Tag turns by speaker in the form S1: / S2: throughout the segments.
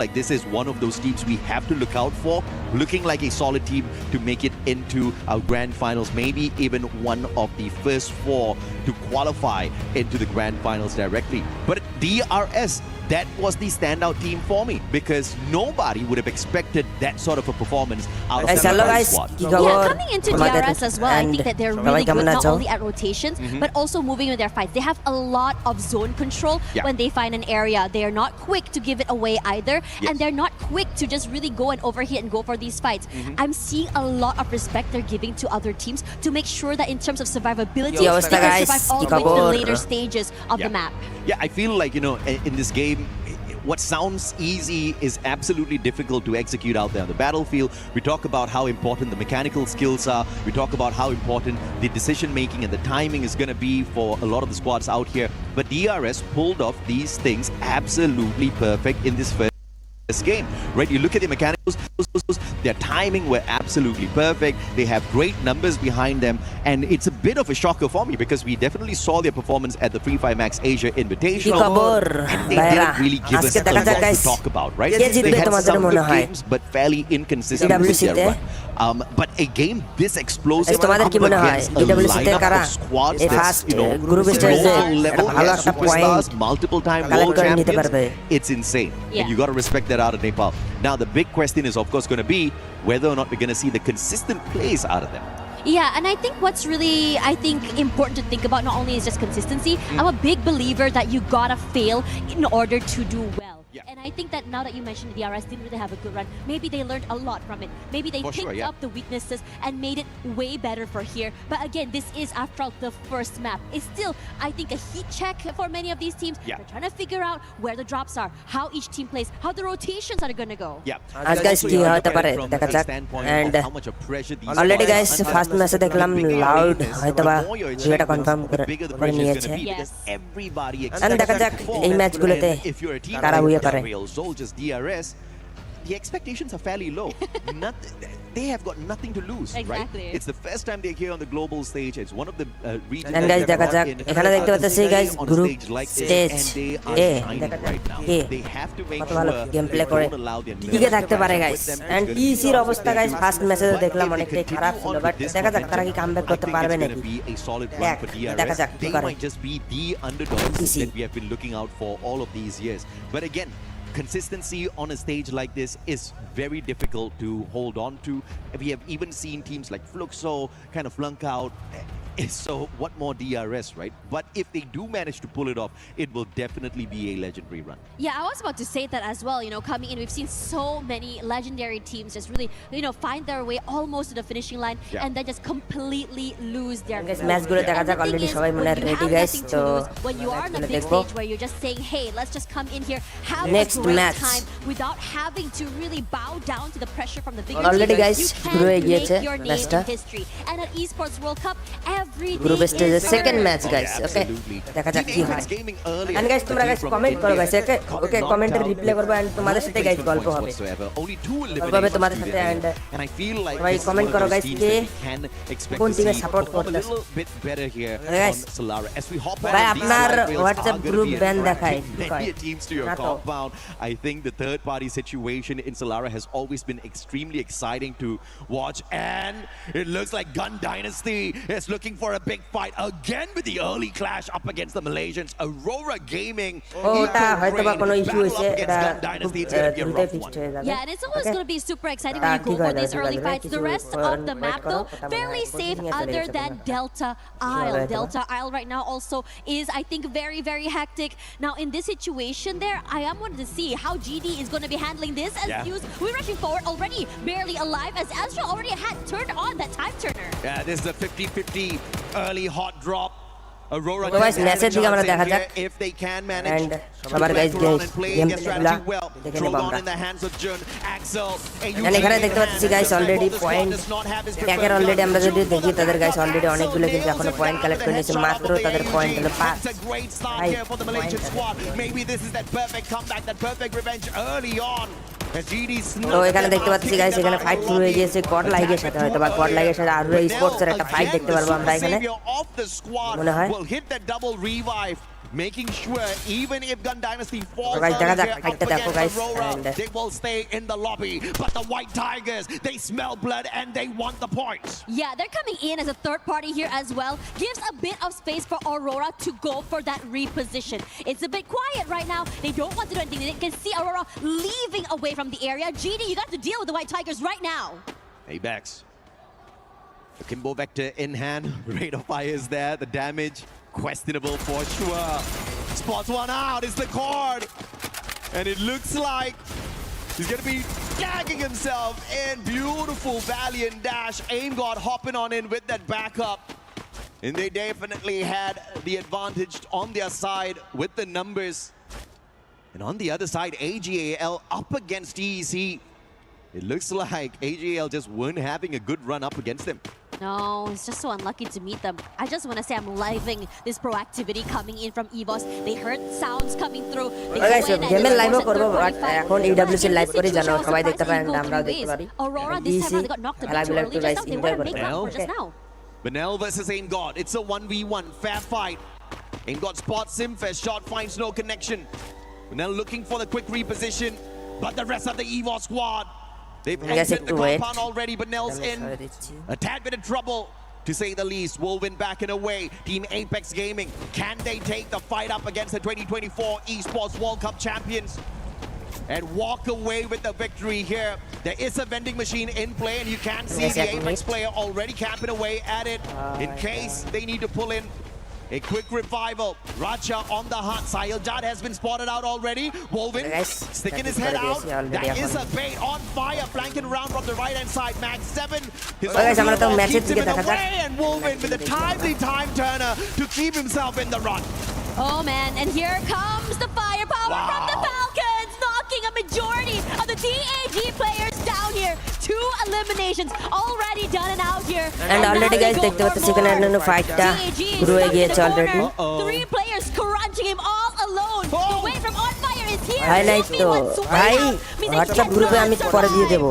S1: like this is one of those teams we have to look out for, looking like a solid team to make it into our grand finals, maybe even one of the first 4 to qualify into the grand finals directly. But DRS, that was the standout team for me because nobody would have expected that sort of a performance out of the squad.
S2: Yeah, coming into DRS as well, I think that they're really good not only at rotations, but also moving with their fights. They have a lot of zone control when they find an area. They are not quick to give it away either, and they're not quick to just really go and overheat and go for these fights. I'm seeing a lot of respect they're giving to other teams to make sure that in terms of survivability, they can survive all the way to the later stages of the map.
S1: Yeah, I feel like, you know, in this game, what sounds easy is absolutely difficult to execute out there on the battlefield. We talk about how important the mechanical skills are. We talk about how important the decision making and the timing is going to be for a lot of the squads out here. But DRS pulled off these things absolutely perfect in this first game, right? You look at the mechanicals, their timing were absolutely perfect. They have great numbers behind them, and it's a bit of a shocker for me because we definitely saw their performance at the Free Fire Max Asia Invitational, and they didn't really give us a lot to talk about, right? They had some good games, but fairly inconsistent with their run. But a game this explosive up against a lineup of squads that's, you know, global level, superstars, multiple time world champions, it's insane. And you got to respect that out of Nepal. Now the big question is of course going to be whether or not we're going to see the consistent plays out of them.
S2: Yeah, and I think what's really, important to think about not only is just consistency. I'm a big believer that you gotta fail in order to do well. And I think that now that you mentioned DRS didn't really have a good run, maybe they learned a lot from it. Maybe they picked up the weaknesses and made it way better for here. But again, this is after all the first map. It's still, I think, a heat check for many of these teams. They're trying to figure out where the drops are, how each team plays, how the rotations are going to go.
S3: As guys কি হতে পারে দেখা যাক and already guys first match দেখলাম loud হয়তোবা যেটা confirm করে নিয়েছে and দেখা যাক এই ম্যাচগুলোতে কারা হয়ে পারে
S1: Soldiers DRS, the expectations are fairly low. They have got nothing to lose, right? It's the first time they're here on the global stage. It's one of the regions
S3: and guys দেখা যাক এখানে দেখতে পাচ্ছেন guys group stage
S1: they have to make sure
S3: game play করে টিকে থাকতে পারে guys and TCর অবস্থা guys ফার্স্ট ম্যাচে দেখলাম অনেকটাই খারাপ ছিল বাট দেখা যাক তারা কি কামব্যাক করতে পারবে নাকি দেখা যাক কি করে
S1: might just be the underdogs that we have been looking out for all of these years. But again, consistency on a stage like this is very difficult to hold on to. We have even seen teams like Fluxo kind of flunk out. So what more DRS, right? But if they do manage to pull it off, it will definitely be a legendary run.
S2: Yeah, I was about to say that as well. You know, coming in, we've seen so many legendary teams just really, you know, find their way almost to the finishing line and then just completely lose their
S3: match gulo dekha jak already shobai mone ready guys. So
S2: when you are on the big stage where you're just saying, hey, let's just come in here, have
S3: next
S2: a great
S3: match
S2: time without having to really bow down to the pressure from the bigger
S3: already
S2: teams.
S3: guys
S2: You
S3: শুরু হয়ে
S2: can
S3: গিয়েছে
S2: make your name in history. And at Esports World Cup, every
S3: group
S2: day
S3: stage
S2: is
S3: second
S2: third.
S3: match guys. Okay, দেখা যাক কি হয় and guys তোমরা guys comment করো guys. Okay comment এর রিপ্লাই করব and তোমাদের সাথে guys গল্প হবে তোমাদের সাথে and
S1: I feel like
S3: ভাই কমেন্ট করো guys কে কোন টিমে সাপোর্ট করতেছ ভাই আপনার WhatsApp গ্রুপ ব্যান দেখায়
S1: I think the third party situation in Solara has always been extremely exciting to watch, and it looks like Gun Dynasty is looking for a big fight again with the early clash up against the Malaysians. Aurora Gaming
S3: হয়তোবা কোনো issue হইছে এটা
S2: Yeah, and it's always going to be super exciting when you go for these early fights. The rest of the map though fairly safe other than Delta Isle. Delta Isle right now also is, I think, very, very hectic. Now in this situation there, I am wanting to see how GD is going to be handling this as we're rushing forward already, barely alive as Azra already had turned on that time turner.
S1: Yeah, this is a 50-50 early hot drop. Aurora
S3: guys message দিকে আমরা দেখা যাক
S1: if they can manage
S3: and সবার guys game প্লেগুলা দেখে নেব আমরা and এখানে দেখতে পাচ্ছি guys already point ট্যাগের already আমরা যদি দেখি তাদের guys already অনেকগুলো কিন্তু এখনো পয়েন্ট কালেক্ট করে নিয়েছে মাত্র তাদের পয়েন্ট হলো 5
S1: maybe this is that perfect comeback, that perfect revenge early on.
S3: তো এখানে দেখতে পাচ্ছি গাইস এখানে ফাইট শুরু হয়ে গিয়েছে গড লাইগের সাথে হয়তো বা গড লাইগের সাথে আরো স্পোর্টস এর একটা ফাইট দেখতে পারবো আমরা এখানে মনে হয়
S1: making sure even if Gun Dynasty falls
S3: guys,
S1: early
S3: দেখা
S1: here
S3: যাক,
S1: up
S3: fight টা দেখো,
S1: against
S3: guys,
S1: Aurora,
S3: and
S1: they will stay in the lobby. But the White Tigers, they smell blood and they want the points.
S2: Yeah, they're coming in as a third party here as well. Gives a bit of space for Aurora to go for that reposition. It's a bit quiet right now. They don't want to do anything. They can see Aurora leaving away from the area. GD, you got to deal with the White Tigers right now.
S1: Apex. The Kimbo Vector in hand. Rate of fire is there. The damage, questionable for sure. Spots one out. It's the cord. And it looks like he's going to be gagging himself in. Beautiful Valiant dash. Aim God hopping on in with that backup. And they definitely had the advantage on their side with the numbers. And on the other side, AGAL up against EEC. It looks like AGAL just weren't having a good run up against them.
S2: No, it's just so unlucky to meet them. I just want to say I'm loving this proactivity coming in from EVOS. They heard sounds coming through.
S3: guys, game live করব এখন EWC live করে জানো সবাই দেখতে পারেন আমরাও দেখতে পারি
S2: Aurora this time around they got knocked a bit too early. Just now they want to make run for just now.
S1: Benel versus Aim God. It's a 1v1 fair fight. Aim God spots Simfest. Shot finds no connection. Benel looking for the quick reposition, but the rest of the EVOS squad, they've entered the compound already. Benel's in a tad bit of trouble, to say the least. Wolven backing away. Team Apex Gaming, can they take the fight up against the 2024 Esports World Cup champions and walk away with the victory here? There is a vending machine in play, and you can see the Apex player already camping away at it in case they need to pull in. A quick revival. Raja on the hunt. Sahil Jad has been spotted out already. Wolven sticking his head out. That is a bait on fire. Flanking around from the right hand side. Max 7. His own keeps him in the way. And Wolven with a timely time turner to keep himself in the run.
S2: Oh man, and here comes the firepower from the Falcons, knocking a majority of the DAG players down here. 2 eliminations already done and out here.
S3: And already guys, দেখতে পাচ্ছেন এখানে ফাইটটা শুরু হয়ে গিয়েছে already.
S2: 3 players crunching him all alone. The way from on fire is here.
S3: Highlight তো ভাই WhatsApp গ্রুপে আমি পরে দিয়ে দেব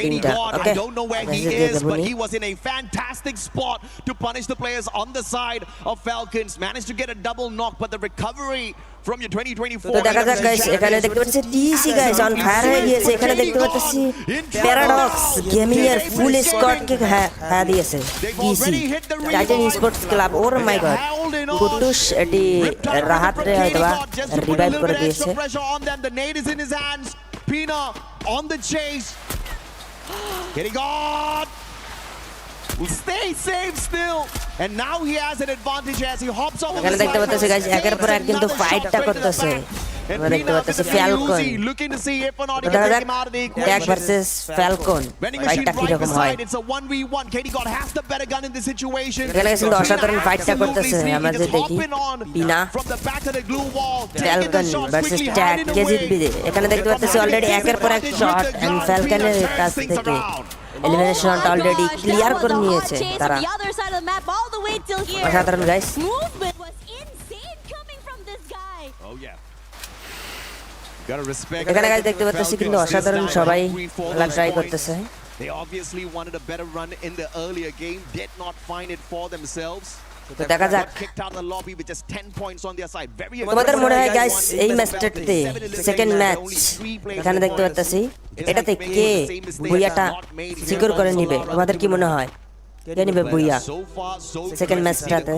S3: লিংকটা.
S1: I don't know where he is, but he was in a fantastic spot to punish the players on the side of Falcons. Managed to get a double knock, but the recovery from your 2024
S3: তো দেখা যাক guys, এখানে দেখতে পাচ্ছেন TC guys on fire হয়ে গিয়েছে. এখানে দেখতে পাচ্ছি প্যারাডক্স গেমিং এর ফুল স্কোয়াড কে হ্যাঁ দিয়েছে টিসি টাইটান স্পোর্টস ক্লাব. ওর মাই গড, কুটুস এটি রাহাত রে হয়তোবা রিভাইভ করে দিয়েছে.
S1: The nade is in his hands. Pina on the chase. Getting God will stay safe still, and now he has an advantage as he hops off.
S3: এখানে দেখতে পাচ্ছেন guys একের পর এক কিন্তু ফাইটটা করতেছে. আমরা দেখতে পাচ্ছি Falcon
S1: looking to see if or not he can take him out of the equation.
S3: Tag versus Falcon ফাইটটা কি রকম হয়?
S1: It's a 1v1. KD God has the better gun in this situation.
S3: এখানে কিন্তু অসাধারণ ফাইটটা করতেছে. আমরা যে দেখি পিনা
S1: from the back of the glue wall.
S3: Falcon versus Tag কে জিতবে? এখানে দেখতে পাচ্ছি অলরেডি একের পর এক শট এন্ড ফ্যালকনের কাছ থেকে এলিমিনেশন অলরেডি ক্লিয়ার করে নিয়েছে তারা. অসাধারণ guys.
S1: Oh yeah. Gotta respect.
S3: এখানে গাইস দেখতে পাচ্ছি কিন্তু অসাধারণ সবাই খেলা ট্রাই করতেছে.
S1: They obviously wanted a better run in the earlier game, did not find it for themselves.
S3: তো দেখা যাক
S1: kicked out of the lobby with just 10 points on their side. Very
S3: তোমাদের মনে হয় গাইস এই ম্যাচটাতে সেকেন্ড ম্যাচ এখানে দেখতে পাচ্ছি এটাতে কে বুইয়াটা সিকিউর করে নেবে? তোমাদের কি মনে হয় কে নেবে বুইয়া সেকেন্ড ম্যাচটাতে?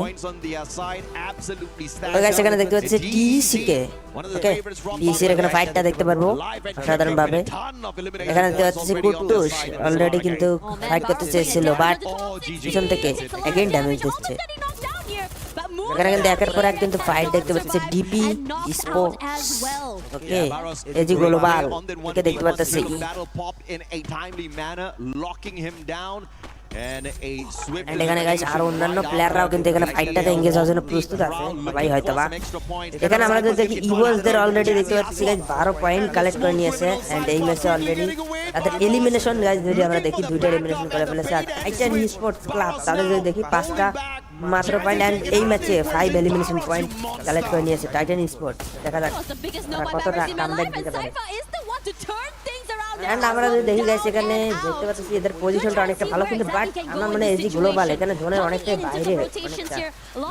S3: তো গাইস এখানে দেখতে পাচ্ছি টিসি কে. ওকে, টিসির এখানে ফাইটটা দেখতে পারবো সাধারণ ভাবে. এখানে দেখতে পাচ্ছি কুটুস অলরেডি কিন্তু ফাইট করতে চেয়েছিল, বাট পিছন থেকে এগেইন ড্যামেজ দিচ্ছে. এখানে কিন্তু একের পর এক কিন্তু ফাইট দেখতে পাচ্ছি ডিপি স্পোর্টস. ওকে, এজি গ্লোবাল ওকে দেখতে পাচ্ছি. And এখানে গাইস আরো অন্যান্য প্লেয়াররাও কিন্তু এখানে ফাইটটাতে এনগেজ হওয়ার জন্য প্রস্তুত আছে ভাই হয়তোবা. এখানে আমরা যদি দেখি ইভোসদের অলরেডি দেখতে পাচ্ছি গাইস 12 পয়েন্ট কালেক্ট করে নিয়েছে এন্ড এই ম্যাচে অলরেডি তাদের এলিমিনেশন গাইস যদি আমরা দেখি দুইটা এলিমিনেশন করে ফেলেছে. আর টাইটান স্পোর্টস ক্লাব তাদের যদি দেখি 5টা মাত্র পয়েন্ট এন্ড এই ম্যাচে 5 এলিমিনেশন পয়েন্ট কালেক্ট করে নিয়েছে টাইটান স্পোর্টস. দেখা যাক কতটা কামব্যাক দিতে পারে. এন্ড আমরা যদি দেখি গাইস এখানে দেখতে পাচ্ছি এদের পজিশনটা অনেকটা ভালো কিন্তু বাট আমার মনে হয় এজি গ্লোবাল এখানে জোনের অনেকটাই বাইরে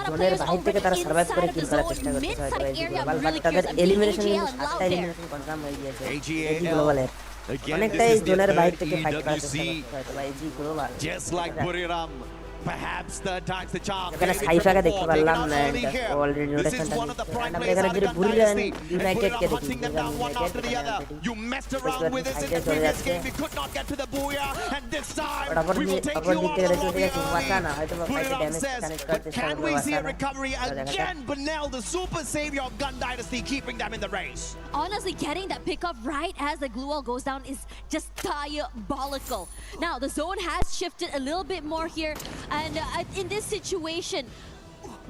S3: জোনের বাইরে থেকে তারা সার্ভাইভ করে কিল করার চেষ্টা করছে হয়তো এজি গ্লোবাল বাট তাদের এলিমিনেশন সাতটা এলিমিনেশন কনফার্ম হয়ে গিয়েছে এজি গ্লোবালের অনেকটাই জোনের বাইরে থেকে ফাইট করার চেষ্টা করছে হয়তো AG global
S1: Perhaps the attacks, the charm.
S3: এখানে সাইফাকে দেখতে পারলাম অলরেডি রোটেশনটা আমরা এখানে যদি বুরিয়ান ইউনাইটেড কে দেখি
S1: You messed around with this in the previous game. We could not get to the booyah, and this time we will take you all the way out. Buriram says, but can we see a recovery again? Benel, the super savior of Gun Dynasty, keeping them in the race.
S2: Honestly, getting that pickup right as the glue wall goes down is just diabolical. Now, the zone has shifted a little bit more here. And in this situation,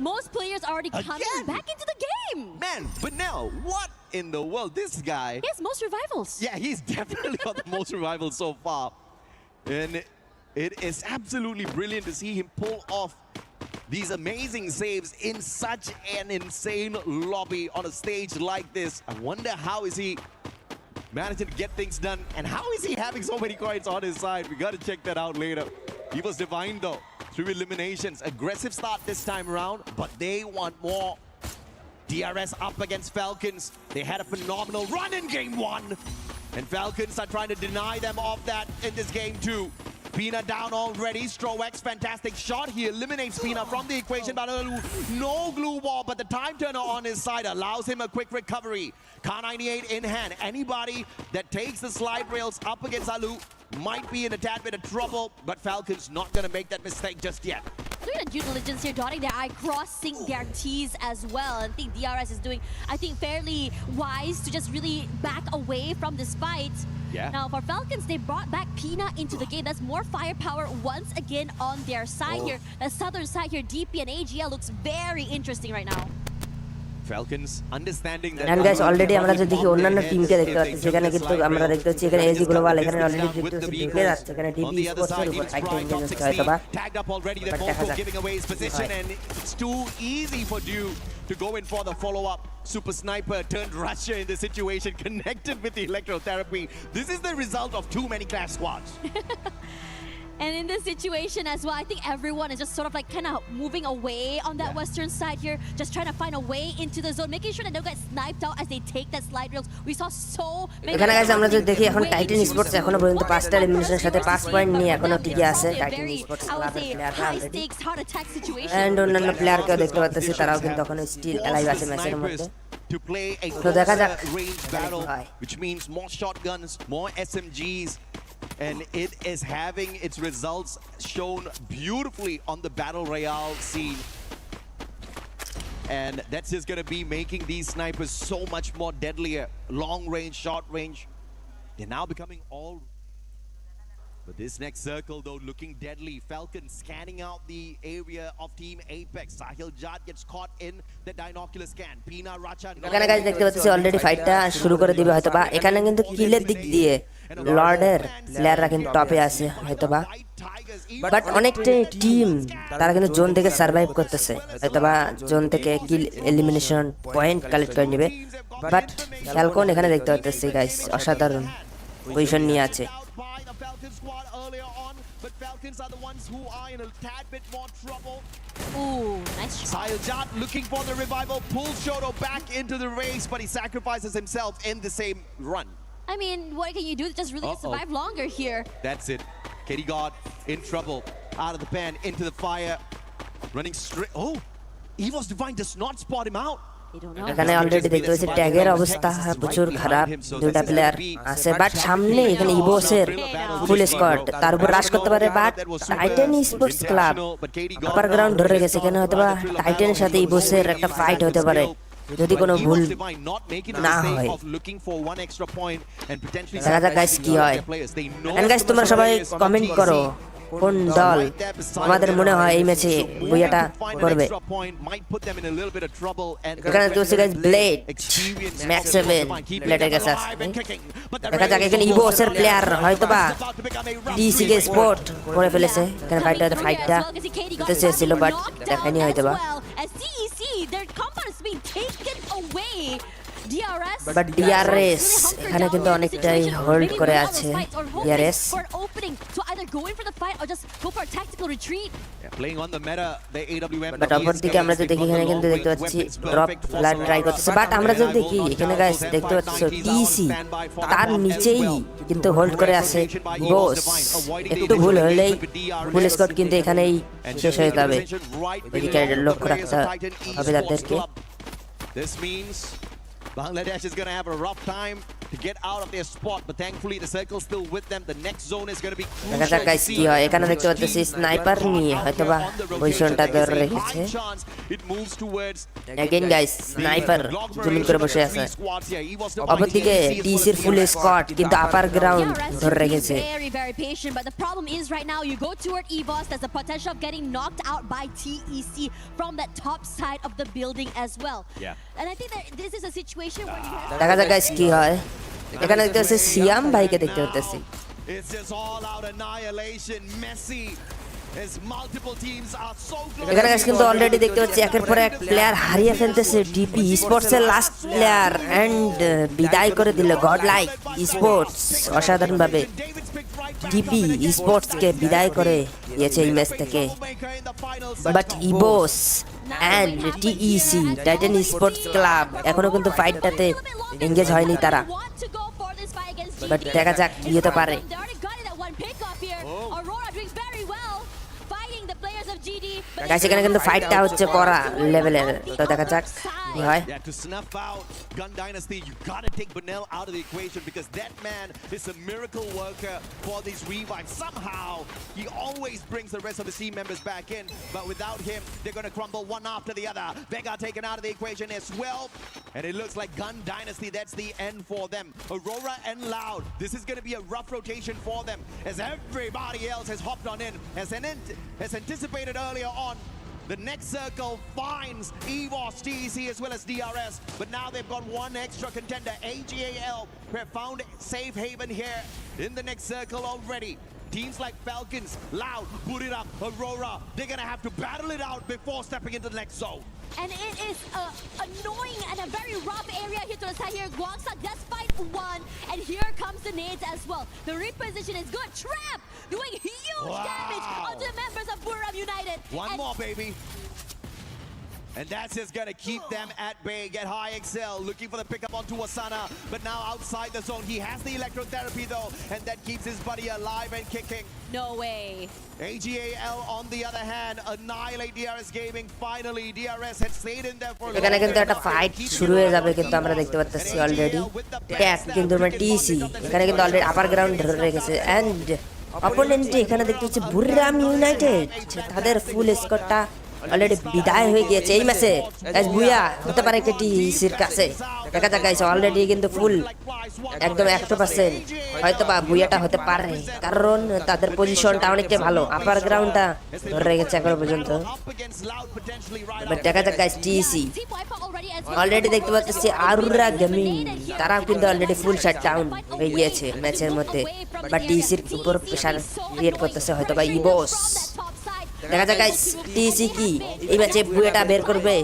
S2: most players are already coming back into the game.
S1: Man, but now, what in the world? This guy.
S2: He has most revivals.
S1: Yeah, he's definitely got the most revivals so far. And it is absolutely brilliant to see him pull off these amazing saves in such an insane lobby on a stage like this. I wonder how is he managing to get things done, and how is he having so many coins on his side? We got to check that out later. He was divine though. 3 eliminations, aggressive start this time around, but they want more. DRS up against Falcons. They had a phenomenal run in game 1, and Falcons are trying to deny them of that in this game 2. Pina down already. Strowex, fantastic shot. He eliminates Pina from the equation. But no glue wall, but the time turner on his side allows him a quick recovery. K98 in hand. Anybody that takes the slide rails up against Alu might be in a tad bit of trouble, but Falcon's not going to make that mistake just yet.
S2: Look at due diligence here, dotting their I, crossing their T's as well. And I think DRS is doing, I think, fairly wise to just really back away from this fight.
S1: Yeah.
S2: Now, for Falcons, they brought back Pina into the game. That's more firepower once again on their side here. The southern side here, DP and AGL looks very interesting right now.
S1: Falcons understanding that.
S3: And guys, already আমরা যদি দেখি অন্যান্য টিমকে দেখতে পাচ্ছি সেখানে কিন্তু আমরা দেখতে পাচ্ছি এখানে এজি গ্লোবাল এখানে অলরেডি দেখতে পাচ্ছি ঢুকে যাচ্ছে এখানে ডিবি স্পোর্টসের উপর ফাইট এঙ্গেজ হচ্ছে হয়তো বা
S1: tagged up already. They're both giving away his position, and it's too easy for Dew to go in for the follow-up. Super Sniper turned Russia in this situation, connected with the electrotherapy. This is the result of too many clash squads.
S2: And in this situation as well, I think everyone is just sort of like kind of moving away on that western side here, just trying to find a way into the zone, making sure that they don't get sniped out as they take that slide rails. We saw so many.
S3: এখানে guys আমরা যদি দেখি এখন Titan sports এখনো পর্যন্ত 5টা এলিমিনেশনের সাথে 5 point নিয়ে এখনো টিকে আছে টাইটান স্পোর্টস ক্লাবের প্লেয়াররা অলরেডি এন্ড অন্যান্য প্লেয়ারকেও দেখতে পাচ্ছি তারাও কিন্তু এখনো স্টিল অ্যালাইভ আছে ম্যাচের মধ্যে
S1: To play a range battle, which means more shotguns, more SMGs. And it is having its results shown beautifully on the Battle Royale scene. And that's just going to be making these snipers so much more deadlier. Long range, short range. They're now becoming all... But this next circle, though, looking deadly. Falcon scanning out the area of Team Apex. Sahil Jad gets caught in the binocular scan. Pina Racha...
S3: এখানে guys দেখতে পাচ্ছি already ফাইটটা শুরু করে দিবে হয়তো বা এখানে কিন্তু কিলের দিক দিয়ে লর্ডের প্লেয়াররা কিন্তু টপে আছে হয়তো বা বাট অনেকটা টিম তারা কিন্তু জোন থেকে সার্ভাইভ করতেছে হয়তো বা জোন থেকে কিল এলিমিনেশন পয়েন্ট কালেক্ট করে নেবে বাট ফ্যালকন এখানে দেখতে পাচ্ছি গাইস অসাধারণ পজিশন নিয়ে আছে
S1: But Falcons are the ones who are in a tad bit more trouble.
S2: Ooh, nice shot.
S1: Sahil Jad looking for the revival, pulls Shoto back into the race, but he sacrifices himself in the same run.
S2: I mean, what can you do to just really survive longer here?
S1: That's it. Katie God in trouble. Out of the pan, into the fire. Running straight. Oh! Evo's Divine does not spot him out.
S3: এখানে already দেখতে পাচ্ছি ট্যাগের অবস্থা প্রচুর খারাপ দুইটা player আছে but সামনে এখানে ইবোসের ফুল স্কোয়াড তার উপর রাশ করতে পারে but Titan sports club upper ground ধরে গেছে এখানে হয়তো বা টাইটানের সাথে ইবোসের একটা ফাইট হতে পারে যদি কোনো ভুল না হয় দেখা যাক গাইস কি হয় এন্ড গাইস তোমরা সবাই কমেন্ট করো কোন দল আমাদের মনে হয় এই ম্যাচে বুয়াটা করবে এখানে তো গাইস ব্লেড ম্যাক্স 7 ব্লেডের কাছে আছে দেখা যাক এখানে ইবোসের প্লেয়ার হয়তোবা ডিসি কে স্পট করে ফেলেছে এখানে ফাইটটা তো ছিল বাট দেখানি হয়তোবা
S2: DRS.
S3: বাট ডিআরএস এখানে কিন্তু অনেকটাই হোল্ড করে আছে DRS
S2: For an opening to either go in for the fight or just go for a tactical retreat.
S1: Playing on the meta, the AWM.
S3: But অপরদিকে আমরা যদি দেখি এখানে কিন্তু দেখতে পাচ্ছি ড্রপ ফ্ল্যাট ট্রাই করতেছে বাট আমরা যদি দেখি এখানে গাইস দেখতে পাচ্ছি টিসি তার নিচেই কিন্তু হোল্ড করে আছে বস একটু ভুল হলেই ফুল স্কট কিন্তু এখানেই শেষ হয়ে যাবে এদিকে লক্ষ্য রাখতে হবে তাদেরকে
S1: This means Bangladesh is going to have a rough time to get out of their spot, but thankfully the circle's still with them. The next zone is going to be
S3: দেখা যাক গাইস কি হয় এখানে দেখতে পাচ্ছি sniper নিয়ে হয়তোবা পজিশনটা ধরে রেখেছে
S1: it moves towards
S3: again guys sniper zooming করে বসে আছে অপরদিকে টিসির ফুল স্কট কিন্তু আপার গ্রাউন্ড ধরে রেখেছে
S2: Very patient, but the problem is right now you go toward EVOS. There's a potential of getting knocked out by TEC from that top side of the building as well.
S1: Yeah.
S2: And I think that this is a situation where you have
S3: দেখা যাক guys কি হয় এখানে দেখতে পাচ্ছি সিয়াম ভাইকে দেখতে পাচ্ছি
S1: It's just all out annihilation. Messi. As multiple teams are so close.
S3: এখানে গাইস কিন্তু অলরেডি দেখতে পাচ্ছি একের পর এক প্লেয়ার হারিয়ে ফেলতেছে ডিপি স্পোর্টস এর লাস্ট প্লেয়ার এন্ড বিদায় করে দিল গড লাইক স্পোর্টস অসাধারণ ভাবে ডিপি স্পোর্টস কে বিদায় করে দিয়েছে এই ম্যাচ থেকে but EVOS and TEC Titan sports Club এখনো কিন্তু ফাইটটাতে এনগেজ হয়নি তারা বাট দেখা যাক কি হতে পারে গাইস এখানে কিন্তু ফাইটটা হচ্ছে করা লেভেলের তো দেখা যাক কি হয়
S1: Yeah, to snuff out Gun Dynasty, you gotta take Benel out of the equation because that man is a miracle worker for these revives. Somehow, he always brings the rest of the team members back in, but without him, they're gonna crumble one after the other. Vega taken out of the equation as well, and it looks like Gun Dynasty, that's the end for them. Aurora and Loud, this is gonna be a rough rotation for them as everybody else has hopped on in, as anticipated earlier on. The next circle finds EVOS, TEC as well as DRS, but now they've got one extra contender. AGAL have found safe haven here in the next circle already. Teams like Falcons, Loud, Burirap, Aurora, they're gonna have to battle it out before stepping into the next zone.
S2: And it is annoying and a very rough area here to the side here. Guangsa does fight one, and here comes the nades as well. The reposition is good. Trap doing huge damage onto the members of Buram United.
S1: One more, baby. And that's just gonna keep them at bay. Get high Excel looking for the pickup onto Asana, but now outside the zone. He has the electrotherapy though, and that keeps his buddy alive and kicking.
S2: No way.
S1: AGAL on the other hand annihilate DRS Gaming. Finally, DRS had stayed in there for a
S3: এখানে কিন্তু একটা fight শুরু হয়ে যাবে কিন্তু আমরা দেখতে পাচ্ছি অলরেডি ট্যাগ কিন্তু আমরা টিসি এখানে কিন্তু অলরেডি আপার গ্রাউন্ড ধরে রেখেছে এন্ড অপোনেন্ট এখানে দেখতে পাচ্ছি বুররাম ইউনাইটেড তাদের ফুল স্কোরটা অলরেডি বিদায় হয়ে গিয়েছে এই ম্যাচে গাইস বুয়া হতে পারে কি টিসির কাছে দেখা যাক গাইস অলরেডি কিন্তু ফুল একদম 100% হয়তো বা বুয়াটা হতে পারে কারণ তাদের পজিশনটা অনেকটাই ভালো আপার গ্রাউন্ডটা ধরে রেখেছে এখনো পর্যন্ত বাট দেখা যাক গাইস টিসি অলরেডি দেখতে পাচ্ছি আরুরা গেমিং তারাও কিন্তু অলরেডি ফুল শাট ডাউন হয়ে গিয়েছে ম্যাচের মধ্যে বাট টিসির উপর প্রেসার ক্রিয়েট করতেছে হয়তো বা ইবোস দেখা যাক গাইস টিসি কি এই ম্যাচে বুয়াটা বের করবে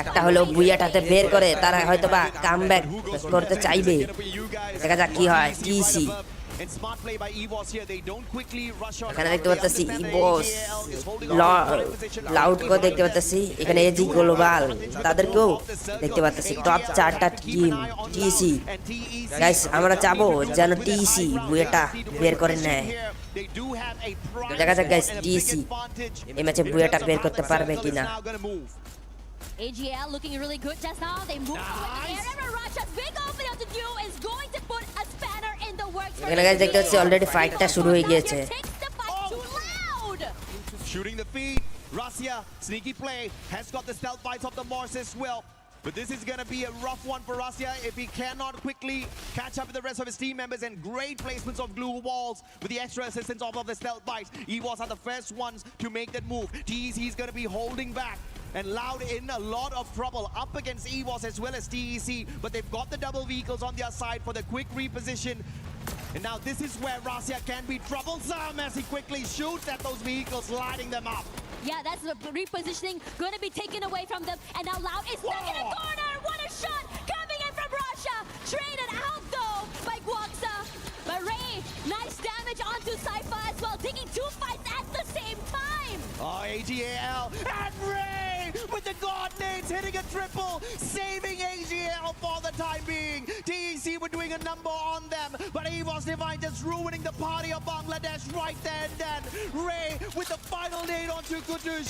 S3: একটা হলো বুয়াটাতে বের করে তারা হয়তো বা কামব্যাক করতে চাইবে দেখা যাক কি হয় টিসি এখানে দেখতে পাচ্ছি ইবোস লাউড কো দেখতে পাচ্ছি এখানে এজি গ্লোবাল তাদেরকেও দেখতে পাচ্ছি টপ 4টা টিম টিসি গাইস আমরা চাবো যেন টিসি বুয়াটা বের করে নেয় দেখা যাক গাইস টিসি এই ম্যাচে বুয়াটা বের করতে পারবে কিনা
S2: AGL looking really good just now. They move away. Remember, Raja's big opening to do is going to put a spanner in the works.
S3: এখানে গাইস দেখতে পাচ্ছি অলরেডি ফাইটটা শুরু হয়ে গিয়েছে
S1: shooting the feed. Russia, sneaky play, has got the stealth bites of the Morse as well. But this is going to be a rough one for Russia if he cannot quickly catch up with the rest of his team members, and great placements of glue walls with the extra assistance of the stealth bites. EVOS are the first ones to make that move. TEC is going to be holding back. And Loud in a lot of trouble up against EVOS as well as TEC, but they've got the double vehicles on their side for the quick reposition. And now this is where Russia can be troublesome as he quickly shoots at those vehicles, lighting them up.
S2: Yeah, that's the repositioning going to be taken away from them. And now Loud is stuck in a corner. What a shot coming in traded out though by Guangsa. But Ray, nice damage onto Saifa as well, taking 2 fights at the same time.
S1: Oh, AGL and Ray with the God nades hitting a triple, saving AGL for the time being. TEC were doing a number on them, but EVOS Divine just ruining the party of Bangladesh right there and then. Ray with the final nade onto Kutush.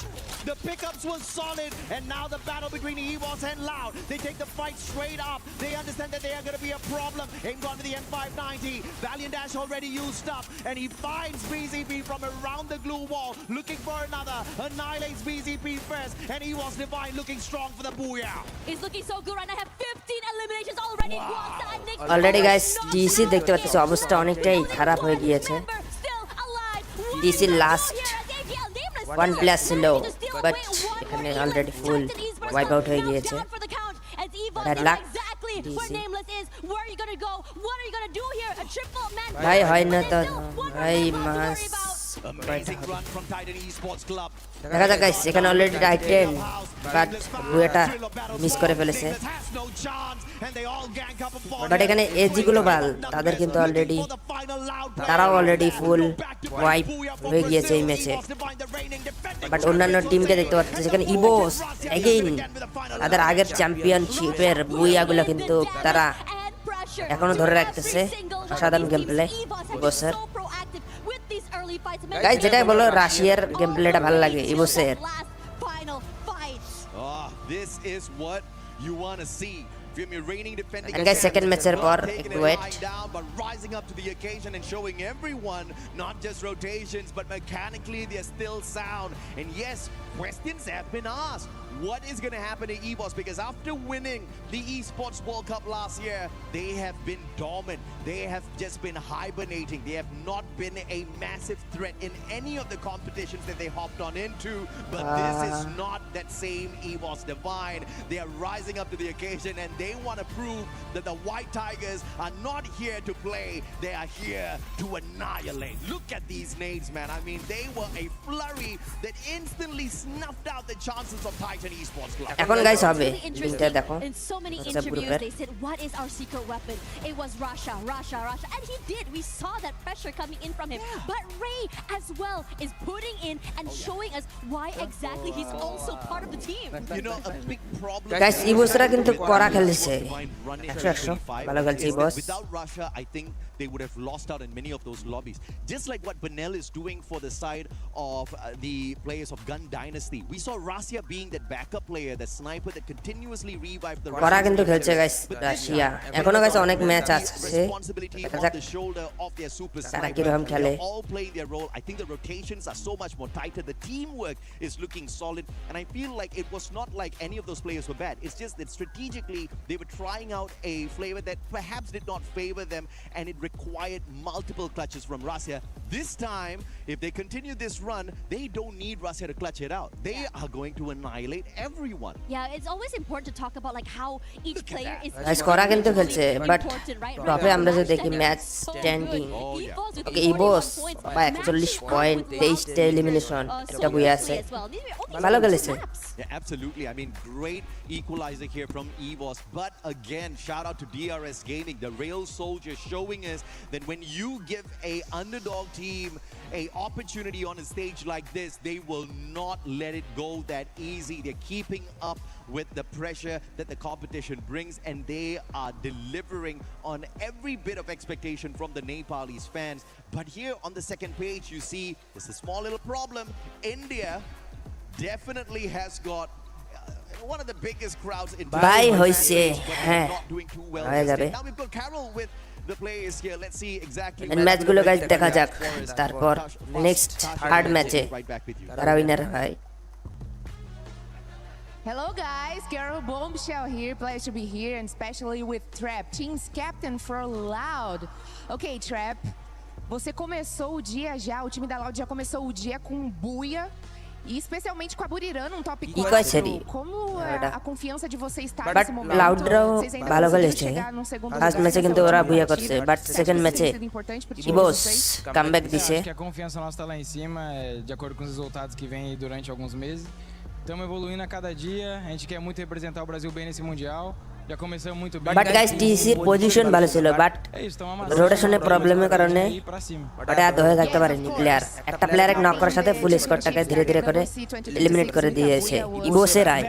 S1: The pickups were solid, and now the battle between EVOS and Loud. They take the fight straight up. They understand that they are going to be a problem. Aim gone to the M590. Valiant Dash already used up, and he finds BZP from around the glue wall, looking for another. Annihilates BZP first, and EVOS Divine looking strong for the booyah.
S2: It's looking so good right now. I have 15 eliminations already. Guangsa and Nick
S3: already guys DC দেখতে পাচ্ছি অবস্থা অনেকটাই খারাপ হয়ে গিয়েছে DC last 1 plus low but এখানে already ফুল wipe out হয়ে গিয়েছে ব্যাড লাক ভাই হয় না তো ভাই মাস দেখা যাক গাইস এখানে অলরেডি টাইটেন বাট বুয়েটা মিস করে ফেলেছে বাট এখানে এজি গ্লোবাল তাদের কিন্তু অলরেডি তারাও অলরেডি ফুল ওয়াইপ হয়ে গিয়েছে এই ম্যাচে বাট অন্যান্য টিমকে দেখতে পাচ্ছি যেখানে ইভোস এগেইন তাদের আগের চ্যাম্পিয়নশিপের বুইয়াগুলো কিন্তু তারা এখনো ধরে রাখতেছে অসাধারণ গেম প্লে ইভোসের গাইস যেটাই বলো রাশিয়ার গেম প্লেটা ভালো লাগে ইভোসের
S1: This is what you want to see.
S3: And guys, second match पर एक wait.
S1: But rising up to the occasion and showing everyone not just rotations but mechanically they're still sound. And yes, questions have been asked. What is going to happen to EVOS? Because after winning the Esports World Cup last year, they have been dormant. They have just been hibernating. They have not been a massive threat in any of the competitions that they hopped on into. But this is not that same EVOS Divine. They are rising up to the occasion and they want to prove that the White Tigers are not here to play. They are here to annihilate. Look at these nades, man. I mean, they were a flurry that instantly snuffed out the chances of Titan Esports Club.
S3: এখন guys হবে লিংকটা দেখো
S2: In so many interviews they said what is our secret weapon? It was Russia and he did. We saw that pressure coming in from him. But Ray as well is putting in and showing us why exactly he's also part of the team.
S1: You know, a big problem.
S3: Guys ইভোসরা কিন্তু করা খেলছে 100 ভালো খেলছে ইভোস
S1: Without Russia, I think they would have lost out in many of those lobbies. Just like what Benel is doing for the side of the players of Gun Dynasty. We saw Russia being that backup player, that sniper that continuously revived the
S3: করা কিন্তু খেলছে guys Russia এখনো guys অনেক match আছে
S1: the shoulder of their super
S3: তারা কিরকম খেলে
S1: all playing their role. I think the rotations are so much more tighter. The teamwork is looking solid, and I feel like it was not like any of those players were bad. It's just that strategically they were trying out a flavor that perhaps did not favor them, and it required multiple clutches from Russia. This time, if they continue this run, they don't need Russia to clutch it out. They are going to annihilate everyone.
S2: Yeah, it's always important to talk about like how each player is
S3: করা কিন্তু খেলছে but টপে আমরা যে দেখি match standing ওকে ইভোস 41 point 23 টা elimination এটা বই আছে ভালো খেলেছে
S1: Yeah, absolutely. I mean, great equalizer here from EVOS. But again, shout out to DRS Gaming, the Rail Soldier, showing us that when you give a underdog team a opportunity on a stage like this, they will not let it go that easy. They're keeping up with the pressure that the competition brings, and they are delivering on every bit of expectation from the Nepalese fans. But here on the second page, you see there's a small little problem. India definitely has got one of the biggest crowds in
S3: বাই হইছে হ্যাঁ হয়ে যাবে
S1: now we've got Carol with the players here. Let's see exactly
S3: and ম্যাচগুলো guys দেখা যাক তারপর next third ম্যাচে কারা উইনার হয়
S4: Hello guys, Carol Bombshell here, pleasure to be here, and especially with Trap, team's captain for Loud. Okay, Trap, você começou o dia já, o time da Loud já começou o dia com buia. E especialmente com a Buriran, um top 4. Como é a confiança de você estar nesse momento? Vocês ainda conseguiram chegar num segundo lugar.
S3: First match কিন্তু ওরা বুয়া করছে, but second match ইভোস comeback দিছে.
S5: Que a confiança nossa tá lá em cima, de acordo com os resultados que vem durante alguns meses. Estamos evoluindo a cada dia, a gente quer muito representar o Brasil bem nesse Mundial. Já começamos muito bem.
S3: But guys টিসির position ভালো ছিল but
S5: É isso, toma uma
S3: রোটেশনের প্রবলেমের কারণে
S5: ir pra cima.
S3: ওটা ধরে থাকতে পারেনি প্লেয়ার একটা প্লেয়ার নক করার সাথে ফুল স্কোরটাকে ধীরে ধীরে করে এলিমিনেট করে দিয়েছে ইভোসের আয়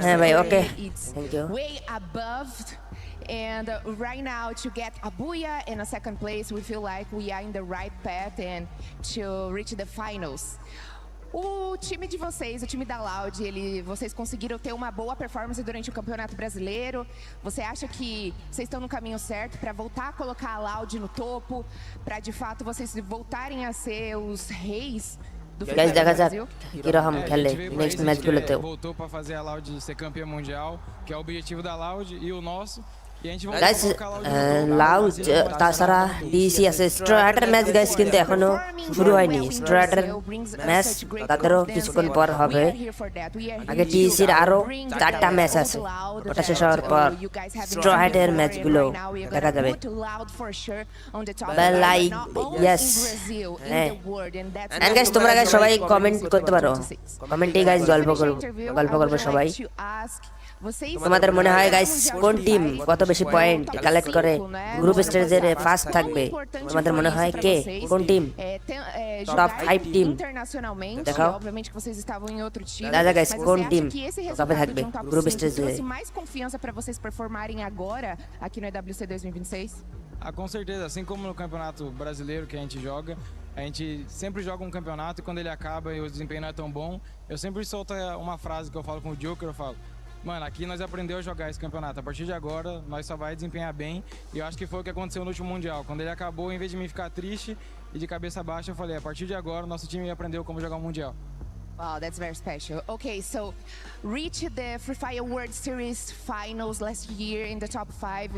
S3: হ্যাঁ ভাই okay thank you
S4: And right now, to get Abuya in a second place, we feel like we are in the right path and to reach the finals. O time de vocês, o time da Loud, vocês conseguiram ter uma boa performance durante o Campeonato Brasileiro? Você acha que vocês estão no caminho certo para voltar a colocar a Loud no topo, para de fato vocês voltarem a ser os reis do
S3: guys দেখা যাক
S4: Brasil?
S3: কিরকম খেলে
S5: A gente veio pra
S3: next
S5: isso, a gente
S3: ম্যাচগুলোতেও
S5: voltou pra fazer a Loud ser campeã mundial, que é o objetivo da Loud e o nosso. E a gente voltou
S3: guys
S5: a colocar a Loud no topo.
S3: Loud তাছাড়া DC আছে স্ট্রাটার match guys কিন্তু এখনো শুরু হয়নি স্ট্রাটার match তাদেরও কিছুক্ষণ পর হবে আগে ডিসির আরো 4টা ম্যাচ আছে ওটা শেষ হওয়ার পর স্ট্রাটার ম্যাচগুলো দেখা যাবে লাইক ইয়েস এন্ড গাইস তোমরা গাইস সবাই কমেন্ট করতে পারো কমেন্টে গাইস গল্প করবো সবাই তোমাদের মনে হয় গাইস কোন টিম কত বেশি পয়েন্ট কালেক্ট করে গ্রুপ স্টেজের ফার্স্ট থাকবে তোমাদের মনে হয় কে কোন টিম টপ 5 টিম দেখাও দাদা গাইস কোন টিম কবে থাকবে গ্রুপ স্টেজে
S4: mais confiança para vocês performarem agora aqui no EWC 2026?
S5: Ah, com certeza, assim como no Campeonato Brasileiro que a gente sempre joga um campeonato e quando ele acaba e o desempenho não é tão bom, eu sempre solto uma frase que eu falo com o Joker, eu falo: mano, aqui nós aprendemos a jogar esse campeonato. A partir de agora, nós só vai desempenhar bem. E eu acho que foi o que aconteceu no último Mundial. Quando ele acabou, em vez de mim ficar triste e de cabeça baixa, eu falei, a partir de agora, nosso time aprendeu como jogar um Mundial.
S4: Wow, that's very special. Okay, so reach the Free Fire World Series finals last year in the top 5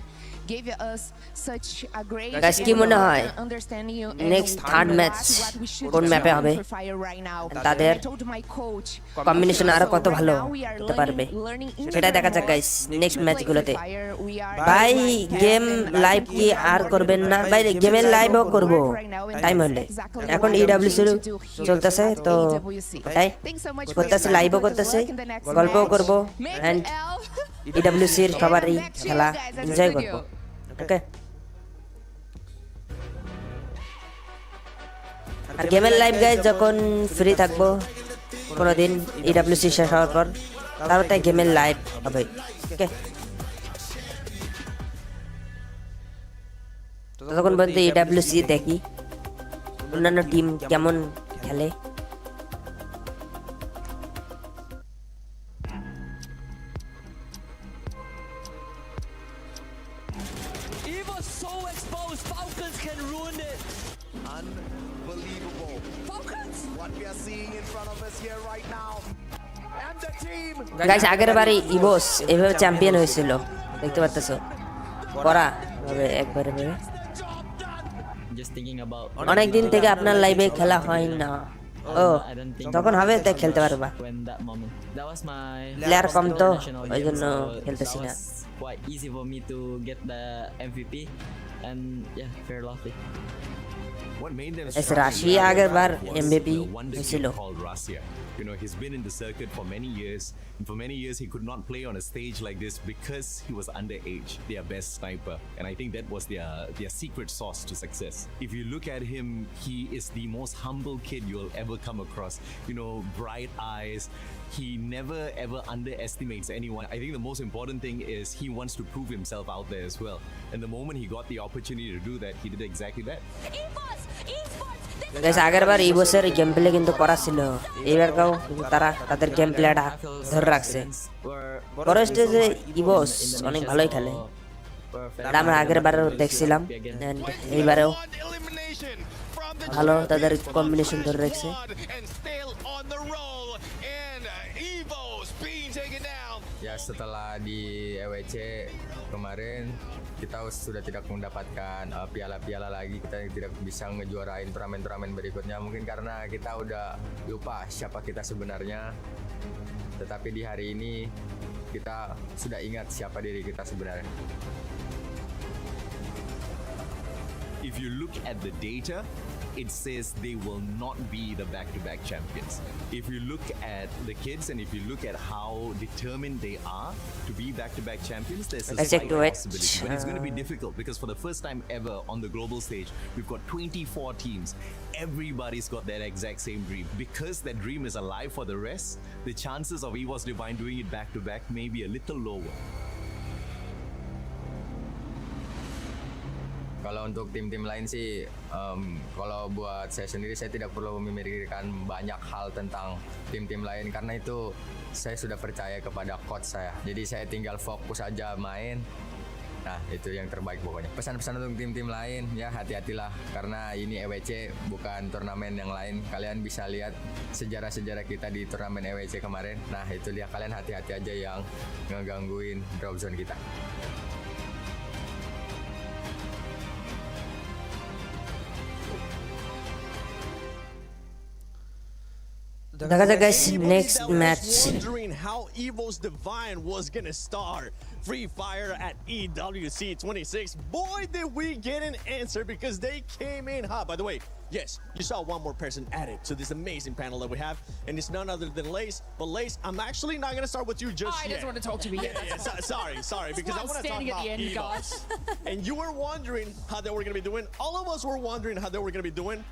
S4: gave us such a great
S3: Guys, কি মনে হয়
S4: understanding
S3: next third match কোন ম্যাপে হবে তাদের combination আরো কত ভালো হতে পারবে সেটা দেখা যাক গাইস নেক্সট ম্যাচগুলোতে ভাই গেম লাইভ কি আর করবেন না ভাই গেমের লাইভও করব টাইম হলে এখন ইডব্লিউসি চলতেছে তো তাই করতেছে লাইভও করতেছে গল্পও করব এন্ড ইডব্লিউসি এর সবারই খেলা এনজয় করব ওকে আর গেমের লাইভ গাইজ যখন ফ্রি থাকবো কোনোদিন ইডব্লিউসি শেষ হওয়ার পর তারপর তাই গেমের লাইভ হবে ওকে ততক্ষণ পর্যন্ত ইডব্লিউসি দেখি অন্যান্য টিম কেমন খেলে গাইস আগের বারে ইভোস এভাবে চ্যাম্পিয়ন হয়েছিল দেখতে পাচ্ছেছো করা হবে একবারে ভাবে অনেক দিন থেকে আপনার লাইভে খেলা হয় না ও তখন হবে তাই খেলতে পারবা প্লেয়ার কম তো ওই জন্য খেলতেছি না রাশিয়া আগের বার এমভিপি হয়েছিল
S6: You know, he's been in the circuit for many years, and for many years he could not play on a stage like this because he was underage, their best sniper. And I think that was their secret sauce to success. If you look at him, he is the most humble kid you'll ever come across. You know, bright eyes. He never ever underestimates anyone. I think the most important thing is he wants to prove himself out there as well. And the moment he got the opportunity to do that, he did exactly that.
S3: Guys আগের বার ইভোসের game play কিন্তু করা ছিল এবার কাও তারা তাদের game প্লেটা ধরে রাখছে বড় স্টেজে ইভোস অনেক ভালোই খেলে আমরা আগের বারেও দেখছিলাম এন্ড এইবারেও ভালো তাদের কম্বিনেশন ধরে রাখছে
S7: Ya setelah di EWC kemarin kita sudah tidak mendapatkan piala-piala lagi, kita tidak bisa ngejuarain turnamen-turnamen berikutnya mungkin karena kita udah lupa siapa kita sebenarnya. Tetapi di hari ini kita sudah ingat siapa diri kita sebenarnya.
S6: If you look at the data, it says they will not be the back-to-back champions. If you look at the kids and if you look at how determined they are to be back-to-back champions, there's a slight possibility. But it's going to be difficult because for the first time ever on the global stage, we've got 24 teams. Everybody's got that exact same dream. Because that dream is alive for the rest, the chances of EVOS Divine doing it back-to-back may be a little lower.
S7: Kalau untuk tim-tim lain sih, kalau buat saya sendiri saya tidak perlu memikirkan banyak hal tentang tim-tim lain karena itu saya sudah percaya kepada coach saya. Jadi saya tinggal fokus aja main. Nah itu yang terbaik pokoknya. Pesan-pesan untuk tim-tim lain ya hati-hatilah karena ini EWC bukan turnamen yang lain. Kalian bisa lihat sejarah-sejarah kita di turnamen EWC kemarin. Nah itu lihat kalian hati-hati aja yang ngegangguin drop zone kita.
S3: Guys, next match.
S8: Wondering how EVOS Divine was gonna start Free Fire at EWC 26. Boy, did we get an answer because they came in hot. By the way, yes, you saw one more person added to this amazing panel that we have, and it's none other than Lace. But Lace, I'm actually not gonna start with you just yet.
S9: I just want to talk to me.
S8: Sorry, because I want to talk about
S9: end,
S8: EVOS. And you were wondering how they were gonna be doing. All of us were wondering how they were gonna be doing.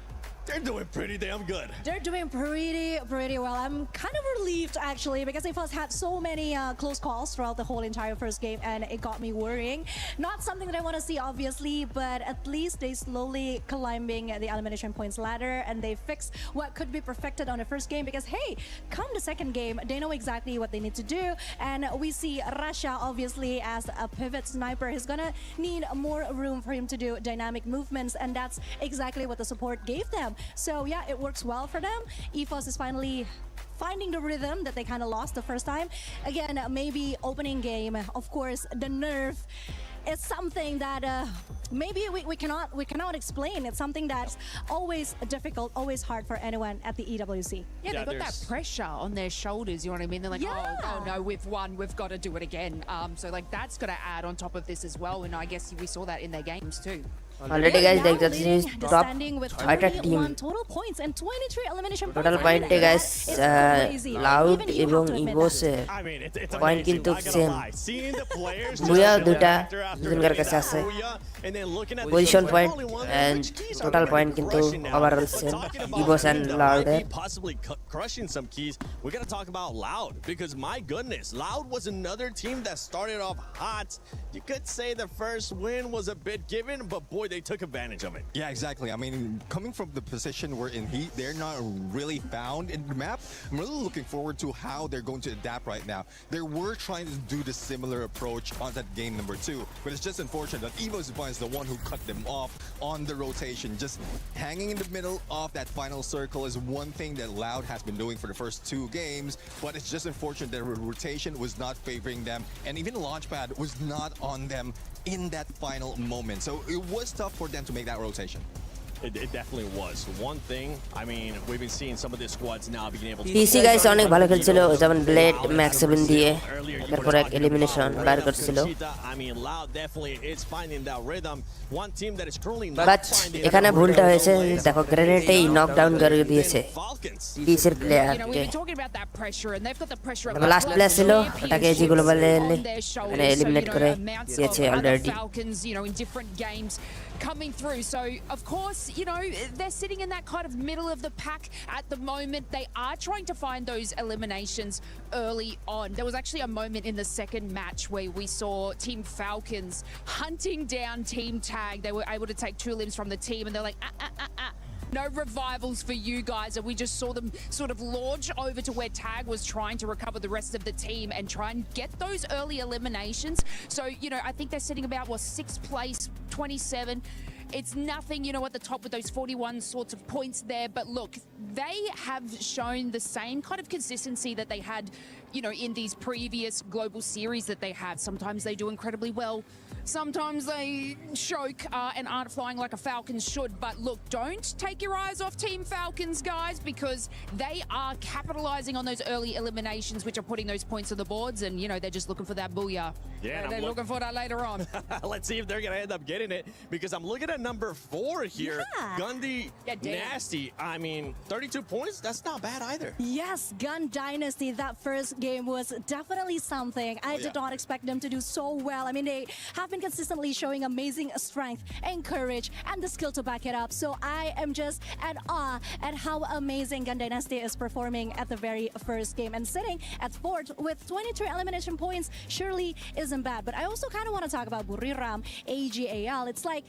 S8: They're doing pretty damn good.
S10: They're doing pretty well. I'm kind of relieved actually because EVOS had so many close calls throughout the whole entire first game and it got me worrying. Not something that I want to see obviously, but at least they slowly climbing the elimination points ladder and they fixed what could be perfected on the first game because hey, come the second game, they know exactly what they need to do and we see Rasha obviously as a pivot sniper. He's gonna need more room for him to do dynamic movements and that's exactly what the support gave them. So yeah, it works well for them. EVOS is finally finding the rhythm that they kind of lost the first time. Again, maybe opening game, of course, the nerve is something that maybe we cannot explain. It's something that's always difficult, always hard for anyone at the EWC.
S9: Yeah, they've got that pressure on their shoulders, you know what I mean? They're like, oh no, we've won, we've got to do it again. So like that's got to add on top of this as well, and I guess we saw that in their games too.
S3: Already guys, like that is top fighter team.
S10: Total points and 23 elimination
S3: Total point guys, Loud এবং EVOS point কিন্তু same booyah দুটা দুজনকার কাছে আছে position point and total point কিন্তু overall same EVOS and Loud
S8: possibly crushing some keys. We got to talk about Loud because my goodness, Loud was another team that started off hot. You could say the first win was a bit given, but boy, they took advantage of it.
S11: Yeah, exactly. I mean, coming from the position we're in heat, they're not really found in the map. I'm really looking forward to how they're going to adapt right now. They were trying to do the similar approach on that game number 2, but it's just unfortunate that EVOS Divine is the one who cut them off on the rotation. Just hanging in the middle of that final circle is one thing that Loud has been doing for the first 2 games, but it's just unfortunate that rotation was not favoring them, and even Launchpad was not on them in that final moment. So it was tough for them to make that rotation.
S8: It definitely was. One thing, I mean, we've been seeing some of the squads now being able to
S3: PC guys অনেক ভালো খেলছিল যেমন blade max 7 দিয়ে তারপর এক elimination বার করছিল
S8: I mean, Loud definitely is finding that rhythm. One team that is currently
S3: but এখানে ভুলটা হয়েছে দেখো গ্রেনেডেই নকডাউন করে দিয়েছে পিসির প্লেয়ারকে লাস্ট প্লেয়ার ছিল ওটাকে এজি গ্লোবাল মানে এলিমিনেট করে দিয়েছে already
S9: coming through. So of course, you know, they're sitting in that kind of middle of the pack at the moment. They are trying to find those eliminations early on. There was actually a moment in the second match where we saw Team Falcons hunting down Team Tag. They were able to take 2 limbs from the team and they're like, no revivals for you guys, and we just saw them sort of launch over to where Tag was trying to recover the rest of the team and try and get those early eliminations. So, you know, I think they're sitting about, 6th place, 27. It's nothing, you know, at the top with those 41 sorts of points there. But look, they have shown the same kind of consistency that they had you know, in these previous global series that they have. Sometimes they do incredibly well. Sometimes they choke and aren't flying like a Falcon should. But look, don't take your eyes off Team Falcons, guys, because they are capitalizing on those early eliminations, which are putting those points on the boards. And, you know, they're just looking for that booyah.
S8: Yeah,
S9: they're looking for that later on.
S8: Let's see if they're going to end up getting it, because I'm looking at number 4 here.
S10: Yeah.
S8: Gundy Nasty. I mean, 32 points, that's not bad either.
S10: Yes, Gun Dynasty, that first game was definitely something. I did not expect them to do so well. I mean, they have been consistently showing amazing strength and courage and the skill to back it up. So I am just at awe at how amazing Gun Dynasty is performing at the very first game. And sitting at 4th with 22 elimination points surely isn't bad. But I also kind of want to talk about Buriram, AGAL. It's like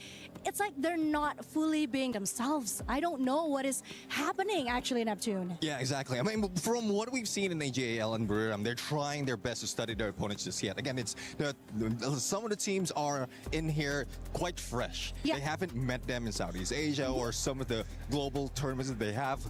S10: they're not fully being themselves. I don't know what is happening actually, Neptune.
S11: Yeah, exactly. I mean, from what we've seen in AJAL and Buriram, they're trying their best to study their opponents just yet. Again, it's some of the teams are in here quite fresh.
S10: Yeah.
S11: They haven't met them in Southeast Asia or some of the global tournaments that they have.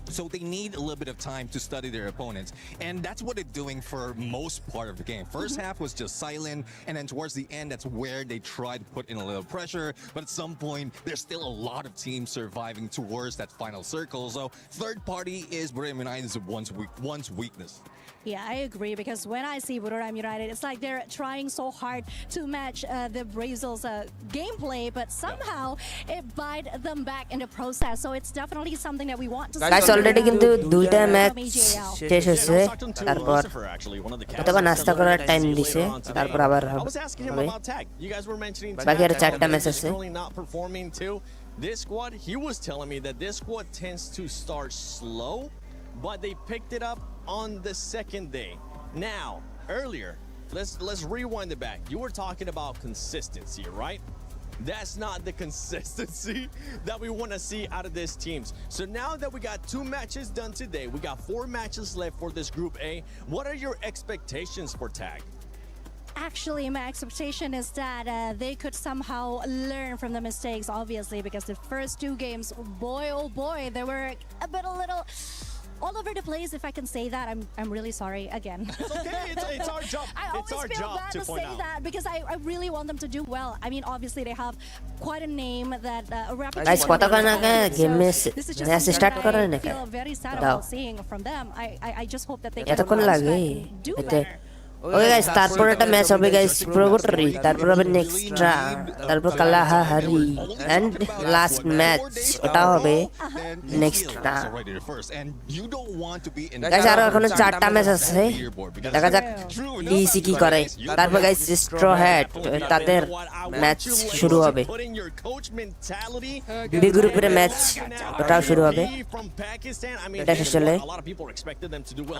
S11: So they need a little bit of time to study their opponents. And that's what they're doing for most part of the game. First half was just silent, and then towards the end, that's where they tried to put in a little pressure. But at some point, there's still a lot of teams surviving towards that final circle. So third party is Buriram United's one's weakness.
S10: Yeah, I agree, because when I see Buriram United, it's like they're trying so hard to match the Brazil's gameplay, but somehow it bite them back in the process. So it's definitely something that we want to see.
S3: Guys, already কিন্তু দুইটা match শেষ হয়েছে, তারপর তখন নাস্তা করার time দিছে, তারপর আবার হবে বাকি আর 4টা ম্যাচ আছে।
S8: This squad, he was telling me that this squad tends to start slow, but they picked it up on the second day. Now, earlier, let's rewind it back. You were talking about consistency, right? That's not the consistency that we want to see out of these teams. So now that we got 2 matches done today, we got 4 matches left for this Group A. What are your expectations for TAG?
S10: Actually, my expectation is that they could somehow learn from the mistakes, obviously, because the first 2 games, boy, oh boy, they were a little all over the place. If I can say that, I'm really sorry again.
S8: It's okay. It's our job.
S10: I
S8: it's
S10: always
S8: our
S10: feel
S8: job
S10: bad
S8: to
S10: to
S8: point
S10: say
S8: out.
S10: that, because I really want them to do well. I mean, obviously they have quite a name that a reputation.
S3: Guys, কতক্ষণ আগে গেমে
S10: This is just
S3: match start
S10: something
S3: করেন
S10: that I
S3: নাকি?
S10: feel very sad
S3: দাও।
S10: about seeing from them. I just hope that they
S3: এতক্ষণ
S10: bounce
S3: লাগে
S10: back and do
S3: এতে।
S10: better.
S3: Okay guys, তারপর একটা ম্যাচ হবে গাইস প্রোগোটরি, তারপর হবে নেক্সট্রা, তারপর কালাহারি, এন্ড লাস্ট ম্যাচ ওটা হবে নেক্সট্রা। গাইস আরো এখনো 4টা ম্যাচ আছে, দেখা যাক ডিসি কি করে। তারপর গাইস স্ট্র হেড তাদের ম্যাচ শুরু হবে, বি গ্রুপের ম্যাচ ওটাও শুরু হবে। এটা শেষ হলে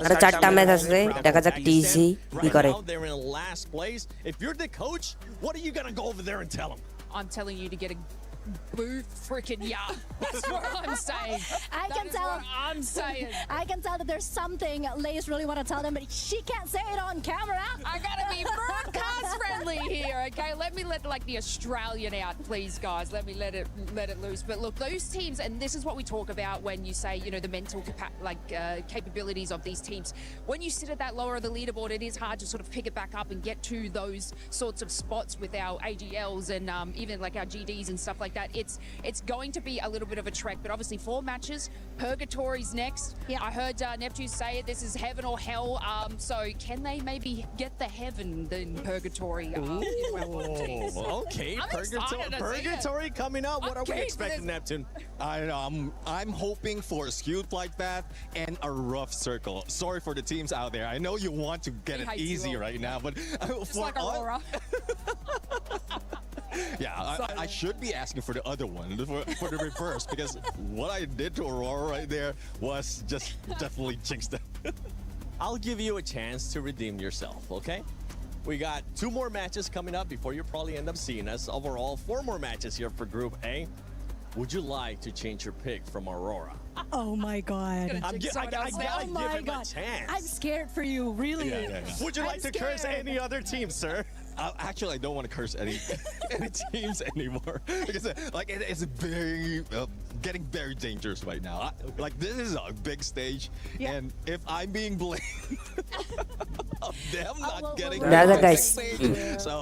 S3: আরো 4টা ম্যাচ আছে, দেখা যাক ডিসি কি করে।
S8: They're in last place. If you're the coach, what are you gonna go over there and tell them?
S9: I'm telling you to get a boo freaking yeah. That's what I'm saying.
S10: I can tell.
S9: What I'm saying.
S10: I can tell that there's something Lace really want to tell them, but she can't say it on camera.
S9: I gotta be broadcast friendly here, okay? Let me let like the Australian out, please, guys. Let me let it loose. But look, those teams, and this is what we talk about when you say, you know, the mental capabilities of these teams. When you sit at that lower of the leaderboard, it is hard to sort of pick it back up and get to those sorts of spots with our AGLs and even like our GDs and stuff like that. It's going to be a little bit of a trek, but obviously 4 matches. Purgatory's next.
S10: Yeah.
S9: I heard Neptune say it. This is heaven or hell. So can they maybe get the heaven in Purgatory?
S8: Okay,
S9: I'm excited to see
S8: Purgatory coming up. What
S9: I'm
S8: are we
S9: keen for
S8: expecting,
S9: this.
S8: Neptune?
S11: I'm hoping for a skewed flight path and a rough circle. Sorry for the teams out there. I know you want to get it easy right now, but
S9: Just like Aurora.
S11: Yeah, I should be asking for the other one, for the reverse, because what I did to Aurora right there was just definitely jinxed them.
S8: I'll give you a chance to redeem yourself, okay? We got 2 more matches coming up before you probably end up seeing us. Overall, 4 more matches here for Group A. Would you like to change your pick from Aurora?
S10: Oh my God.
S8: I gotta give him a chance.
S10: I'm scared for you, really.
S8: Would you like to curse any other team, sir?
S11: Actually, I don't want to curse any teams anymore because like it's very getting very dangerous right now. Like this is a big stage, and if I'm being blamed of them not getting the big stage, so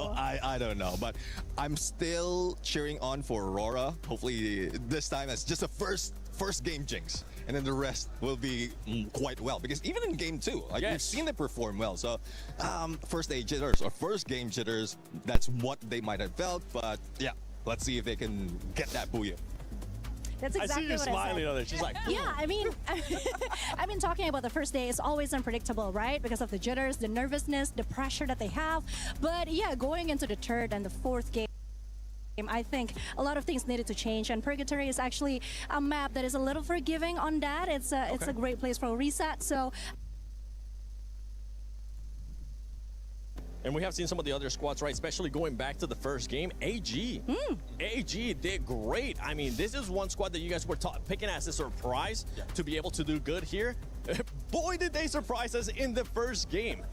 S11: I don't know, but I'm still cheering on for Aurora. Hopefully this time it's just a first game jinx, and then the rest will be quite well, because even in game 2, like we've seen them perform well. So first day jitters or first game jitters, that's what they might have felt, but yeah, let's see if they can get that booyah.
S10: That's exactly
S8: I see you
S10: what
S8: smiling
S10: I said.
S8: on it. She's like,
S10: yeah, I mean, talking about the first day is always unpredictable, right? Because of the jitters, the nervousness, the pressure that they have. But yeah, going into the third and the fourth game, I think a lot of things needed to change, and Purgatory is actually a map that is a little forgiving on that. It's a great place for a reset. So.
S8: And we have seen some of the other squads, right? Especially going back to the first game, AG. AG did great. I mean, this is one squad that you guys were picking as a surprise to be able to do good here. Boy, did they surprise us in the first game.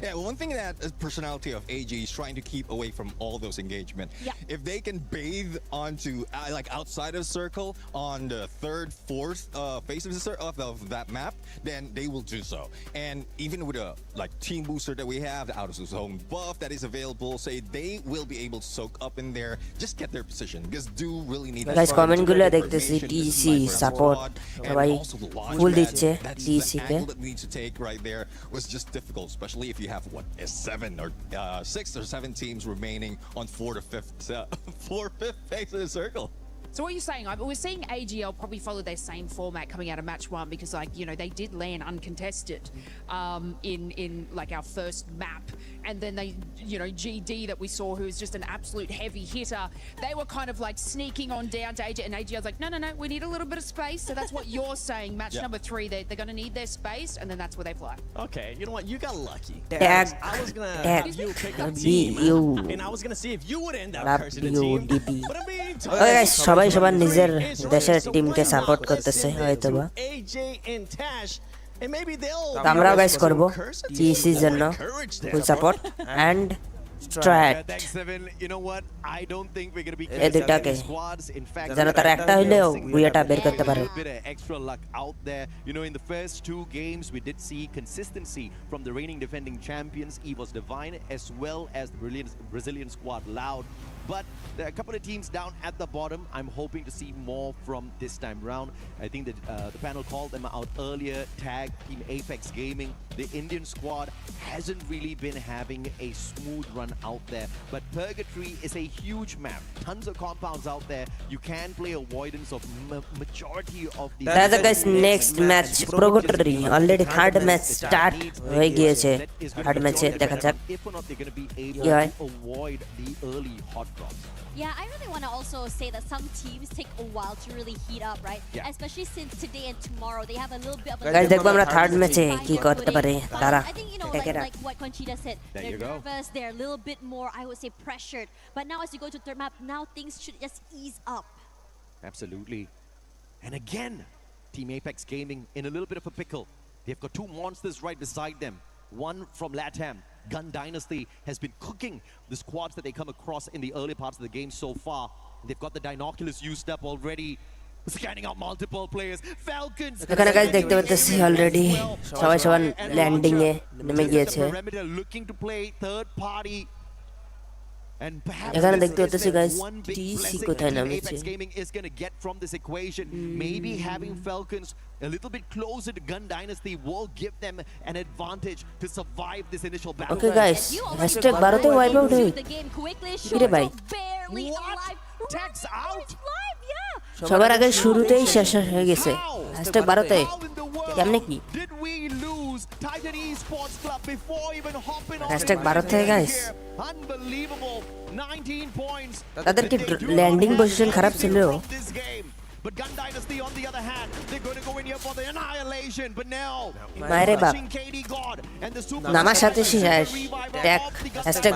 S11: Yeah, one thing that the personality of AG is trying to keep away from all those engagement. If they can bathe onto like outside of the circle on the third, fourth phase of that map, then they will do so. And even with a like team booster that we have, the out of zone buff that is available, say they will be able to soak up in there, just get their position, because do really need
S3: guys comment গুলো দেখতেছি TC support সবাই ফুল দিচ্ছে TC K
S11: that needs to take right there was just difficult, especially if you have what is 7 or 6 or 7 teams remaining on 4th to 5th phase of the circle.
S9: So what you're saying, we're seeing AGL probably follow their same format coming out of match 1, because like, you know, they did land uncontested in like our first map, and then they, you know, GD that we saw, who was just an absolute heavy hitter, they were kind of like sneaking on down to AGL, and AGL's like, no, we need a little bit of space. So that's what you're saying. Match number 3, they're going to need their space, and then that's where they fly.
S8: Okay, you know what? You got lucky.
S11: I was
S8: gonna have you pick a team, and I was gonna see if you would end up cursing the team. But I mean,
S3: okay guys, সবাই সবার নিজের দেশের টিমকে support করতেছে হয়তোবা আমরাও guys করব টিসির জন্য ফুল সাপোর্ট এন্ড strat এই দুটাকে যেন তারা একটা হইলেও বুয়াটা বের করতে পারে
S1: extra luck out there. You know, in the first 2 games we did see consistency from the reigning defending champions EVOS Divine, as well as the Brazilian squad Loud. But there are a couple of teams down at the bottom. I'm hoping to see more from this time round. I think that the panel called them out earlier. Tag, Team Apex Gaming. The Indian squad hasn't really been having a smooth run out there. But Purgatory is a huge map. Tons of compounds out there. You can play avoidance of majority of the...
S3: That's guys, next match Purgatory already third match start হয়ে গিয়েছে third match-এ দেখা যাক
S1: if or not they're going to be able to avoid the early hot drops.
S2: Yeah, I really want to also say that some teams take a while to really heat up, right? Especially since today and tomorrow they have a little bit of a...
S3: Guys, দেখবো আমরা third match-এ কি করতে পারে তারা।
S2: I think, you know, like what Conchita said, they're nervous, they're a little bit more, I would say, pressured. But now as you go to third map, now things should just ease up.
S1: Absolutely. And again, Team Apex Gaming in a little bit of a pickle. They've got 2 monsters right beside them. One from LATAM. Gun Dynasty has been cooking the squads that they come across in the early parts of the game so far. They've got the Dinoculus used up already. Scanning out multiple players. Falcons.
S3: এখানে guys দেখতে পাচ্ছি already সবাই সবার landing এ নেমে গিয়েছে
S1: looking to play third party. And perhaps
S3: এখানে দেখতে পাচ্ছি গাইস টিসি কোথায় নামেছে
S1: Apex Gaming is going to get from this equation. Maybe having Falcons a little bit closer to Gun Dynasty will give them an advantage to survive this initial battle.
S3: Okay guys, hashtag ভারতে wipe out হয়ে কিরে ভাই
S1: Tags out.
S3: সবার আগে শুরুতেই শেষ হয়ে গেছে hashtag ভারতে কেমনে কি
S1: Did we lose Titan Esports Club before even hopping on
S3: hashtag ভারতে গাইস
S1: Unbelievable. 19 points.
S3: তাদের কি ল্যান্ডিং পজিশন খারাপ ছিল
S1: But Gun Dynasty on the other hand, they're going to go in here for the annihilation. But now,
S3: মায়েরে বাপ নামার সাথে শেষ tag hashtag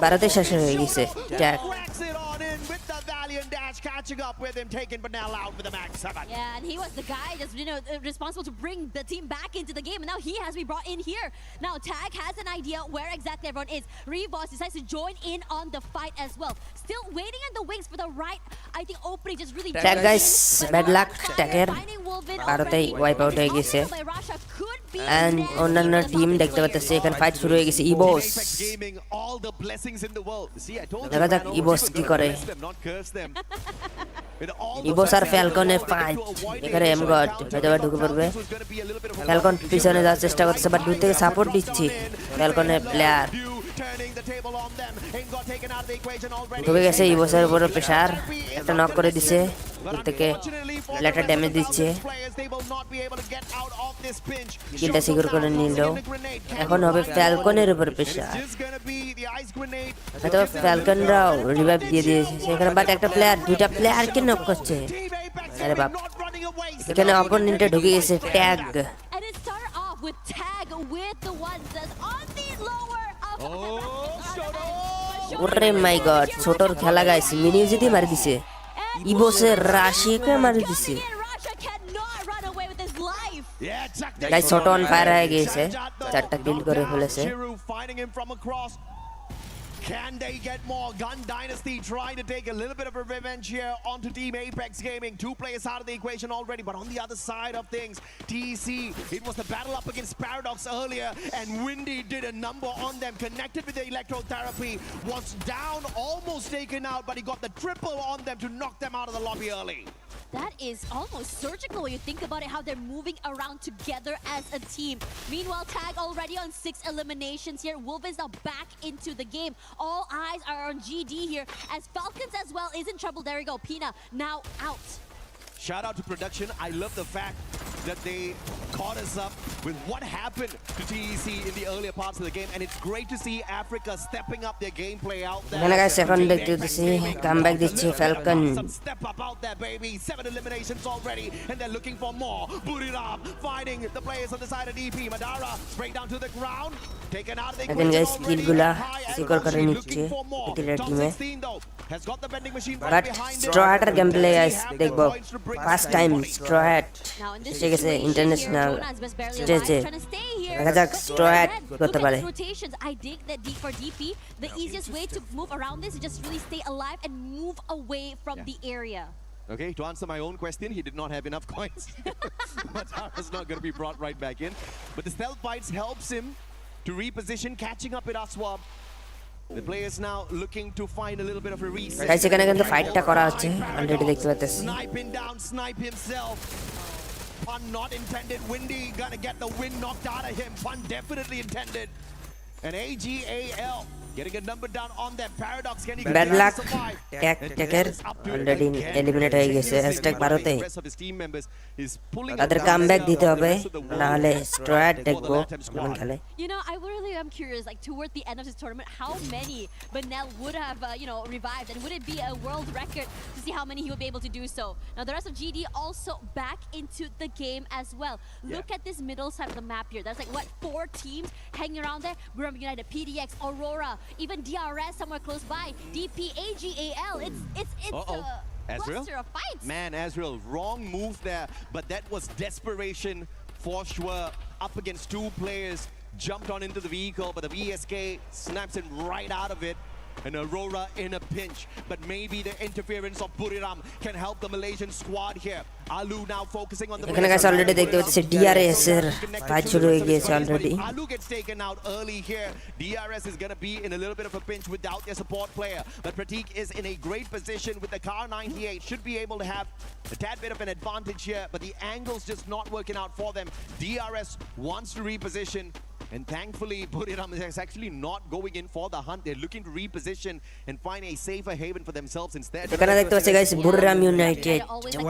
S3: ভারতে শেষ হয়ে গেছে tag
S12: stallion dash catching up with him, taking Banal out with the Mach 7.
S2: Yeah, and he was the guy just responsible to bring the team back into the game, and now he has to be brought in here. Now Tag has an idea where exactly everyone is. Revoz decides to join in on the fight as well. Still waiting in the wings for the right, I think, opening just really.
S3: Tag guys, bad luck. Tagger ভারতে wipe out হয়ে গেছে and অন্যান্য team দেখতে পাচ্ছি এখানে fight শুরু হয়ে গেছে ইবোস দেখা যাক ইবোস কি করে ইবোস আর ফ্যালকনের ফাইট এখানে এমগড হয়তো ঢুকে পড়বে ফ্যালকন পিছনে যাওয়ার চেষ্টা করছে বাট দূর থেকে সাপোর্ট দিচ্ছে ফ্যালকনের প্লেয়ার ঢুকে গেছে ইবোসের উপর প্রেসার একটা নক করে দিছে দূর থেকে লেটার ড্যামেজ দিচ্ছে কিলটা সিকিউর করে নিল এখন হবে ফ্যালকনের উপর প্রেসার হয়তো ফ্যালকনরাও রিভাইভ দিয়ে দিয়েছে সেখানে বাট একটা প্লেয়ার দুইটা প্লেয়ারকে নক করছে আরে বাপ এখানে অপোনেন্টে ঢুকে গেছে ট্যাগ ওরে মাই গড ছোটর খেলা গাইছে মিনিউ যদি মারি দিছে ইবোসের রাশিকে মারি দিছে গাইস ছোট অন ফায়ার হয়ে গেছে চারটা কিল করে ফেলেছে
S12: Can they get more? Gun Dynasty trying to take a little bit of a revenge here onto Team Apex Gaming. 2 players out of the equation already, but on the other side of things, TEC, it was the battle up against Paradox earlier, and Windy did a number on them, connected with the electrotherapy, was down, almost taken out, but he got the triple on them to knock them out of the lobby early.
S2: That is almost surgical when you think about it, how they're moving around together as a team. Meanwhile, Tag already on 6 eliminations here. Wolven's now back into the game. All eyes are on GD here, as Falcons as well is in trouble. There we go. Pina now out.
S12: Shout out to production. I love the fact that they caught us up with what happened to TEC in the earlier parts of the game, and it's great to see Africa stepping up their gameplay out there.
S3: এখানে guys এখন দেখতে দিছি comeback দিচ্ছে Falcon
S12: Step up out there, baby. 7 eliminations already, and they're looking for more. Buriram finding the players on the side of DP. Madara straight down to the ground, taken out of the
S3: এখন guys কিলগুলা secure করে নিচ্ছে ইতিলের টিমে
S12: has got the vending machine
S3: but স্ট্রহাটার gameplay guys দেখবো first time Strawhat এসে গেছে ইন্টারন্যাশনাল স্টেজে দেখা যাক স্ট্রহাট করতে পারে
S2: I dig that for DP the easiest way to move around this is just really stay alive and move away from the area.
S12: Okay, to answer my own question, he did not have enough coins. Matara's not going to be brought right back in. But the stealth bites helps him to reposition, catching up with Aswab. The players now looking to find a little bit of a reset.
S3: Guys এখানে কিন্তু ফাইটটা করা হচ্ছে already দেখতে পাচ্ছি
S12: Sniping down, snipe himself. Pun not intended. Windy gonna get the win knocked out of him. Pun definitely intended. And AGAL getting a number down on that Paradox. Can he
S3: bad luck Taker already eliminate হয়ে গেছে hashtag ভারতে তাদের comeback দিতে হবে না হলে Strat দেখবো কেমন খেলে
S2: You know, I really am curious, like toward the end of this tournament, how many Benel would have, revived, and would it be a world record to see how many he would be able to do so? Now, the rest of GD also back into the game as well. Look at this middle side of the map here. That's like, what, 4 teams hanging around there? Buram United, PDX, Aurora, even DRS somewhere close by, DP, AGAL. It's a cluster of fights.
S12: Man, Azrael, wrong move there, but that was desperation for sure. Up against 2 players. Jumped on into the vehicle, but the VSK snaps him right out of it. And Aurora in a pinch, but maybe the interference of Buriram can help the Malaysian squad here. Alu now focusing on the
S3: এখানে guys already দেখতে পাচ্ছি DRS এর fight শুরু হয়ে গিয়েছে already
S12: Alu gets taken out early here. DRS is going to be in a little bit of a pinch without their support player, but Pratik is in a great position with the Car 98, should be able to have a tad bit of an advantage here, but the angle's just not working out for them. DRS wants to reposition, and thankfully Buriram is actually not going in for the hunt. They're looking to reposition and find a safer haven for themselves instead.
S3: এখানে দেখতে পাচ্ছি guys বুররাম United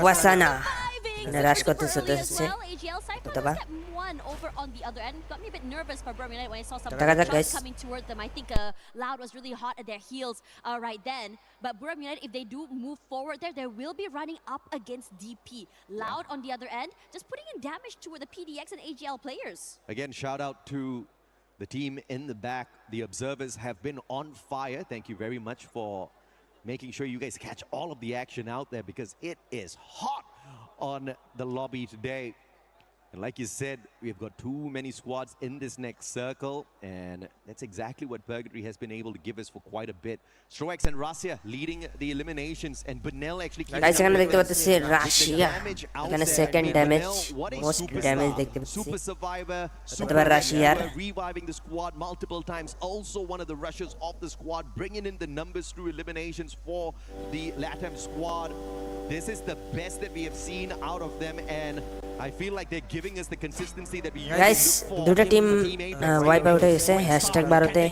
S3: ওয়াসানা রাশ করতেছে অথবা
S2: one over on the other end. Got me a bit nervous for Buram United when I saw some
S3: guys
S2: coming toward them. I think Loud was really hot at their heels right then. But Buram United, if they do move forward there, they will be running up against DP. Loud on the other end, just putting in damage toward the PDX and AGL players.
S12: Again, shout out to the team in the back. The observers have been on fire. Thank you very much for
S1: making sure you guys catch all of the action out there because it is hot on the lobby today. And like you said, we've got too many squads in this next circle, and that's exactly what Purgatory has been able to give us for quite a bit. Stroex and Russia leading the eliminations, and Benel actually
S3: guys এখানে দেখতে পাচ্ছি Russia এখানে second damage most damage দেখতে পাচ্ছি
S12: Super survivor,
S3: অথবা রাশিয়ার
S12: reviving the squad multiple times. Also one of the rushers of the squad, bringing in the numbers through eliminations for the LATAM squad. This is the best that we have seen out of them, and I feel like they're giving us the consistency that we usually
S3: guys
S12: look for.
S3: দুটো team wipe out হয়ে গেছে #12 তে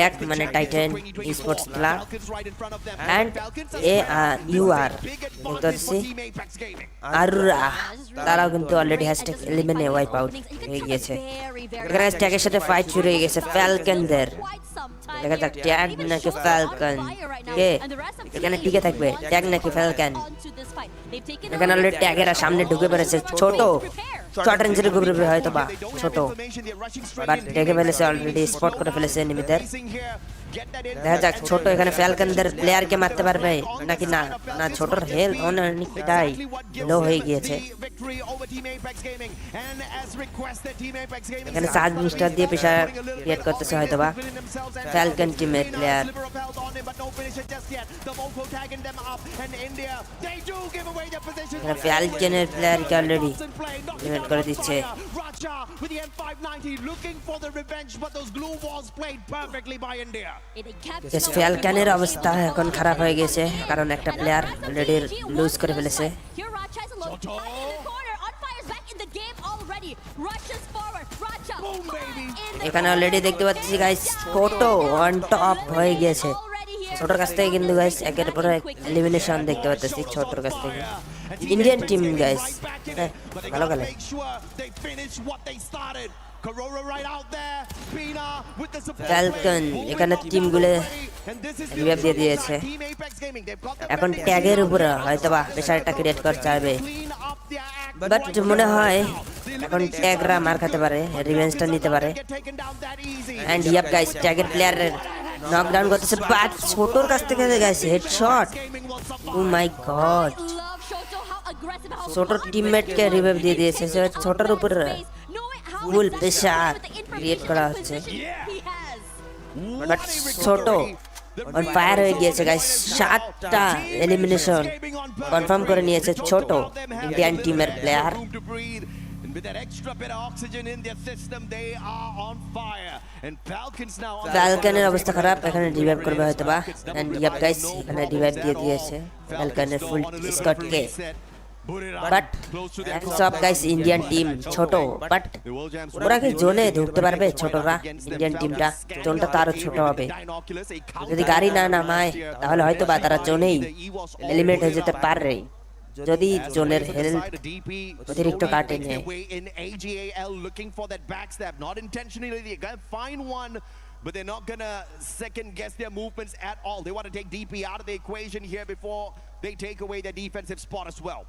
S3: এক মানে Titan sports club and ARUR দেখতে পাচ্ছি আরুরা তারাও কিন্তু অলরেডি #11 এ ওয়াইপ আউট হয়ে গেছে এখানে ট্যাগের সাথে ফাইট শুরু হয়ে গেছে ফ্যালকনদের দেখা যাক ট্যাগ নাকি ফ্যালকন কে এখানে টিকে থাকবে ট্যাগ নাকি ফ্যালকন এখানে অলরেডি ট্যাগেরা সামনে ঢুকে পড়েছে ছোট শর্ট রেঞ্জের গ্রুপে হয়তো বা ছোট বাট দেখে ফেলেছে অলরেডি স্পট করে ফেলেছে এনিমিদের দেখা যাক ছোট এখানে ফ্যালকনদের প্লেয়ারকে মারতে পারবে নাকি না না ছোটর হেলথ অনেকটাই লো হয়ে গিয়েছে এখানে চার্জ বুস্টার দিয়ে প্রেসার ক্রিয়েট করতেছে হয়তো বা ফ্যালকন টিমের প্লেয়ার ফ্যালকনের প্লেয়ারকে অলরেডি লিমিট করে দিচ্ছে ফ্যালকনের অবস্থা এখন খারাপ হয়ে গেছে কারণ একটা প্লেয়ার অলরেডি লুজ করে ফেলেছে এখানে অলরেডি দেখতে পাচ্ছি গাইস ফটো অন টপ হয়ে গেছে ছোটর কাছ থেকে কিন্তু গাইস একের পর এক এলিমিনেশন দেখতে পাচ্ছি ছোটর কাছ থেকে ইন্ডিয়ান টিম গাইস ভালো খেলে ফ্যালকন এখানে টিমগুলো রিভাইভ দিয়ে দিয়েছে এখন ট্যাগের উপরে হয়তোবা প্রেসারটা ক্রিয়েট করতে হবে বাট মনে হয় এখন ট্যাগরা মার খেতে পারে রিভেঞ্জটা নিতে পারে এন্ড ইয়াপ গাইস ট্যাগের প্লেয়ারের নকডাউন করতেছে বাট ছোটর কাছ থেকে গাইস হেডশট ও মাই গড ছোটর টিমমেটকে রিভাইভ দিয়ে দিয়েছে ছোটর উপর ফুল প্রেসার ক্রিয়েট করা হচ্ছে বাট ছোট অন ফায়ার হয়ে গিয়েছে গাইস 7টা এলিমিনেশন কনফার্ম করে নিয়েছে ছোট ইন্ডিয়ান টিমের player
S12: With that extra bit of oxygen in their system, they are on fire. And Falcons now.
S3: ফ্যালকনের অবস্থা খারাপ এখানে রিভাইভ করবে হয়তোবা এন্ড ইয়াপ গাইস এখানে রিভাইভ দিয়ে দিয়েছে ফ্যালকনের ফুল স্কটকে বাট সব গাইস ইন্ডিয়ান টিম ছোট বাট ওরা কি জোনে ঢুকতে পারবে ছোটরা ইন্ডিয়ান টিমটা জোনটা তো আরো ছোট হবে যদি গাড়ি না নামায় তাহলে হয়তো বা তারা জোনেই এলিমিনেট হয়ে যেতে পারে যদি জোনের হেলথ অতিরিক্ত কাটে নেয়
S12: but they're not gonna second guess their movements at all. They want to take DP out of the equation here before they take away their defensive spot as well.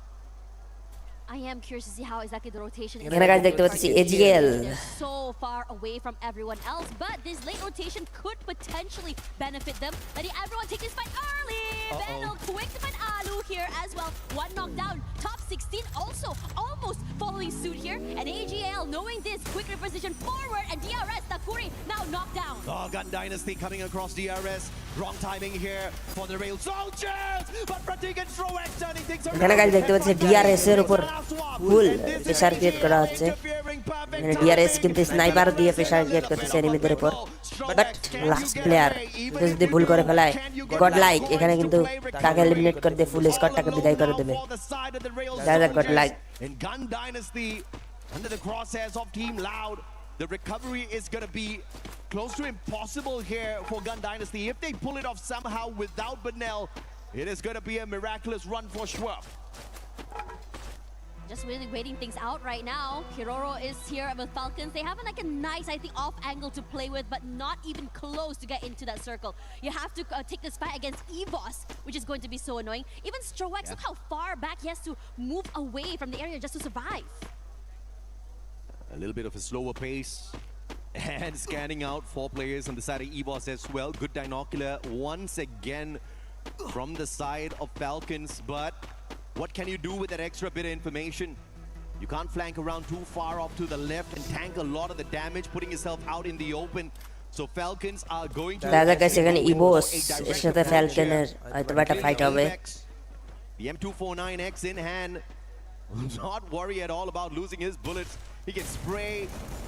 S2: I am curious to see how exactly the rotation is.
S3: এখানে guys দেখতে পাচ্ছি AGL
S2: so far away from everyone else, but this late rotation could potentially benefit them. Letting everyone take this fight early. Benel quick to find Alu here as well. One knockdown. Top 16 also almost following suit here. And AGL knowing this, quick reposition forward, and DRS Takuri now knocked down.
S12: Oh, Gun Dynasty coming across DRS. Wrong timing here for the Rail Soldiers, but Pratik and Stroex turning things around.
S3: এখানে guys দেখতে পাচ্ছি DRS এর উপর ফুল pressure create করা হচ্ছে মানে DRS কিন্তু sniper দিয়ে প্রেসার ক্রিয়েট করতেছে এনিমিদের উপর বাট লাস্ট প্লেয়ার যদি ভুল করে ফেলায় গড লাইক এখানে কিন্তু তাকে এলিমিনেট করে দিয়ে ফুল স্কোয়াডটাকে বিদায় করে দেবে দাদা god like
S12: In Gun Dynasty, under the crosshairs of Team Loud, the recovery is going to be close to impossible here for Gun Dynasty. If they pull it off somehow without Benel, it is going to be a miraculous run for sure.
S2: Just really waiting things out right now. Kiroro is here with Falcons. They have like a nice, I think, off angle to play with, but not even close to get into that circle. You have to take this fight against EVOS, which is going to be so annoying. Even Stroex, look how far back he has to move away from the area just to survive.
S1: A little bit of a slower pace. And scanning out 4 players on the side of EVOS as well. Good Dinocular once again
S12: from the side of Falcons, but what can you do with that extra bit of information? You can't flank around too far off to the left and tank a lot of the damage, putting yourself out in the open. So Falcons are going to
S3: দেখা গেছে এখানে ইবোস এর সাথে ফ্যালকনের হয়তো একটা fight হবে
S12: the M249X in hand. Not worry at all about losing his bullets. He can spray,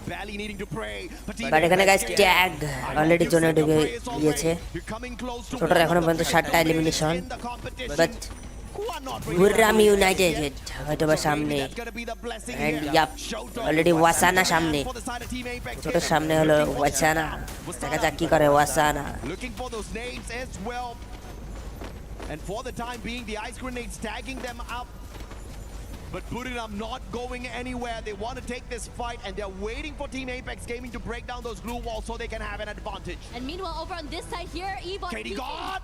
S12: barely needing to pray.
S3: But এখানে guys tag already জোনে ঢুকে গিয়েছে টোটাল এখনো পর্যন্ত 7টা এলিমিনেশন বাট বুরাম ইউনাইটেড হয়তো বা সামনে এন্ড ইয়াপ অলরেডি ওয়াসানা সামনে ছোট সামনে হলো ওয়াসানা দেখা যাক কি করে ওয়াসানা
S12: and for the time being the ice grenades tagging them up. But Buriram not going anywhere. They want to take this fight and they're waiting for Team Apex Gaming to break down those glue walls so they can have an advantage.
S2: And meanwhile, over on this side here, Evo.
S12: Katie got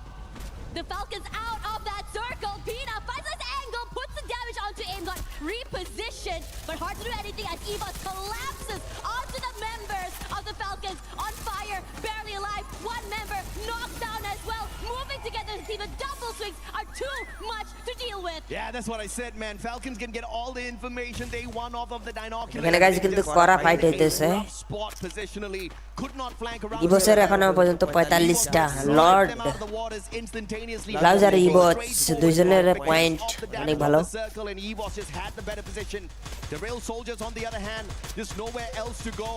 S2: the Falcons out of that circle. Pina finds this angle, puts the damage onto Aimgot, repositioned, but hard to do anything as Evos collapses onto the members of the Falcons. On fire, barely alive. One member knocked down as well. Moving together to see the double swings are too much to deal with.
S12: Yeah, that's what I said, man. Falcons can get all the information they want off of the binocular.
S3: এখানে guys কিন্তু করা fight হইতেছে
S12: Spot positionally could not flank around.
S3: ইবোসের এখনো পর্যন্ত 45টা Lord blazer ইবোস দুইজনের point অনেক ভালো
S12: And Evos just had the better position. The Rail Soldiers on the other hand, there's nowhere else to go.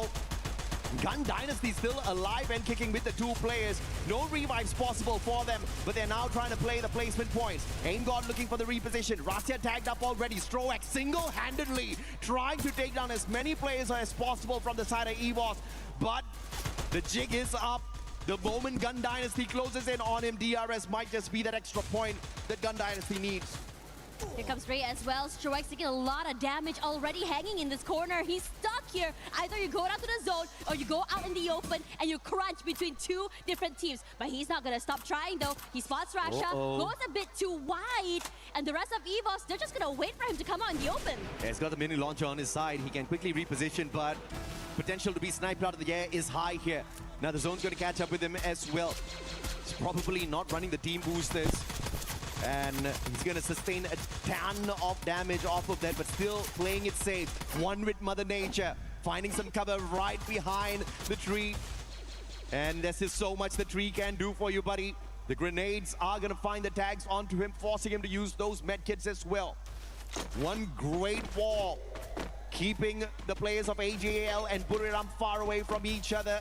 S12: Gun Dynasty still alive and kicking with the two players. No revives possible for them, but they're now trying to play the placement points. AimGod looking for the reposition. Rasya tagged up already. Stroax single-handedly trying to take down as many players as possible from the side of EVOS. But the jig is up. The moment Gun Dynasty closes in on him, DRS might just be that extra point that Gun Dynasty needs.
S2: Here comes Ray as well. Stroax taking a lot of damage already hanging in this corner. He's stuck here. Either you go down to the zone or you go out in the open and you crunch between two different teams. But he's not going to stop trying though. He spots Rasha, goes a bit too wide, and the rest of EVOS, they're just going to wait for him to come out in the open.
S12: Yeah, he's got the mini launcher on his side. He can quickly reposition, but potential to be sniped out of the air is high here. Now the zone's going to catch up with him as well. He's probably not running the team boosters. And he's going to sustain a ton of damage off of that, but still playing it safe. One with Mother Nature, finding some cover right behind the tree. And this is so much the tree can do for you, buddy. The grenades are going to find the tags onto him, forcing him to use those medkits as well. One great wall, keeping the players of AJL and Buriram far away from each other.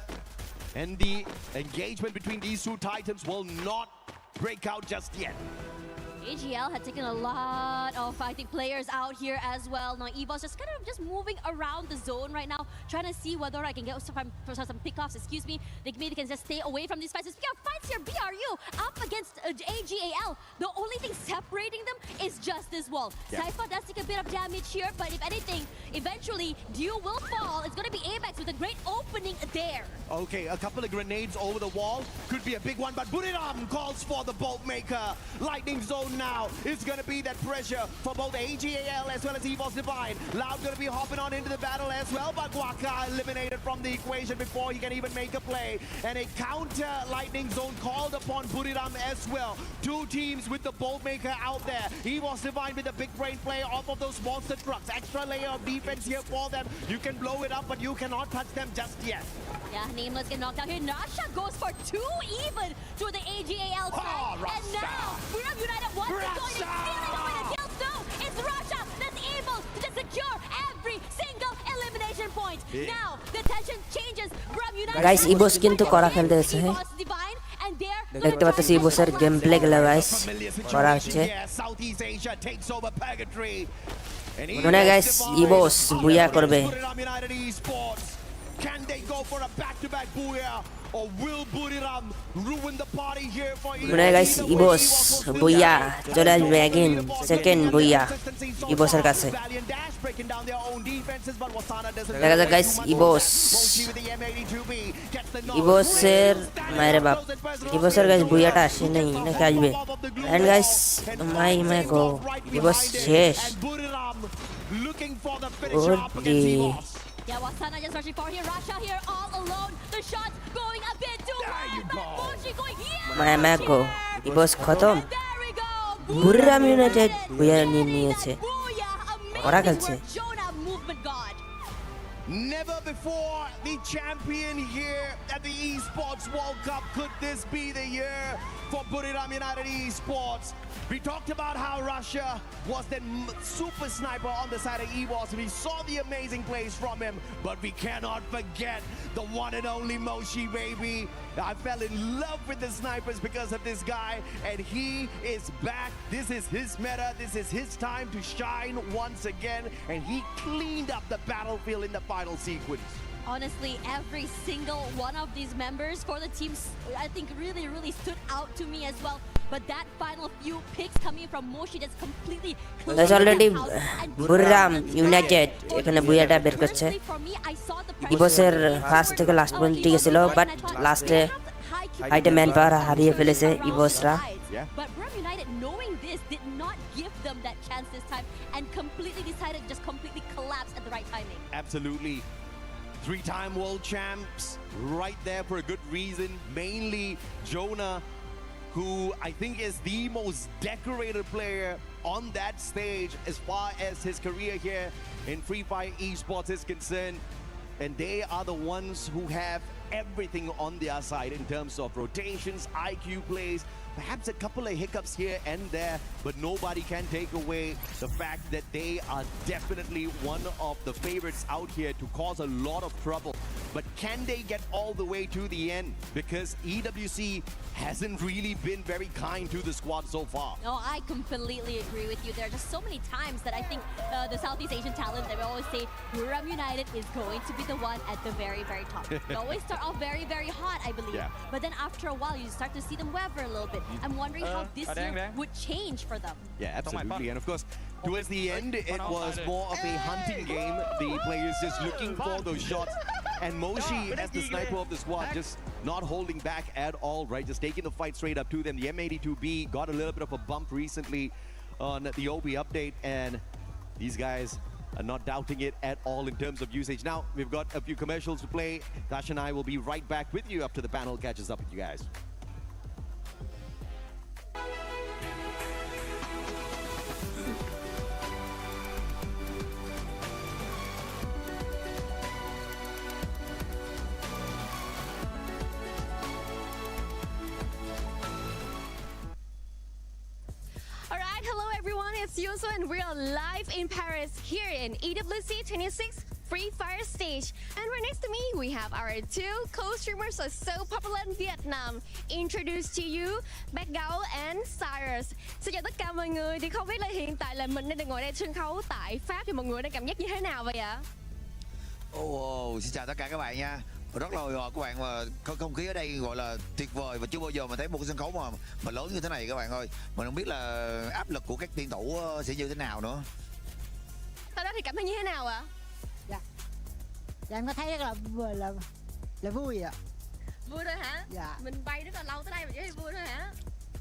S12: And the engagement between these two titans will not break out just yet.
S2: AGL had taken a lot of, I think, players out here as well. Now EVOS just kind of just moving around the zone right now, trying to see whether I can get some pickoffs. Excuse me. They maybe can just stay away from these fights. We have fights here. BRU up against AGAL. The only thing separating them is just this wall. Yeah. Cypher does take a bit of damage here, but if anything, eventually Dew will fall. It's going to be Apex with a great opening there.
S12: Okay, a couple of grenades over the wall. Could be a big one, but Buriram calls for the bolt maker. Lightning zone now is going to be that pressure for both AGAL as well as EVOS Divine. Loud going to be hopping on into the battle as well, but Waka eliminated from the equation before he can even make a play. And a counter lightning zone called upon Buriram as well. Two teams with the bolt maker out there. EVOS Divine with a big brain play off of those monster trucks. Extra layer of defense here for them. You can blow it up, but you cannot touch them just yet.
S2: Yeah, Nameless get knocked out here. Nasha goes for two even to the AGAL side. And now, Buriram United wants to go in and stealing away the kills. No, it's Rasha that's able to just secure every single elimination point. Yeah. Now, the tension changes. Buriram United...
S3: Guys, EVOS কিন্তু করা খেলতেছে দেখতে পাচ্ছি ইবোসের game play গুলো guys করা হচ্ছে মনে হয় গাইস ইবোস বুয়া করবে
S12: Can they go for a back-to-back booyah, or will Buriram ruin the party here for EVOS?
S3: মনে হয় গাইস ইবোস বুয়া চলে আসবে again সেকেন্ড বুয়া ইবোসের কাছে দেখা যাক গাইস ইবোস ইবোসের মায়ের বাপ ইবোসের গাইস বুয়াটা আসে নেই নাকি আসবে এন্ড গাইস মাই গো ইবোস শেষ
S2: Yeah, Wasana just rushing for here. Rasha here all alone. The shots going a bit too high. But Moshi going here.
S3: মাই গো ইবোস খতম বুরিরাম ইউনাইটেড বুয়া নিয়ে নিয়েছে ওরা খেলছে
S12: Never before the champion here at the Esports World Cup. Could this be the year for Buriram United Esports? We talked about how Russia was the super sniper on the side of EVOS. We saw the amazing plays from him, but we cannot forget the one and only Moshi, baby. I fell in love with the snipers because of this guy, and he is back. This is his meta. This is his time to shine once again, and he cleaned up the battlefield in the final sequence.
S2: Honestly, every single one of these members for the teams, I think really stood out to me as well. But that final few picks coming from Moshi just completely
S3: There's already Buriram United এখানে বুয়াটা বের করছে ইবোসের first থেকে last পর্যন্ত গেছিল but লাস্টে হাইটে man power হারিয়ে ফেলেছে ইবোসরা
S2: But Buriram United, knowing this, did not give them that chance this time and completely decided to just completely collapse at the right timing.
S12: Absolutely. 3-time world champs right there for a good reason. Mainly Jonah, who I think is the most decorated player on that stage as far as his career here in Free Fire Esports is concerned. And they are the ones who have everything on their side in terms of rotations, IQ plays, perhaps a couple of hiccups here and there, but nobody can take away the fact that they are definitely one of the favorites out here to cause a lot of trouble. But can they get all the way to the end? Because EWC hasn't really been very kind to the squad so far.
S2: No, I completely agree with you. There are just so many times that I think the Southeast Asian talent that we always say Buriram United is going to be the one at the very top. They always start off very hot, I believe.
S12: Yeah.
S2: But then after a while, you start to see them waver a little bit. I'm wondering how this year would change for them.
S12: Yeah, absolutely. And of course, towards the end, it was more of a hunting game. The players just looking for those shots. And Moshi, as the sniper of the squad, just not holding back at all, right? Just taking the fight straight up to them. The M82B got a little bit of a bump recently on the OB update, and these guys are not doubting it at all in terms of usage. Now, we've got a few commercials to play. Tash and I will be right back with you after the panel catches up with you guys.
S13: It's Yuso and we are live in Paris here in EWC 26 Free Fire stage. And right next to me, we have our two co-streamers who are so popular in Vietnam. Introduce to you Backgao and Cyrus. Xin chào tất cả mọi người. Thì không biết là hiện tại là mình đang ngồi đây sân khấu tại Pháp thì mọi người đang cảm giác như thế nào vậy ạ?
S14: Xin chào tất cả các bạn nha. Rất là hồi hộp các bạn, mà không khí ở đây gọi là tuyệt vời và chưa bao giờ mình thấy một cái sân khấu mà lớn như thế này các bạn ơi. Mình không biết là áp lực của các tuyển thủ sẽ như thế nào nữa.
S13: Sau đó thì cảm thấy như thế nào ạ?
S15: Dạ em có thấy rất là vui ạ.
S13: Vui thôi hả?
S15: Dạ.
S13: Mình bay rất là lâu tới đây mà chỉ thấy vui thôi hả?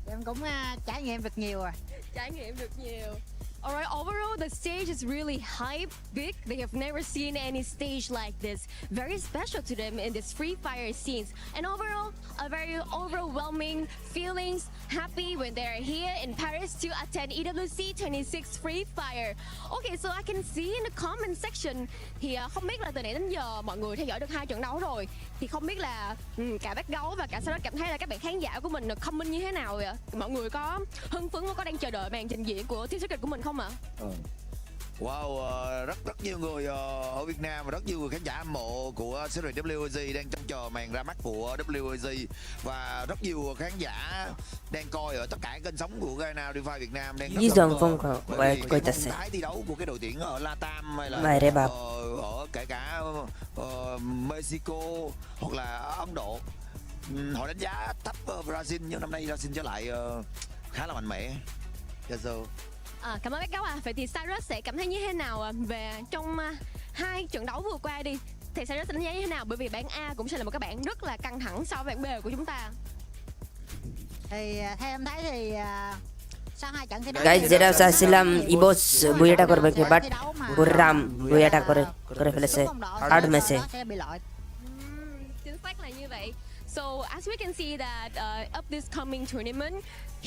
S15: Em cũng trải nghiệm được nhiều rồi.
S13: Trải nghiệm được nhiều. Alright, overall the stage is really hype, big. They have never seen any stage like this. Very special to them in this Free Fire scenes. And overall, a very overwhelming feelings, happy when they're here in Paris to attend EWC 26 Free Fire. Okay, so I can see in the comment section thì không biết là từ nãy đến giờ mọi người theo dõi được 2 trận đấu rồi. Thì không biết là cả Backgao và cả Sarah cảm thấy là các bạn khán giả của mình comment như thế nào vậy? Mọi người có hưng phấn, có đang chờ đợi màn trình diễn của team secret của mình không ạ?
S14: Wow, rất nhiều người ở Việt Nam và rất nhiều người khán giả hâm mộ của series WG đang trông chờ màn ra mắt của WG, và rất nhiều khán giả đang coi ở tất cả kênh sống của Ghana Free Fire Việt Nam đang bởi vì cái phong thái thi đấu của cái đội tuyển ở Latam hay là ở kể cả Mexico hoặc là Ấn Độ, họ đánh giá thấp Brazil, nhưng năm nay Brazil trở lại khá là mạnh mẽ.
S13: Cảm ơn Backgao ạ. Vậy thì Cyrus sẽ cảm thấy như thế nào về trong 2 trận đấu vừa qua đi? thì sẽ đánh giá như thế nào? Bởi vì bảng A cũng sẽ là một cái bảng rất là căng thẳng so với bảng B của chúng ta.
S15: Thì theo em thấy thì sau hai trận thi đấu
S3: guys যেটা চাইছিলাম ইবোস বুইয়াটা করবে কি but বুরাম বুইয়াটা করে ফেলেছে third ম্যাচে
S13: Chính xác là như vậy. So as we can see that of this coming tournament,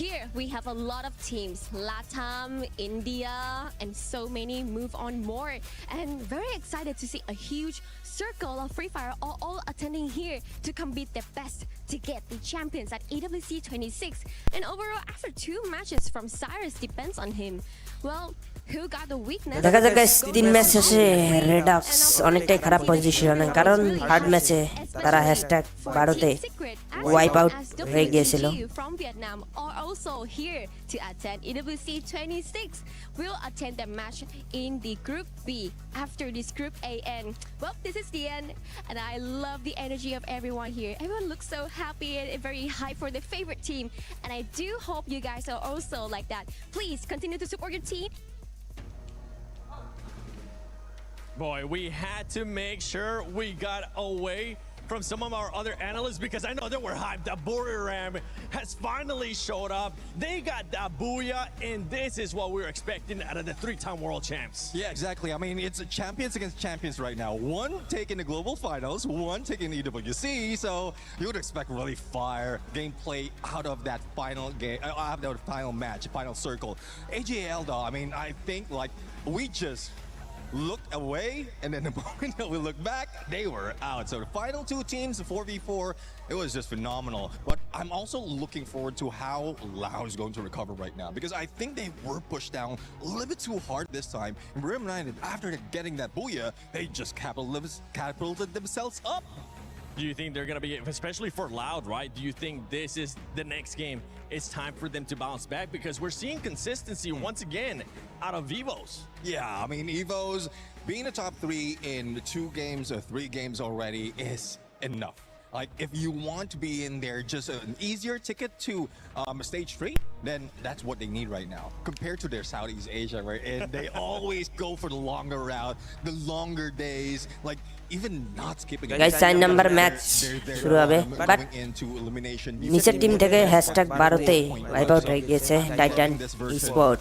S13: here we have a lot of teams, LATAM, India, and so many move on more. And very excited to see a huge circle of Free Fire all attending here to compete their best to get the champions at EWC 26. And overall, after 2 matches from Cyrus depends on him. Well, who got the weakness?
S3: দেখা যাক guys 3 match শেষে redox অনেকটাই খারাপ পজিশনে কারণ third ম্যাচে তারা #12 wipe out হয়ে গিয়েছিল
S13: from Vietnam are also here to attend EWC 26. We'll attend the match in the Group B after this Group A end. Well, this is the end, and I love the energy of everyone here. Everyone looks so happy and very hyped for their favorite team, and I do hope you guys are also like that. Please continue to support your team.
S8: Boy, we had to make sure we got away from some of our other analysts because I know they were hyped. The Buriram has finally showed up. They got that booyah, and this is what we were expecting out of the 3-time world champs.
S11: Yeah, exactly. I mean, it's champions against champions right now. One taking the global finals, one taking the EWC. So you would expect really fire gameplay out of that final game, out of the final match, final circle. AJL though, I mean, I think like we just looked away, and then the moment that we look back, they were out. So the final 2 teams, 4v4, it was just phenomenal. But I'm also looking forward to how Loud is going to recover right now, because I think they were pushed down a little bit too hard this time. And Brim United, after getting that booyah, they just catapulted themselves up.
S8: Do you think they're going to be, especially for Loud, right? Do you think this is the next game? It's time for them to bounce back because we're seeing consistency once again out of Evos.
S11: Yeah, I mean, Evos being a top 3 in 2 games or 3 games already is enough. Like, if you want to be in there, just an easier ticket to stage 3, then that's what they need right now. Compared to their Southeast Asia, right? And they always go for the longer route, the longer days, like even not skipping.
S3: Guys, 4 number match শুরু হবে but নিচের team থেকে #12 তে wipe out হয়ে গিয়েছে Titan sport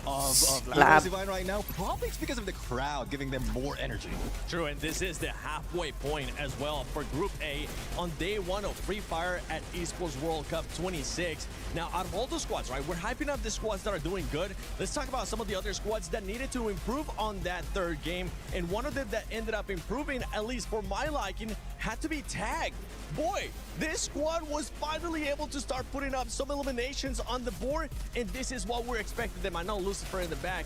S3: club
S11: right now, probably it's because of the crowd giving them more energy.
S8: True, and this is the halfway point as well for Group A on day 1 of Free Fire at Esports World Cup 26. Now, out of all the squads, right, we're hyping up the squads that are doing good. Let's talk about some of the other squads that needed to improve on that 3rd game, and one of them that ended up improving, at least for my liking, had to be tagged. Boy, this squad was finally able to start putting up some eliminations on the board, and this is what we're expecting them. I know Lucifer in the back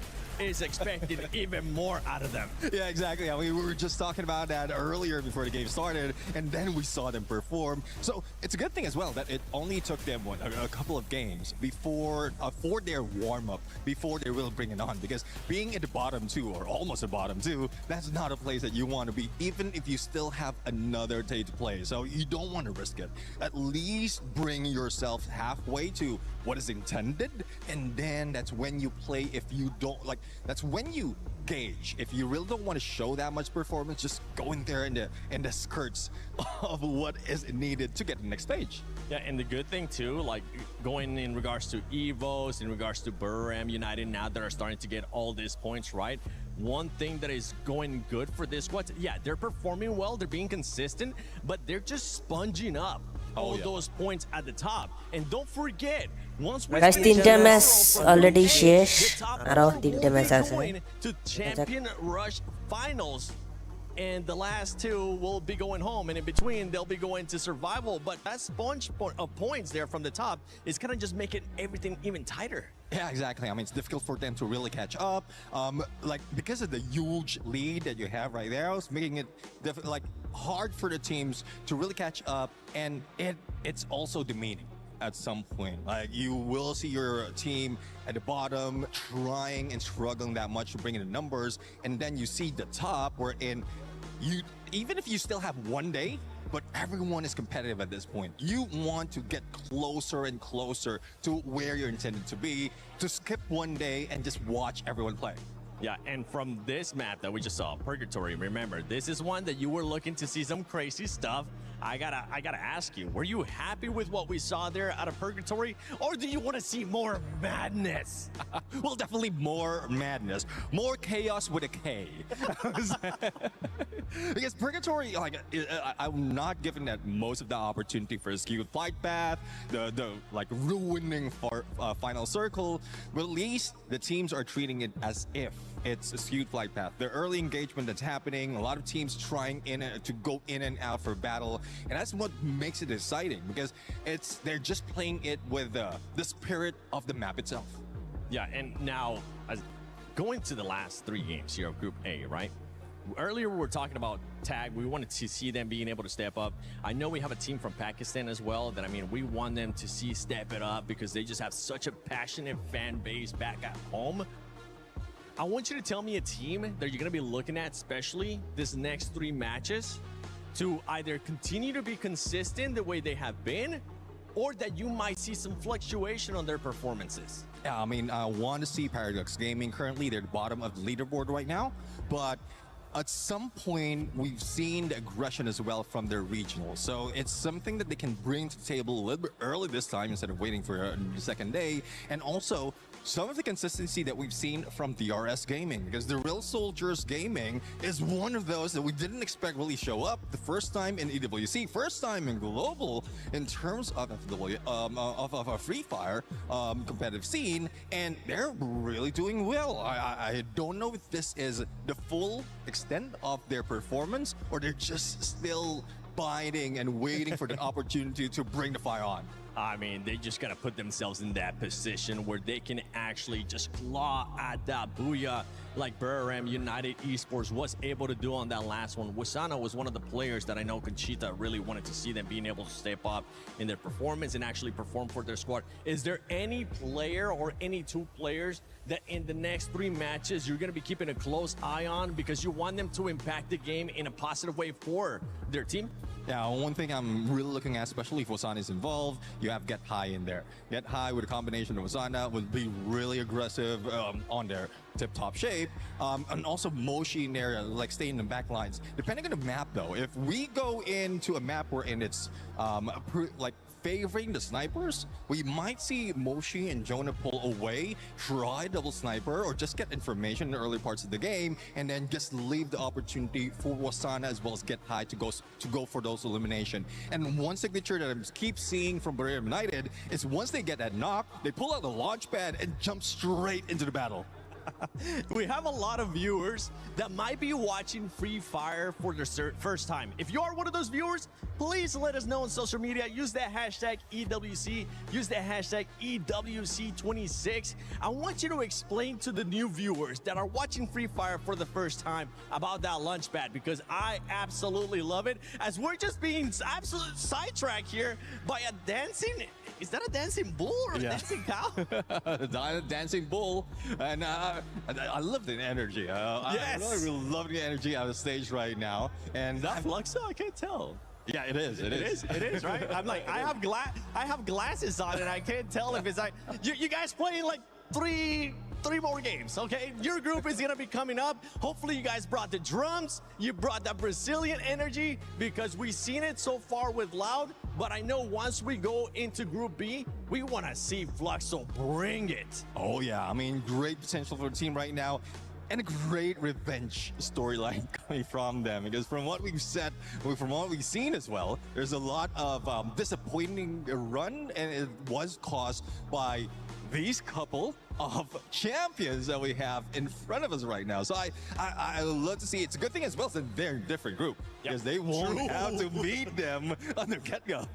S8: is expecting even more out of them.
S11: Yeah, exactly. I mean, we were just talking about that earlier before the game started, and then we saw them perform. So it's a good thing as well that it only took them a couple of games before for their warm-up, before they will bring it on. Because being at the bottom 2 or almost the bottom 2, that's not a place that you want to be, even if you still have another day to play. So you don't want to risk it. At least bring yourself halfway to what is intended, and then that's when you play. If you don't like, that's when you gauge. If you really don't want to show that much performance, just go in there in the skirts of what is needed to get to the next stage.
S8: Yeah, and the good thing too, like going in regards to Evos, in regards to Buriram United now that are starting to get all these points, right? One thing that is going good for this squad, yeah, they're performing well, they're being consistent, but they're just sponging up all those points at the top. And don't forget, once we
S3: guys, 3টা match already শেষ আরো 3টা match আছে
S8: to Champion Rush Finals, and the last 2 will be going home, and in between they'll be going to survival. But that sponge of points there from the top is kind of just making everything even tighter.
S11: Yeah, exactly. I mean, it's difficult for them to really catch up. Like, because of the huge lead that you have right there, it's making it like hard for the teams to really catch up, and it's also demeaning at some point. Like, you will see your team at the bottom trying and struggling that much to bring in the numbers, and then you see the top wherein you, even if you still have 1 day, but everyone is competitive at this point. You want to get closer and closer to where you're intended to be, to skip 1 day and just watch everyone play.
S16: Yeah, and from this map that we just saw, Purgatory, remember, this is one that you were looking to see some crazy stuff. I gotta ask you, were you happy with what we saw there out of Purgatory, or do you want to see more madness?
S11: Well, definitely more madness, more chaos with a K. Because Purgatory, like, I'm not given that most of the opportunity for a skewed flight path, the like ruining for final circle. But at least the teams are treating it as if it's a skewed flight path. The early engagement that's happening, a lot of teams trying to go in and out for battle, and that's what makes it exciting because they're just playing it with the spirit of the map itself.
S16: Yeah, and now going to the last 3 games here of Group A, right? Earlier we were talking about tag. We wanted to see them being able to step up. I know we have a team from Pakistan as well that, I mean, we want them to see step it up because they just have such a passionate fan base back at home. I want you to tell me a team that you're going to be looking at, especially this next 3 matches, to either continue to be consistent the way they have been, or that you might see some fluctuation on their performances.
S11: Yeah, I mean, I want to see Paradox Gaming. Currently, they're at the bottom of the leaderboard right now, but at some point, we've seen the aggression as well from their regional. So it's something that they can bring to the table a little bit early this time instead of waiting for the second day. And also, some of the consistency that we've seen from DRS Gaming, because the Real Soldiers Gaming is one of those that we didn't expect really show up the first time in EWC, first time in global in terms of a Free Fire competitive scene, and they're really doing well. I don't know if this is the full extent of their performance or they're just still biding and waiting for the opportunity to bring the fire on.
S16: I mean, they just got to put themselves in that position where they can actually just claw at that booyah like BRM United Esports was able to do on that last one. Wasana was one of the players that I know Conchita really wanted to see them being able to step up in their performance and actually perform for their squad. Is there any player or any 2 players that in the next 3 matches you're going to be keeping a close eye on because you want them to impact the game in a positive way for their team?
S11: Yeah, one thing I'm really looking at, especially if Wasana is involved, you have Get High in there. Get High with a combination of Wasana would be really aggressive on their tip-top shape. And also Moshi in there, like staying in the back lines. Depending on the map though, if we go into a map wherein it's like favoring the snipers, we might see Moshi and Jonah pull away, try double sniper, or just get information in the early parts of the game, and then just leave the opportunity for Wasana as well as Get High to go for those elimination. And one signature that I keep seeing from BRM United is once they get that knock, they pull out the launch pad and jump straight into the battle.
S16: We have a lot of viewers that might be watching Free Fire for their first time. If you are one of those viewers, please let us know on social media. Use that hashtag EWC. Use that hashtag EWC26. I want you to explain to the new viewers that are watching Free Fire for the first time about that launch pad, because I absolutely love it, as we're just being absolutely sidetracked here by a dancing... Is that a dancing bull or a dancing cow?
S11: A dancing bull. And I love the energy.
S16: Yes.
S11: I really love the energy on the stage right now. And
S16: is that Fluxo? I can't tell.
S11: Yeah, it is. It is,
S16: right? I'm like, I have glasses on and I can't tell if it's like, you guys playing like three more games, okay? Your group is gonna be coming up. Hopefully you guys brought the drums, you brought that Brazilian energy, because we've seen it so far with Loud, but I know once we go into Group B, we wanna see Fluxo bring it.
S11: Oh yeah, I mean, great potential for the team right now. And a great revenge storyline coming from them, because from what we've said, from what we've seen as well, there's a lot of disappointing run, and it was caused by these couple of champions that we have in front of us right now. So I love to see. It's a good thing as well, it's a very different group, because they won't have to meet them on the get-go.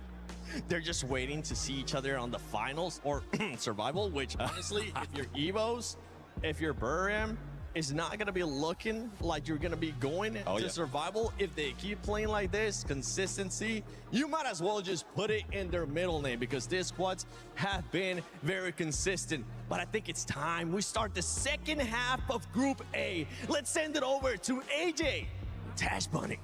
S16: They're just waiting to see each other on the finals or survival, which honestly, if you're Evos, if you're BRM, it's not going to be looking like you're going to be going to survival. If they keep playing like this, consistency, you might as well just put it in their middle name, because these squads have been very consistent. But I think it's time we start the second half of Group A. Let's send it over to AJ, Tash Bunny.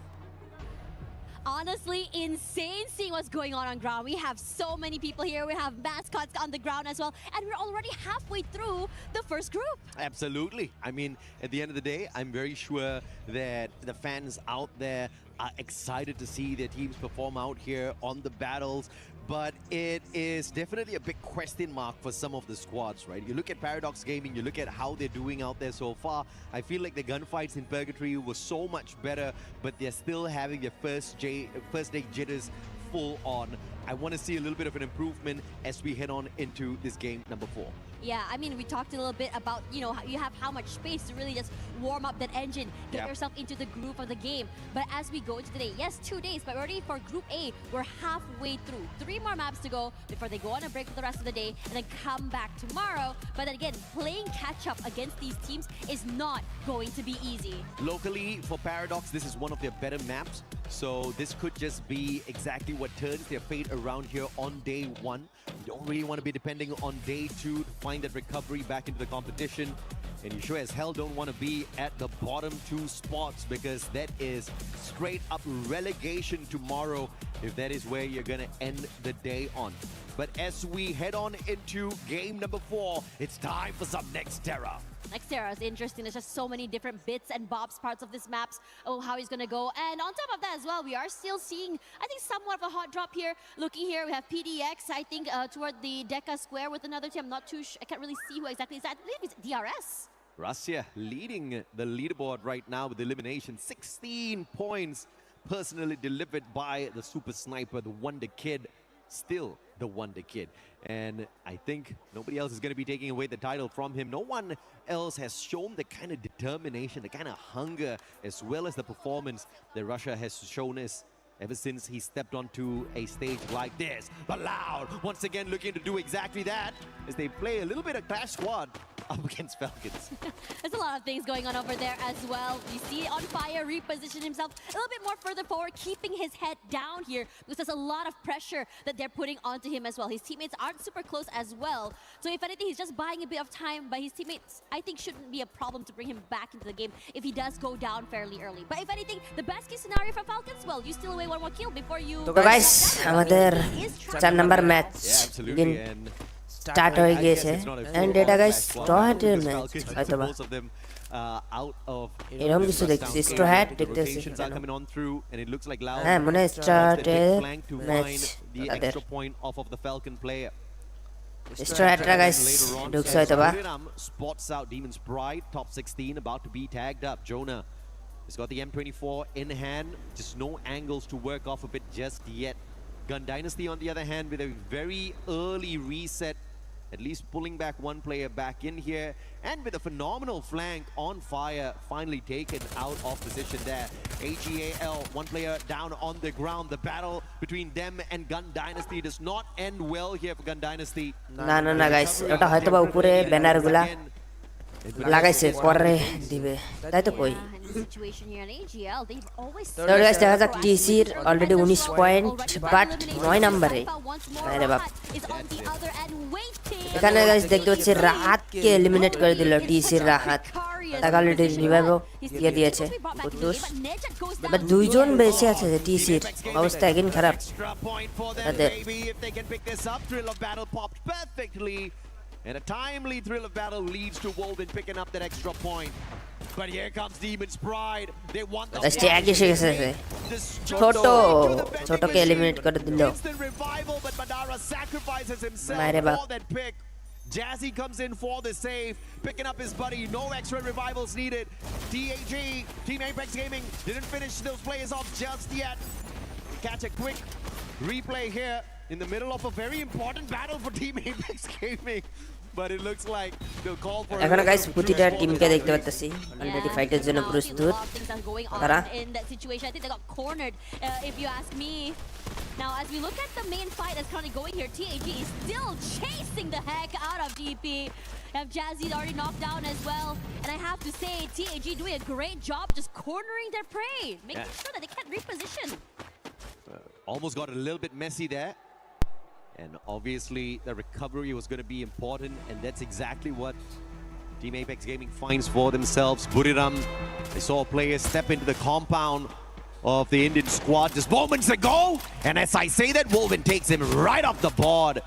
S2: Honestly, insane seeing what's going on ground. We have so many people here. We have mascots on the ground as well. And we're already halfway through the first group.
S1: Absolutely. I mean, at the end of the day, I'm very sure that the fans out there are excited to see their teams perform out here on the battles. But it is definitely a big question mark for some of the squads, right? You look at Paradox Gaming, you look at how they're doing out there so far. I feel like the gunfights in Purgatory were so much better, but they're still having their first day jitters full on. I want to see a little bit of an improvement as we head on into this game number 4.
S2: Yeah, I mean, we talked a little bit about, you know, you have how much space to really just warm up that engine, get yourself into the groove of the game. But as we go into the day, yes, 2 days, but already for Group A, we're halfway through. 3 more maps to go before they go on a break for the rest of the day and then come back tomorrow. But then again, playing catch-up against these teams is not going to be easy.
S1: Locally, for Paradox, this is one of their better maps. So this could just be exactly what turns their fate around here on day 1. You don't really want to be depending on day 2 to find that recovery back into the competition. And you sure as hell don't want to be at the bottom 2 spots, because that is straight up relegation tomorrow if that is where you're going to end the day on. But as we head on into game number 4, it's time for some Next Terra.
S2: Nextera is interesting. There's just so many different bits and bobs parts of this maps. Oh, how he's gonna go. And on top of that as well, we are still seeing, I think, somewhat of a hot drop here. Looking here, we have PDX, I think, toward the Deca Square with another team. I'm not too sure. I can't really see who exactly is that. I believe it's DRS.
S1: Russia leading the leaderboard right now with elimination. 16 points personally delivered by the Super Sniper, the Wonder Kid. Still the Wonder Kid. And I think nobody else is going to be taking away the title from him. No one else has shown the kind of determination, the kind of hunger, as well as the performance that Russia has shown us ever since he stepped onto a stage like this. But Loud, once again, looking to do exactly that as they play a little bit of Clash Squad up against Falcons.
S2: There's a lot of things going on over there as well. You see On Fire reposition himself a little bit more further forward, keeping his head down here, because there's a lot of pressure that they're putting onto him as well. His teammates aren't super close as well. So if anything, he's just buying a bit of time, but his teammates, I think, shouldn't be a problem to bring him back into the game if he does go down fairly early. But if anything, the best case scenario for Falcons, well, you steal away one more kill before you...
S3: So guys, আমাদের 4 number match begin start হয়ে গিয়েছে and এটা guys straw hat এর match হয়তোবা এরকম কিছু দেখছি straw hat দেখতেছি হ্যাঁ মনে হয় straw hat এর match তাদের straw hat রা guys ঢুকছে হয়তোবা
S1: spots out Demon's Pride, top 16, about to be tagged up. Jonah has got the M24 in hand, just no angles to work off of it just yet. Gun Dynasty, on the other hand, with a very early reset, at least pulling back one player back in here, and with a phenomenal flank On Fire finally taken out of position there. AGAL, one player down on the ground. The battle between them and Gun Dynasty does not end well here for Gun Dynasty.
S3: না guys, ওটা হয়তোবা উপরে ব্যানারগুলা লাগাইছে পরে দিবে তাই তো কই তো গাইস দেখা যাক টিসির অলরেডি 19 পয়েন্ট বাট 9 নম্বরে আরে বাপ এখানে গাইস দেখতে পাচ্ছি রাহাতকে এলিমিনেট করে দিল টিসির রাহাত তাকে অলরেডি রিভাইভও দিয়ে দিয়েছে কুদ্দুস বাট দুইজন বেঁচে আছে টিসির অবস্থা একদিন খারাপ তাদের
S1: And a timely Thrill of Battle leads to Wolven picking up that extra point. But here comes Demon's Pride. They want the
S3: ছোটকে এলিমিনেট করে দিল
S1: revival, but Madara sacrifices himself for that pick. Jazzy comes in for the save, picking up his buddy. No extra revivals needed. TAG, Team Apex Gaming, didn't finish those players off just yet. Catch a quick replay here in the middle of a very important battle for Team Apex Gaming. But it looks like they'll call for
S3: এখানে guys প্রতিটা টিমকে দেখতে পাচ্ছি already ফাইটের জন্য প্রস্তুত তারা
S2: in that situation. I think they got cornered if you ask me. Now as we look at the main fight that's currently going here, TAG is still chasing the heck out of DP. Have Jazzy already knocked down as well, and I have to say TAG doing a great job just cornering their prey, making sure that they can't reposition.
S1: Almost got a little bit messy there. And obviously, the recovery was going to be important, and that's exactly what Team Apex Gaming finds for themselves. Buriram, they saw a player step into the compound,
S12: of the Indian squad just moments ago. And as I say that, Wolven takes him right off the board.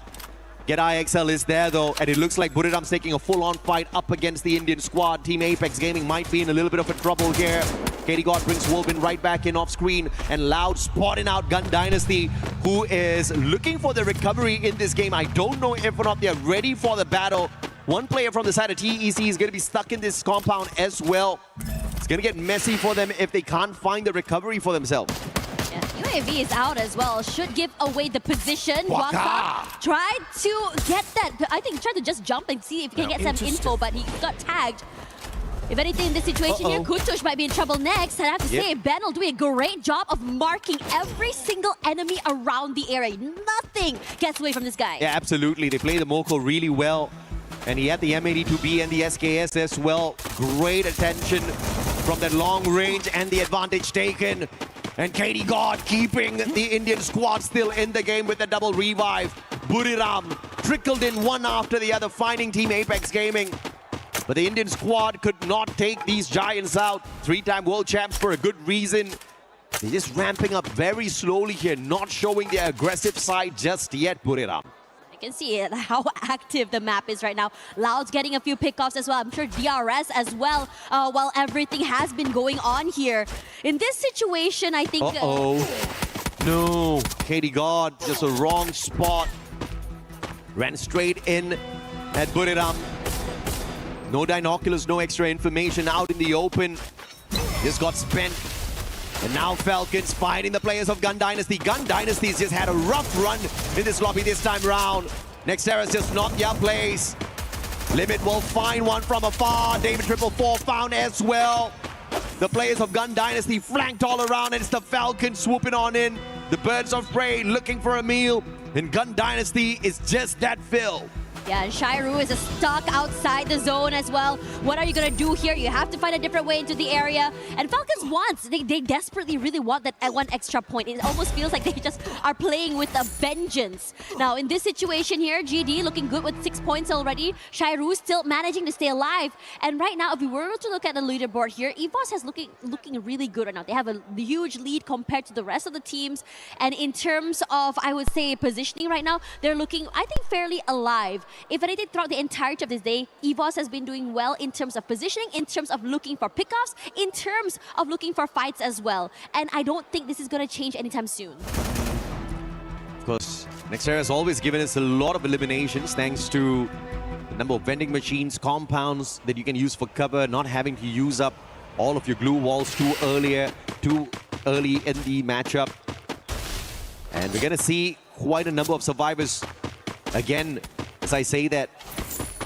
S12: Get IXL is there though, and it looks like Buriram's taking a full-on fight up against the Indian squad. Team Apex Gaming might be in a little bit of a trouble here. Katie God brings Wolven right back in off screen, and Loud spotting out Gun Dynasty, who is looking for the recovery in this game. I don't know if or not they're ready for the battle. One player from the side of TEC is going to be stuck in this compound as well. It's going to get messy for them if they can't find the recovery for themselves.
S2: Yeah, UAV is out as well. Should give away the position. Waka tried to get that. I think he tried to just jump and see if he can get some info, but he got tagged. If anything in this situation here, Kutush might be in trouble next. And I have to say, Ben will do a great job of marking every single enemy around the area. Nothing gets away from this guy.
S12: Yeah, absolutely. They play the Moko really well. And he had the M82B and the SKS as well. Great attention from that long range and the advantage taken. And Katie God keeping the Indian squad still in the game with the double revive. Buriram trickled in one after the other, finding Team Apex Gaming. But the Indian squad could not take these giants out. Three-time world champs for a good reason. They're just ramping up very slowly here, not showing their aggressive side just yet, Buriram.
S2: You can see how active the map is right now. Loud's getting a few pickoffs as well. I'm sure DRS as well, while everything has been going on here. In this situation, I think...
S12: No, Katie God, just a wrong spot. Ran straight in at Buriram. No binoculars, no extra information out in the open. Just got spent. And now Falcons fighting the players of Gun Dynasty. Gun Dynasty's just had a rough run in this lobby this time round. Nextera's just not their place. Limit will find one from afar. David 444 found as well. The players of Gun Dynasty flanked all around, and it's the Falcons swooping on in. The birds of prey looking for a meal. And Gun Dynasty is just that fill.
S2: Yeah, and Shairu is stuck outside the zone as well. What are you going to do here? You have to find a different way into the area. And Falcons wants, they desperately really want that one extra point. It almost feels like they just are playing with a vengeance. Now, in this situation here, GD looking good with 6 points already. Shairu still managing to stay alive. And right now, if we were to look at the leaderboard here, EVOS has looking really good right now. They have a huge lead compared to the rest of the teams. And in terms of, I would say, positioning right now, they're looking, I think, fairly alive. If anything, throughout the entirety of this day, EVOS has been doing well in terms of positioning, in terms of looking for pickoffs, in terms of looking for fights as well. And I don't think this is going to change anytime soon.
S12: Of course, Nextera has always given us a lot of eliminations thanks to the number of vending machines, compounds that you can use for cover, not having to use up all of your glue walls too early in the matchup. And we're going to see quite a number of survivors again. As I say that,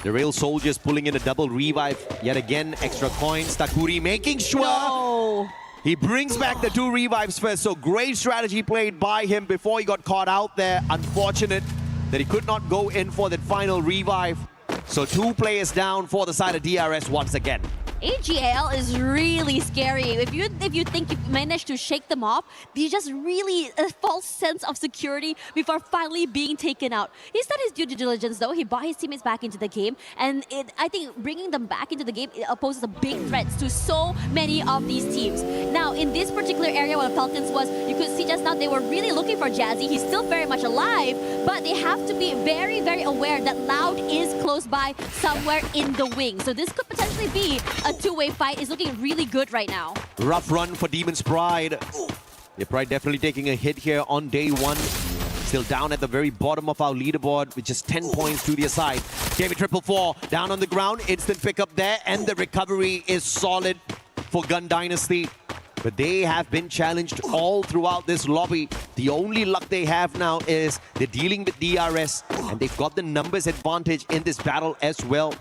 S12: the Rail Soldiers pulling in a double revive. Yet again, extra coins. Takuri making sure he brings back the 2 revives first. So great strategy played by him before he got caught out there. Unfortunate that he could not go in for that final revive. So 2 players down for the side of DRS once again.
S2: AGL is really scary. If you think you managed to shake them off, there's just really a false sense of security before finally being taken out. He's done his due diligence though. He brought his teammates back into the game, and I think bringing them back into the game poses a big threat to so many of these teams. Now, in this particular area where the Falcons was, you could see just now they were really looking for Jazzy. He's still very much alive, but they have to be very, very aware that Loud is close by somewhere in the wing. So this could potentially be a 2-way fight. Is looking really good right now.
S12: Rough run for Demon's Pride. The Pride definitely taking a hit here on day 1. Still down at the very bottom of our leaderboard with just 10 points to their side. David 444 down on the ground. Instant pickup there, and the recovery is solid for Gun Dynasty. But they have been challenged all throughout this lobby. The only luck they have now is they're dealing with DRS, and they've got the numbers advantage in this battle as well.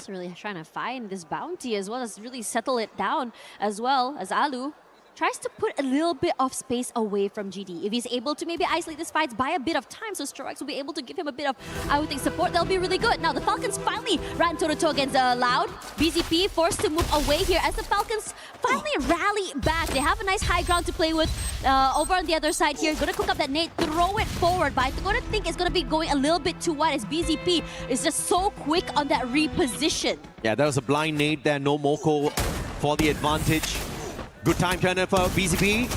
S2: Really trying to find this bounty as well as really settle it down, as well as Alu tries to put a little bit of space away from GD. If he's able to maybe isolate this fight, buy a bit of time, so Stroix will be able to give him a bit of, I would think, support. That'll be really good. Now, the Falcons finally ran toe-to-toe against Loud. BZP forced to move away here as the Falcons finally rally back. They have a nice high ground to play with. Over on the other side here, gonna cook up that nade, throw it forward, but I'm gonna think it's gonna be going a little bit too wide as BZP is just so quick on that reposition.
S12: Yeah, that was a blind nade there. No Moko for the advantage. Good time turner for BCP.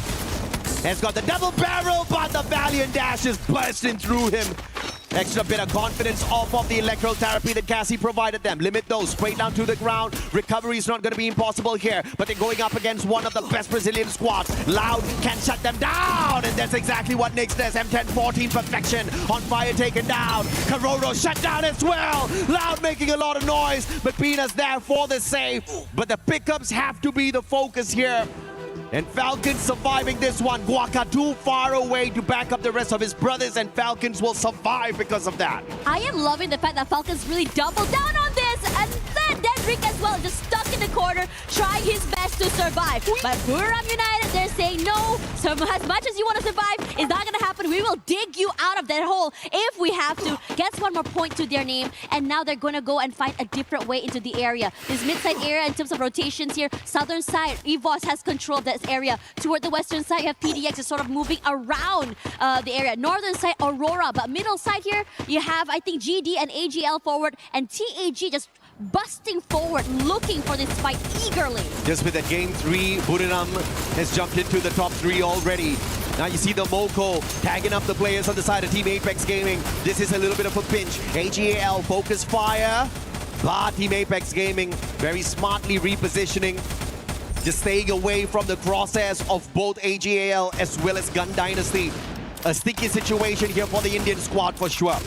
S12: Has got the double barrel, but the Valiant dash is bursting through him. Extra bit of confidence off of the electro therapy that Cassie provided them. Limit those straight down to the ground. Recovery is not going to be impossible here, but they're going up against one of the best Brazilian squads. Loud can shut them down, and that's exactly what Nyx does. M10-14 perfection. On fire taken down. Caroro shut down as well. Loud making a lot of noise, but Pina's there for the save. But the pickups have to be the focus here. And Falcons surviving this one. Guaca too far away to back up the rest of his brothers, and Falcons will survive because of that.
S2: I am loving the fact that Falcons really doubled down on this, and then Dedrick as well, just stuck in the corner, trying his best to survive. But Buram United, they're saying no. So as much as you want to survive, it's not going to happen. We will dig you out of that hole if we have to. Gets one more point to their name, and now they're going to go and find a different way into the area. This mid-side area in terms of rotations here, southern side, EVOS has controlled this area. Toward the western side, you have PDX is sort of moving around the area. Northern side, Aurora, but middle side here, you have, I think, GD and AGL forward, and TAG just busting forward, looking for this fight eagerly.
S12: Just with that game 3, Buriram has jumped into the top 3 already. Now you see the Moko tagging up the players on the side of Team Apex Gaming. This is a little bit of a pinch. AGAL focus fire, but Team Apex Gaming very smartly repositioning, just staying away from the crosshairs of both AGAL as well as Gun Dynasty. A sticky situation here for the Indian squad for sure.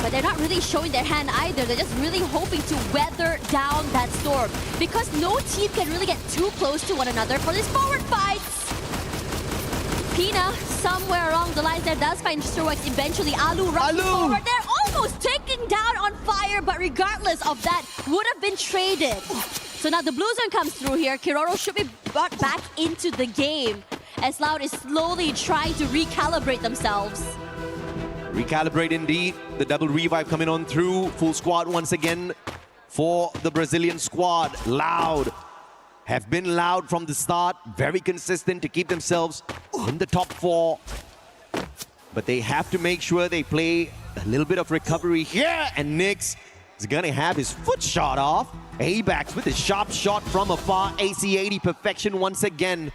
S2: But they're not really showing their hand either. They're just really hoping to weather down that storm, because no team can really get too close to one another for these forward fights. Pina, somewhere along the lines there, does find Sturwex eventually. Alu rushing forward. They're almost taking down on fire, but regardless of that, would have been traded. So now the blue zone comes through here. Kiroro should be brought back into the game, as Loud is slowly trying to recalibrate themselves.
S12: Recalibrate indeed. The double revive coming on through. Full squad once again for the Brazilian squad. Loud have been loud from the start. Very consistent to keep themselves in the top 4. But they have to make sure they play a little bit of recovery here. And Nyx is going to have his foot shot off. A-backs with a sharp shot from afar. AC-80 perfection once again.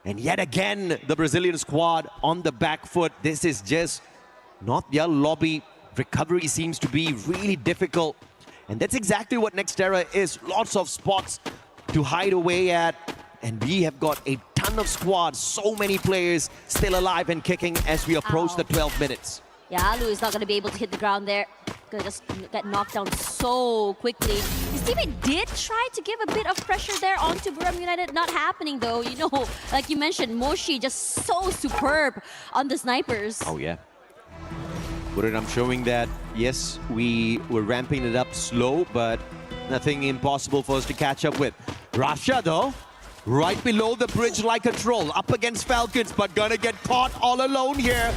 S12: And yet again, the Brazilian squad on the back foot. This is just not their lobby. Recovery seems to be really difficult. And that's exactly what Nextera is. Lots of spots to hide away at. And we have got a ton of squads. So many players still alive and kicking as we approach the 12 minutes.
S2: Yeah, Alu is not going to be able to hit the ground there. Gonna just get knocked down so quickly. His teammate did try to give a bit of pressure there onto Buram United. Not happening though. You know, like you mentioned, Moshi just so superb on the snipers.
S12: Oh yeah. Buram showing that, yes, we were ramping it up slow, but nothing impossible for us to catch up with. Russia though, right below the bridge like a troll, up against Falcons, but gonna get caught all alone here.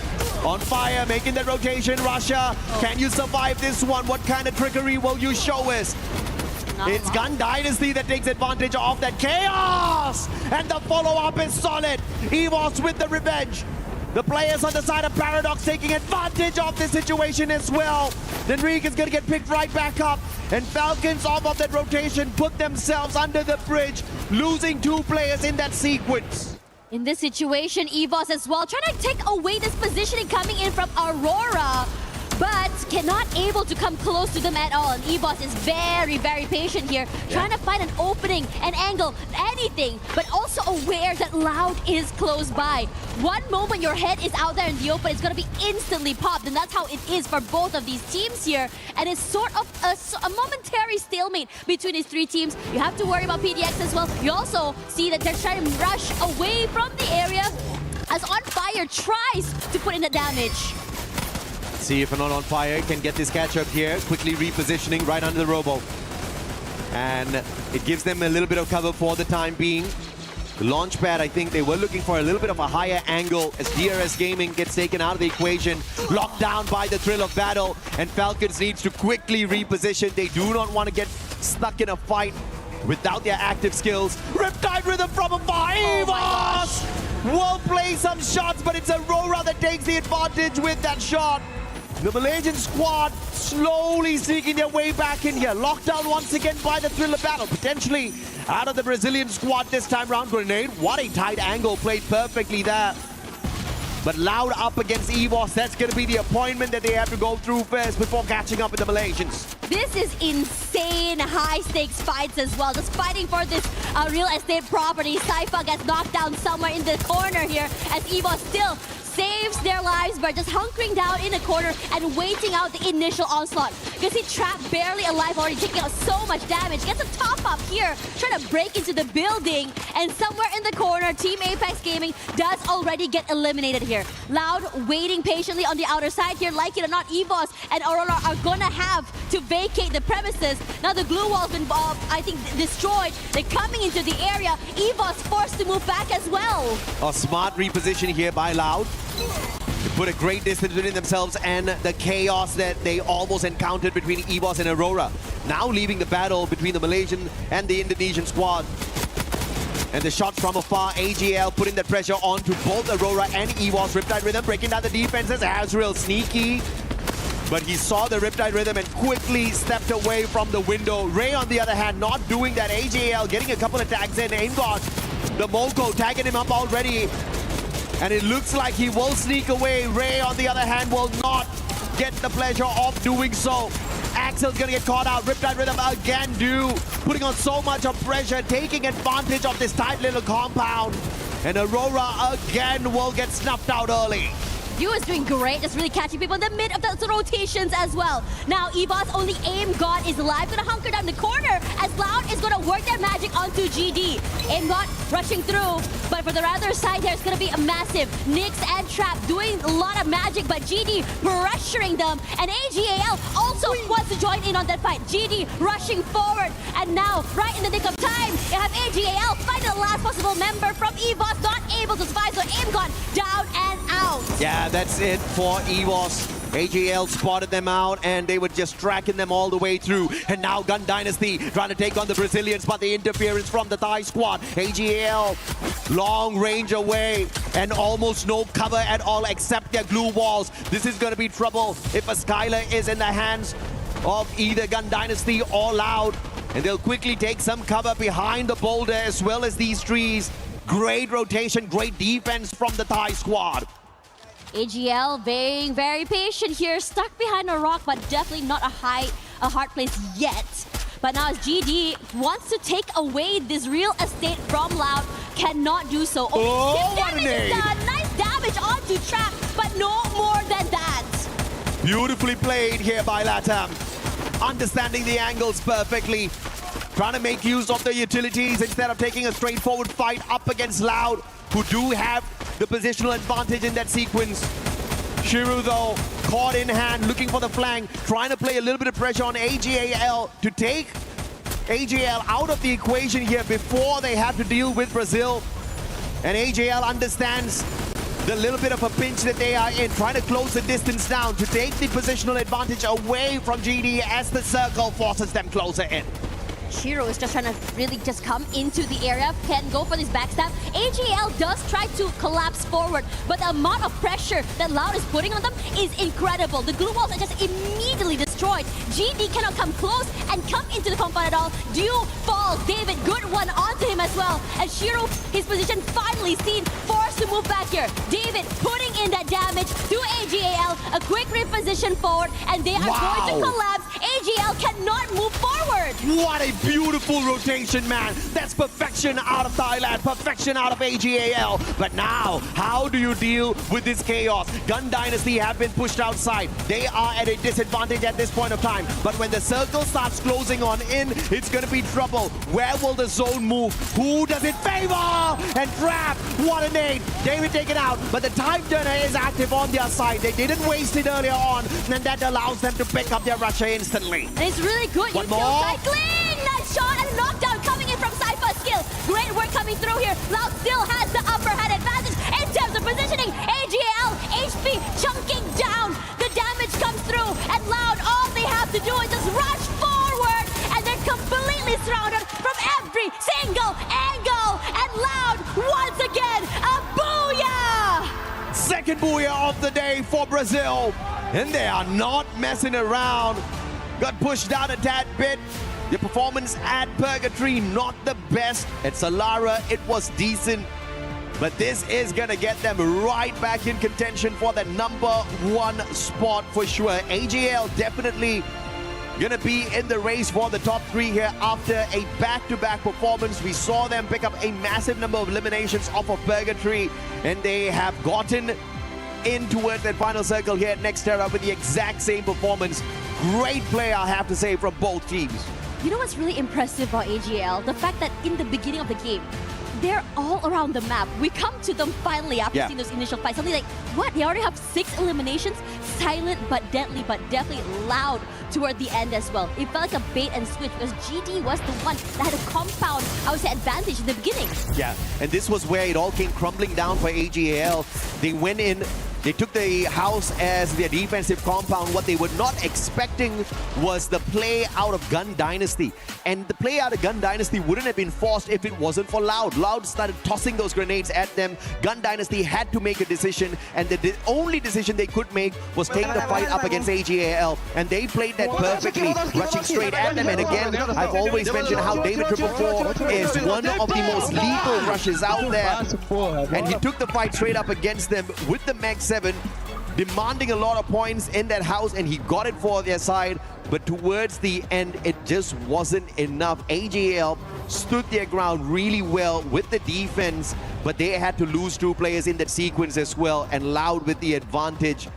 S12: On fire, making the rotation. Russia, can you survive this one? What kind of trickery will you show us? It's Gun Dynasty that takes advantage of that chaos! And the follow-up is solid. EVOS with the revenge. The players on the side of Paradox taking advantage of this situation as well. Then Reek is going to get picked right back up. And Falcons off of that rotation put themselves under the bridge, losing 2 players in that sequence.
S2: In this situation, EVOS as well, trying to take away this positioning coming in from Aurora, but cannot able to come close to them at all. And EVOS is very, very patient here, trying to find an opening, an angle, anything, but also aware that Loud is close by. One moment your head is out there in the open, it's going to be instantly popped, and that's how it is for both of these teams here. And it's sort of a momentary stalemate between these 3 teams. You have to worry about PDX as well. You also see that they're trying to rush away from the area as On Fire tries to put in the damage.
S12: See if Not On Fire can get this catch up here. Quickly repositioning right under the robo. And it gives them a little bit of cover for the time being. The launch pad, I think they were looking for a little bit of a higher angle as DRS Gaming gets taken out of the equation. Locked down by the thrill of battle. And Falcons needs to quickly reposition. They do not want to get stuck in a fight without their active skills. Riptide Rhythm from afar. EVOS will play some shots, but it's Aurora that takes the advantage with that shot. The Malaysian squad slowly sneaking their way back in here. Locked down once again by the thrill of battle. Potentially out of the Brazilian squad this time round. Grenade, what a tight angle, played perfectly there. But Loud up against EVOS, that's going to be the appointment that they have to go through first before catching up with the Malaysians.
S2: This is insane high-stakes fights as well. Just fighting for this real estate property. Saifa gets knocked down somewhere in the corner here as EVOS still saves their lives by just hunkering down in the corner and waiting out the initial onslaught. You can see Trap barely alive already, taking out so much damage. Gets a top up here, trying to break into the building. And somewhere in the corner, Team Apex Gaming does already get eliminated here. Loud waiting patiently on the outer side here. Like it or not, EVOS and Aurora are gonna have to vacate the premises. Now the glue wall's been, I think, destroyed. They're coming into the area. EVOS forced to move back as well.
S12: A smart reposition here by Loud. To put a great distance between themselves and the chaos that they almost encountered between EVOS and Aurora. Now leaving the battle between the Malaysian and the Indonesian squad. And the shots from afar, AGL putting that pressure onto both Aurora and EVOS. Riptide Rhythm breaking down the defenses. Azrael sneaky. But he saw the Riptide Rhythm and quickly stepped away from the window. Ray, on the other hand, not doing that. AGL getting a couple of tags in. Aimgot, the Moko tagging him up already. And it looks like he will sneak away. Ray, on the other hand, will not get the pleasure of doing so. Axel's gonna get caught out. Riptide Rhythm again putting on so much of pressure, taking advantage of this tight little compound. And Aurora again will get snuffed out early.
S2: You is doing great, just really catching people in the mid of the rotations as well. Now EVOS only Aim God is alive, gonna hunker down the corner as Loud is gonna work their magic onto GD. Aim God rushing through, but for the other side here, it's gonna be a massive Nyx and Trap doing a lot of magic, but GD pressuring them, and AGAL also wants to join in on that fight. GD rushing forward, and now, right in the nick of time, you have AGAL finding the last possible member from EVOS, not able to survive, so Aim God down and out.
S12: Yeah, that's it for EVOS. AGL spotted them out and they were just tracking them all the way through. And now Gun Dynasty trying to take on the Brazilians, but the interference from the Thai squad. AGL long range away and almost no cover at all except their glue walls. This is going to be trouble if a Skylar is in the hands of either Gun Dynasty or Loud. And they'll quickly take some cover behind the boulder as well as these trees. Great rotation, great defense from the Thai squad.
S2: AGL being very patient here, stuck behind a rock, but definitely not a hard place yet. But now as GD wants to take away this real estate from Loud, cannot do so.
S12: Oh, what
S2: damage is done. Nice damage onto Trap, but no more than that.
S12: Beautifully played here by Latam. Understanding the angles perfectly. Trying to make use of the utilities instead of taking a straightforward fight up against Loud, who do have the positional advantage in that sequence. Shiru, though, caught in hand, looking for the flank, trying to play a little bit of pressure on AGAL to take AGL out of the equation here before they have to deal with Brazil. And AGL understands the little bit of a pinch that they are in, trying to close the distance down to take the positional advantage away from GD as the circle forces them closer in.
S2: Shiro is just trying to really just come into the area, can go for this backstab. AGL does try to collapse forward, but the amount of pressure that Loud is putting on them is incredible. The glue walls are just immediately destroyed. GD cannot come close and come into the compound at all. Dew falls. David, good one onto him as well. And Shiro, his position finally seen, forced to move back here. David putting in that damage to AGL, a quick reposition forward, and they are going to collapse. AGL cannot move forward.
S12: What a beautiful rotation, man. That's perfection out of Thailand, perfection out of AGAL. But now, how do you deal with this chaos? Gun Dynasty have been pushed outside. They are at a disadvantage at this point of time. But when the circle starts closing on in, it's going to be trouble. Where will the zone move? Who does it favor? And Trap, what a nade. David taken out, but the time turner is active on their side. They didn't waste it earlier on, and that allows them to pick up their rusher instantly.
S2: And it's really good.
S12: One more.
S2: Cycling! Nice shot and knockdown coming in from Saifa's skill. Great work coming through here. Loud still has the upper hand advantage in terms of positioning. AGL, HP chunking down. The damage comes through, and Loud, all they have to do is just rush forward, and they're completely surrounded from every single angle. And Loud, once again, a booyah!
S12: Second booyah of the day for Brazil. And they are not messing around. Got pushed down a tad bit. The performance at Purgatory, not the best. At Solara, it was decent. But this is going to get them right back in contention for the #1 spot for sure. AJL definitely going to be in the race for the top 3 here after a back-to-back performance. We saw them pick up a massive number of eliminations off of Purgatory, and they have gotten in towards that final circle here at Nextera with the exact same performance. Great play, I have to say, from both teams.
S2: You know what's really impressive about AGL? The fact that in the beginning of the game, they're all around the map. We come to them finally after seeing those initial fights. Suddenly like, what? They already have 6 eliminations? Silent but deadly, but definitely loud toward the end as well. It felt like a bait and switch because GD was the one that had a compound, I would say, advantage in the beginning.
S12: Yeah, and this was where it all came crumbling down for AGL. They went in, they took the house as their defensive compound. What they were not expecting was the play out of Gun Dynasty. And the play out of Gun Dynasty wouldn't have been forced if it wasn't for Loud. Loud started tossing those grenades at them. Gun Dynasty had to make a decision, and the only decision they could make was take the fight up against AGAL. And they played that perfectly, rushing straight at them. And again, I've always mentioned how David 444 is one of the most lethal rushes out there. And he took the fight straight up against them with the Mach 7, demanding a lot of points in that house, and he got it for their side. But towards the end, it just wasn't enough. AGL stood their ground really well with the defense, but they had to lose 2 players in that sequence as well, and Loud with the advantage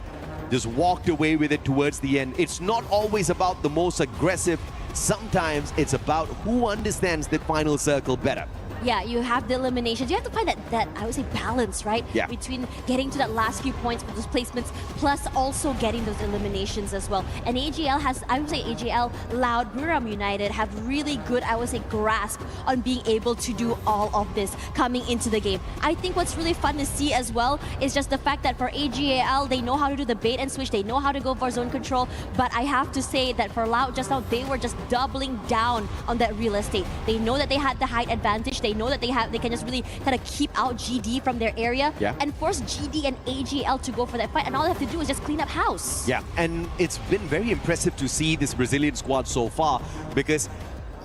S12: just walked away with it towards the end. It's not always about the most aggressive. Sometimes it's about who understands the final circle better.
S2: Yeah, you have the eliminations. You have to find that I would say, balance, right?
S12: Yeah.
S2: Between getting to that last few points with those placements, plus also getting those eliminations as well. And AGL has, I would say, AGL, Loud, Buram United have really good, I would say, grasp on being able to do all of this coming into the game. I think what's really fun to see as well is just the fact that for AGL, they know how to do the bait and switch. They know how to go for zone control. But I have to say that for Loud just now, they were just doubling down on that real estate. They know that they had the height advantage. They know that they can just really kind of keep out GD from their area and force GD and AGL to go for that fight. And all they have to do is just clean up house.
S12: Yeah, and it's been very impressive to see this Brazilian squad so far, because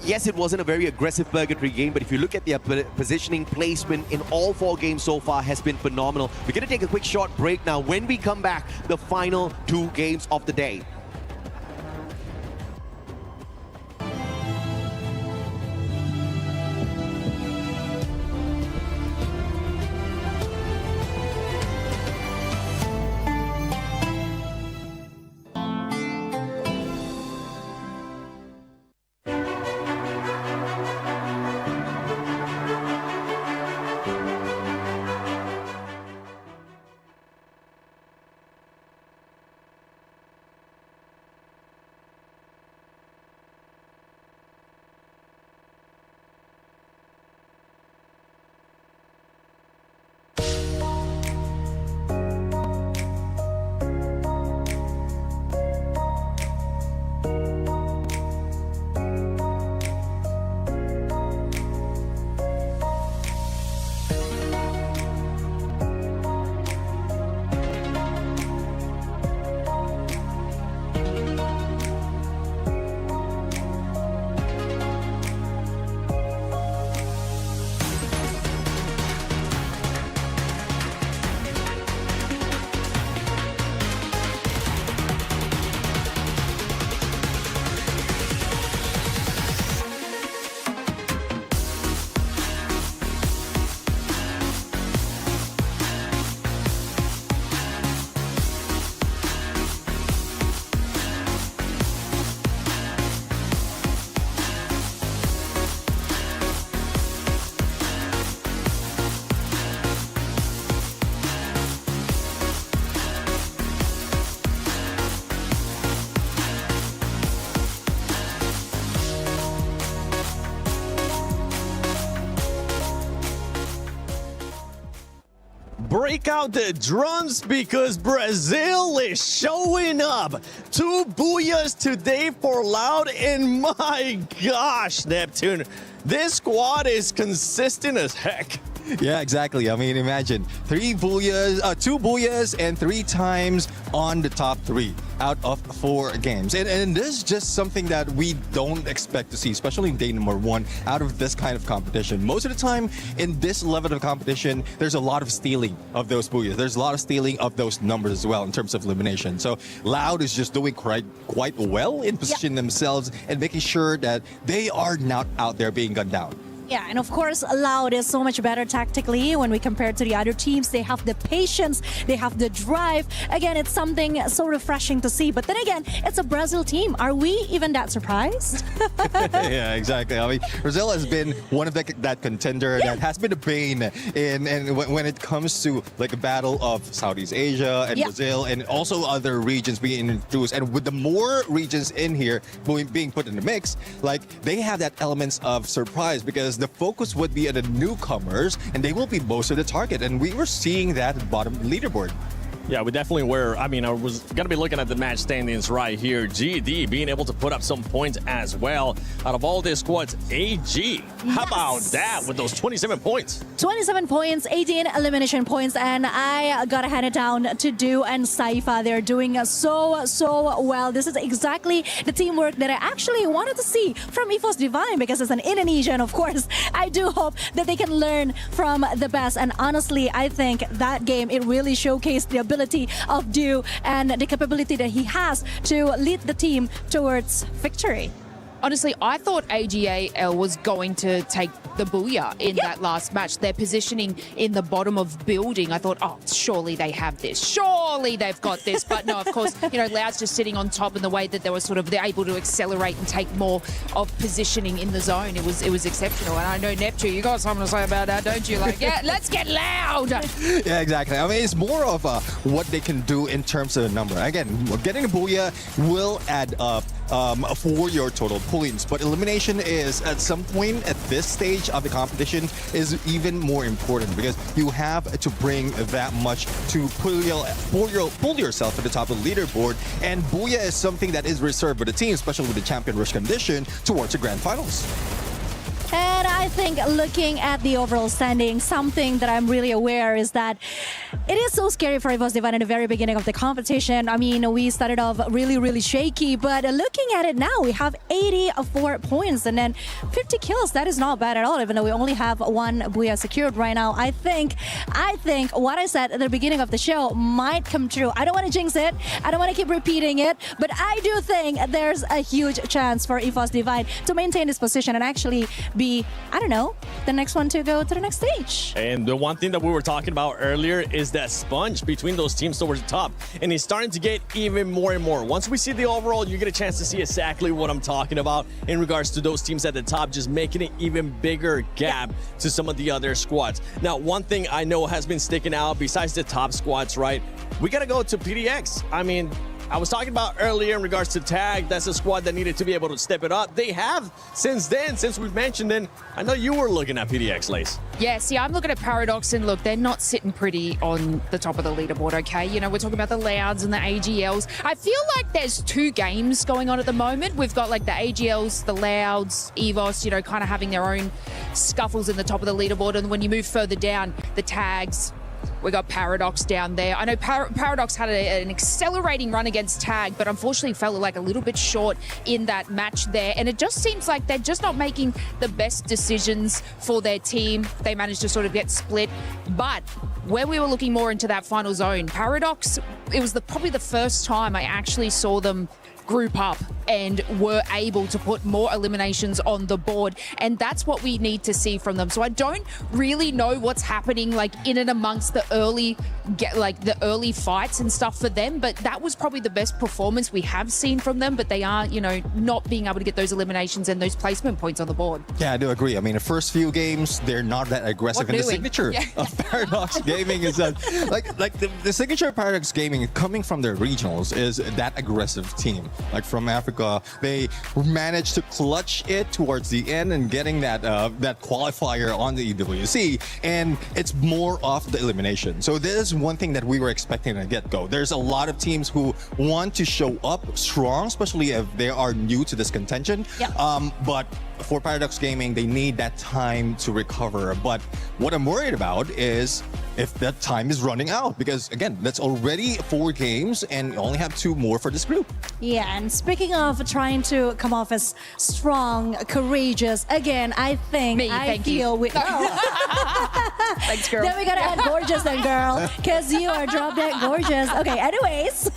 S12: yes, it wasn't a very aggressive Purgatory game, but if you look at their positioning placement in all 4 games so far has been phenomenal. We're going to take a quick short break now. When we come back, the final 2 games of the day.
S8: Break out the drums because Brazil is showing up. 2 booyahs today for Loud, and my gosh, Neptune, this squad is consistent as heck.
S11: Yeah, exactly. I mean, imagine two booyahs and 3 times on the top 3 out of 4 games. And this is just something that we don't expect to see, especially in day number 1 out of this kind of competition. Most of the time in this level of competition, there's a lot of stealing of those booyahs. There's a lot of stealing of those numbers as well in terms of elimination. So Loud is just doing quite well in positioning themselves and making sure that they are not out there being gunned down.
S10: Yeah, and of course, Loud is so much better tactically when we compare to the other teams. They have the patience, they have the drive. Again, it's something so refreshing to see. But then again, it's a Brazil team. Are we even that surprised?
S11: Yeah, exactly. I mean, Brazil has been one of that contender that has been a bane when it comes to like a battle of Southeast Asia and Brazil and also other regions being introduced. And with the more regions in here being put in the mix, like they have that elements of surprise because the focus would be on the newcomers and they will be most of the target. And we were seeing that at the bottom of the leaderboard.
S16: Yeah, we definitely were. I mean, I was going to be looking at the match standings right here. GD being able to put up some points as well. Out of all their squads, AG, how about that with those 27 points?
S10: 27 points, 18 elimination points, and I gotta hand it down to Du and Saifa. They're doing so well. This is exactly the teamwork that I actually wanted to see from EVOS Divine because it's an Indonesian, of course. I do hope that they can learn from the best. And honestly, I think that game, it really showcased the ability of Du and the capability that he has to lead the team towards victory.
S9: Honestly, I thought AGAL was going to take the booyah in that last match. Their positioning in the bottom of building, I thought, oh, surely they have this. Surely they've got this. But no, of course, you know, Loud's just sitting on top in the way that they were they're able to accelerate and take more of positioning in the zone. It was exceptional. And I know, Neptune, you got something to say about that, don't you? Like, yeah, let's get loud.
S11: Yeah, exactly. I mean, it's more of what they can do in terms of the number. Again, getting a booyah will add up for your total points, but elimination is at some point at this stage of the competition is even more important because you have to bring that much to pull yourself at the top of the leaderboard, and booyah is something that is reserved for the team, especially with the champion rush condition towards the grand finals.
S10: And I think looking at the overall standing, something that I'm really aware is that it is so scary for EVOS Divine in the very beginning of the competition. I mean, we started off really shaky, but looking at it now, we have 84 points and then 50 kills. That is not bad at all, even though we only have 1 booyah secured right now. I think what I said at the beginning of the show might come true. I don't want to jinx it. I don't want to keep repeating it, but I do think there's a huge chance for EVOS Divine to maintain this position and actually be, I don't know, the next one to go to the next stage.
S16: And the one thing that we were talking about earlier is that sponge between those teams towards the top. And it's starting to get even more and more. Once we see the overall, you get a chance to see exactly what I'm talking about in regards to those teams at the top, just making it even bigger gap to some of the other squads. Now, one thing I know has been sticking out besides the top squads, right? We got to go to PDX. I mean, I was talking about earlier in regards to Tag. That's a squad that needed to be able to step it up. They have since we've mentioned it. I know you were looking at PDX, Lace.
S9: Yeah, see, I'm looking at Paradox and look, they're not sitting pretty on the top of the leaderboard, okay? You know, we're talking about the Louds and the AGLs. I feel like there's 2 games going on at the moment. We've got like the AGLs, the Louds, EVOS, you know, kind of having their own scuffles in the top of the leaderboard. And when you move further down, the Tags, we got Paradox down there. I know Paradox had an accelerating run against Tag, but unfortunately fell like a little bit short in that match there. And it just seems like they're just not making the best decisions for their team. They managed to sort of get split. But when we were looking more into that final zone, Paradox, it was probably the first time I actually saw them group up and were able to put more eliminations on the board, and that's what we need to see from them. So I don't really know what's happening like in and amongst the early fights and stuff for them, but that was probably the best performance we have seen from them. But they are, you know, not being able to get those eliminations and those placement points on the board.
S11: Yeah, I do agree. I mean, the first few games, they're not that aggressive. And the signature of Paradox Gaming is that, like the signature of Paradox Gaming coming from their regionals is that aggressive team. like from Africa. They managed to clutch it towards the end and getting that qualifier on the EWC, and it's more of the elimination. So this is one thing that we were expecting at get-go. There's a lot of teams who want to show up strong, especially if they are new to this contention. But for Paradox Gaming, they need that time to recover. But what I'm worried about is if that time is running out, because again, that's already 4 games and you only have 2 more for this group.
S10: Yeah, and speaking of trying to come off as strong, courageous, again, I think
S9: Thank you. Thanks, girl.
S10: Then we gotta add gorgeous then, girl, because you are drop dead gorgeous. Okay, anyways,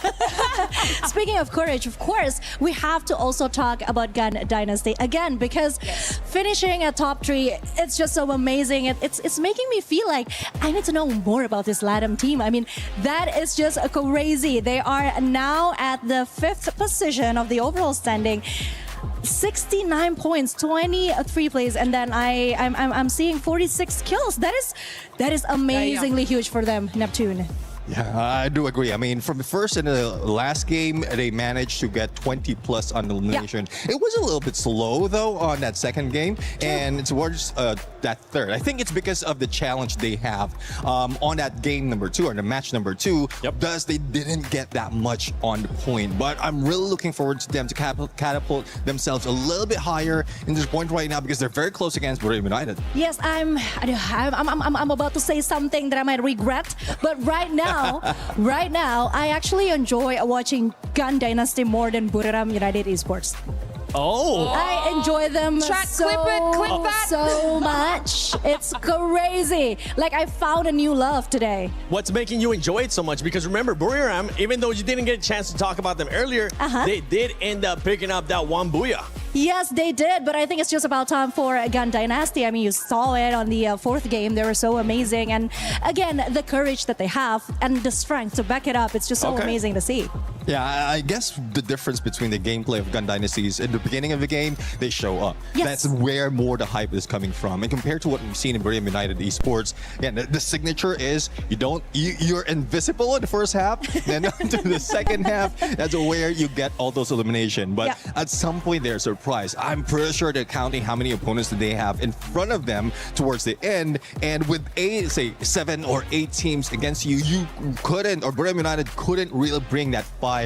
S10: speaking of courage, of course, we have to also talk about Gun Dynasty again, because finishing at top 3, it's just so amazing. It's making me feel like I need to know more about this LATAM team. I mean, that is just crazy. They are now at the 5th position of the overall standing. 69 points, 23 plays, and then I'm seeing 46 kills. That is amazingly huge for them, Neptune.
S11: Yeah, I do agree. I mean, from the first and the last game, they managed to get 20 plus on elimination. It was a little bit slow, though, on that second game, and towards that third. I think it's because of the challenge they have on that game number 2, or the match number 2, thus they didn't get that much on the point. But I'm really looking forward to them to catapult themselves a little bit higher in this point right now, because they're very close against Brazil United.
S10: Yes, I'm about to say something that I might regret, but right now, I actually enjoy watching Gun Dynasty more than Buriram United Esports. I enjoy them
S9: clip that.
S10: so much. It's crazy. Like, I found a new love today.
S16: What's making you enjoy it so much? Because remember, Buriram, even though you didn't get a chance to talk about them earlier, they did end up picking up that one booyah.
S10: Yes, they did, but I think it's just about time for Gun Dynasty. I mean, you saw it on the 4th game. They were so amazing. And again, the courage that they have and the strength to back it up, it's just so amazing to see.
S11: Yeah, I guess the difference between the gameplay of Gun Dynasty is in the beginning of the game, they show up. That's where more the hype is coming from. And compared to what we've seen in Buriram United Esports, again, the signature is you're invisible in the first half, then to the second half, that's where you get all those elimination. But at some point, they're surprised. I'm pretty sure they're counting how many opponents that they have in front of them towards the end. And with 7 or 8 teams against you, you couldn't, or Buriram United couldn't really bring that fire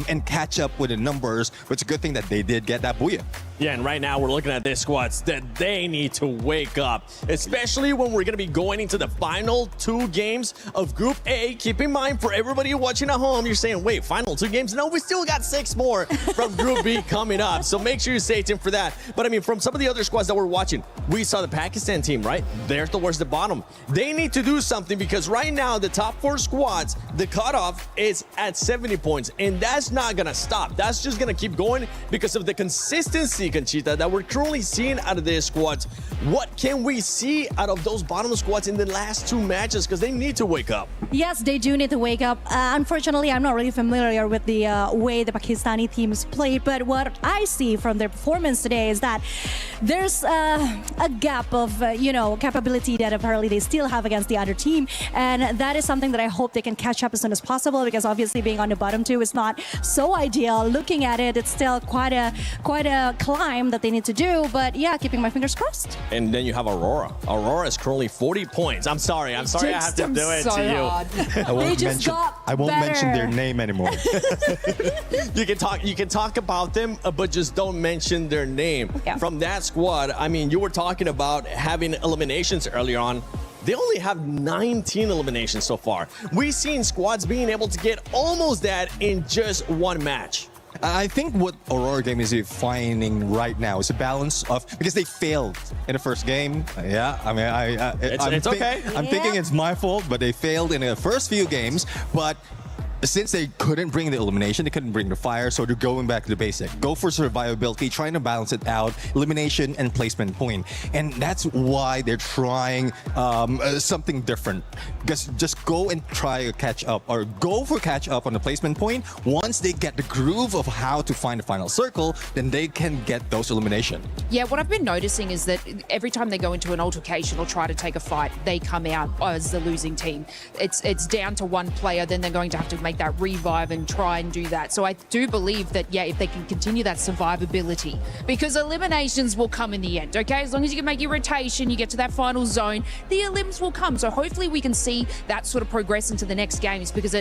S11: and catch up with the numbers. But it's a good thing that they did get that booyah.
S16: Yeah, and right now we're looking at their squads that they need to wake up, especially when we're going to be going into the final 2 games of Group A. Keep in mind, for everybody watching at home, you're saying, wait, final 2 games? No, we still got 6 more from Group B coming up. So make sure you stay tuned for that. But I mean, from some of the other squads that we're watching, we saw the Pakistan team, right? They're towards the bottom. They need to do something, because right now the top 4 squads, the cutoff is at 70 points, and that's not going to stop. That's just going to keep going because of the consistency, Conchita, that we're currently seeing out of their squads. What can we see out of those bottom squads in the last 2 matches? Because they need to wake up.
S10: Yes, they do need to wake up. Unfortunately, I'm not really familiar with the way the Pakistani teams played, but what I see from their performance today is that there's a gap of, capability that apparently they still have against the other team. And that is something that I hope they can catch up as soon as possible, because obviously being on the bottom 2 is not so ideal. Looking at it, it's still quite a climb that they need to do, but yeah, keeping my fingers crossed.
S16: And then you have Aurora. Aurora is currently 40 points. I'm sorry I have to do it to you.
S11: I won't mention their name anymore.
S16: You can talk about them, but just don't mention their name. From that squad, I mean, you were talking about having eliminations earlier on. They only have 19 eliminations so far. We've seen squads being able to get almost that in just 1 match.
S11: I think what Aurora Game is finding right now is a balance of, because they failed in the first game. Yeah, I mean,
S16: it's okay.
S11: I'm thinking it's my fault, but they failed in the first few games. But since they couldn't bring the elimination, they couldn't bring the fire, so they're going back to the basic. Go for survivability, trying to balance it out, elimination and placement point. And that's why they're trying something different. Because just go and try to catch up, or go for catch up on the placement point. Once they get the groove of how to find the final circle, then they can get those elimination.
S9: Yeah, what I've been noticing is that every time they go into an altercation or try to take a fight, they come out as the losing team. It's down to 1 player, then they're going to have to make make that revive and try and do that. So I do believe that, yeah, if they can continue that survivability, because eliminations will come in the end, okay? As long as you can make your rotation, you get to that final zone, the elims will come. So hopefully we can see that sort of progress into the next games, because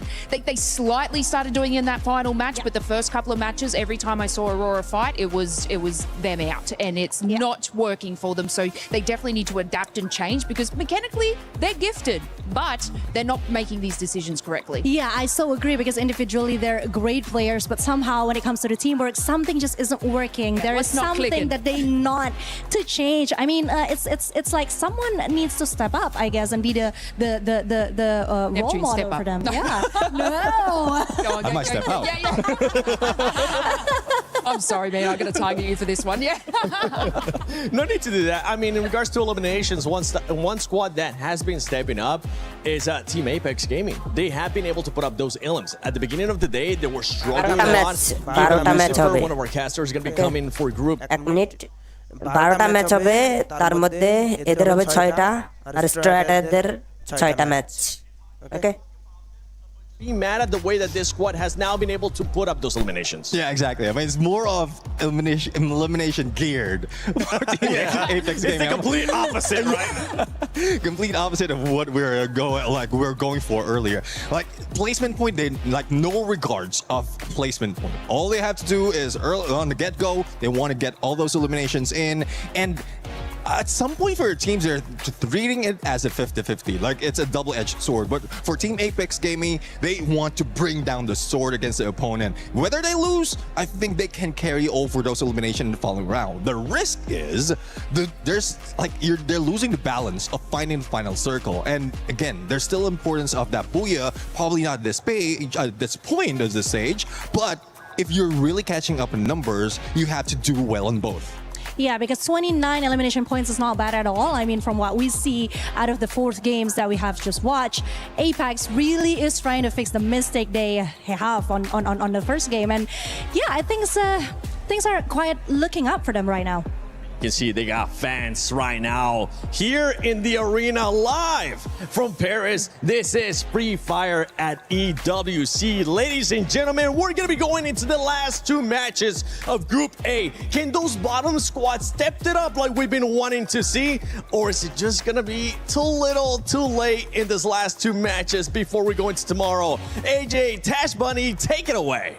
S9: they slightly started doing it in that final match, but the first couple of matches, every time I saw Aurora fight, it was them out, and it's not working for them. So they definitely need to adapt and change, because mechanically they're gifted, but they're not making these decisions correctly.
S10: Yeah, I so agree, because individually they're great players, but somehow when it comes to the teamwork, something just isn't working. There is something that they not to change. I mean, it's like someone needs to step up, I guess, and be the role model for them. Yeah. No.
S11: I might step out.
S9: I'm sorry, man. I'm going to target you for this one. Yeah.
S16: No need to do that. I mean, in regards to eliminations, one squad that has been stepping up is Team Apex Gaming. They have been able to put up those elims. At the beginning of the day, they were struggling a lot. One of our casters is going to be coming for group.
S3: 12টা match হবে, তার মধ্যে এদের হবে 6টা আর স্ট্র্যাটারদের 6টা match. Okay,
S16: Be mad at the way that this squad has now been able to put up those eliminations.
S11: Yeah, exactly. I mean, it's more of elimination geared. Apex
S16: it's the complete opposite, right?
S11: Complete opposite of what we're going for earlier. Like placement point, they like no regards of placement point. All they have to do is early on the get-go, they want to get all those eliminations in, and at some point for teams, they're treating it as a 50-50. Like it's a double-edged sword. But for Team Apex Gaming, they want to bring down the sword against the opponent. Whether they lose, I think they can carry over those eliminations in the following round. The risk is they're losing the balance of finding the final circle. And again, there's still importance of that booyah. Probably not this page, this point of this stage. But if you're really catching up in numbers, you have to do well in both.
S10: Yeah, because 29 elimination points is not bad at all. I mean, from what we see out of the 4th games that we have just watched, Apex really is trying to fix the mistake they have on the first game. And yeah, I think things are quite looking up for them right now.
S16: You can see they got fans right now here in the arena live from Paris. This is Free Fire at EWC. Ladies and gentlemen, we're going to be going into the last 2 matches of Group A. Can those bottom squads step it up like we've been wanting to see? Or is it just going to be too little, too late in this last 2 matches before we go into tomorrow? AJ, Tash Bunny, take it away.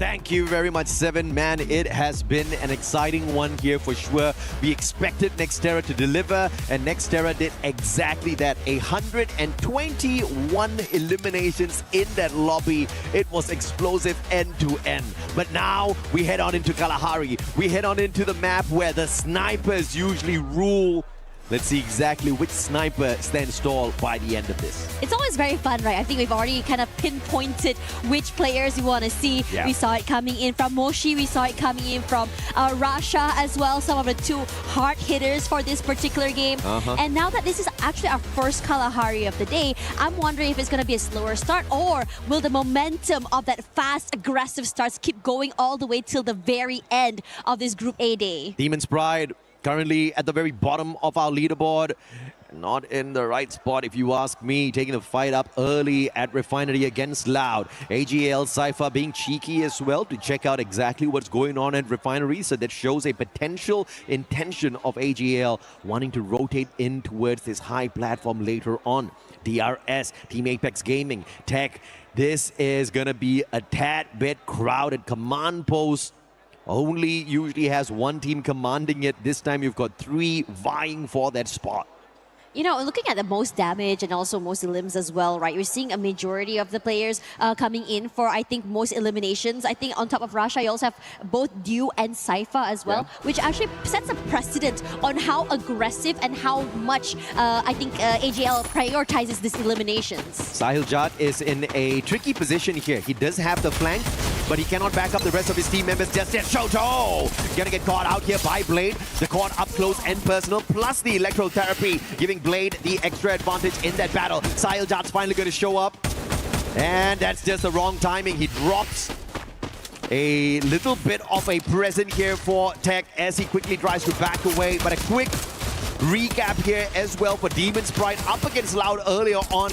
S1: Thank you very much, Seven. Man, it has been an exciting one here for sure. We expected Nextera to deliver, and Nextera did exactly that. 121 eliminations in that lobby. It was explosive end to end. But now we head on into Kalahari. We head on into the map where the snipers usually rule. Let's see exactly which sniper stands tall by the end of this.
S2: It's always very fun, right? I think we've already kind of pinpointed which players we want to see.
S1: Yeah.
S2: We saw it coming in from Moshi. We saw it coming in from Rasha as well. Some of the 2 hard hitters for this particular game. And now that this is actually our first Kalahari of the day, I'm wondering if it's going to be a slower start, or will the momentum of that fast, aggressive starts keep going all the way till the very end of this Group A day?
S1: Demon's Pride currently at the very bottom of our leaderboard. Not in the right spot, if you ask me. Taking the fight up early at Refinery against Loud. AGL Cypher being cheeky as well to check out exactly what's going on at Refinery. So that shows a potential intention of AGL wanting to rotate in towards this high platform later on. DRS, Team Apex Gaming, Tech. This is going to be a tad bit crowded. Command post only usually has 1 team commanding it. This time you've got 3 vying for that spot.
S2: You know, looking at the most damage and also most elims as well, right? You're seeing a majority of the players coming in for, I think, most eliminations. I think on top of Rasha, you also have both Dew and Cypher as well, which actually sets a precedent on how aggressive and how much, I think, AGL prioritizes these eliminations.
S1: Sahil Jat is in a tricky position here. He does have the flank, but he cannot back up the rest of his team members just yet. Shoto! Gonna get caught out here by Blade. The caught up close and personal, plus the electrotherapy, giving Blade the extra advantage in that battle. Sahil Jat's finally going to show up. And that's just the wrong timing. He drops a little bit of a present here for Tech as he quickly tries to back away. But a quick recap here as well for Demon's Pride up against Loud earlier on.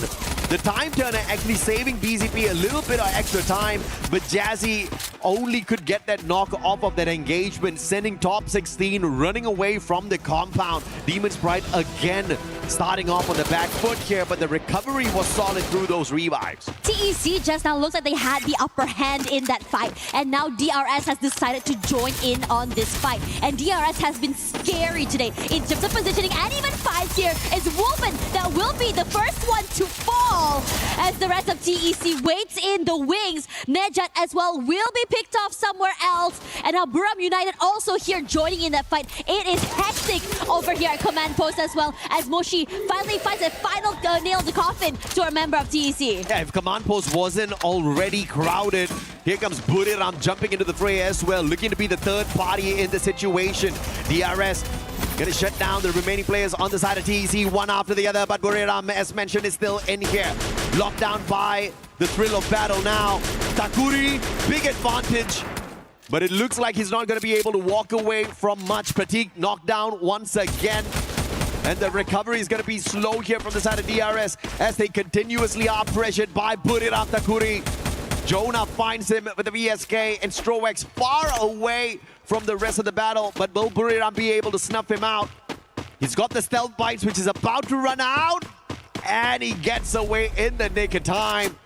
S12: The time turner actually saving BZP a little bit of extra time, but Jazzy only could get that knock off of that engagement, sending top 16 running away from the compound. Demon's Pride again starting off on the back foot here, but the recovery was solid through those revives.
S2: TEC just now looks like they had the upper hand in that fight, and now DRS has decided to join in on this fight. And DRS has been scary today in terms of positioning and even fights here. It's Wolfen that will be the first one to fall as the rest of TEC waits in the wings. Nejat as well will be picked off somewhere else, and now Buram United also here joining in that fight. It is hectic over here at command post as well, as Moshi finally finds a final nail in the coffin to a member of TEC.
S12: Yeah, if command post wasn't already crowded, here comes Buriram jumping into the fray as well, looking to be the third party in the situation. DRS gonna shut down the remaining players on the side of TEC, one after the other, but Buriram, as mentioned, is still in here. Locked down by the thrill of battle now. Takuri, big advantage, but it looks like he's not gonna be able to walk away from much. Pratik knocked down once again. And the recovery is going to be slow here from the side of DRS as they continuously are pressured by Buriram Takuri. Jonah finds him with the VSK, and Strowex far away from the rest of the battle, but will Buriram be able to snuff him out? He's got the stealth bites, which is about to run out, and he gets away in the nick of time.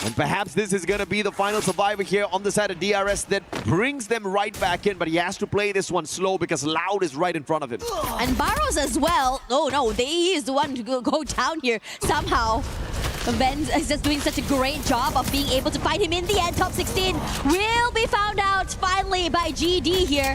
S12: And perhaps this is going to be the final survivor here on the side of DRS that brings them right back in, but he has to play this one slow because Loud is right in front of him.
S2: And Barrows as well. Oh no, he is the one to go down here somehow. Ben is just doing such a great job of being able to find him in the end. Top 16 will be found out finally by GD here.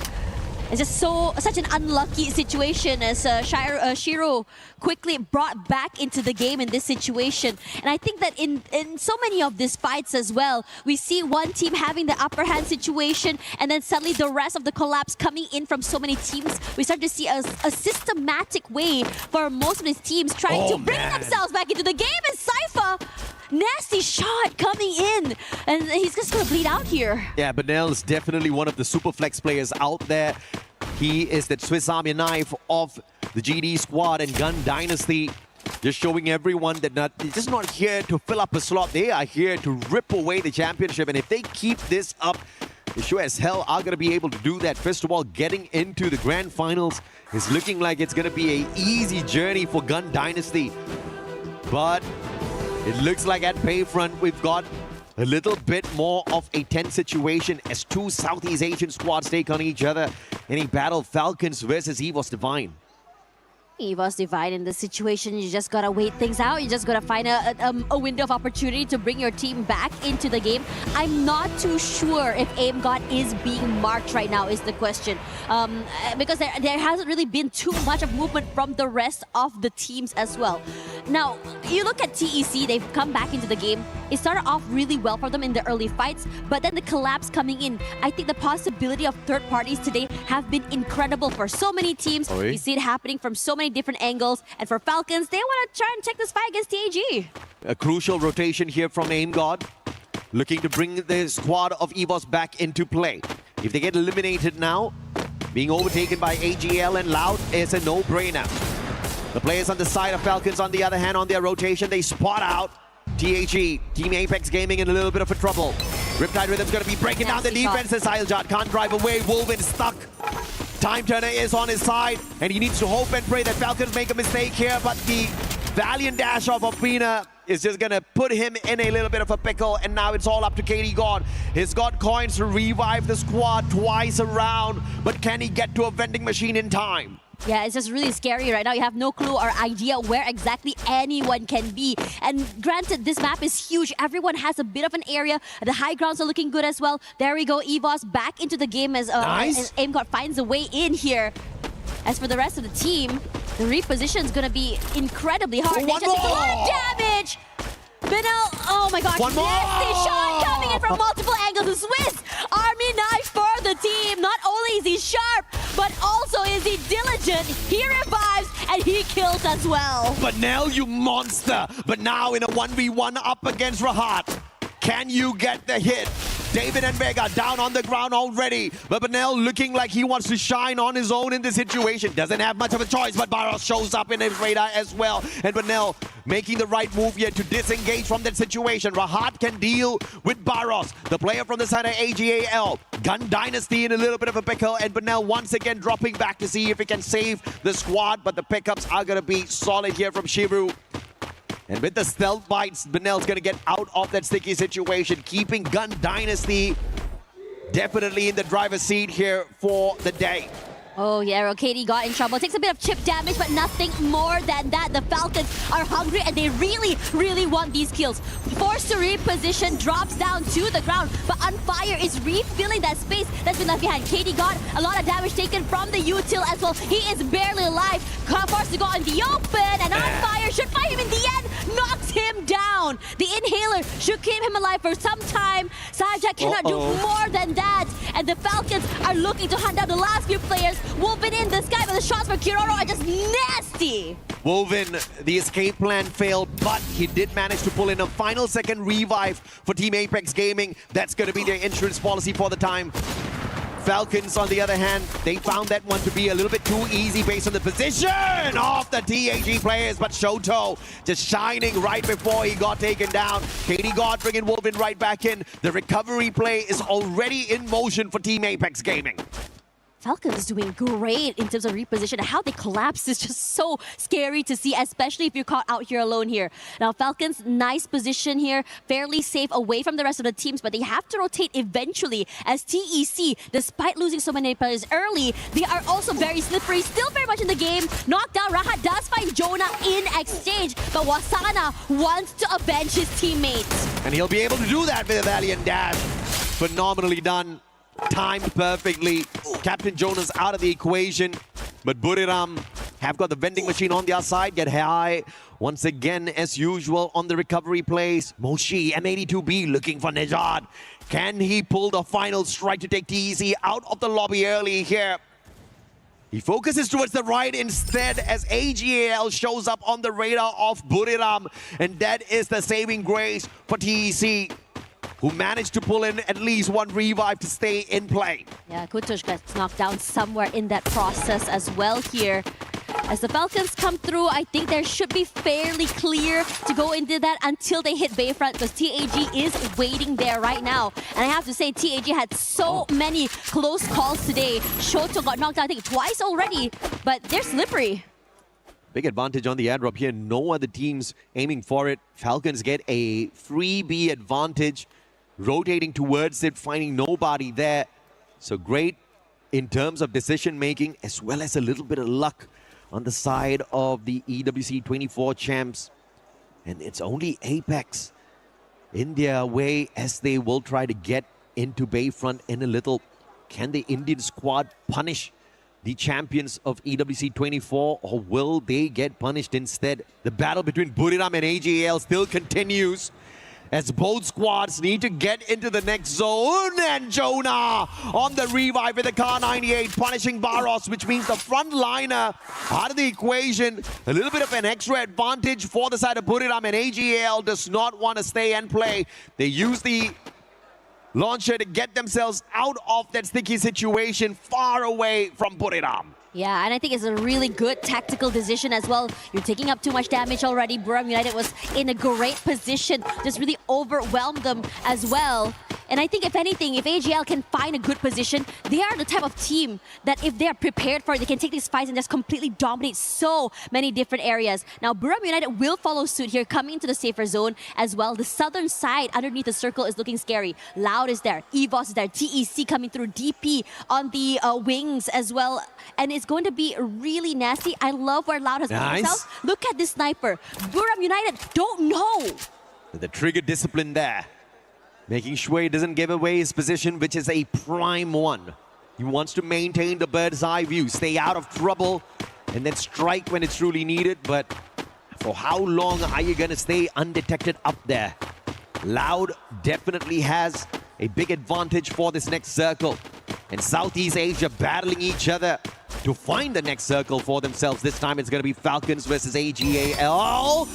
S2: It's just such an unlucky situation as Shiro quickly brought back into the game in this situation. And I think that in so many of these fights as well, we see one team having the upper hand situation, and then suddenly the rest of the collapse coming in from so many teams. We start to see a systematic way for most of these teams trying to bring themselves back into the game. And Cypher, nasty shot coming in, and he's just gonna bleed out here.
S12: Yeah, Benel is definitely one of the super flex players out there. He is that Swiss Army knife of the GD squad and Gun Dynasty. Just showing everyone that they're just not here to fill up a slot. They are here to rip away the championship. And if they keep this up, they sure as hell are going to be able to do that. First of all, getting into the grand finals is looking like it's going to be an easy journey for Gun Dynasty. But it looks like at Bayfront, we've got a little bit more of a tense situation as two Southeast Asian squads take on each other in a battle. Falcons versus EVOS Divine.
S2: EVOS Divine in this situation, you just gotta wait things out. You just gotta find a window of opportunity to bring your team back into the game. I'm not too sure if Aim God is being marked right now is the question. Because there hasn't really been too much of movement from the rest of the teams as well. Now, you look at TEC, they've come back into the game. It started off really well for them in the early fights, but then the collapse coming in. I think the possibility of third parties today have been incredible for so many teams. We see it happening from so many different angles, and for Falcons, they want to try and check this fight against TAG.
S12: A crucial rotation here from Aim God, looking to bring the squad of EVOS back into play. If they get eliminated now, being overtaken by AGL and Loud is a no-brainer. The players on the side of Falcons, on the other hand, on their rotation, they spot out TAG, Team Apex Gaming, in a little bit of a trouble. Riptide Rhythm's going to be breaking down the defenses. Iljard can't drive away. Wolven stuck. Time Turner is on his side, and he needs to hope and pray that Falcons make a mistake here, but the valiant dash of Afina is just gonna put him in a little bit of a pickle, and now it's all up to KD God. He's got coins to revive the squad twice around, but can he get to a vending machine in time?
S2: Yeah, it's just really scary right now. You have no clue or idea where exactly anyone can be. And granted, this map is huge. Everyone has a bit of an area. The high grounds are looking good as well. There we go. EVOS back into the game as AimGod finds a way in here. As for the rest of the team, the reposition is going to be incredibly hard. They just take a lot of damage. Benel, oh my gosh, nasty shot coming in from multiple angles. The Swiss Army knife for the team. Not only is he sharp, but also is he diligent. He revives and he kills as well.
S12: But Nell, you monster. But now in a 1v1 up against Rahat, can you get the hit? David and Vega down on the ground already. But Benel looking like he wants to shine on his own in this situation. Doesn't have much of a choice, but Barros shows up in his radar as well. And Benel making the right move here to disengage from that situation. Rahat can deal with Barros, the player from the side of AGAL. Gun Dynasty in a little bit of a pickle, and Benel once again dropping back to see if he can save the squad, but the pickups are going to be solid here from Shivu. And with the stealth bites, Benel's going to get out of that sticky situation, keeping Gun Dynasty definitely in the driver's seat here for the day.
S2: Oh yeah, KD got in trouble. Takes a bit of chip damage, but nothing more than that. The Falcons are hungry and they really want these kills. Forced to reposition, drops down to the ground, but Unfire is refilling that space that's been left behind. KD got a lot of damage taken from the util as well. He is barely alive. Forced to go in the open, and Unfire should find him in the end. Knocks him down. The inhaler should keep him alive for some time. Sajak cannot do more than that. And the Falcons are looking to hunt down the last few players. Wolven in the sky, but the shots for Kiroro are just nasty.
S12: Wolven, the escape plan failed, but he did manage to pull in a final second revive for Team Apex Gaming. That's going to be their insurance policy for the time. Falcons, on the other hand, they found that one to be a little bit too easy based on the position of the TAG players, but Shoto just shining right before he got taken down. KD God bringing Wolven right back in. The recovery play is already in motion for Team Apex Gaming.
S2: Falcons doing great in terms of reposition. How they collapse is just so scary to see, especially if you're caught out here alone here. Now, Falcons, nice position here, fairly safe away from the rest of the teams, but they have to rotate eventually as TEC, despite losing so many players early, they are also very slippery, still very much in the game. Knockdown, Rahat does find Jonah in exchange, but Wasana wants to avenge his teammates.
S12: And he'll be able to do that with a valiant dash. Phenomenally done. Timed perfectly. Captain Jonas out of the equation, but Buriram have got the vending machine on their side. Get high once again as usual on the recovery plays. Moshi, M82B looking for Nejad. Can he pull the final strike to take TEC out of the lobby early here? He focuses towards the right instead as AGAL shows up on the radar of Buriram, and that is the saving grace for TEC, who managed to pull in at least one revive to stay in play.
S2: Yeah, Kutush gets knocked down somewhere in that process as well here. As the Falcons come through, I think there should be fairly clear to go into that until they hit Bayfront, because TAG is waiting there right now. And I have to say, TAG had so many close calls today. Shoto got knocked out, I think, twice already, but they're slippery.
S12: Big advantage on the airdrop here. No other teams aiming for it. Falcons get a freebie advantage, rotating towards it, finding nobody there. So great in terms of decision making, as well as a little bit of luck on the side of the EWC 24 champs. And it's only Apex in their way as they will try to get into Bayfront in a little. Can the Indian squad punish the champions of EWC 24, or will they get punished instead? The battle between Buriram and AGAL still continues as both squads need to get into the next zone. And Jonah on the revive with the Car 98, punishing Barros, which means the frontliner out of the equation. A little bit of an extra advantage for the side of Buriram, and AGAL does not want to stay and play. They use the launcher to get themselves out of that sticky situation far away from Buriram.
S2: Yeah, and I think it's a really good tactical decision as well. You're taking up too much damage already. Buriram United was in a great position, just really overwhelmed them as well. And I think if anything, if AGL can find a good position, they are the type of team that if they're prepared for it, they can take these fights and just completely dominate so many different areas. Now, Buriram United will follow suit here, coming into the safer zone as well. The southern side underneath the circle is looking scary. Loud is there, EVOS is there, TEC coming through, DP on the wings as well. And it's going to be really nasty. I love where Loud has put himself. Look at this sniper. Buriram United don't know.
S12: The trigger discipline there, making sure he doesn't give away his position, which is a prime one. He wants to maintain the bird's eye view, stay out of trouble, and then strike when it's truly needed. But for how long are you going to stay undetected up there? Loud definitely has a big advantage for this next circle. And Southeast Asia battling each other to find the next circle for themselves. This time it's going to be Falcons versus AGAL.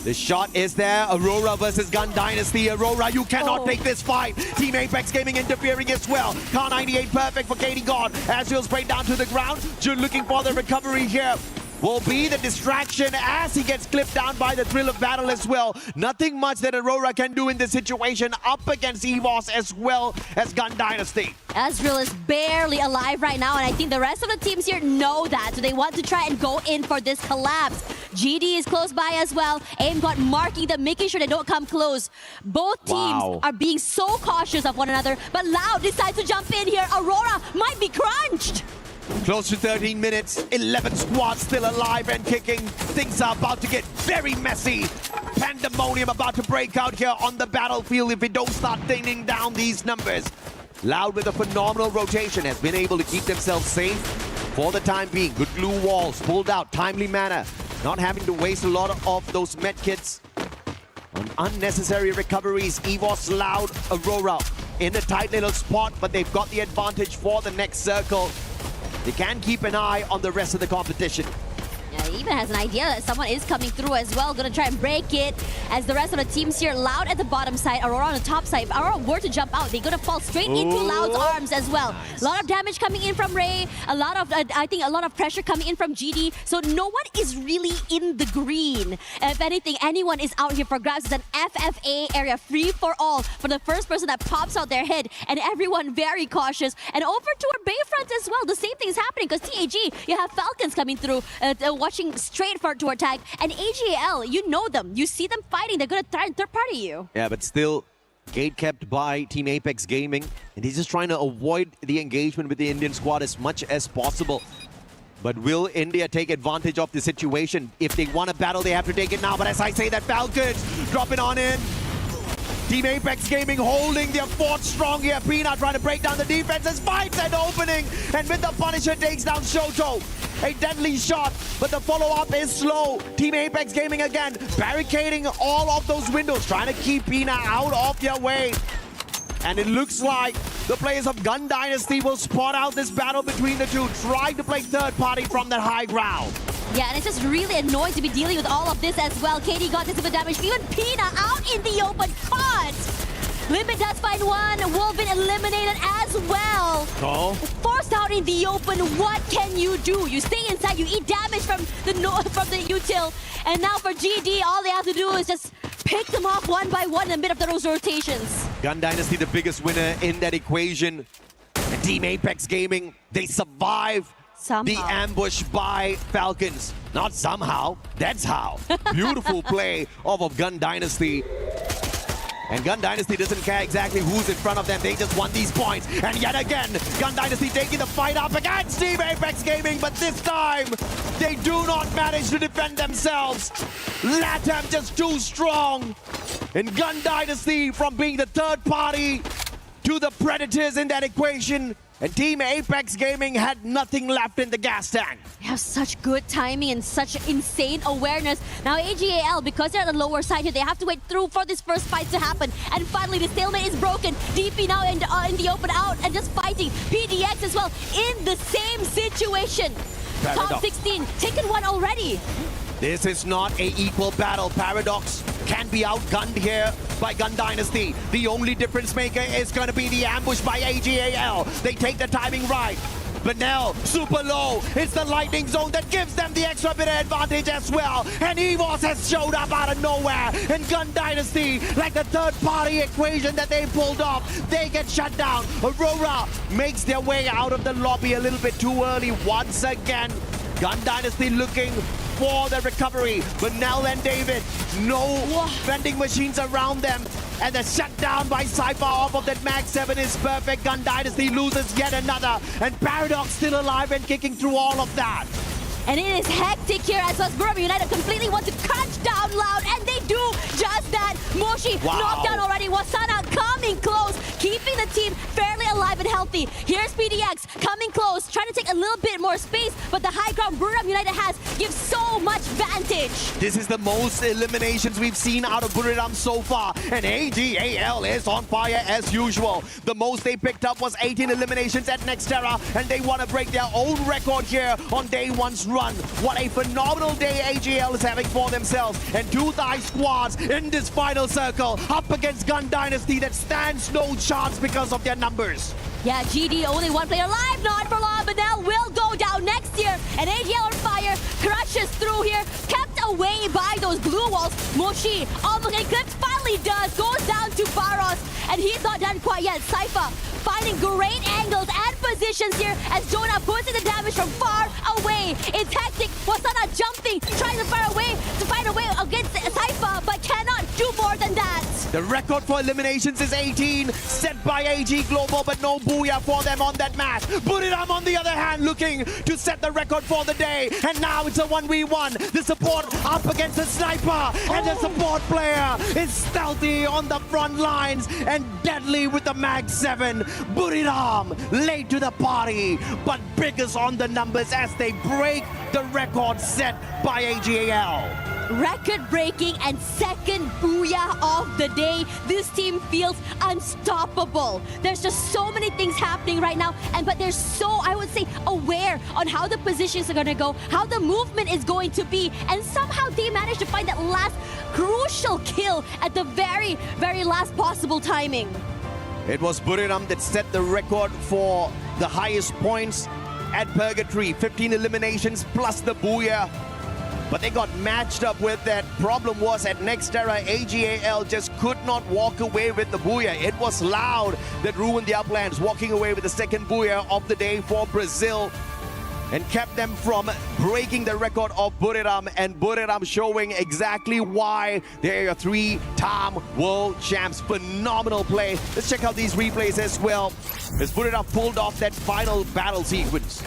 S12: The shot is there. Aurora versus Gun Dynasty. Aurora, you cannot take this fight. Team Apex Gaming interfering as well. Car 98 perfect for Katie God. Azrael sprayed down to the ground. Jun looking for the recovery here. Will be the distraction as he gets clipped down by the thrill of battle as well. Nothing much that Aurora can do in this situation up against EVOS as well as Gun Dynasty.
S2: Azrael is barely alive right now, and I think the rest of the teams here know that, so they want to try and go in for this collapse. GD is close by as well. Aim got marking them, making sure they don't come close. Both teams are being so cautious of one another, but Loud decides to jump in here. Aurora might be crunched.
S12: Close to 13 minutes, 11 squads still alive and kicking. Things are about to get very messy. Pandemonium about to break out here on the battlefield if we don't start thinning down these numbers. Loud with a phenomenal rotation has been able to keep themselves safe for the time being. Good glue walls pulled out, timely manner. Not having to waste a lot of those med kits on unnecessary recoveries. EVOS, Loud, Aurora in a tight little spot, but they've got the advantage for the next circle. They can keep an eye on the rest of the competition.
S2: Yeah, he even has an idea that someone is coming through as well. Gonna try and break it as the rest of the teams here. Loud at the bottom side, Aurora on the top side. If Aurora were to jump out, they're gonna fall straight into Loud's arms as well.
S12: Nice.
S2: A lot of damage coming in from Ray. A lot of, I think, a lot of pressure coming in from GD. So no one is really in the green. If anything, anyone is out here for grabs. It's an FFA area, free for all, for the first person that pops out their head. And everyone very cautious. And over to our Bayfront as well. The same thing is happening because TAG, you have Falcons coming through, watching straight for to attack, and AGL, you know them, you see them fighting, they're gonna try and third party you.
S12: Yeah, but still gate kept by Team Apex Gaming, and he's just trying to avoid the engagement with the Indian squad as much as possible. But will India take advantage of the situation? If they want a battle, they have to take it now. But as I say that, Falcons dropping on in. Team Apex Gaming holding their fort strong here. Pina trying to break down the defenses, finds an opening, and with the Punisher takes down Shoto. A deadly shot, but the follow-up is slow. Team Apex Gaming again, barricading all of those windows, trying to keep Pina out of their way. And it looks like the players of Gun Dynasty will spot out this battle between the two, trying to play third party from that high ground.
S2: Yeah, and it's just really annoying to be dealing with all of this as well. KD got this bit of damage. Even Pina out in the open. Caught! Limit does find one. Wolvin eliminated as well.
S12: Oh.
S2: Forced out in the open. What can you do? You stay inside. You eat damage from the util. And now for GD, all they have to do is just pick them off one by one in the middle of those rotations.
S12: Gun Dynasty the biggest winner in that equation. And Team Apex Gaming, they survive the ambush by Falcons. Not somehow, that's how. Beautiful play of Gun Dynasty. And Gun Dynasty doesn't care exactly who's in front of them. They just want these points. And yet again, Gun Dynasty taking the fight up against Team Apex Gaming. But this time, they do not manage to defend themselves. LATAM just too strong. And Gun Dynasty, from being the third party to the predators in that equation, and Team Apex Gaming had nothing left in the gas tank.
S2: They have such good timing and such insane awareness. Now AGAL, because they're at the lower side here, they have to wait through for this first fight to happen. And finally, the stalemate is broken. DP now in the open out and just fighting. PDX as well in the same situation.
S12: Paradox.
S2: Top 16, taken one already.
S12: This is not an equal battle. Paradox can be outgunned here by Gun Dynasty. The only difference maker is going to be the ambush by AGAL. They take the timing right. But now, super low. It's the lightning zone that gives them the extra bit of advantage as well. And EVOS has showed up out of nowhere. And Gun Dynasty, like the third party equation that they pulled off, they get shut down. Aurora makes their way out of the lobby a little bit too early once again. Gun Dynasty looking for the recovery, but Nell and David, no vending machines around them, and the shutdown by Cypher off of that Mag 7 is perfect. Gun Dynasty loses yet another, and Paradox still alive and kicking through all of that.
S2: And it is hectic here as Burma United completely want to crunch down Loud, and they do just that. Moshi knocked down already. Wasana coming close, keeping the team fairly alive and healthy. Here's PDX coming close, trying to take a little bit more space, but the high ground Burma United has gives so much vantage.
S12: This is the most eliminations we've seen out of Buriram so far, and AGAL is on fire as usual. The most they picked up was 18 eliminations at Nextera, and they want to break their own record here on day one's run. What a phenomenal day AGL is having for themselves, and two Thai squads in this final circle up against Gun Dynasty that stands no chance because of their numbers.
S2: Yeah, GD only one player alive, not for long, but now will go down next year. And AGL on fire, crashes through here, kept away by those blue walls. Mochi, almost eclipse, finally does, goes down to Baros, and he's not done quite yet. Cypher finding great angles and positions here as Jonah puts in the damage from far away. It's hectic, Wasana jumping, trying to find a way against Cypher, but cannot do more than that.
S12: The record for eliminations is 18, set by AG Global, but no booyah for them on that match. Buriram, on the other hand, looking to set the record for the day, and now it's a 1v1. The support up against the sniper, and the support player is stealthy on the front lines and deadly with the Mag 7. Buriram late to the party, but biggest on the numbers as they break the record set by AGAL.
S2: Record-breaking and second booyah of the day. This team feels unstoppable. There's just so many things happening right now, but they're so, I would say, aware on how the positions are going to go, how the movement is going to be, and somehow they managed to find that last crucial kill at the very, very last possible timing.
S12: It was Buriram that set the record for the highest points at Purgatory. 15 eliminations plus the booyah. But they got matched up with that. Problem was at Nextera, AGAL just could not walk away with the booyah. It was Loud that ruined the uplands, walking away with the second booyah of the day for Brazil, and kept them from breaking the record of Buriram, and Buriram showing exactly why they are 3-time world champs. Phenomenal play. Let's check out these replays as well, as Buriram pulled off that final battle sequence.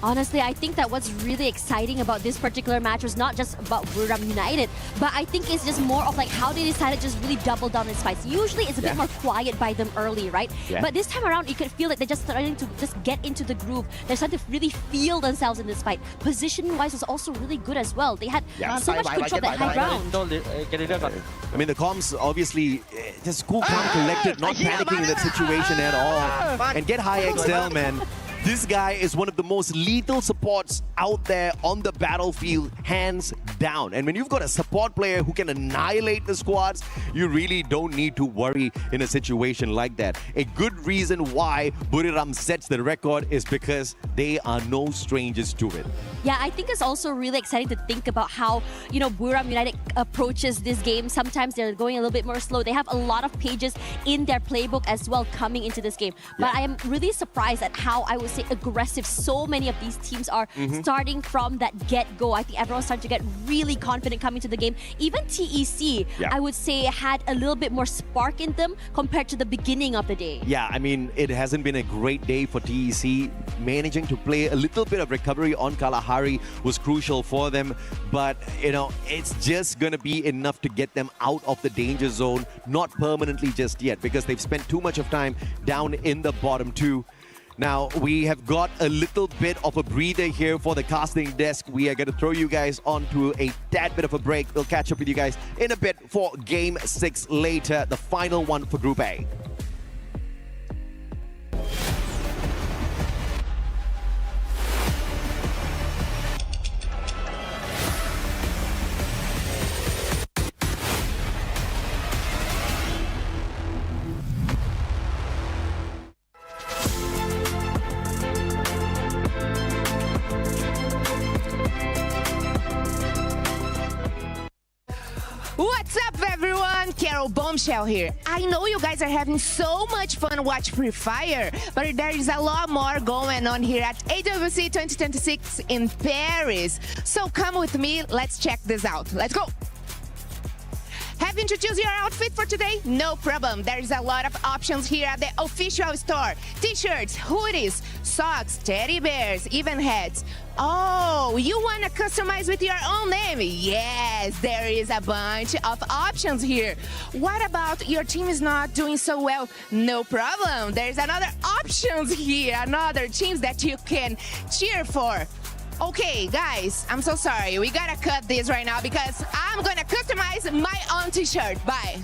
S2: Honestly, I think that what's really exciting about this particular match was not just about Buriram United, but I think it's just more of like how they decided to just really double down in fights. Usually it's a bit more quiet by them early, right? Yeah. But this time around, you could feel like they're just starting to just get into the groove. They're starting to really feel themselves in this fight. Positioning-wise was also really good as well. They had so much control that high ground.
S12: I mean, the comms obviously just cool, calm, collected, not panicking in that situation at all. And get high XL, man. This guy is one of the most lethal supports out there on the battlefield, hands down. And when you've got a support player who can annihilate the squads, you really don't need to worry in a situation like that. A good reason why Buriram sets the record is because they are no strangers to it.
S2: Yeah, I think it's also really exciting to think about how, you know, Buriram United approaches this game. Sometimes they're going a little bit more slow. They have a lot of pages in their playbook as well coming into this game. But I am really surprised at how, I would say, aggressive so many of these teams are starting from that get-go. I think everyone's starting to get really confident coming to the game. Even TEC, I would say, had a little bit more spark in them compared to the beginning of the day.
S12: Yeah, I mean, it hasn't been a great day for TEC. Managing to play a little bit of recovery on Kalahari was crucial for them. But, you know, it's just going to be enough to get them out of the danger zone. Not permanently just yet, because they've spent too much of time down in the bottom two. Now, we have got a little bit of a breather here for the casting desk. We are going to throw you guys onto a tad bit of a break. We'll catch up with you guys in a bit for Game 6 later, the final one for Group A.
S4: What's up, everyone? Carol Bombshell here. I know you guys are having so much fun watching Free Fire, but there is a lot more going on here at AWC 2026 in Paris. So come with me, let's check this out. Let's go. Having to choose your outfit for today? No problem. There's a lot of options here at the official store. T-shirts, hoodies, socks, teddy bears, even hats. Oh, you want to customize with your own name? Yes, there is a bunch of options here. What about your team is not doing so well? No problem. There's another options here, another teams that you can cheer for. Okay, guys, I'm so sorry. We gotta cut this right now because I'm gonna customize my own t-shirt. Bye.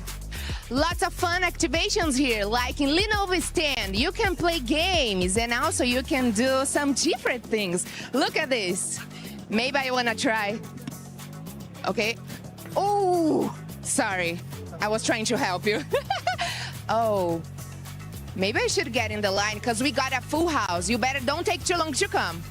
S4: Lots of fun activations here, like in Lenovo Stand. You can play games and also you can do some different things. Look at this. Maybe I wanna try. Okay. Oh, sorry. I was trying to help you. Oh, maybe I should get in the line because we got a full house. You better don't take too long to come.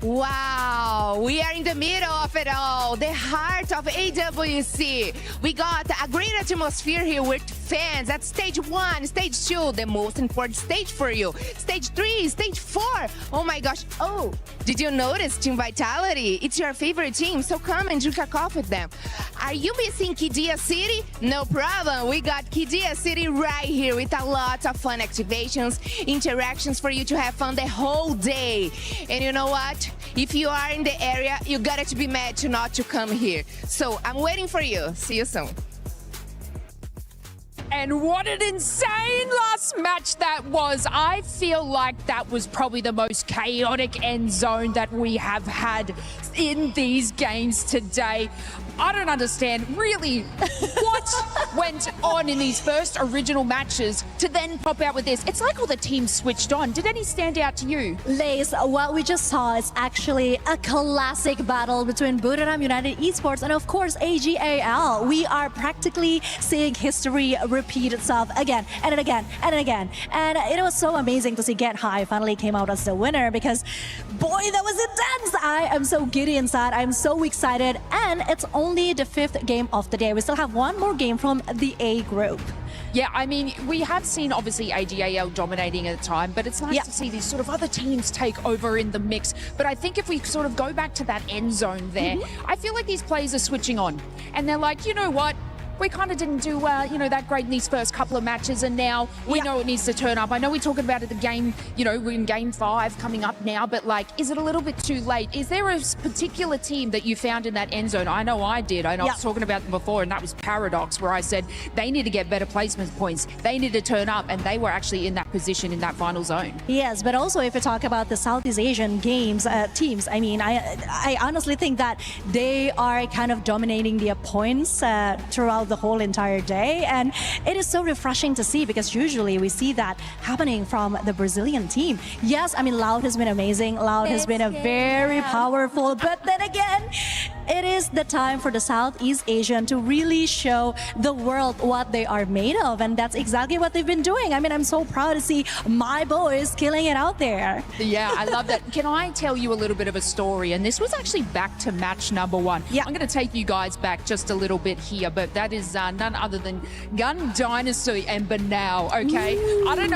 S4: Wow, we are in the middle of it all, the heart of AWC. We got a great atmosphere here with fans at stage 1, stage 2, the most important stage for you. Stage 3, stage 4. Oh my gosh. Oh, did you notice Team Vitality? It's your favorite team, so come and drink a coffee with them. Are you missing Kidia City? No problem. We got Kidia City right here with a lot of fun activations, interactions for you to have fun the whole day. And you know what? If you are in the area, you got to be mad to not to come here. So I'm waiting for you. See you soon.
S9: And what an insane last match that was. I feel like that was probably the most chaotic end zone that we have had in these games today. I don't understand really what went on in these first original matches to then pop out with this. It's like all the teams switched on. Did any stand out to you?
S10: Lace, what we just saw is actually a classic battle between Buriram United Esports and of course AGAL. We are practically seeing history repeat itself again and again and again. And it was so amazing to see Get High finally came out as the winner because boy, that was intense. I am so giddy inside. I'm so excited. And it's only the 5th game of the day. We still have one more game from the A group.
S9: Yeah, I mean, we have seen obviously AGAL dominating at the time, but it's nice to see these sort of other teams take over in the mix. But I think if we sort of go back to that end zone there, I feel like these players are switching on and they're like, you know what? We kind of didn't do, that great in these first couple of matches, and now we know it needs to turn up. I know we're talking about it the game, we're in game 5 coming up now, but like, is it a little bit too late? Is there a particular team that you found in that end zone? I know I did. I was talking about them before, and that was Paradox, where I said they need to get better placement points. They need to turn up, and they were actually in that position in that final zone.
S10: Yes, but also if you talk about the Southeast Asian games teams, I mean, I honestly think that they are kind of dominating the points throughout the whole entire day, and it is so refreshing to see because usually we see that happening from the Brazilian team. Yes, I mean, Loud has been amazing. Loud has been a very powerful, but then again, it is the time for the Southeast Asian to really show the world what they are made of, and that's exactly what they've been doing. I mean, I'm so proud to see my boys killing it out there.
S9: Yeah, I love that. Can I tell you a little bit of a story? And this was actually back to match number 1. Yeah. I'm going to take you guys back just a little bit here, but that is none other than Gun Dynasty and Banal, okay? I don't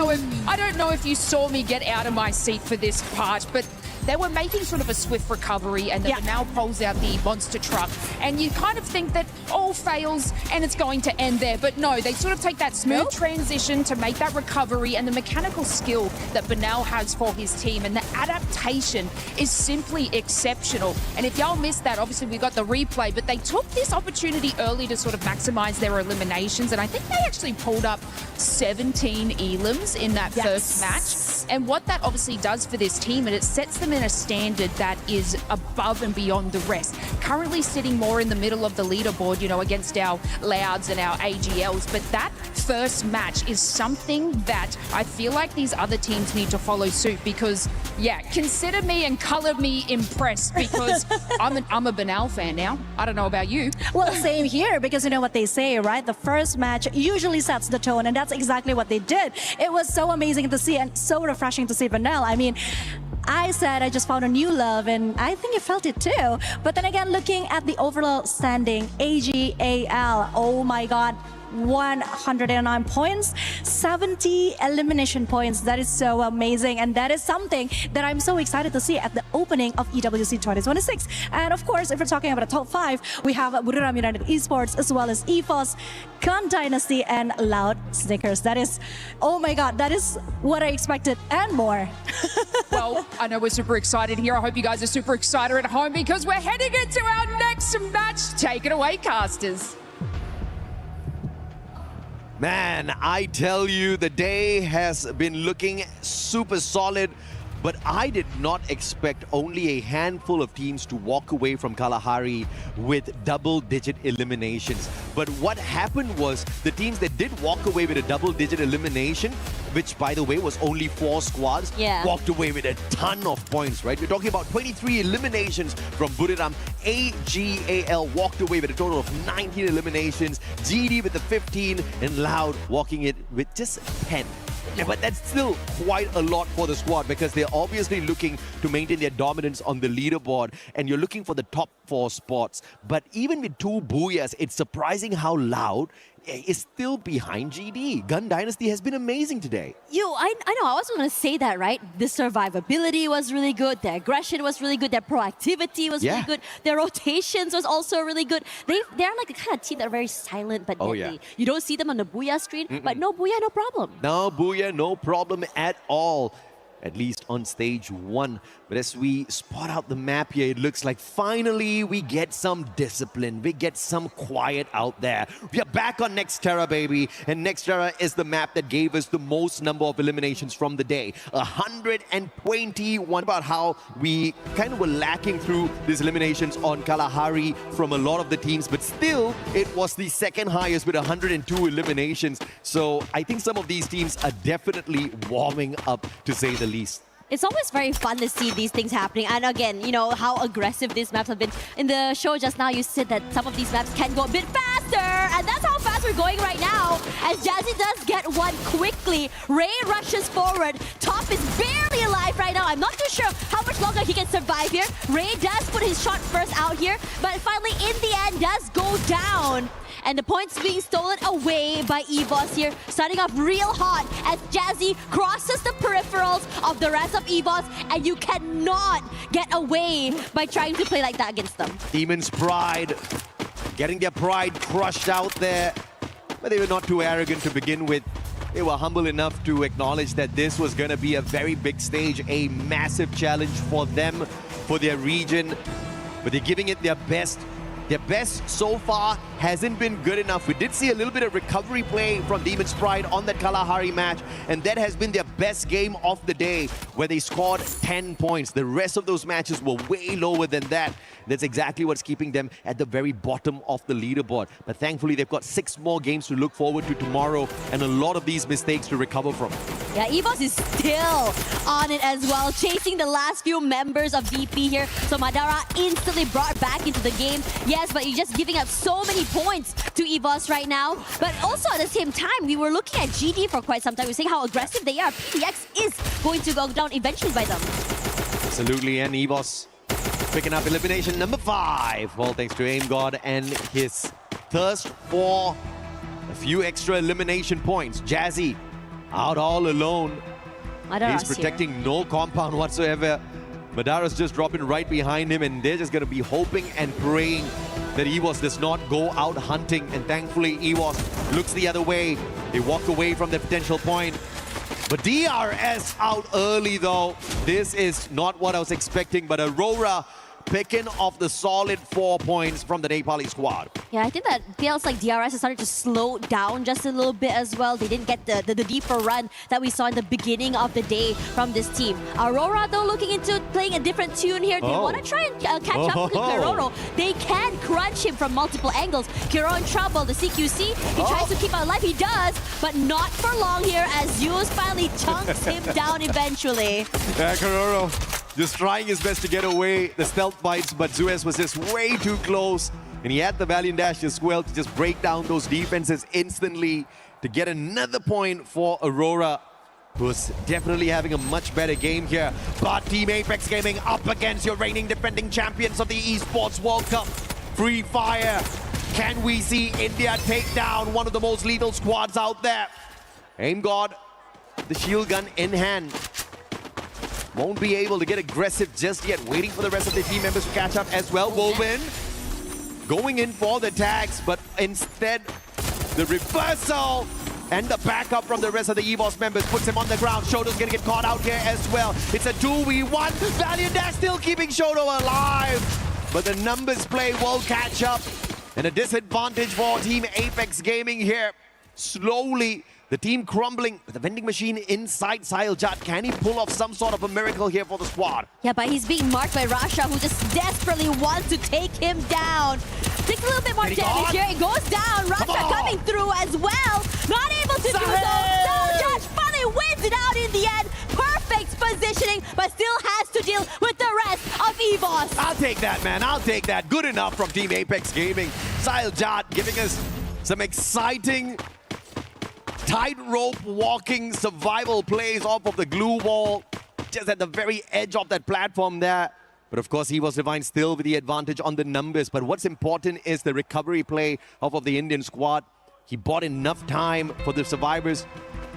S9: know if you saw me get out of my seat for this part, but they were making sort of a swift recovery, and then Banal pulls out the monster truck, and you kind of think that all fails and it's going to end there, but no, they sort of take that smooth transition to make that recovery, and the mechanical skill that Banal has for his team and the adaptation is simply exceptional. And if y'all missed that, obviously we got the replay, but they took this opportunity early to sort of maximize their eliminations, and I think they actually pulled up 17 elims in that first match. And what that obviously does for this team, and it sets them in a standard that is above and beyond the rest. Currently sitting more in the middle of the leaderboard, against our Louds and our AGLs, but that first match is something that I feel like these other teams need to follow suit because, consider me and color me impressed because I'm a Banal fan now. I don't know about you.
S10: Well, same here, because you know what they say, right? The first match usually sets the tone, and that's exactly what they did. It was so amazing to see and so refreshing to see Banal. I mean, I said I just found a new love, and I think you felt it too. But then again, looking at the overall standing, AGAL, oh my God, 109 points, 70 elimination points. That is so amazing, and that is something that I'm so excited to see at the opening of EWC 2026. And of course, if we're talking about the top 5, we have Buriram United Esports as well as EFOS, Gun Dynasty, and Loud Snickers. That is, oh my God, that is what I expected and more.
S9: Well, I know we're super excited here. I hope you guys are super excited at home because we're heading into our next match. Take it away, casters.
S12: Man, I tell you, the day has been looking super solid.
S1: but I did not expect only a handful of teams to walk away from Kalahari with double-digit eliminations. But what happened was the teams that did walk away with a double-digit elimination, which by the way was only 4 squads, walked away with a ton of points, right? We're talking about 23 eliminations from Buriram. AGAL walked away with a total of 19 eliminations. GD with the 15 and Loud walking it with just 10. Yeah, but that's still quite a lot for the squad because they're obviously looking to maintain their dominance on the leaderboard and you're looking for the top 4 spots. But even with 2 Booyahs, it's surprising how Loud is still behind GD. Gun Dynasty has been amazing today.
S2: I know, I was going to say that, right? The survivability was really good, their aggression was really good, their proactivity was really good, their rotations was also really good. They're like the kind of team that are very silent but deadly. You don't see them on the Booyah screen, but no Booyah, no problem.
S1: No Booyah, no problem at all. At least on stage 1. But as we spot out the map here, it looks like finally we get some discipline. We get some quiet out there. We are back on Nextera, baby. And Nextera is the map that gave us the most number of eliminations from the day. 121. About how we kind of were lacking through these eliminations on Kalahari from a lot of the teams. But still, it was the second highest with 102 eliminations. So I think some of these teams are definitely warming up, to say the least.
S2: It's always very fun to see these things happening. And again, you know, how aggressive these maps have been. In the show just now, you said that some of these maps can go a bit faster. And that's how fast we're going right now. As Jazzy does get one quickly. Ray rushes forward. Top is barely alive right now. I'm not too sure how much longer he can survive here. Ray does put his shot first out here. But finally, in the end, does go down. And the points being stolen away by EVOS here. Starting off real hot as Jazzy crosses the peripherals of the rest of EVOS. And you cannot get away by trying to play like that against them.
S1: Demon's Pride, getting their pride crushed out there. But they were not too arrogant to begin with. They were humble enough to acknowledge that this was going to be a very big stage, a massive challenge for them, for their region. But they're giving it their best. Their best so far hasn't been good enough. We did see a little bit of recovery play from Demon's Pride on that Kalahari match, and that has been their best game of the day, where they scored 10 points. The rest of those matches were way lower than that. That's exactly what's keeping them at the very bottom of the leaderboard. But thankfully, they've got 6 more games to look forward to tomorrow, and a lot of these mistakes to recover from.
S2: Yeah, EVOS is still on it as well, chasing the last few members of DP here. So Madara instantly brought back into the game. Yes, but you're just giving up so many points to EVOS right now. But also at the same time, we were looking at GD for quite some time. We're saying how aggressive they are. PDX is going to go down eventually by them.
S1: Absolutely, and EVOS picking up elimination number 5. Well, thanks to Aim God and his thirst for a few extra elimination points. Jazzy out all alone.
S2: Madara's
S1: He's protecting no compound whatsoever. Madara's just dropping right behind him, and they're just going to be hoping and praying that EVOS does not go out hunting. And thankfully, EVOS looks the other way. They walk away from the potential point. But DRS out early, though. This is not what I was expecting, but Aurora picking off the solid 4 points from the Nepali squad.
S2: Yeah, I think that feels like DRS has started to slow down just a little bit as well. They didn't get the deeper run that we saw in the beginning of the day from this team. Aurora, though, looking into playing a different tune here. They want to try and catch up with Kiroro. They can crunch him from multiple angles. Kiroro in trouble. The CQC, he tries to keep him alive. He does, but not for long here as Zeus finally chunks him down eventually.
S1: Yeah, Kiroro just trying his best to get away the stealth bites, but Zeus was just way too close. And he had the Valiant Dash as well to just break down those defenses instantly to get another point for Aurora, who's definitely having a much better game here. But Team Apex Gaming up against your reigning defending champions of the Esports World Cup, Free Fire. Can we see India take down one of the most lethal squads out there? Aim God, the shield gun in hand. Won't be able to get aggressive just yet, waiting for the rest of the team members to catch up as well. Woven going in for the tags, but instead the reversal and the backup from the rest of the EVOS members puts him on the ground. Shoto's gonna get caught out here as well. It's a 2v1. Valiant Dash still keeping Shoto alive, but the numbers play will catch up. And a disadvantage for Team Apex Gaming here. Slowly
S12: The team crumbling with the vending machine inside Sahil Jat. Can he pull off some sort of a miracle here for the squad?
S2: Yeah, but he's being marked by Rasha, who just desperately wants to take him down. Takes a little bit more damage here. It goes down. Rasha coming through as well. Not able to do so. Sahil Jat finally wins it out in the end. Perfect positioning, but still has to deal with the rest of EVOS.
S12: I'll take that, man. I'll take that. Good enough from Team Apex Gaming. Sahil Jat giving us some exciting tightrope walking survival plays off of the glue wall, just at the very edge of that platform there. But of course, EVOS Divine still with the advantage on the numbers. But what's important is the recovery play off of the Indian squad. He bought enough time for the survivors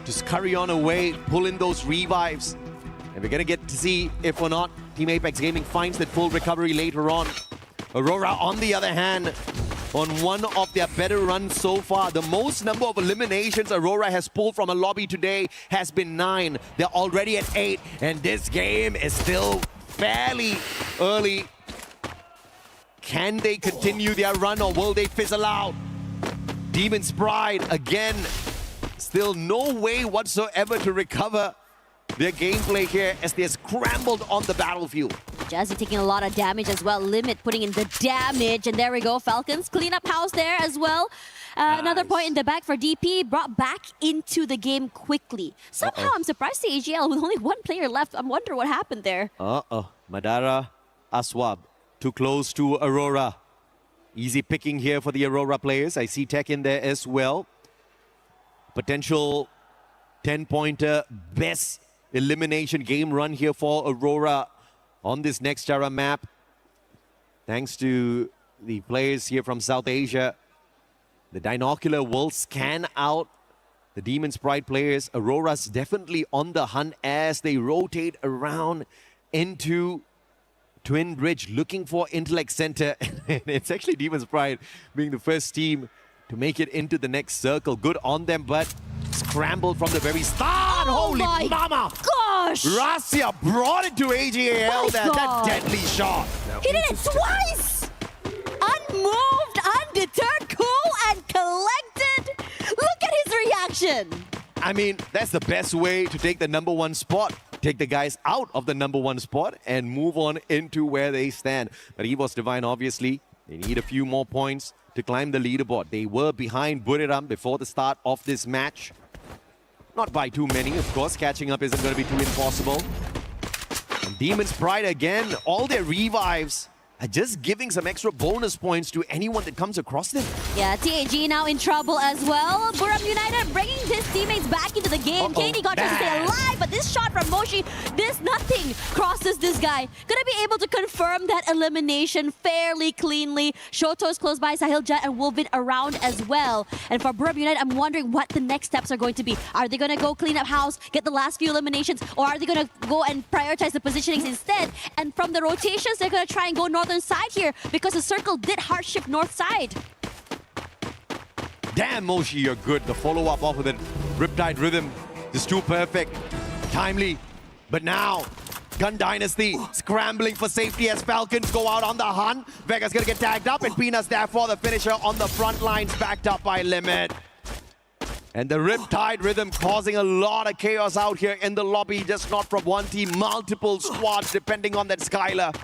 S12: to scurry on away, pull in those revives. And we're going to get to see if or not Team Apex Gaming finds that full recovery later on. Aurora, on the other hand, on one of their better runs so far. The most number of eliminations Aurora has pulled from a lobby today has been 9. They're already at 8, and this game is still fairly early. Can they continue their run, or will they fizzle out? Demon's Pride, again, still no way whatsoever to recover their gameplay here as they're scrambled on the battlefield.
S2: Jazzy taking a lot of damage as well. Limit putting in the damage. And there we go. Falcons clean up house there as well. Nice. Another point in the back for DP. Brought back into the game quickly. Somehow I'm surprised the AGL with only one player left. I wonder what happened there.
S12: Madara, Aswab, too close to Aurora. Easy picking here for the Aurora players. I see Tech in there as well. Potential 10-pointer, best elimination game run here for Aurora on this next Terra map. Thanks to the players here from South Asia. The Dinocular will scan out the Demon's Pride players. Aurora's definitely on the hunt as they rotate around into Twin Bridge, looking for Intellect Center. It's actually Demon's Pride being the first team to make it into the next circle. Good on them, but scrambled from the very start. Holy mama!
S2: Gosh!
S12: Rasya brought it to AGAL. That deadly shot.
S2: He did it twice! Unmoved, undeterred, cool, and collected. Look at his reaction.
S12: I mean, that's the best way to take the #1 spot. Take the guys out of the #1 spot and move on into where they stand. But EVOS Divine, obviously, they need a few more points to climb the leaderboard. They were behind Buriram before the start of this match. Not by too many, of course. Catching up isn't going to be too impossible. And Demon's Pride again, all their revives are just giving some extra bonus points to anyone that comes across them.
S2: Yeah, TAG now in trouble as well. Buriram United bringing his teammates back into the game. Katie got to stay alive, but this shot from Moshi, nothing crosses this guy. Gonna be able to confirm that elimination fairly cleanly. Shoto is close by, Sahil Jat and Wolvin around as well. And for Buriram United, I'm wondering what the next steps are going to be. Are they gonna go clean up house, get the last few eliminations, or are they gonna go and prioritize the positionings instead? And from the rotations, they're gonna try and go northern side here because the circle did hard shift north side.
S12: Damn, Moshi, you're good. The follow-up off of the Riptide Rhythm is too perfect. Timely. But now, Gun Dynasty scrambling for safety as Falcons go out on the hunt. Vega's gonna get tagged up, and Peanuts there for the finisher on the front lines, backed up by Limit. And the Riptide Rhythm causing a lot of chaos out here in the lobby, just not from one team, multiple squads depending on that Skylar.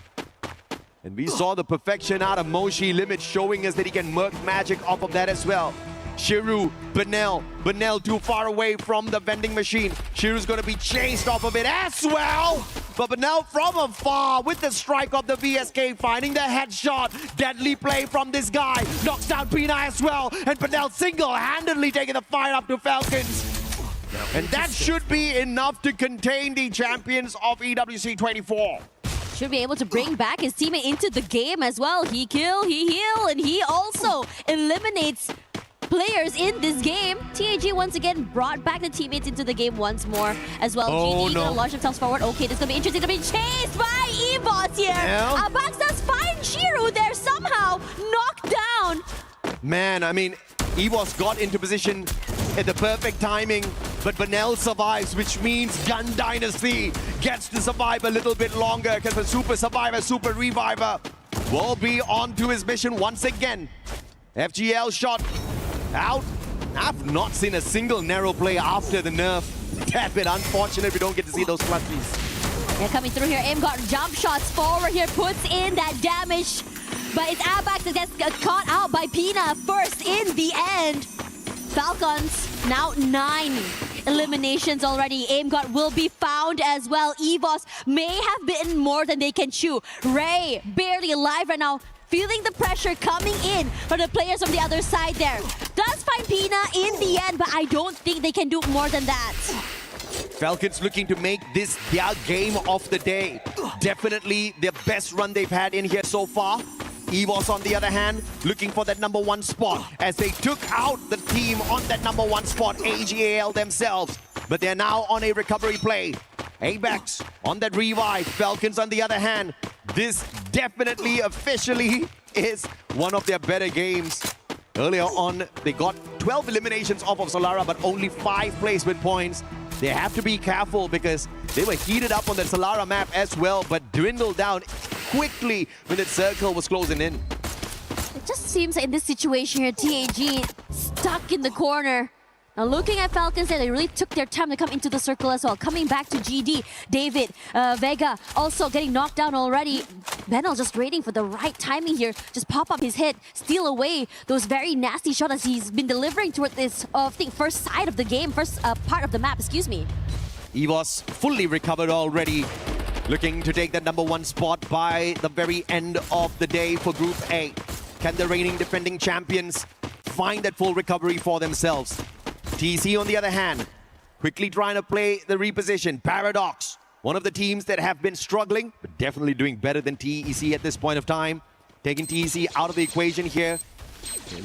S12: And we saw the perfection out of Moshi. Limit showing us that he can murk magic off of that as well. Shiru, Benel too far away from the vending machine. Shiru's going to be chased off of it as well. But Benel from afar with the strike of the VSK, finding the headshot. Deadly play from this guy. Knocks down Pina as well. And Benel single-handedly taking the fight up to Falcons. And that should be enough to contain the champions of EWC 24.
S2: Should be able to bring back his teammate into the game as well. He kill, he heal, and he also eliminates players in this game. TAG once again brought back the teammates into the game once more as well. GD gonna launch themselves forward. Okay, this is gonna be interesting to be chased by EVOS here. Abax does find Shiru there somehow knocked down.
S12: Man, I mean, EVOS got into position at the perfect timing, but Benel survives, which means Gun Dynasty gets to survive a little bit longer because the Super Survivor, Super Reviver will be on to his mission once again. FGL shot out I've not seen a single narrow play after the nerf. That bit unfortunate we don't get to see those clutches.
S2: Yeah, coming through here, Aim got jump shots forward here, puts in that damage. But it's Abax that gets caught out by Pina first in the end. Falcons now 9 eliminations already. AimGod will be found as well. EVOS may have bitten more than they can chew. Ray barely alive right now, feeling the pressure coming in from the players from the other side there. Does find Pina in the end, but I don't think they can do more than that.
S12: Falcons looking to make this their game of the day. Definitely their best run they've had in here so far. EVOS, on the other hand, looking for that #1 spot as they took out the team on that #1 spot, AGAL themselves. But they're now on a recovery play. Abax on that revive. Falcons, on the other hand, this definitely officially is one of their better games. Earlier on, they got 12 eliminations off of Solara, but only 5 placement points. They have to be careful because they were heated up on the Solara map as well, but dwindled down quickly when that circle was closing in.
S2: It just seems like in this situation here, TAG stuck in the corner. Now looking at Falcons there, they really took their time to come into the circle as well. Coming back to GD, David, Vega also getting knocked down already. Benel just waiting for the right timing here. Just pop up his hit, steal away those very nasty shots as he's been delivering toward this, I think, first side of the game, first part of the map, excuse me.
S12: EVOS fully recovered already. Looking to take that #1 spot by the very end of the day for Group A. Can the reigning defending champions find that full recovery for themselves? TC, on the other hand, quickly trying to play the reposition. Paradox, one of the teams that have been struggling, but definitely doing better than TEC at this point of time. Taking TEC out of the equation here.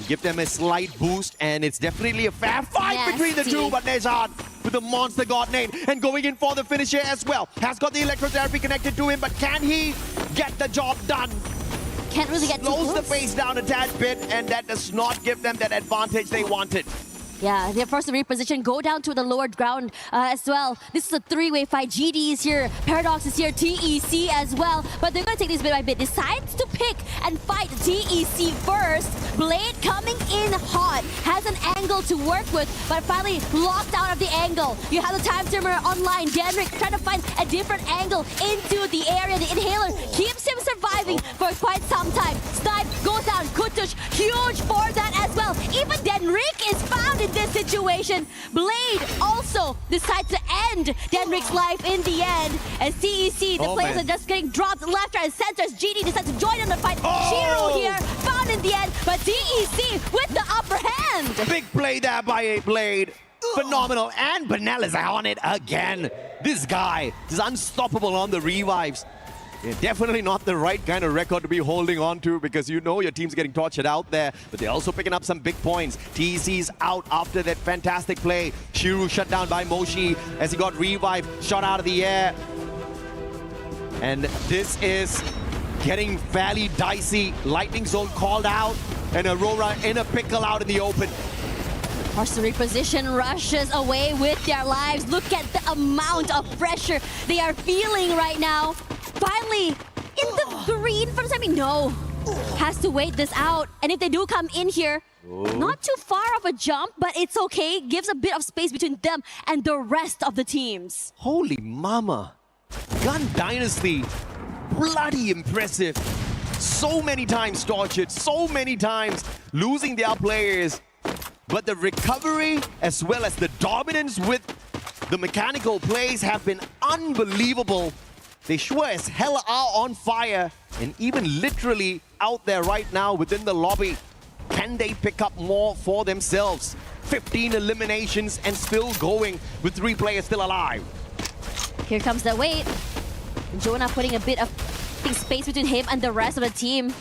S12: Give them a slight boost, and it's definitely a fair fight between the two, but Nezhad with the monster god name and going in for the finish here as well. Has got the electrotherapy connected to him, but can he get the job done?
S2: Can't really get too close.
S12: Slows the pace down a tad bit, and that does not give them that advantage they wanted.
S2: Yeah, they're forced to reposition, go down to the lower ground as well. This is a 3-way fight. GD is here, Paradox is here, TEC as well. But they're going to take this bit by bit. Decides to pick and fight TEC first. Blade coming in hot, has an angle to work with, but finally locked out of the angle. You have the time timer online. Denrick trying to find a different angle into the area. The inhaler keeps him surviving for quite some time. Snipe goes down, Kutush, huge for that as well. Even Denrick is found in this situation. Blade also decides to end Denrick's life in the end. As TEC, the players are just getting dropped left, right, and center. As GD decides to join in the fight. Shiro here, found in the end, but TEC with the upper hand.
S12: Big play there by Blade. Phenomenal, and Benel is on it again. This guy is unstoppable on the revives. Yeah, definitely not the right kind of record to be holding on to, because you know your team's getting tortured out there, but they're also picking up some big points. TEC's out after that fantastic play. Shiru shut down by Moshi as he got revived, shot out of the air. And this is getting fairly dicey. Lightning Zone called out, and Aurora in a pickle out in the open.
S2: Forced to reposition, rushes away with their lives. Look at the amount of pressure they are feeling right now. Finally, in the green from Semi. No, has to wait this out. And if they do come in here, not too far of a jump, but it's okay. Gives a bit of space between them and the rest of the teams.
S12: Holy mama. Gun Dynasty, bloody impressive. So many times tortured, so many times losing their players. But the recovery as well as the dominance with the mechanical plays have been unbelievable. They sure as hell are on fire, and even literally out there right now within the lobby. Can they pick up more for themselves? 15 eliminations and still going with 3 players still alive.
S2: Here comes the wait. Jonah putting a bit of space between him and the rest of the team.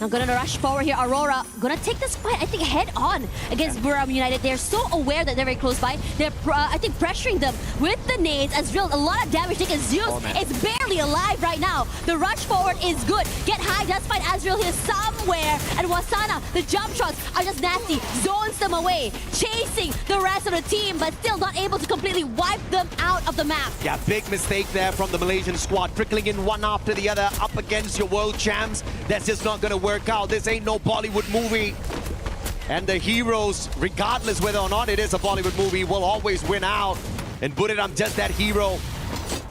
S2: Now gonna rush forward here. Aurora gonna take this fight, I think, head on against Buram United. They're so aware that they're very close by. They're, I think, pressuring them with the nades as real. A lot of damage taken. Zeus is barely alive right now. The rush forward is good. Get high, does find Azrael here somewhere. And Wasana, the jump shots are just nasty. Zones them away, chasing the rest of the team, but still not able to completely wipe them out of the map.
S12: Yeah, big mistake there from the Malaysian squad. Trickling in one after the other up against your world champs. That's just not gonna work out. This ain't no Bollywood movie. And the heroes, regardless whether or not it is a Bollywood movie, will always win out. And Buriram just that hero.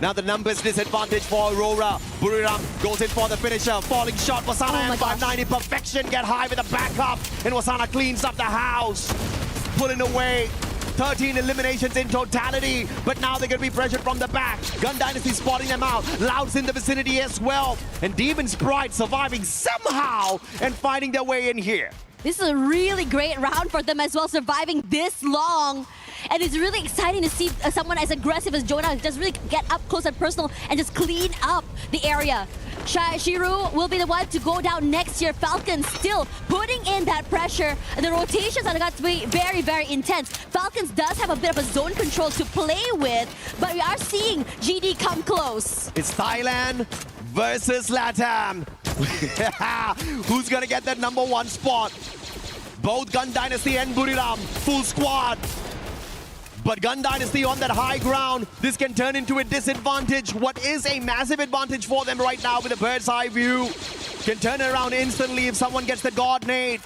S12: Now the numbers disadvantage for Aurora. Buriram goes in for the finisher. Falling shot, Wasana and 590 perfection. Get high with the backup. And Wasana cleans up the house. Pulling away. 13 eliminations in totality, but now they're going to be pressured from the back. Gun Dynasty spotting them out. Loud's in the vicinity as well. And Demon Sprite surviving somehow and finding their way in here.
S2: This is a really great round for them as well, surviving this long. And it's really exciting to see someone as aggressive as Jonah just really get up close and personal and just clean up the area. Shiru will be the one to go down next year. Falcons still putting in that pressure. The rotations are got to be very, very intense. Falcons does have a bit of a zone control to play with, but we are seeing GD come close.
S12: It's Thailand versus LATAM. Who's gonna get that #1 spot? Both Gun Dynasty and Buriram, full squad. But Gun Dynasty on that high ground, this can turn into a disadvantage. What is a massive advantage for them right now with a bird's eye view. Can turn it around instantly if someone gets the God nade.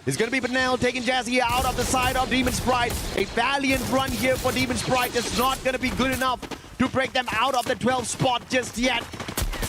S12: It's going to be Benel taking Jazzy out of the side of Demon Sprite. A valiant run here for Demon Sprite. It's not going to be good enough to break them out of the 12th spot just yet.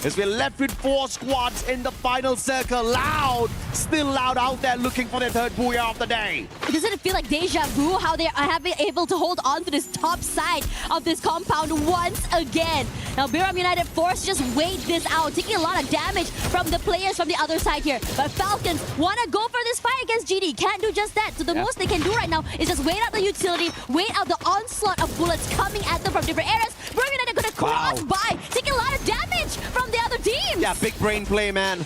S12: As we're left with 4 squads in the final circle. Loud, still Loud out there looking for their 3rd booyah of the day.
S2: Doesn't it feel like deja vu how they have been able to hold on to this top side of this compound once again? Now Buriram United forced to just wait this out, taking a lot of damage from the players from the other side here. But Falcons want to go for this fight against GD. Can't do just that. So the most they can do right now is just wait out the utility, wait out the onslaught of bullets coming at them from different areas. Buriram United going to cross by, taking a lot of damage from the other teams.
S12: Yeah, big brain play, man.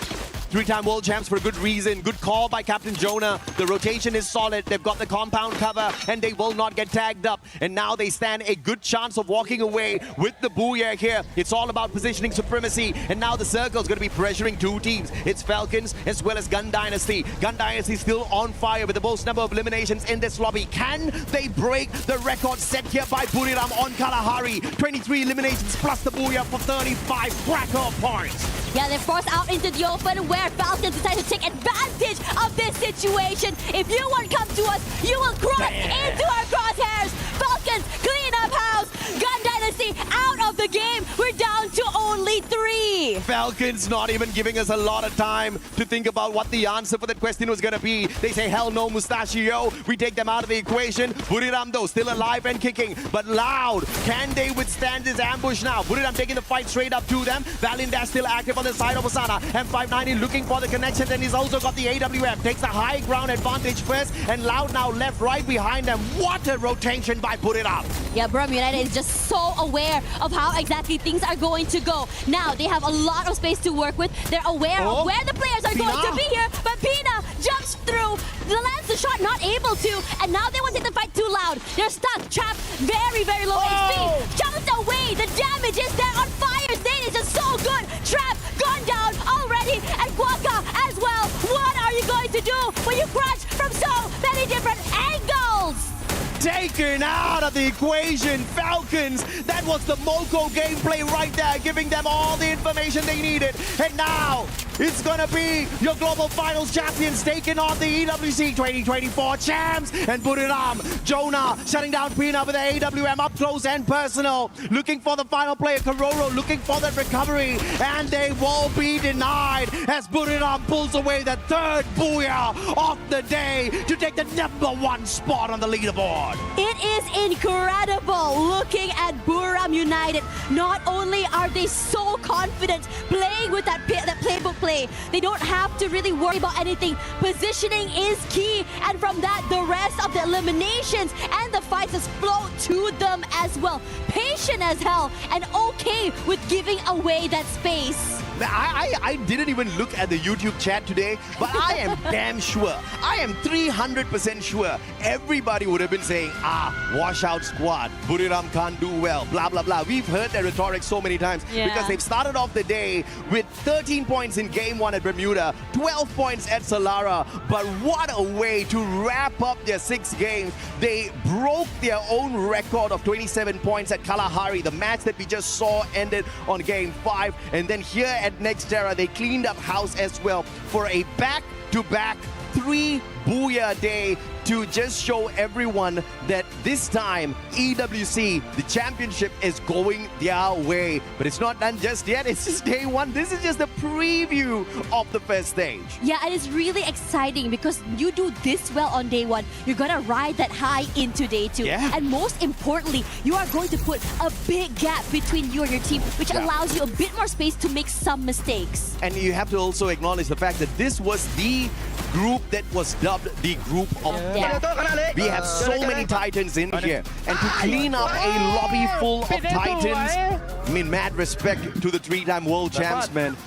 S12: 3-time world champs for a good reason. Good call by Captain Jonah. The rotation is solid. They've got the compound cover and they will not get tagged up. And now they stand a good chance of walking away with the booyah here. It's all about positioning supremacy. And now the circle's going to be pressuring 2 teams. It's Falcons as well as Gun Dynasty. Gun Dynasty still on fire with the most number of eliminations in this lobby. Can they break the record set here by Buriram on Kalahari? 23 eliminations plus the booyah for 35 cracker points.
S2: Yeah, they're forced out into the open where Falcons decide to take advantage of this situation. If you won't come to us, you will cross into our crosshairs. Falcons, clean up house. Gun Dynasty out of the game. We're down to only 3.
S12: Falcons not even giving us a lot of time to think about what the answer for that question was going to be. They say, hell no, Mustachio. We take them out of the equation. Buriram, though, still alive and kicking. But Loud, can they withstand this ambush now? Buriram taking the fight straight up to them. Valindash still active on the side of Osana. M590 looking for the connection, and he's also got the AWM. Takes the high ground advantage first, and Loud now left right behind them. What a rotation by Buriram.
S2: Yeah, Buriram United is just so aware of how exactly things are going to go. Now, they have a lot of space to work with. They're aware of where the players are going to be here, but Pina jumps through, lands the shot, not able to, and now they want to take the fight too Loud. They're stuck, trapped, very, very low HP. Jumped away, the damage is there on fire. Nate is just so good. Trap, gone down already, and Guaka as well. What are you going to do when you crush from so many different angles?
S12: Taken out of the equation. Falcons, that was the Moco gameplay right there, giving them all the information they needed. And now, it's gonna be your Global Finals champions taking on the EWC 2024 champs. And Buriram, Jonah shutting down Pina with the AWM up close and personal. Looking for the final player, Kororo looking for that recovery. And they won't be denied as Buriram pulls away the 3rd booyah of the day to take the #1 spot on the leaderboard.
S2: It is incredible looking at Buriram United. Not only are they so confident playing with that playbook play, they don't have to really worry about anything. Positioning is key, and from that, the rest of the eliminations and the fights just flow to them as well. Patient as hell and okay with giving away that space.
S12: I didn't even look at the YouTube chat today, but I am damn sure, I am 300% sure everybody would have been saying, washout squad, Buriram can't do well, blah, blah, blah. We've heard that rhetoric so many times because they've started off the day with 13 points in game 1 at Bermuda, 12 points at Solara, but what a way to wrap up their 6 games. They broke their own record of 27 points at Kalahari. The match that we just saw ended on game 5, and then here at at Nextera. They cleaned up house as well for a back-to-back 3 Booyah day to just show everyone that this time EWC, the championship, is going their way. But it's not done just yet. It's just day one. This is just a preview of the first stage.
S2: Yeah, and it's really exciting because you do this well on day one. You're going to ride that high into day two.
S12: Yeah.
S2: And most importantly, you are going to put a big gap between you and your team, which allows you a bit more space to make some mistakes.
S12: And you have to also acknowledge the fact that this was the group that was dubbed the group of death. We have so many Titans in here. And to clean up a lobby full of Titans, I mean, mad respect to the 3-time world champs, man.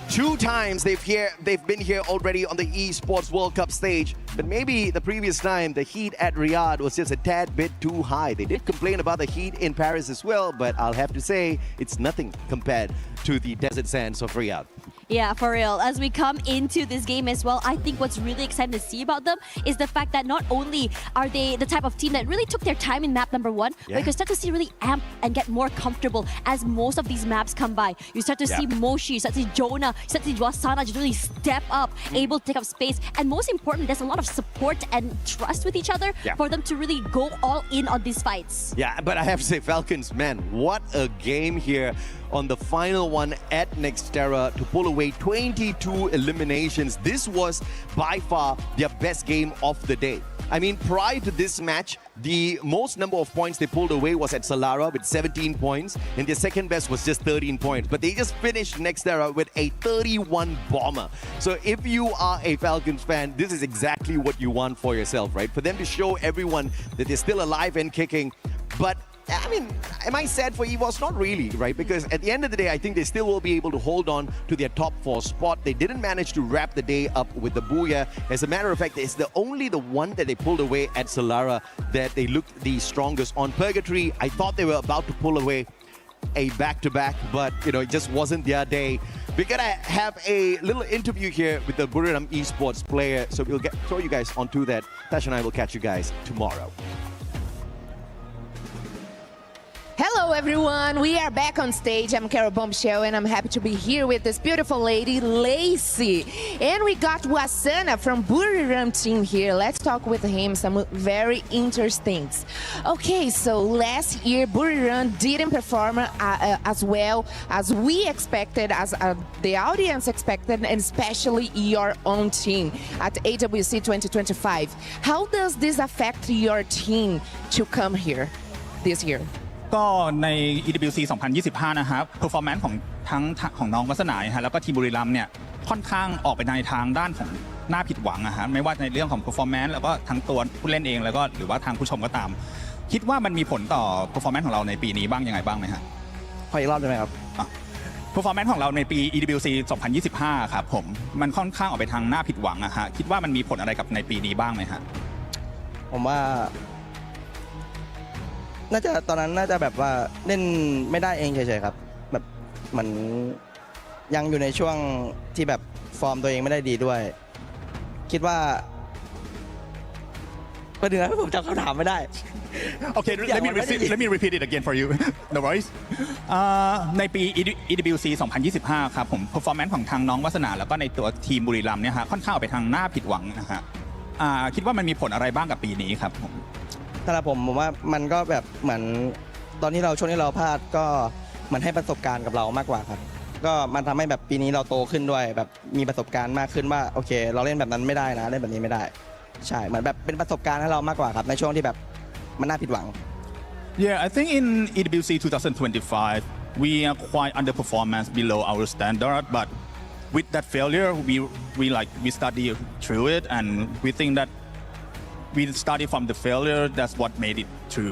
S12: 2 times they've been here already on the Esports World Cup stage. But maybe the previous time, the heat at Riyadh was just a tad bit too high. They did complain about the heat in Paris as well, but I'll have to say it's nothing compared to the desert sands of Riyadh.
S2: Yeah, for real. As we come into this game as well, I think what's really exciting to see about them is the fact that not only are they the type of team that really took their time in map number 1, but you can start to see really amp and get more comfortable as most of these maps come by. You start to see Moshi, you start to see Jonah, you start to see Wasana just really step up, able to take up space. And most importantly, there's a lot of support and trust with each other for them to really go all in on these fights.
S12: Yeah, but I have to say, Falcons, man, what a game here on the final one at Nextera to pull away 22 eliminations. This was by far their best game of the day. I mean, prior to this match, the most number of points they pulled away was at Solara with 17 points, and their second best was just 13 points. But they just finished Nextera with a 31 bomber. So if you are a Falcons fan, this is exactly what you want for yourself, right? For them to show everyone that they're still alive and kicking. But I mean, am I sad for EVOS? Not really, right? Because at the end of the day, I think they still will be able to hold on to their top 4 spot. They didn't manage to wrap the day up with the Booyah. As a matter of fact, it's only the one that they pulled away at Solara that they looked the strongest on. Purgatory, I thought they were about to pull away a back-to-back, but, you know, it just wasn't their day. We're gonna have a little interview here with the Buriram Esports player, so we'll throw you guys onto that. Tash and I will catch you guys tomorrow.
S4: Hello everyone, we are back on stage. I'm Carol Bombshell and I'm happy to be here with this beautiful lady, Lacey. And we got Wasana from Buriram team here. Let's talk with him some very interesting things. Okay, so last year Buriram didn't perform as well as we expected, as the audience expected, and especially your own team at AWC 2025. How does this affect your team to come here this year?
S17: ก็ใน EWC 2025 นะครับ performance ของทั้งของน้องวัฒนาฮะแล้วก็ทีมบุรีรัมย์เนี่ยค่อนข้างออกไปในทางด้านของน่าผิดหวังนะฮะไม่ว่าในเรื่องของ performance แล้วก็ทั้งตัวผู้เล่นเองแล้วก็หรือว่าทางผู้ชมก็ตามคิดว่ามันมีผลต่อ performance ของเราในปีนี้บ้างยังไงบ้างไหมฮะขออีกรอบได้ไหมครับ performance ของเราในปี EWC 2025 ครับผมมันค่อนข้างออกไปทางน่าผิดหวังนะฮะคิดว่ามันมีผลอะไรกับในปีนี้บ้างไหมฮะผมว่าน่าจะตอนนั้นน่าจะแบบว่าเล่นไม่ได้เองเฉยๆครับแบบเหมือนยังอยู่ในช่วงที่แบบฟอร์มตัวเองไม่ได้ดีด้วยคิดว่าก็เดือนผมจำคำถามไม่ได้ Okay, let me repeat it again for you. No worries. ในปี EWC 2025 ครับผม performance ของทางน้องวัฒนาแล้วก็ในตัวทีมบุรีรัมย์เนี่ยฮะค่อนข้างออกไปทางน่าผิดหวังนะฮะคิดว่ามันมีผลอะไรบ้างกับปีนี้ครับผมสำหรับผมว่ามันก็แบบเหมือนตอนที่เราช่วงที่เราพลาดก็มันให้ประสบการณ์กับเรามากกว่าครับก็มันทำให้แบบปีนี้เราโตขึ้นด้วยแบบมีประสบการณ์มากขึ้นว่าโอเคเราเล่นแบบนั้นไม่ได้นะเล่นแบบนี้ไม่ได้ใช่เหมือนแบบเป็นประสบการณ์ให้เรามากกว่าครับในช่วงที่แบบมันน่าผิดหวัง Yeah, I think in EWC 2025 we are quite underperformance below our standard, but with that failure we study through it and we think that we study from the failure. That's what made it to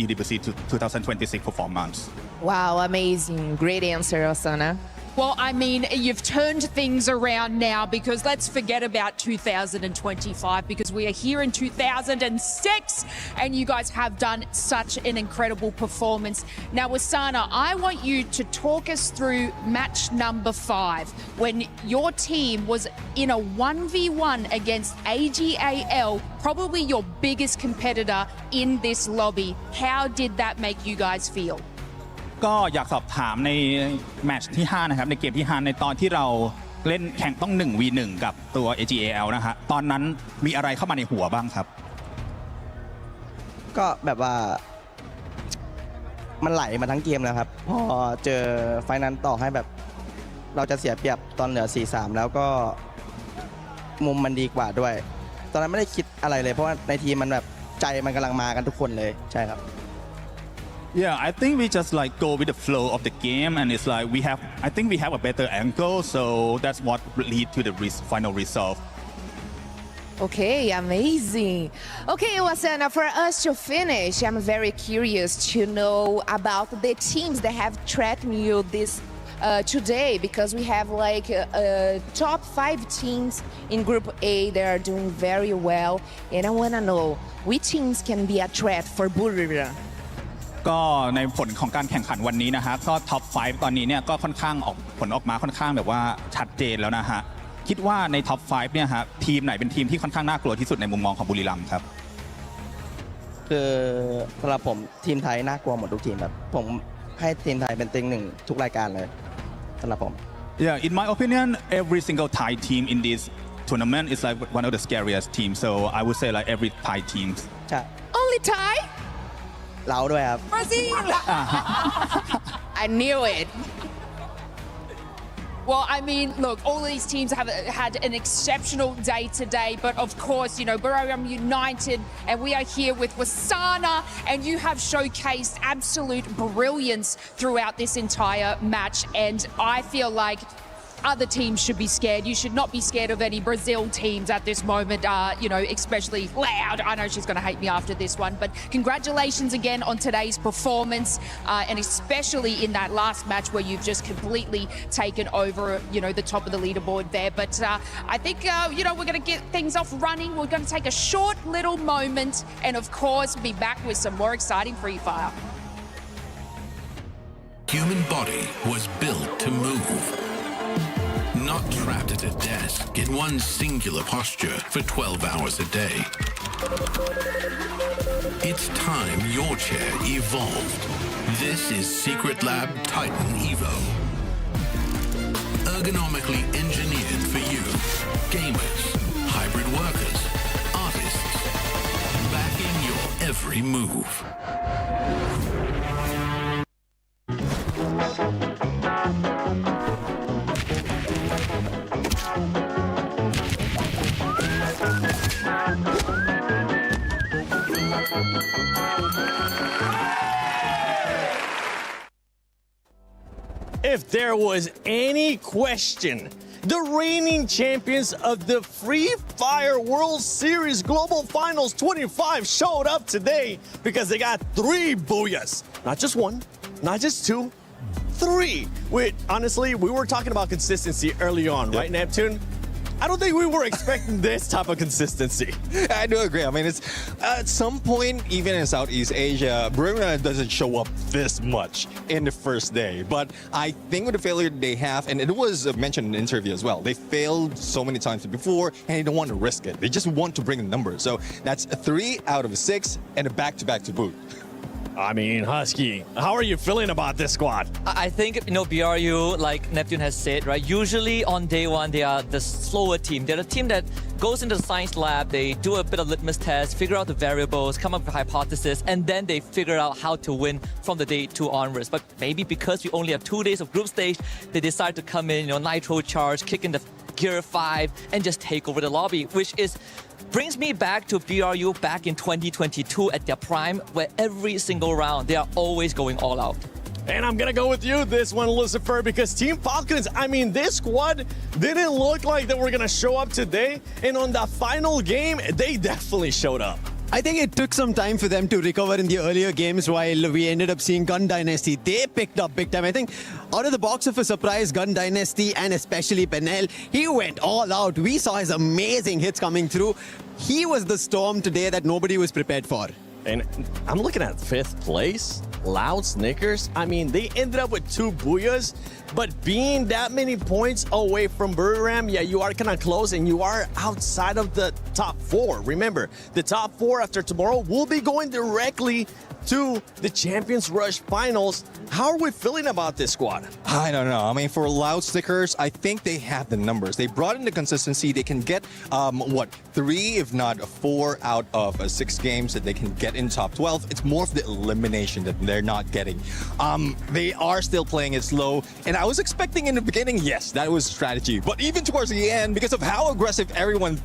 S17: EWC 2026 performance.
S4: Wow, amazing. Great answer, Osana.
S9: Well, I mean, you've turned things around now because let's forget about 2025 because we are here in 2006 and you guys have done such an incredible performance. Now, Wasana, I want you to talk us through match number 5 when your team was in a 1v1 against AGAL, probably your biggest competitor in this lobby. How did that make you guys feel?
S17: ก็อยากสอบถามในแมตช์ที่5นะครับในเกมที่5ในตอนที่เราเล่นแข่งต้อง 1v1 กับตัว AGAL นะฮะตอนนั้นมีอะไรเข้ามาในหัวบ้างครับ
S18: ก็แบบว่ามันไหลมาทั้งเกมแล้วครับพอเจอไฟนั้นต่อให้แบบเราจะเสียเปรียบตอนเหลือ 4-3 แล้วก็มุมมันดีกว่าด้วยตอนนั้นไม่ได้คิดอะไรเลยเพราะว่าในทีมมันแบบใจมันกำลังมากันทุกคนเลยใช่ครับ
S17: Yeah, I think we just like go with the flow of the game, and it's like I think we have a better angle, so that's what lead to the final result.
S4: Okay, amazing. Okay, Wasana, for us to finish, I'm very curious to know about the teams that have tracked you this today, because we have like top 5 teams in Group A that are doing very well, and I want to know which teams can be a threat for Buriram.
S17: ก็ในผลของการแข่งขันวันนี้นะฮะก็ท็อป 5 ตอนนี้เนี่ยก็ค่อนข้างผลออกมาค่อนข้างแบบว่าชัดเจนแล้วนะฮะคิดว่าในท็อป 5 เนี่ยฮะทีมไหนเป็นทีมที่ค่อนข้างน่ากลัวที่สุดในมุมมองของบุรีรัมย์ครับ
S18: คือสำหรับผมทีมไทยน่ากลัวหมดทุกทีมครับผมให้ทีมไทยเป็นเต็งหนึ่งทุกรายการเลยสำหรับผม
S17: Yeah, in my opinion, every single Thai team in this tournament is like one of the scariest teams. So I would say like every Thai team.
S18: ใช่
S4: Only Thai?
S18: เราด้วยครับ
S4: Brazil! I knew it.
S9: Well, I mean, look, all these teams have had an exceptional day today, but of course, you know, Buriram United, and we are here with Wasana, and you have showcased absolute brilliance throughout this entire match, and I feel like other teams should be scared. You should not be scared of any Brazil teams at this moment, you know, especially Loud. I know she's going to hate me after this one, but congratulations again on today's performance, and especially in that last match where you've just completely taken over, you know, the top of the leaderboard there. But I think, you know, we're going to get things off running. We're going to take a short little moment and, of course, be back with some more exciting Free Fire.
S19: Human body was built to move. Not trapped at a desk in one singular posture for 12 hours a day. It's time your chair evolved. This is Secret Lab Titan Evo. Ergonomically engineered for you, gamers, hybrid workers, artists, backing your every move.
S8: If there was any question, the reigning champions of the Free Fire World Series Global Finals 25 showed up today because they got 3 booyahs. Not just 1, not just 2, 3. Honestly, we were talking about consistency early on, right, Neptune? I don't think we were expecting this type of consistency.
S11: I do agree. I mean, it's at some point, even in Southeast Asia, Buriram doesn't show up this much in the first day. But I think with the failure they have, and it was mentioned in the interview as well, they failed so many times before, and they don't want to risk it. They just want to bring the numbers. So that's 3 out of 6, and a back-to-back to boot.
S8: I mean, Husky, how are you feeling about this squad?
S20: I think, you know, BRU, like Neptune has said, right, usually on day one, they are the slower team. They're the team that goes into the science lab, they do a bit of litmus test, figure out the variables, come up with a hypothesis, and then they figure out how to win from the day 2 onwards. But maybe because we only have 2 days of group stage, they decide to come in, you know, nitro charge, kick in the gear 5, and just take over the lobby, which brings me back to BRU back in 2022 at their prime, where every single round, they are always going all out.
S8: And I'm going to go with you this one, Lucifer, because Team Falcons, I mean, this squad didn't look like they were going to show up today. And on the final game, they definitely showed up.
S21: I think it took some time for them to recover in the earlier games while we ended up seeing Gun Dynasty. They picked up big time. I think out of the box of a surprise, Gun Dynasty and especially Penel, he went all out. We saw his amazing hits coming through. He was the storm today that nobody was prepared for.
S8: And I'm looking at 5th place, Loud Snickers. I mean, they ended up with 2 booyahs, but being that many points away from Buriram, yeah, you are kind of close and you are outside of the top 4. Remember, the top 4 after tomorrow will be going directly to the Champions Rush Finals. How are we feeling about this squad?
S11: I don't know. I mean, for Loud Stickers, I think they have the numbers. They brought in the consistency. They can get, 3, if not 4 out of 6 games that they can get in top 12. It's more of the elimination that they're not getting. They are still playing it slow. And I was expecting in the beginning, yes, that was strategy. But even towards the end, because of how aggressive everyone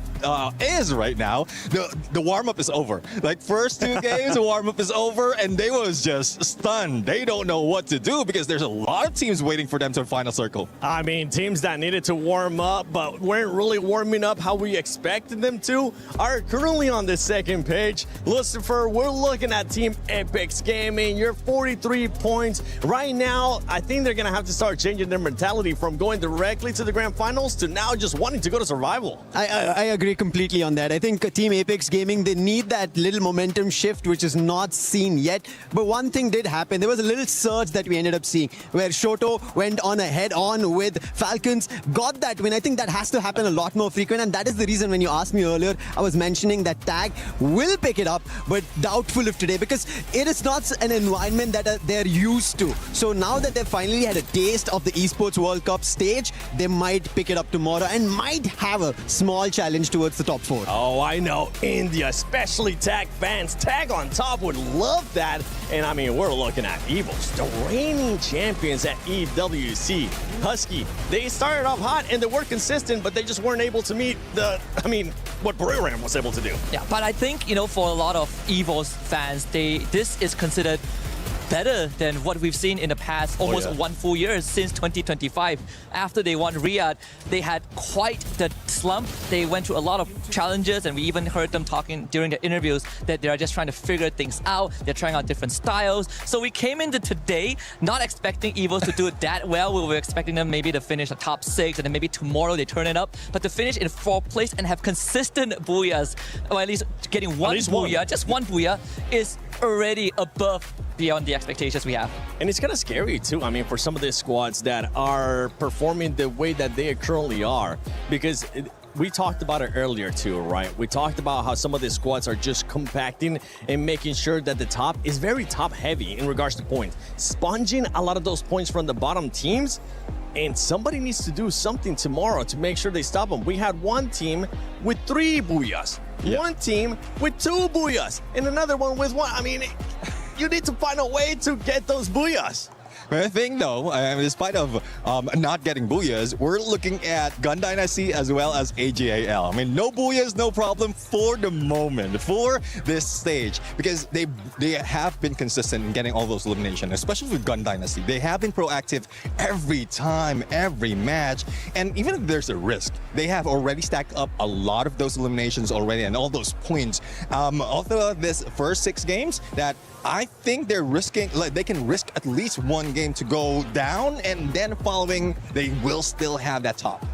S11: is right now, the warm-up is over. Like, first 2 games, the warm-up is over, and they was just stunned. They don't know what to do because there's a lot of teams waiting for them to the final circle.
S8: I mean, teams that needed to warm up but weren't really warming up how we expected them to are currently on the second page. Lucifer, we're looking at Team Epix Gaming. You're 43 points. Right now, I think they're going to have to start changing their mentality from going directly to the grand finals to now just wanting to go to survival.
S21: I agree completely on that. I think Team Apex Gaming, they need that little momentum shift, which is not seen yet. But one thing did happen. There was a little surge that we ended up seeing where Shoto went on a head-on with Falcons, got that win. I think that has to happen a lot more frequent, and that is the reason when you asked me earlier, I was mentioning that Tag will pick it up, but doubtful of today because it is not an environment that they're used to. So now that they've finally had a taste of the Esports World Cup stage, they might pick it up tomorrow and might have a small challenge towards the top 4.
S8: Oh, I know. India, especially Tag fans. Tag on top would love that. And I mean, we're looking at Evos, the reigning champions at EWC. Husky, they started off hot and they were consistent, but they just weren't able to meet what Buriram was able to do.
S20: Yeah, but I think, for a lot of EVOS fans, this is considered better than what we've seen in the past almost 1 full year since 2025. After they won Riyadh, they had quite the slump. They went through a lot of challenges, and we even heard them talking during the interviews that they're just trying to figure things out. They're trying out different styles. So we came into today not expecting EVOS to do it that well. We were expecting them maybe to finish the top 6, and then maybe tomorrow they turn it up. But to finish in 4th place and have consistent booyahs, or at least getting one booyah, just one booyah, is already above beyond the expectations we have.
S8: And it's kind of scary too, I mean, for some of the squads that are performing the way that they currently are, because we talked about it earlier too, right? We talked about how some of the squads are just compacting and making sure that the top is very top heavy in regards to points, sponging a lot of those points from the bottom teams. And somebody needs to do something tomorrow to make sure they stop them. We had one team with 3 booyahs, one team with 2 booyahs, and another one with 1. I mean, you need to find a way to get those booyahs.
S11: But I think, though, despite of not getting booyahs, we're looking at Gun Dynasty as well as AGAL. I mean, no booyahs, no problem for the moment, for this stage, because they have been consistent in getting all those eliminations, especially with Gun Dynasty. They have been proactive every time, every match, and even if there's a risk, they have already stacked up a lot of those eliminations already and all those points. Although this first 6 games that I think they're risking, like they can risk at least 1 game to go down, and then following, they will still have that top.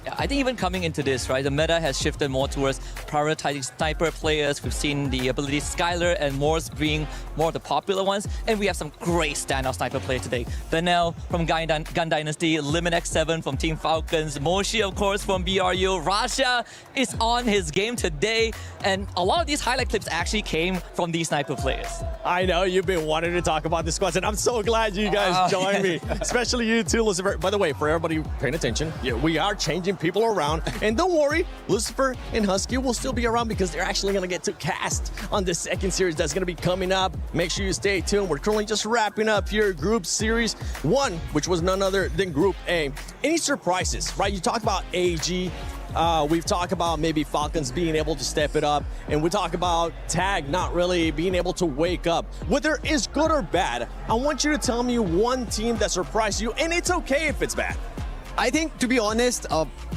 S20: Yeah, I think even coming into this, right, the meta has shifted more towards prioritizing sniper players. We've seen the ability Skylar and Morse being more of the popular ones, and we have some great standout sniper players today. Benel from Gun Dynasty, Liminx7 from Team Falcons, Moshi, of course, from BRU. Rasha is on his game today, and a lot of these highlight clips actually came from these sniper players.
S8: I know you've been wanting to talk about the squads, and I'm so glad you guys joined me, especially you too, Lucifer. By the way, for everybody paying attention, we are changing people around, and don't worry, Lucifer and Husky will still be around because they're actually going to get to cast on the second series that's going to be coming up. Make sure you stay tuned. We're currently just wrapping up here Group Series 1, which was none other than Group A. Any surprises, right? You talk about AG. We've talked about maybe Falcons being able to step it up, and we talk about Tag not really being able to wake up. Whether it's good or bad, I want you to tell me one team that surprised you, and it's okay if it's bad.
S21: I think, to be honest,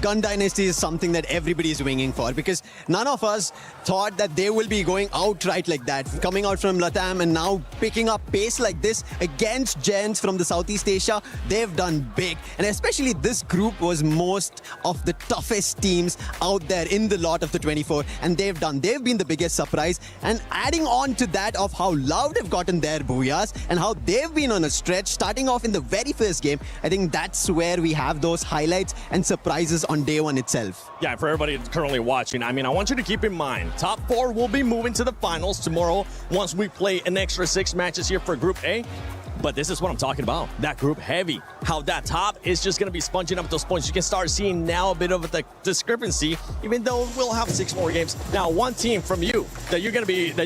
S21: Gun Dynasty is something that everybody is winging for, because none of us thought that they will be going outright like that, coming out from Latam and now picking up pace like this against Gens from the Southeast Asia. They've done big, and especially this group was most of the toughest teams out there in the lot of the 24, and they've been the biggest surprise. And adding on to that of how loud they've gotten their booyahs and how they've been on a stretch starting off in the very first game, I think that's where we have those highlights and surprises on day 1 itself.
S8: Yeah, for everybody that's currently watching, I mean, I want you to keep in mind, top 4 will be moving to the finals tomorrow once we play an extra 6 matches here for Group A.
S16: But this is what I'm talking about. That group heavy. How that top is just going to be sponging up those points. You can start seeing now a bit of a discrepancy, even though we'll have 6 more games. Now, one team from you that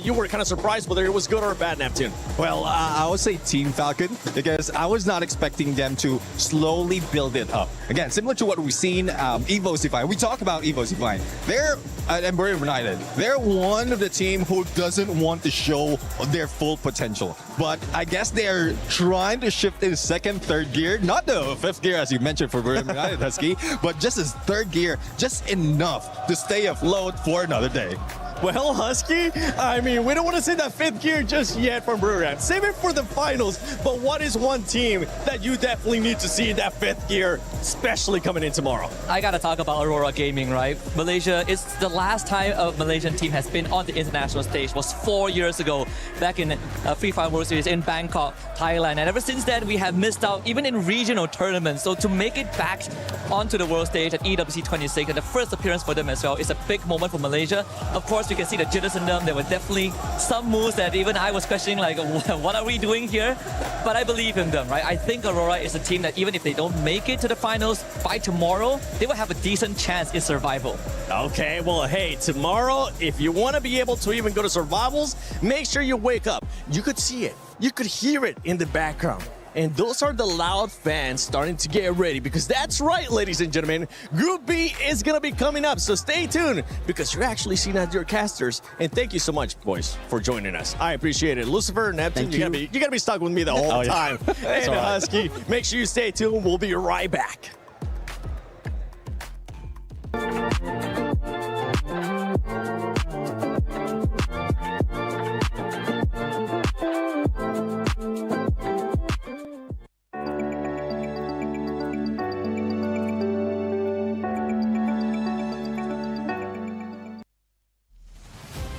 S16: you were kind of surprised whether it was good or bad, Neptune.
S11: Well, I would say Team Falcon, because I was not expecting them to slowly build it up. Again, similar to what we've seen EVO's Define. We talk about EVO's Define. They're and we're United. They're one of the team who doesn't want to show their full potential. But I guess they're trying to shift in second, third gear. Not the fifth gear, as you mentioned, for Buriram United, Husky, but just as third gear, just enough to stay afloat for another day.
S16: Well, Husky, I mean, we don't want to say that fifth gear just yet from Buriram. Save it for the finals. But what is one team that you definitely need to see in that fifth gear, especially coming in tomorrow?
S20: I got to talk about Aurora Gaming, right? Malaysia, it's the last time a Malaysian team has been on the international stage was 4 years ago, back in Free Fire World Series in Bangkok, Thailand. And ever since then, we have missed out even in regional tournaments. So to make it back onto the world stage at EWC 26 and the first appearance for them as well is a big moment for Malaysia. Of course, you can see the jitters in them. There were definitely some moves that even I was questioning, like, what are we doing here? But I believe in them, right? I think Aurora is a team that even if they don't make it to the finals by tomorrow, they will have a decent chance in survival.
S16: Okay, well, hey, tomorrow, if you want to be able to even go to survivals, make sure you wake up. You could see it. You could hear it in the background. And those are the loud fans starting to get ready, because that's right, ladies and gentlemen, Group B is going to be coming up. So stay tuned, because you're actually seeing as your casters. And thank you so much, boys, for joining us. I appreciate it. Lucifer, Neptune, you gotta be stuck with me the whole time. And right. Husky, make sure you stay tuned. We'll be right back.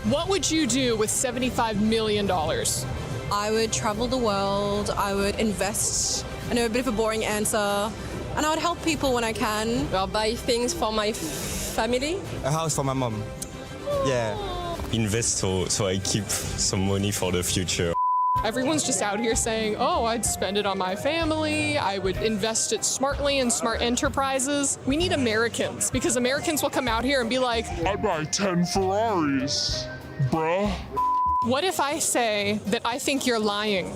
S5: What would you do with $75 million?
S22: I would travel the world. I would invest. I know a bit of a boring answer. And I would help people when I can. I'll buy things for my family.
S23: A house for my mom. Yeah.
S24: Invest so I keep some money for the future.
S5: Everyone's just out here saying, oh, I'd spend it on my family. I would invest it smartly in smart enterprises. We need Americans, because Americans will come out here and be like, I buy 10 Ferraris, bruh. What if I say that I think you're lying?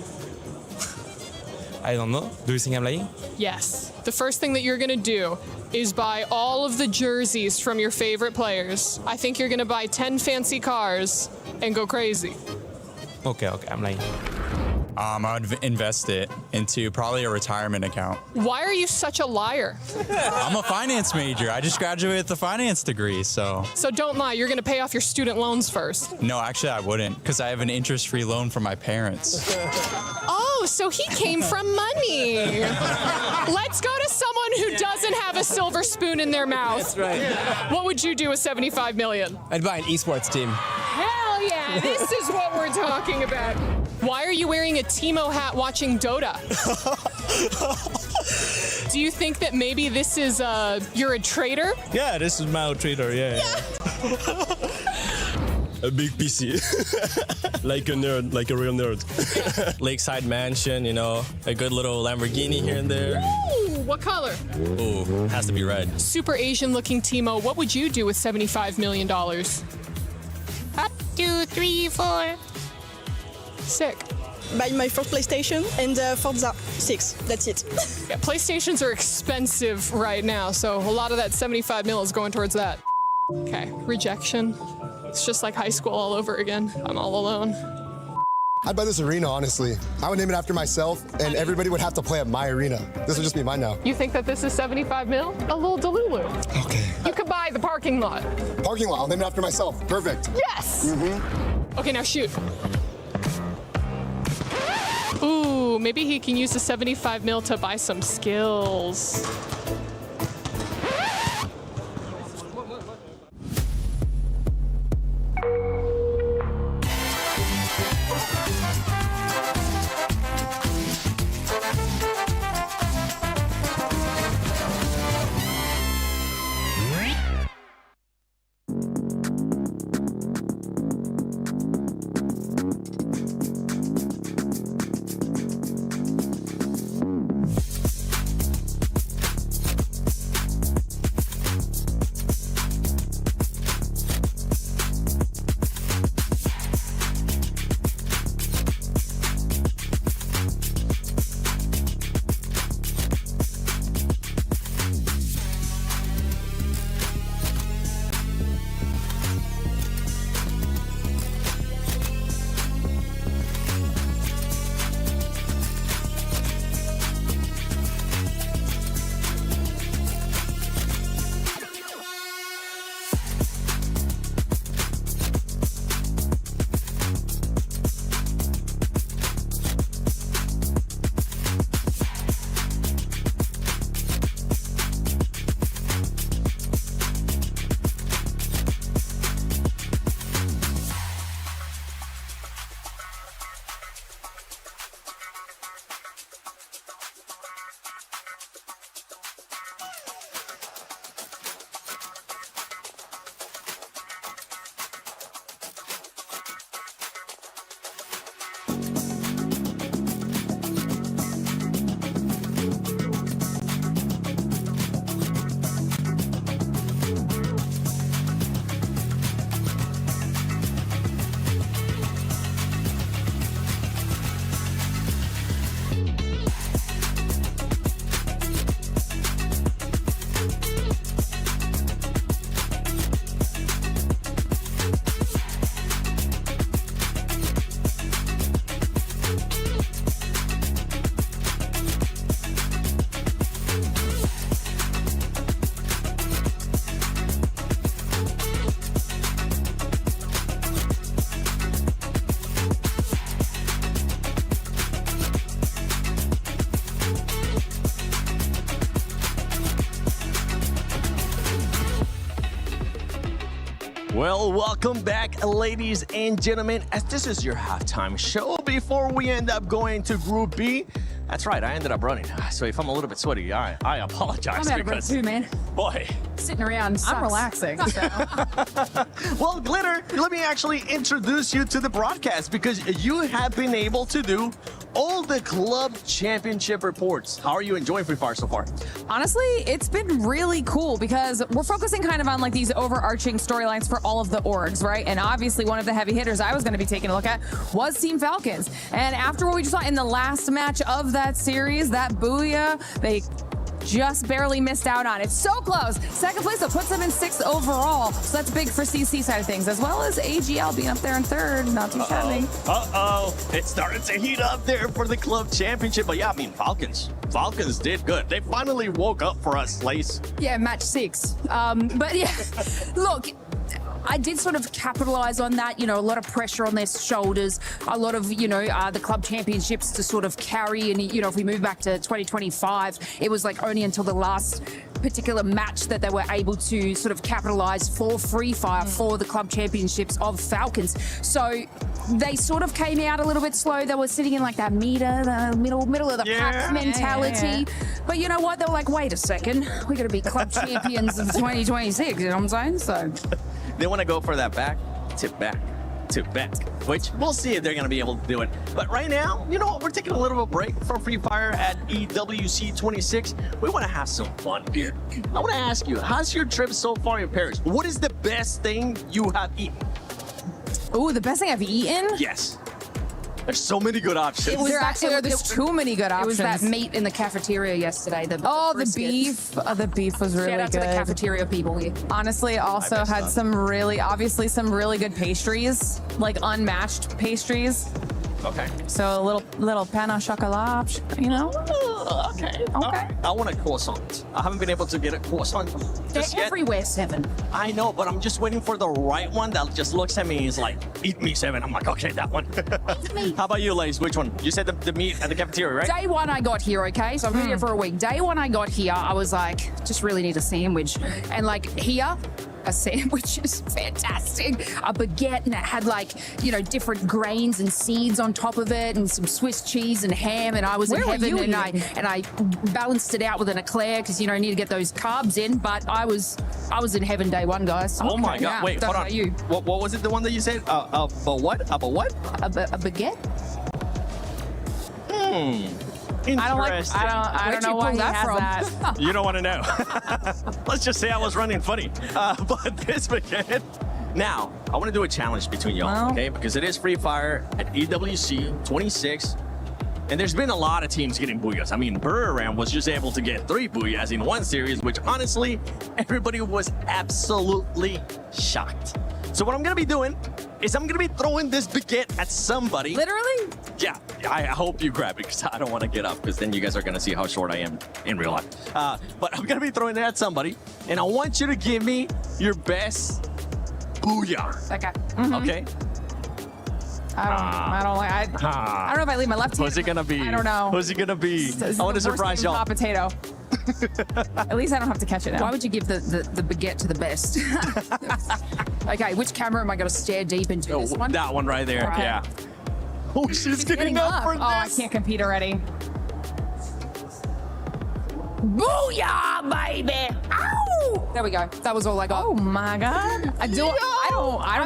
S24: I don't know. Do you think I'm lying?
S5: Yes. The first thing that you're gonna do is buy all of the jerseys from your favorite players. I think you're gonna buy 10 fancy cars and go crazy.
S24: Okay, I'm lying. I would invest it into probably a retirement account.
S5: Why are you such a liar?
S24: I'm a finance major. I just graduated with a finance degree, so.
S5: So don't lie, you're gonna pay off your student loans first.
S24: No, actually I wouldn't, because I have an interest-free loan from my parents.
S5: Oh, so he came from money. Let's go to someone who doesn't have a silver spoon in their mouth.
S25: That's right.
S5: What would you do with $75 million?
S25: I'd buy an esports team.
S5: Hell yeah, this is what we're talking about. Why are you wearing a Teemo hat watching Dota? Do you think that maybe this is, you're a traitor?
S24: Yeah, this is my trader, yeah. A big PC. Like a nerd, like a real nerd. Lakeside mansion, you know, a good little Lamborghini here and there.
S5: Ooh, what color?
S24: Ooh, has to be red.
S5: Super Asian looking Teemo, what would you do with $75 million?
S26: 1, 2, 3, 4.
S5: Sick.
S22: Buy my first PlayStation and Forza 6. That's it.
S5: Yeah, PlayStations are expensive right now, so a lot of that 75 mil is going towards that. Okay, rejection. It's just like high school all over again. I'm all alone.
S27: I'd buy this arena, honestly. I would name it after myself, and everybody would have to play at my arena. This would just be mine now.
S5: You think that this is 75 mil? A little delulu.
S27: Okay.
S5: You could buy the parking lot.
S27: Parking lot, I'll name it after myself. Perfect.
S5: Yes! Mm-hmm. Okay, now shoot. Ooh, maybe he can use the 75 mil to buy some skills.
S16: Well, welcome back, ladies and gentlemen, as this is your halftime show before we end up going to Group B. That's right, I ended up running. So if I'm a little bit sweaty, I apologize.
S9: I'm out of breath too, man.
S16: Boy.
S9: Sitting around sucks.
S3: I'm relaxing.
S16: Well, Glitter, let me actually introduce you to the broadcast because you have been able to do all the club championship reports. How are you enjoying Free Fire so far?
S3: Honestly, it's been really cool because we're focusing kind of on like these overarching storylines for all of the orgs, right? And obviously one of the heavy hitters I was going to be taking a look at was Team Falcons. And after what we just saw in the last match of that series, that Booyah, they just barely missed out on. It's so close. Second place, that puts them in 6th overall. So that's big for CC side of things, as well as AGL being up there in 3rd. Not too shabby.
S16: It started to heat up there for the club championship. But yeah, I mean, Falcons did good. They finally woke up for us, Lace.
S9: Yeah, match 6. But yeah, look, I did sort of capitalize on that, a lot of pressure on their shoulders, a lot of, the club championships to sort of carry. And, if we move back to 2025, it was like only until the last particular match that they were able to sort of capitalize for Free Fire for the club championships of Falcons. So they sort of came out a little bit slow. They were sitting in like that middle of the pack mentality. But you know what? They were like, wait a second, we got to be club champions of 2026. You know what I'm saying? So
S16: they want to go for that back to back, which we'll see if they're going to be able to do it. But right now, you know what? We're taking a little bit of a break from Free Fire at EWC 26. We want to have some fun here. I want to ask you, how's your trip so far in Paris? What is the best thing you have eaten?
S3: Oh, the best thing I've eaten?
S16: Yes. There's so many good options.
S3: There's too many good options.
S9: It was that meat in the cafeteria yesterday. The
S3: beef. The beef was really good.
S9: Shout out to the cafeteria people here.
S3: Honestly, also had some really good pastries, like unmatched pastries.
S16: Okay.
S3: So a little pain au chocolat,
S16: Okay. I want a croissant. I haven't been able to get a croissant just
S9: They're everywhere, 7.
S16: I know, but I'm just waiting for the right one that just looks at me and is like, eat me, 7. I'm like, okay, that one. How about you, Lace? Which one? You said the meat at the cafeteria, right?
S9: Day 1 I got here, okay? So I've been here for a week. Day 1 I got here, I was like, just really need a sandwich. And like here, a sandwich is fantastic. A baguette, and it had different grains and seeds on top of it, and some Swiss cheese and ham. And I was in heaven, and I balanced it out with an eclair because I need to get those carbs in. But I was in heaven day 1, guys.
S16: Oh my God!
S9: Yeah,
S16: wait, hold on.
S9: You.
S16: What was it? The one that you said? A what? A what?
S9: A baguette.
S3: I don't know why he has that.
S16: You don't want to know. Let's just say I was running funny. But this weekend. Now, I want to do a challenge between y'all, okay? Because it is Free Fire at EWC 26. And there's been a lot of teams getting booyahs. I mean, Buriram was just able to get 3 booyahs in one series, which honestly, everybody was absolutely shocked. So what I'm going to be doing is I'm going to be throwing this baguette at somebody.
S3: Literally?
S16: Yeah, I hope you grab it because I don't want to get up because then you guys are going to see how short I am in real life. But I'm going to be throwing it at somebody, and I want you to give me your best booyah.
S3: Okay.
S16: Okay?
S3: I don't know if I leave my left hand.
S16: Who's it going to be?
S3: I don't know.
S16: Who's it going to be? I want to surprise y'all.
S3: Hot potato. At least I don't have to catch it now.
S9: Why would you give the baguette to the best? Okay, which camera am I going to stare deep into? This one?
S16: That one right there,
S3: Okay.
S16: yeah. Oh, she's getting up for this.
S3: Oh, I can't compete already.
S9: Booyah, baby! Ow! There we go. That was all I got.
S3: Oh my God! I don't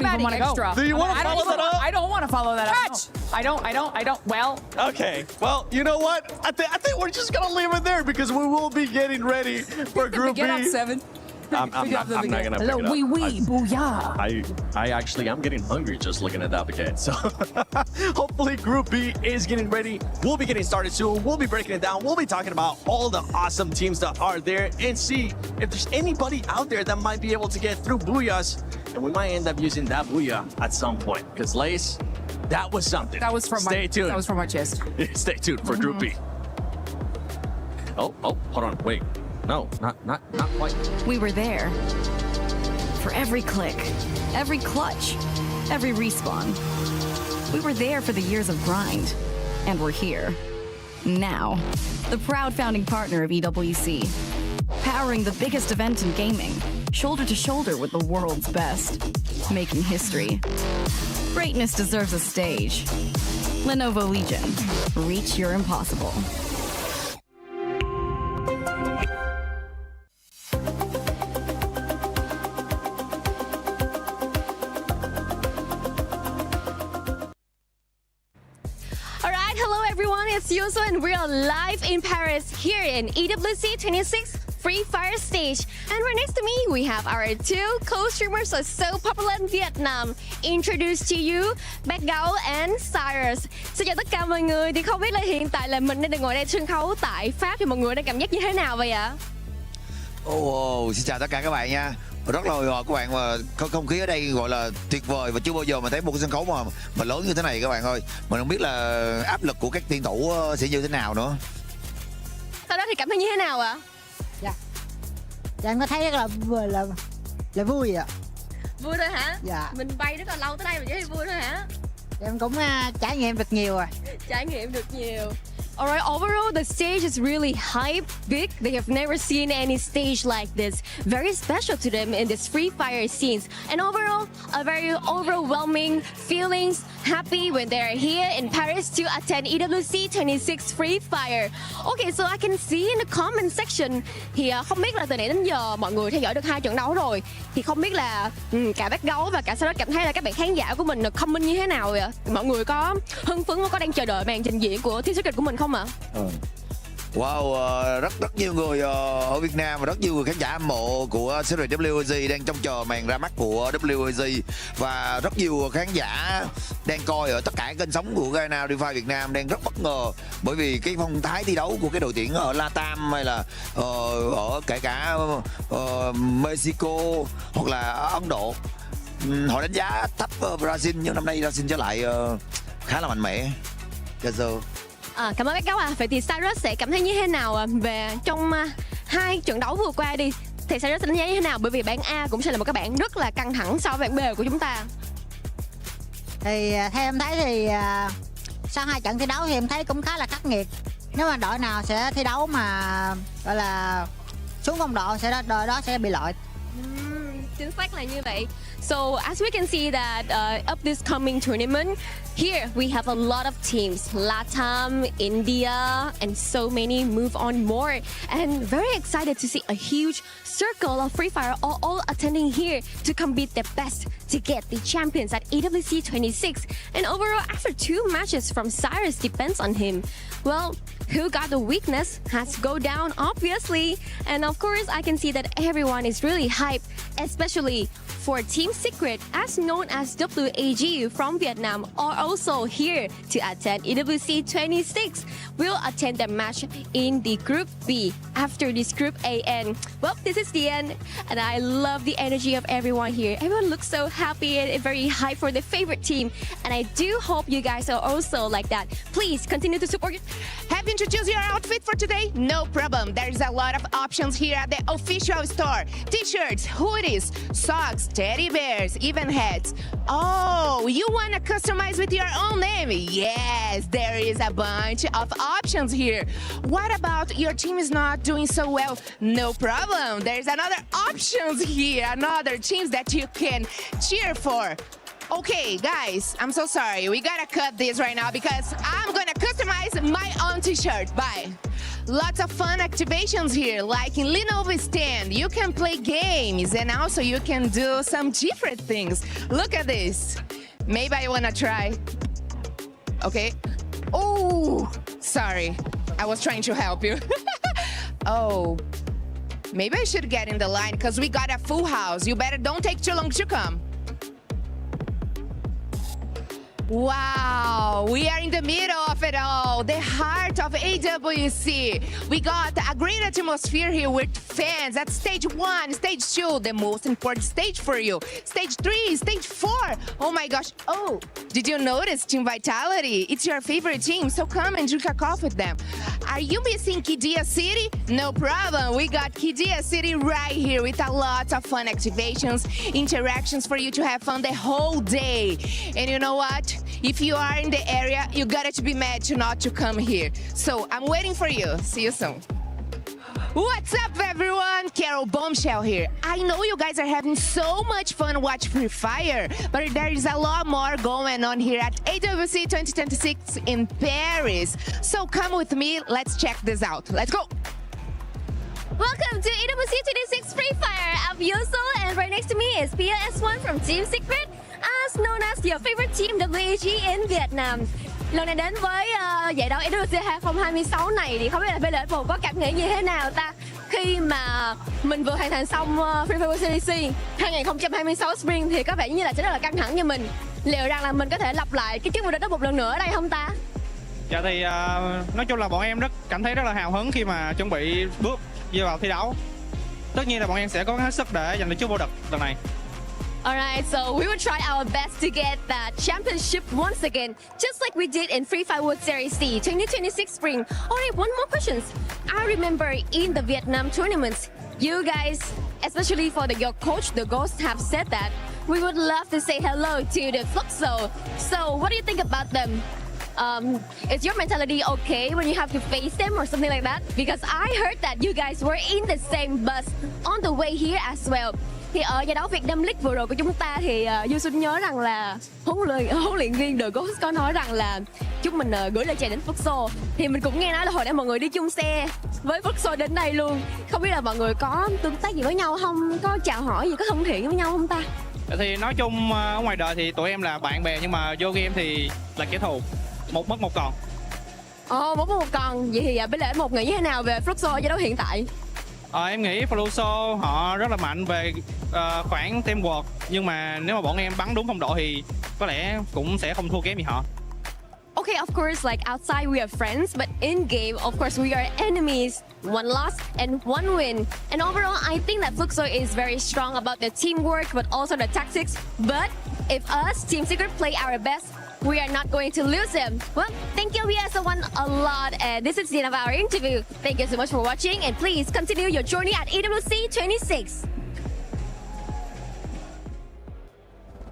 S3: even want to go.
S16: Do you want to follow that up?
S3: I don't want to follow that up. I don't. Well.
S16: Okay. Well, you know what? I think we're just gonna leave it there because we will be getting ready for Group B.
S9: Get up, 7.
S16: I'm not gonna pick it up.
S9: Booyah.
S16: I'm getting hungry just looking at that baguette. So hopefully Group B is getting ready. We'll be getting started soon. We'll be breaking it down. We'll be talking about all the awesome teams that are there and see if there's anybody out there that might be able to get through booyahs. And we might end up using that booyah at some point. Because Lace, that was something.
S9: That was from
S16: tuned.
S9: That was from my chest.
S16: Stay tuned for Group B. Oh, hold on, wait. No, not quite.
S6: We were there. For every click, every clutch, every respawn. We were there for the years of grind. And we're here. Now. The proud founding partner of EWC. Powering the biggest event in gaming. shoulder to shoulder with the world's best, making history. Greatness deserves a stage. Lenovo Legion. Reach your impossible.
S1: Alright, hello everyone, it's Yuso and we are live in Paris here in EWC 26 Free Fire stage. And right next to me, we have our two co-streamers who are so popular in Vietnam. Introduce to you, Bad Gấu and Cyrus. Xin chào tất cả mọi người, thì không biết là hiện tại là mình đang được ngồi đây sân khấu tại Pháp thì mọi người đang cảm giác như thế nào vậy ạ?
S7: Xin chào tất cả các bạn nha. Rất là hồi hộp các bạn, mà không khí ở đây gọi là tuyệt vời và chưa bao giờ mà thấy một cái sân khấu mà lớn như thế này các bạn ơi. Mình không biết là áp lực của các tuyển thủ sẽ như thế nào nữa.
S1: Sau đó thì cảm thấy như thế nào ạ?
S10: Dạ em có thấy rất là vui ạ.
S1: Vui thôi hả?
S10: Dạ.
S1: Mình bay rất là lâu tới đây mà chỉ thấy vui thôi hả?
S10: Em cũng trải nghiệm được nhiều rồi.
S1: Trải nghiệm được nhiều. Alright, overall the stage is really hype, big. They have never seen any stage like this. Very special to them in this Free Fire scenes. And overall, a very overwhelming feelings, happy when they're here in Paris to attend EWC 26 Free Fire. Okay, so I can see in the comment section thì không biết là từ nãy đến giờ mọi người theo dõi được 2 trận đấu rồi. Thì không biết là cả Bad Gấu và cả Sarah cảm thấy là các bạn khán giả của mình comment như thế nào vậy ạ? Mọi người có hưng phấn và có đang chờ đợi màn trình diễn của Team Secret của mình không ạ?
S7: Wow, rất nhiều người ở Việt Nam và rất nhiều người khán giả hâm mộ của series WG đang trông chờ màn ra mắt của WG, và rất nhiều khán giả đang coi ở tất cả kênh sóng của Garena Refi Việt Nam đang rất bất ngờ bởi vì cái phong thái thi đấu của cái đội tuyển ở Latam hay là ở kể cả Mexico hoặc là Ấn Độ. Họ đánh giá thấp Brazil, nhưng năm nay Brazil trở lại khá là mạnh mẽ.
S1: Cảm ơn Bad Gấu ạ. Vậy thì Cyrus sẽ cảm thấy như thế nào về trong 2 trận đấu vừa qua đi? Thì Cyrus sẽ đánh giá như thế nào? Bởi vì bảng A cũng sẽ là một cái bảng rất là căng thẳng so với bảng B của chúng ta.
S10: Thì theo em thấy thì sau 2 trận thi đấu thì em thấy cũng khá là khắc nghiệt. Nếu mà đội nào sẽ thi đấu mà gọi là xuống phong độ sẽ đội đó sẽ bị loại.
S1: Chính xác là như vậy. So as we can see that of this coming tournament, here we have a lot of teams, Latam, India, and so many move on more. And very excited to see a huge circle of Free Fire all attending here to compete their best to get the champions at EWC 26. And overall, after 2 matches from Cyrus depends on him. Well, who got the weakness has to go down, obviously. And of course, I can see that everyone is really hyped, especially for Team Secret, as known as WAG from Vietnam, are also here to attend EWC 26. We'll attend the match in the Group B after this Group A end. Well, this is the end, and I love the energy of everyone here. Everyone looks so happy and very hyped for their favorite team, and I do hope you guys are also like that. Please continue to support it.
S4: Have you introduced your outfit for today? No problem. There's a lot of options here at the official store. T-shirts, hoodies, socks, teddy bears, even hats. Oh, you want to customize with your own name? Yes, there is a bunch of options here. What about your team is not doing so well? No problem. There's another options here, another teams that you can cheer for. Okay, guys, I'm so sorry. We gotta cut this right now because I'm gonna customize my own t-shirt. Bye. Lots of fun activations here, like in Lenovo stand. You can play games and also you can do some different things. Look at this. Maybe I wanna try. Okay. Oh, sorry. I was trying to help you. Oh, maybe I should get in the line because we got a full house. You better don't take too long to come. Wow, we are in the middle of it all, the heart of AWC. We got a great atmosphere here with fans at stage 1, stage 2, the most important stage for you. Stage 3, stage 4. Oh my gosh. Oh, did you notice Team Vitality? It's your favorite team, so come and drink a coffee with them. Are you missing Kidia City? No problem. We got Kidia City right here with a lot of fun activations, interactions for you to have fun the whole day. And you know what? If you are in the area, you gotta be mad to not to come here. So I'm waiting for you. See you soon. What's up, everyone? Carol Bombshell here. I know you guys are having so much fun watching Free Fire, but there is a lot more going on here at AWC 2026 in Paris. So come with me, let's check this out. Let's go.
S1: Welcome to AWC 26 Free Fire. I'm Yosol, and right next to me is PS1 from Team Secret, as known as your favorite team WEG in Vietnam. Lần này đến với giải đấu AWC 2026 này thì không biết là PS1 có cảm nghĩ như thế nào ta, khi mà mình vừa hoàn thành xong Free Fire World Series 2026 Spring thì có vẻ như là sẽ rất là căng thẳng như mình. Liệu rằng là mình có thể lặp lại cái chức vô địch đó một lần nữa ở đây không ta?
S2: Dạ thì nói chung là bọn em cảm thấy rất là hào hứng khi mà chuẩn bị bước vào thi đấu. Tất nhiên là bọn em sẽ cố gắng hết sức để giành được chức vô địch lần này.
S1: Alright, so we will try our best to get that championship once again, just like we did in Free Fire World Series C 2026 Spring. Alright, one more question. I remember in the Vietnam tournaments, you guys, especially for your coach, the Ghost, have said that we would love to say hello to the Fluxo. So what do you think about them? Is your mentality okay when you have to face them or something like that? Because I heard that you guys were in the same bus on the way here as well. Thì ở giải đấu Vietnam League vừa rồi của chúng ta thì Yusun nhớ rằng là huấn luyện viên The Ghost có nói rằng là chúng mình gửi lời chào đến Fluxo. Thì mình cũng nghe nói là hồi nãy mọi người đi chung xe với Fluxo đến đây luôn. Không biết là mọi người có tương tác gì với nhau không? Có chào hỏi gì, có thân thiện với nhau không ta?
S2: Thì nói chung ở ngoài đời thì tụi em là bạn bè, nhưng mà vô game thì là kẻ thù. Một mất một còn.
S1: Một mất một còn. Vậy thì bây giờ một nghĩ như thế nào về Fluxo ở giải đấu hiện tại?
S2: Em nghĩ Fluxo họ rất là mạnh về khoảng teamwork, nhưng mà nếu mà bọn em bắn đúng phong độ thì có lẽ cũng sẽ không thua kém gì họ.
S1: Okay, of course, like outside we are friends, but in game, of course, we are enemies. One loss and one win. And overall, I think that Fluxo is very strong about the teamwork, but also the tactics. But if us, Team Secret, play our best, we are not going to lose them. Well, thank you, PS1 a lot, and this is the end of our interview. Thank you so much for watching, and please continue your journey at AWC 26.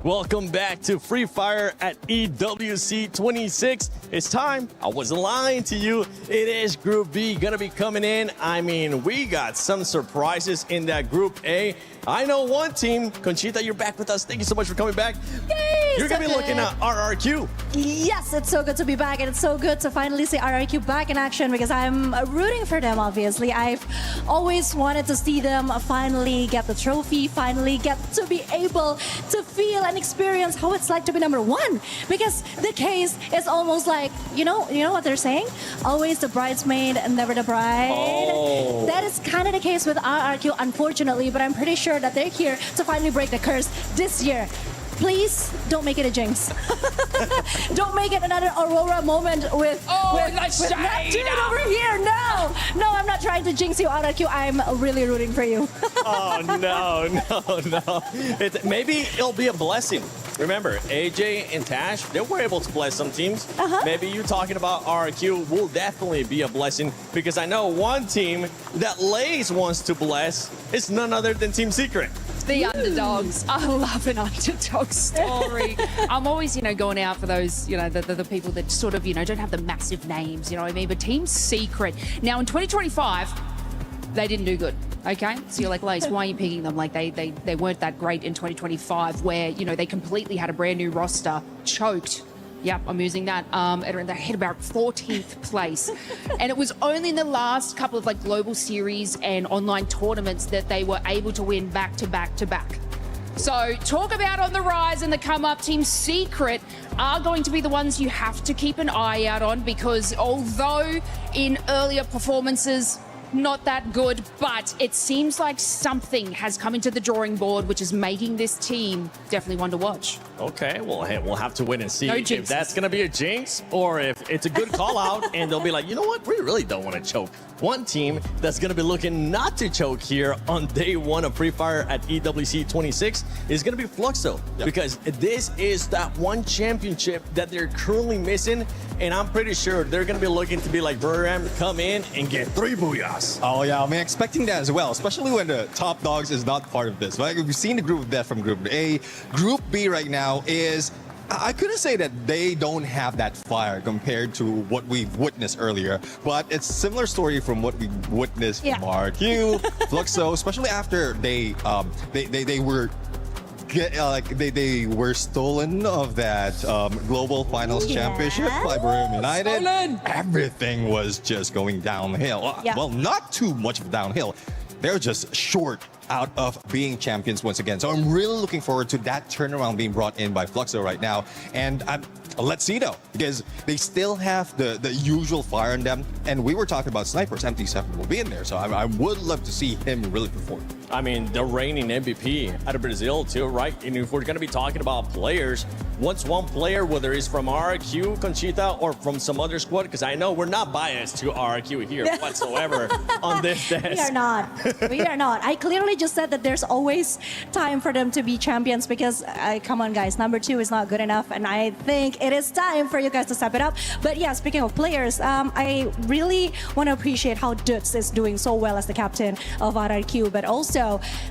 S16: Welcome back to Free Fire at EWC 26. It's time. I wasn't lying to you. It is Group B gonna be coming in. I mean, we got some surprises in that Group A. I know one team. Conchita, you're back with us. Thank you so much for coming back.
S12: Yay,
S16: you're
S12: so
S16: gonna be looking at RRQ.
S12: Yes, it's so good to be back, and it's so good to finally see RRQ back in action, because I'm rooting for them, obviously. I've always wanted to see them finally get the trophy, finally get to be able to feel and experience how it's like to be #1. Because the case is almost like, you know what they're saying? Always the bridesmaid and never the bride.
S16: Oh.
S12: That is kind of the case with RRQ, unfortunately, but I'm pretty sure that they're here to finally break the curse this year. Please don't make it a jinx. Don't make it another Aurora moment with Neptune over here. No, I'm not trying to jinx you, RRQ. I'm really rooting for you.
S16: Oh, no. Maybe it'll be a blessing. Remember, AJ and Tash, they were able to bless some teams. Maybe you talking about RRQ will definitely be a blessing, because I know one team that Lays wants to bless is none other than Team Secret.
S9: The underdogs. I love an underdog story. I'm always, going out for those, the people that sort of, don't have the massive names, you know what I mean? But Team Secret. Now, in 2025, they didn't do good. Okay, so you're like, Lace, why are you picking them? Like they weren't that great in 2025, where they completely had a brand new roster, choked. Yep, I'm using that. And they hit about 14th place, and it was only in the last couple of global series and online tournaments that they were able to win back to back to back. So talk about on the rise and the come up. Team Secret are going to be the ones you have to keep an eye out on, because although in earlier performances not that good, but it seems like something has come into the drawing board, which is making this team definitely one to watch.
S16: Okay, well, hey, we'll have to wait and see
S9: No
S16: if
S9: jinxes.
S16: that's going to be a jinx or if it's a good call out and they'll be like, you know what, we really don't want to choke. One team that's going to be looking not to choke here on day one of Free Fire at EWC 26 is going to be Fluxo, because this is that one championship that they're currently missing, and I'm pretty sure they're going to be looking to be like Buram, come in and get 3 booyahs.
S11: Oh yeah, I mean, expecting that as well, especially when the top dogs is not part of this. Right? We've seen the group of death from Group A. Group B right now is I couldn't say that they don't have that fire compared to what we've witnessed earlier, but it's a similar story from what we witnessed from RQ, Fluxo, especially after they were they were stolen of that global finals championship by Barium United. Stolen. Everything was just going downhill. Well, not too much of downhill. They're just short out of being champions once again. So I'm really looking forward to that turnaround being brought in by Fluxo right now. And let's see though, because they still have the usual fire in them. And we were talking about snipers. MT7 will be in there. So I would love to see him really perform.
S16: I mean, the reigning MVP out of Brazil too, right? And if we're going to be talking about players, once one player, whether he's from RQ, Conchita, or from some other squad, because I know we're not biased to RQ here whatsoever on this desk.
S12: We are not. We are not. I clearly just said that there's always time for them to be champions because, come on guys, number 2 is not good enough. And I think it is time for you guys to step it up. But yeah, speaking of players, I really want to appreciate how Dutz is doing so well as the captain of RRQ, but also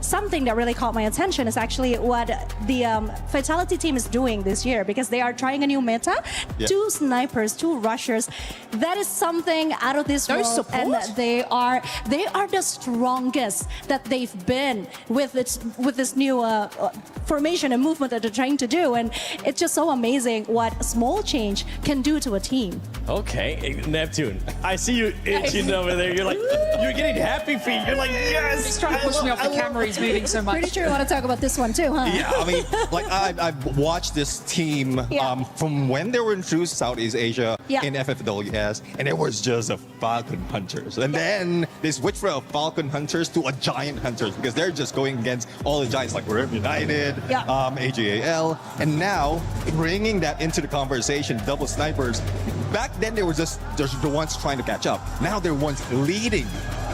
S12: something that really caught my attention is actually what the Fatality team is doing this year, because they are trying a new meta. 2 snipers, 2 rushers. That is something out of this world. And they are the strongest that they've been with this new formation and movement that they're trying to do. And it's just so amazing what a small change can do to a team.
S16: Okay, Neptune, I see you itching over there. You're like, you're getting happy feet. You're like, yes.
S3: He's trying to push me off the camera. He's moving so much.
S12: Pretty sure you want to talk about this one too, huh?
S11: Yeah, I mean, like I've watched this team from when they were introduced to Southeast Asia in FFWS, and it was just a Falcon Hunters. And then they switched from Falcon Hunters to a Giant Hunters because they're just going against all the giants like Barium United, AJAL, and now bringing that into the conversation, double snipers. Back then they were just the ones trying to catch up. Now they're ones leading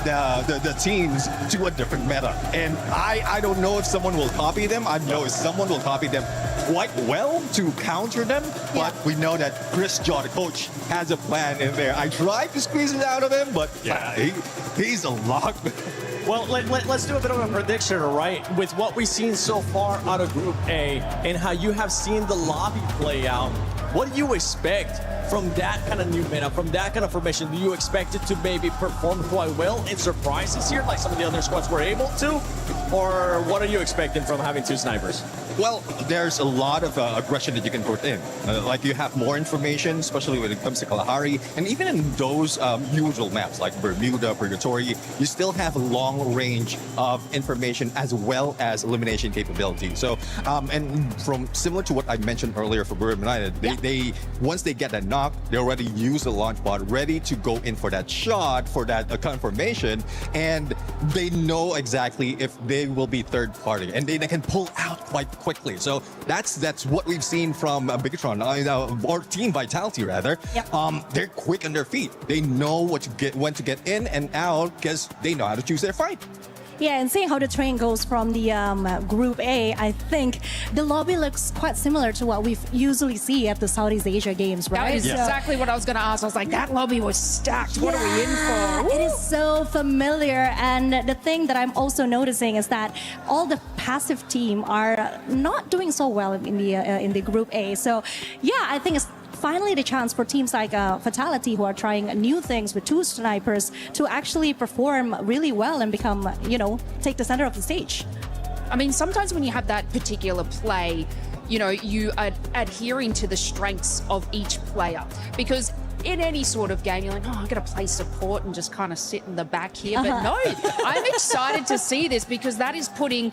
S11: the teams to a different meta. And I don't know if someone will copy them. I know if someone will copy them quite well to counter them. But we know that Chris Jaw, the coach, has a plan in there. I tried to squeeze it out of him, but he's a lock.
S16: Well, let's do a bit of a prediction, right? With what we've seen so far out of Group A and how you have seen the lobby play out, what do you expect from that kind of new meta, from that kind of formation? Do you expect it to maybe perform quite well in surprises here, like some of the other squads were able to? Or what are you expecting from having 2 snipers?
S11: Well, there's a lot of aggression that you can put in. Like you have more information, especially when it comes to Kalahari. And even in those usual maps like Bermuda, Purgatory, you still have a long range of information as well as elimination capability. So, and from similar to what I mentioned earlier for Barium United, they once they get that knock, they already use the launch pod ready to go in for that shot, for that confirmation. And they know exactly if they will be third party. And they can pull out quite quickly. So that's what we've seen from Bigatron, or Team Vitality rather. They're quick on their feet. They know when to get in and out because they know how to choose their fight.
S12: Yeah, and seeing how the train goes from the Group A, I think the lobby looks quite similar to what we usually see at the Southeast Asia games, right?
S9: That is exactly what I was going to ask. I was like, that lobby was stacked. What are we in for?
S12: It is so familiar. And the thing that I'm also noticing is that all the passive team are not doing so well in the Group A. So yeah, I think it's finally the chance for teams like Fatality, who are trying new things with 2 snipers, to actually perform really well and become, take the center of the stage.
S9: I mean, sometimes when you have that particular play, you are adhering to the strengths of each player, because in any sort of game, you're like, I'm going to play support and just kind of sit in the back here. But no, I'm excited to see this because that is putting,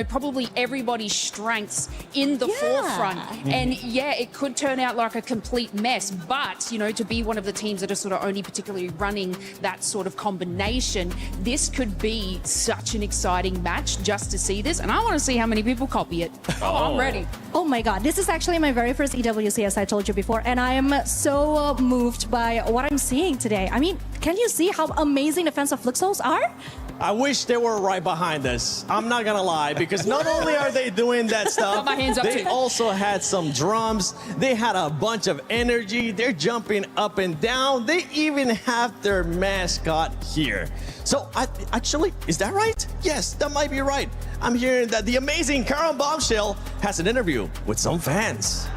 S9: probably everybody's strengths in the forefront. And yeah, it could turn out like a complete mess. But, to be one of the teams that are sort of only particularly running that sort of combination, this could be such an exciting match just to see this. And I want to see how many people copy it. I'm ready.
S12: Oh my God, this is actually my very first EWC, as I told you before. And I am so moved by what I'm seeing today. I mean, can you see how amazing defensive Fluxos are?
S16: I wish they were right behind us. I'm not gonna lie, because not only are they doing that stuff,
S9: my hands up
S16: they
S9: too.
S16: also had some drums. They had a bunch of energy. They're jumping up and down. They even have their mascot here. So actually, is that right? Yes, that might be right. I'm hearing that the amazing Karen Bombshell has an interview with some fans.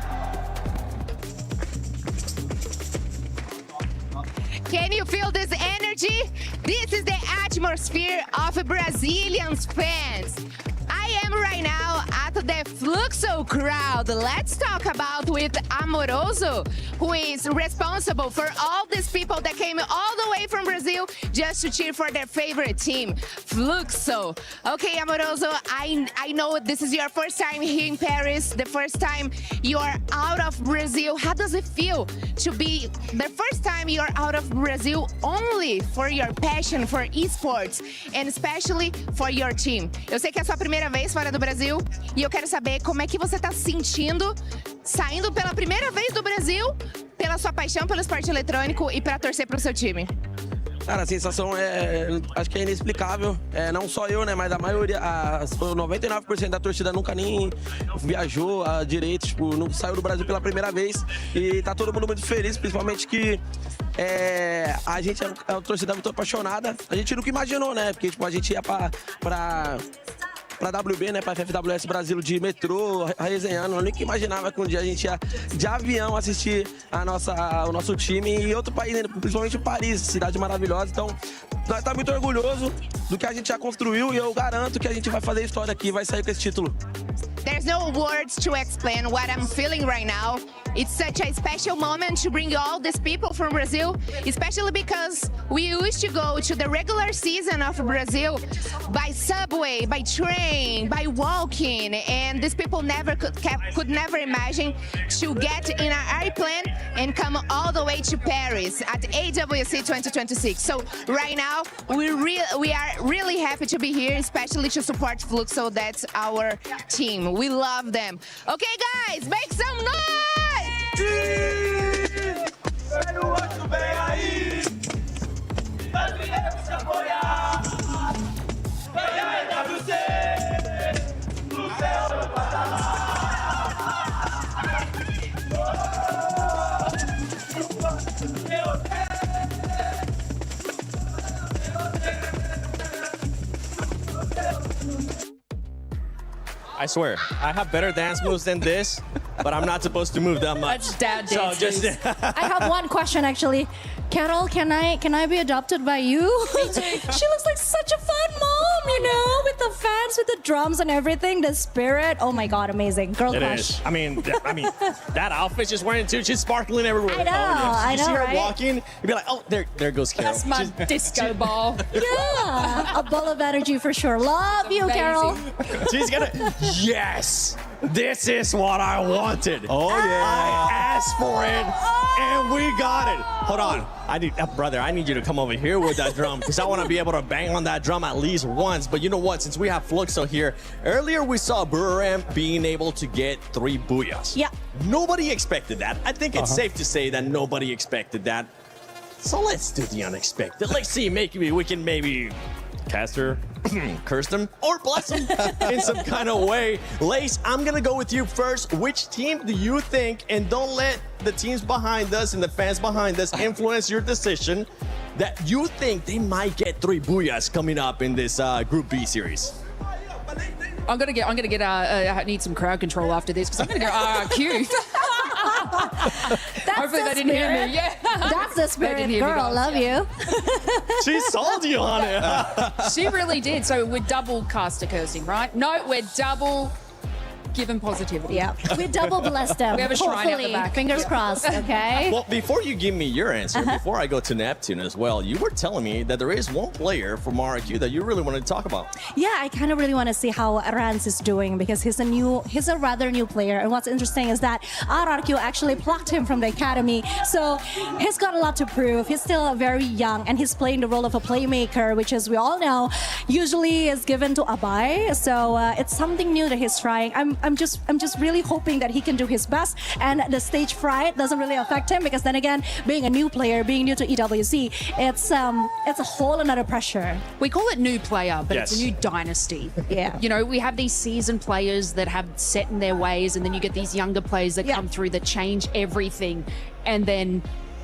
S4: feel this energy? This is the atmosphere of Brazilian fans. I am right now at the Fluxo crowd. Let's talk about with Amoroso, who is responsible for all these people that came all the way from Brazil just to cheer for their favorite team, Fluxo. Okay, Amoroso, I know this is your first time here in Paris, the first time you're out of Brazil. How does it feel to be the first time you're out of Brazil only for your passion for esports and especially for your team? Eu sei que é a sua primeira vez fora do Brasil e eu quero saber como é que você está se sentindo saindo pela primeira vez do Brasil pela sua paixão pelo esporte eletrônico e para torcer para o seu time.
S13: Cara, a sensação acho que é inexplicável. Não só eu, né, mas a maioria, 99% da torcida nunca nem viajou direito, tipo, não saiu do Brasil pela primeira vez. E tá todo mundo muito feliz, principalmente que a gente é uma torcida muito apaixonada. A gente nunca imaginou, né, porque tipo, a gente ia pra WB, né, pra FFWS Brasil de metrô, resenhando. Eu nunca imaginava que um dia a gente ia de avião assistir o nosso time em outro país, né, principalmente Paris, cidade maravilhosa. Então, nós tá muito orgulhoso do que a gente já construiu e eu garanto que a gente vai fazer história aqui, vai sair com esse título.
S4: There's no words to explain what I'm feeling right now. It's such a special moment to bring all these people from Brazil, especially because we used to go to the regular season of Brazil by subway, by train, by walking, and these people could never imagine to get in an airplane and come all the way to Paris at AWC 2026. So right now, we are really happy to be here, especially to support Fluxo. That's our team. We love them. Okay, guys, make some noise!
S8: I swear, I have better dance moves than this, but I'm not supposed to move that much.
S9: That's dad
S8: So
S9: dances.
S12: I have one question actually. Carol, can I be adopted by you? Me too. She looks like such a fun mom, you know, with the fans, with the drums and everything, the spirit. Oh my God, amazing. Girl
S8: It
S12: crush.
S8: is. I mean, that outfit she's wearing too. She's sparkling everywhere.
S12: I know, I
S8: You see
S12: know,
S8: her
S12: right?
S8: walking, you'd be like, oh, there goes Carol.
S9: That's my disco ball.
S12: Yeah, a ball of energy for sure. Love you, Carol.
S8: She's gonna. Yes, this is what I wanted.
S11: Oh, yeah.
S8: I asked for it, and we got it. Hold on. Brother, I need you to come over here with that drum because I want to be able to bang on that drum at least once. But you know what? Since we have Fluxo here, earlier we saw Buram being able to get 3 booyahs.
S12: Yeah.
S8: Nobody expected that. I think it's safe to say that nobody expected that. So let's do the unexpected. Let's see, maybe we can cast her, curse them, or bless them in some kind of way. Lace, I'm gonna go with you first. Which team do you think, and don't let the teams behind us and the fans behind us influence your decision, that you think they might get 3 booyahs coming up in this Group B series?
S9: I'm gonna get. I need some crowd control after this because I'm gonna go RRQ. Hopefully they didn't hear me. Yeah,
S12: That's the spirit, girl. I love you.
S8: She sold you on it.
S9: She really did. So we're double caster cursing, right? No, we're double given positivity.
S12: Yeah, we double blessed them.
S9: We have a shrine out the
S12: Hopefully.
S9: back.
S12: Fingers crossed. Okay.
S8: Well, before you give me your answer, before I go to Neptune as well, you were telling me that there is one player from RRQ that you really wanted to talk about.
S12: Yeah, I kind of really want to see how Rans is doing because he's a rather new player. And what's interesting is that RRQ actually plucked him from the academy. So he's got a lot to prove. He's still very young and he's playing the role of a playmaker, which as we all know, usually is given to Abai. So it's something new that he's trying. I'm just really hoping that he can do his best and the stage fright doesn't really affect him because then again, being a new player, being new to EWC, it's a whole another pressure.
S9: We call it new player, but it's
S8: Yes.
S9: a new dynasty.
S12: Yeah.
S9: You know, we have these seasoned players that have set in their ways, and then you get these younger players that come through that change everything. And then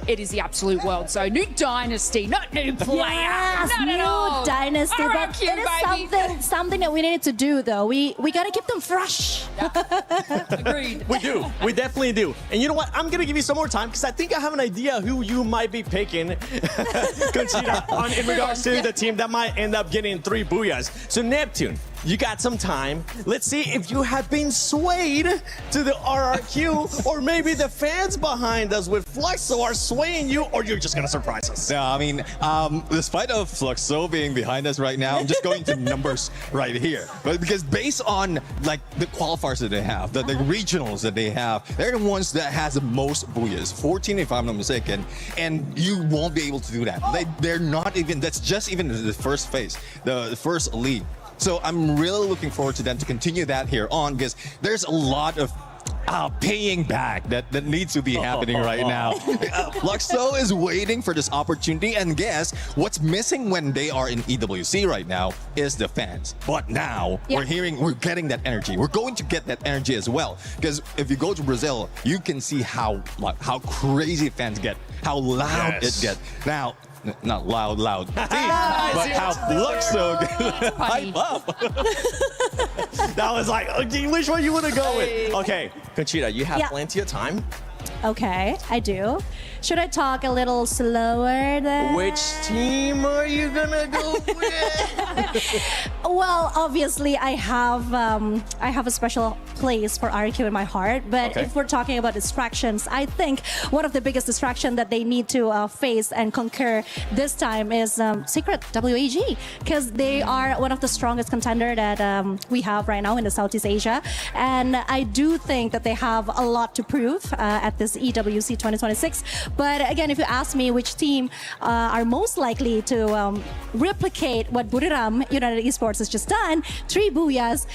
S9: it is the absolute world. So new dynasty, not new player.
S12: Yes,
S9: not at
S12: new
S9: all.
S12: dynasty. But
S9: RRQ,
S12: it is
S9: baby.
S12: something that we needed to do, though. We got to keep them fresh.
S9: Agreed.
S8: We do. We definitely do. And you know what? I'm going to give you some more time because I think I have an idea who you might be picking, Conchita, in regards to the team that might end up getting 3 booyahs. So, Neptune, you got some time. Let's see if you have been swayed to the RRQ, or maybe the fans behind us with Fluxo are swaying you, or you're just going to surprise us.
S11: No, I mean, despite of Fluxo being behind us right now, I'm just going to numbers right here. But because based on like the qualifiers that they have, the regionals that they have, they're the ones that has the most booyahs, 14 if I'm not mistaken, and you won't be able to do that. They're not even, that's just even the first phase, the first league. So I'm really looking forward to them to continue that here on, because there's a lot of paying back that needs to be happening right now. Fluxo is waiting for this opportunity, and guess what's missing when they are in EWC right now is the fans. But now we're getting that energy. We're going to get that energy as well, because if you go to Brazil, you can see how crazy fans get, how loud it gets. Now, not loud, but how Fluxo hype up. That was like, okay, which one you want to go with? Okay, Conchita, you have plenty of time.
S12: Okay, I do. Should I talk a little slower then?
S8: Which team are you gonna go with?
S12: Well, obviously, I have a special place for RQ in my heart. But if we're talking about distractions, I think one of the biggest distractions that they need to face and conquer this time is Secret WAG, because they are one of the strongest contender that we have right now in the Southeast Asia, and I do think that they have a lot to prove at this EWC 2026. But again, if you ask me which team are most likely to replicate what Buriram United Esports has just done, 3 booyahs,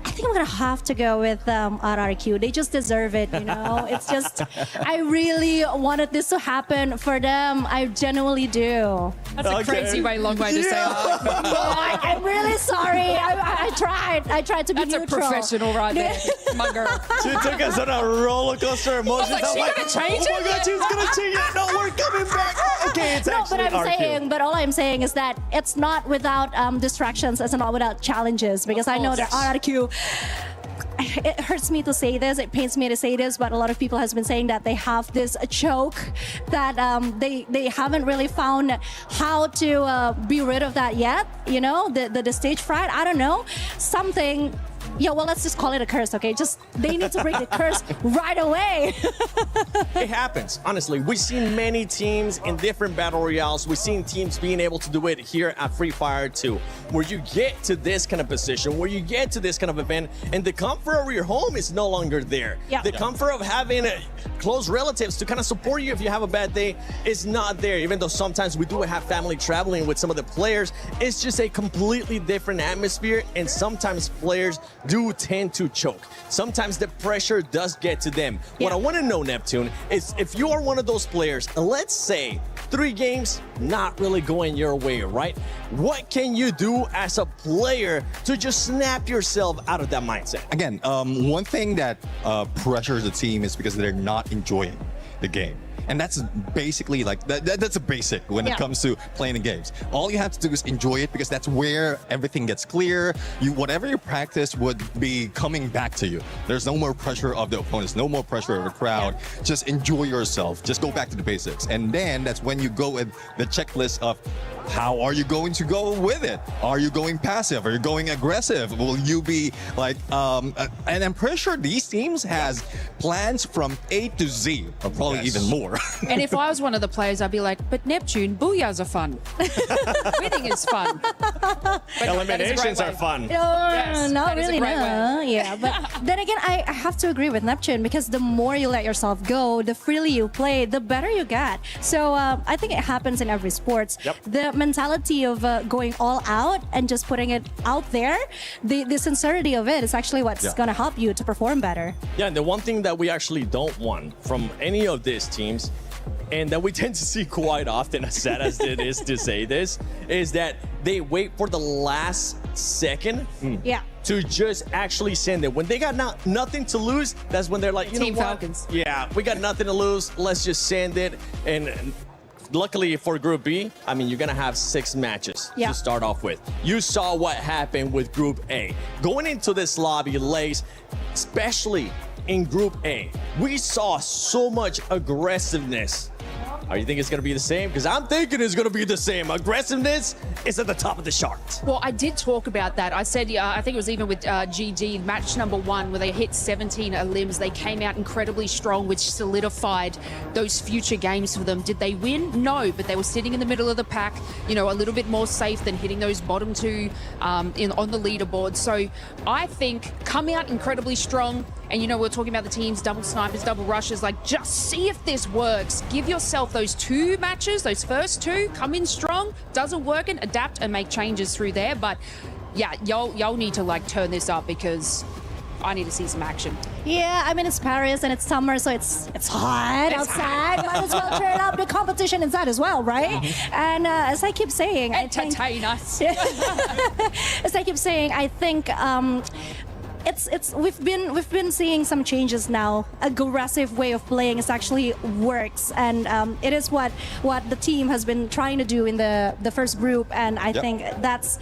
S12: I think I'm gonna have to go with RRQ. They just deserve it, you know. It's just, I really wanted this to happen for them. I genuinely do.
S9: That's a crazy long way to say that.
S12: I'm really sorry. I tried to be neutral.
S9: That's a professional right there, my girl.
S8: She took us on a roller coaster of emotions.
S9: I was like, she's gonna change it?
S8: Oh my God, she's gonna change it. No, we're coming back. Okay, it's actually RQ.
S12: But all I'm saying is that it's not without distractions. It's not without challenges, because I know that RRQ, it hurts me to say this, it pains me to say this, but a lot of people has been saying that they have this choke, that they haven't really found how to be rid of that yet, you know, the stage fright, I don't know, something. Yeah, well, let's just call it a curse, okay? Just, they need to break the curse right away.
S8: It happens. Honestly, we've seen many teams in different battle royales. We've seen teams being able to do it here at Free Fire too, where you get to this kind of position, where you get to this kind of event, and the comfort of your home is no longer there. The comfort of having close relatives to kind of support you if you have a bad day is not there. Even though sometimes we do have family traveling with some of the players, it's just a completely different atmosphere, and sometimes players do tend to choke. Sometimes the pressure does get to them. What I want to know, Neptune, is if you are one of those players, let's say 3 games not really going your way, right? What can you do as a player to just snap yourself out of that mindset?
S11: Again, one thing that pressures the team is because they're not enjoying the game. And that's basically like, that's a basic when it comes to playing the games. All you have to do is enjoy it, because that's where everything gets clear. Whatever you practice would be coming back to you. There's no more pressure of the opponents, no more pressure of the crowd. Just enjoy yourself. Just go back to the basics. And then that's when you go with the checklist of how are you going to go with it? Are you going passive? Are you going aggressive? Will you be like, and I'm pretty sure these teams has plans from A to Z, or probably even more.
S9: And if I was one of the players, I'd be like, but Neptune, booyahs are fun. Winning is fun.
S8: Eliminations are fun.
S12: Not really, no. Yeah, but then again, I have to agree with Neptune, because the more you let yourself go, the freely you play, the better you get. So I think it happens in every sports. The mentality of going all out and just putting it out there, the sincerity of it is actually what's going to help you to perform better.
S8: Yeah, and the one thing that we actually don't want from any of these teams, and that we tend to see quite often, as sad as it is to say this, is that they wait for the last second
S12: Yeah.
S8: to just actually send it. When they got nothing to lose, that's when they're like, you
S9: Team
S8: know what?
S9: Falcons.
S8: Yeah, we got nothing to lose. Let's just send it. And luckily for Group B, I mean, you're going to have 6 matches
S12: Yeah.
S8: to start off with. You saw what happened with Group A. Going into this lobby, Lace, especially in Group A, we saw so much aggressiveness. Are you think it's going to be the same? Because I'm thinking it's going to be the same. Aggressiveness is at the top of the chart.
S9: Well, I did talk about that. I said, I think it was even with GG, match number 1, where they hit 17 limbs. They came out incredibly strong, which solidified those future games for them. Did they win? No, but they were sitting in the middle of the pack, you know, a little bit more safe than hitting those bottom 2 on the leaderboard. So I think come out incredibly strong. And, you know, we're talking about the teams, double snipers, double rushes. Like, just see if this works. Give yourself those 2 matches, those first 2, come in strong. Doesn't work, and adapt and make changes through there. But, yeah, y'all need to, like, turn this up because I need to see some action.
S12: Yeah, I mean, it's Paris and it's summer, so it's hot outside. Might as well turn up the competition inside as well, right? And as I keep saying,
S9: entertain us.
S12: As I keep saying, I think we've been seeing some changes now. Aggressive way of playing is actually works, and it is what the team has been trying to do in the first group, and I think that's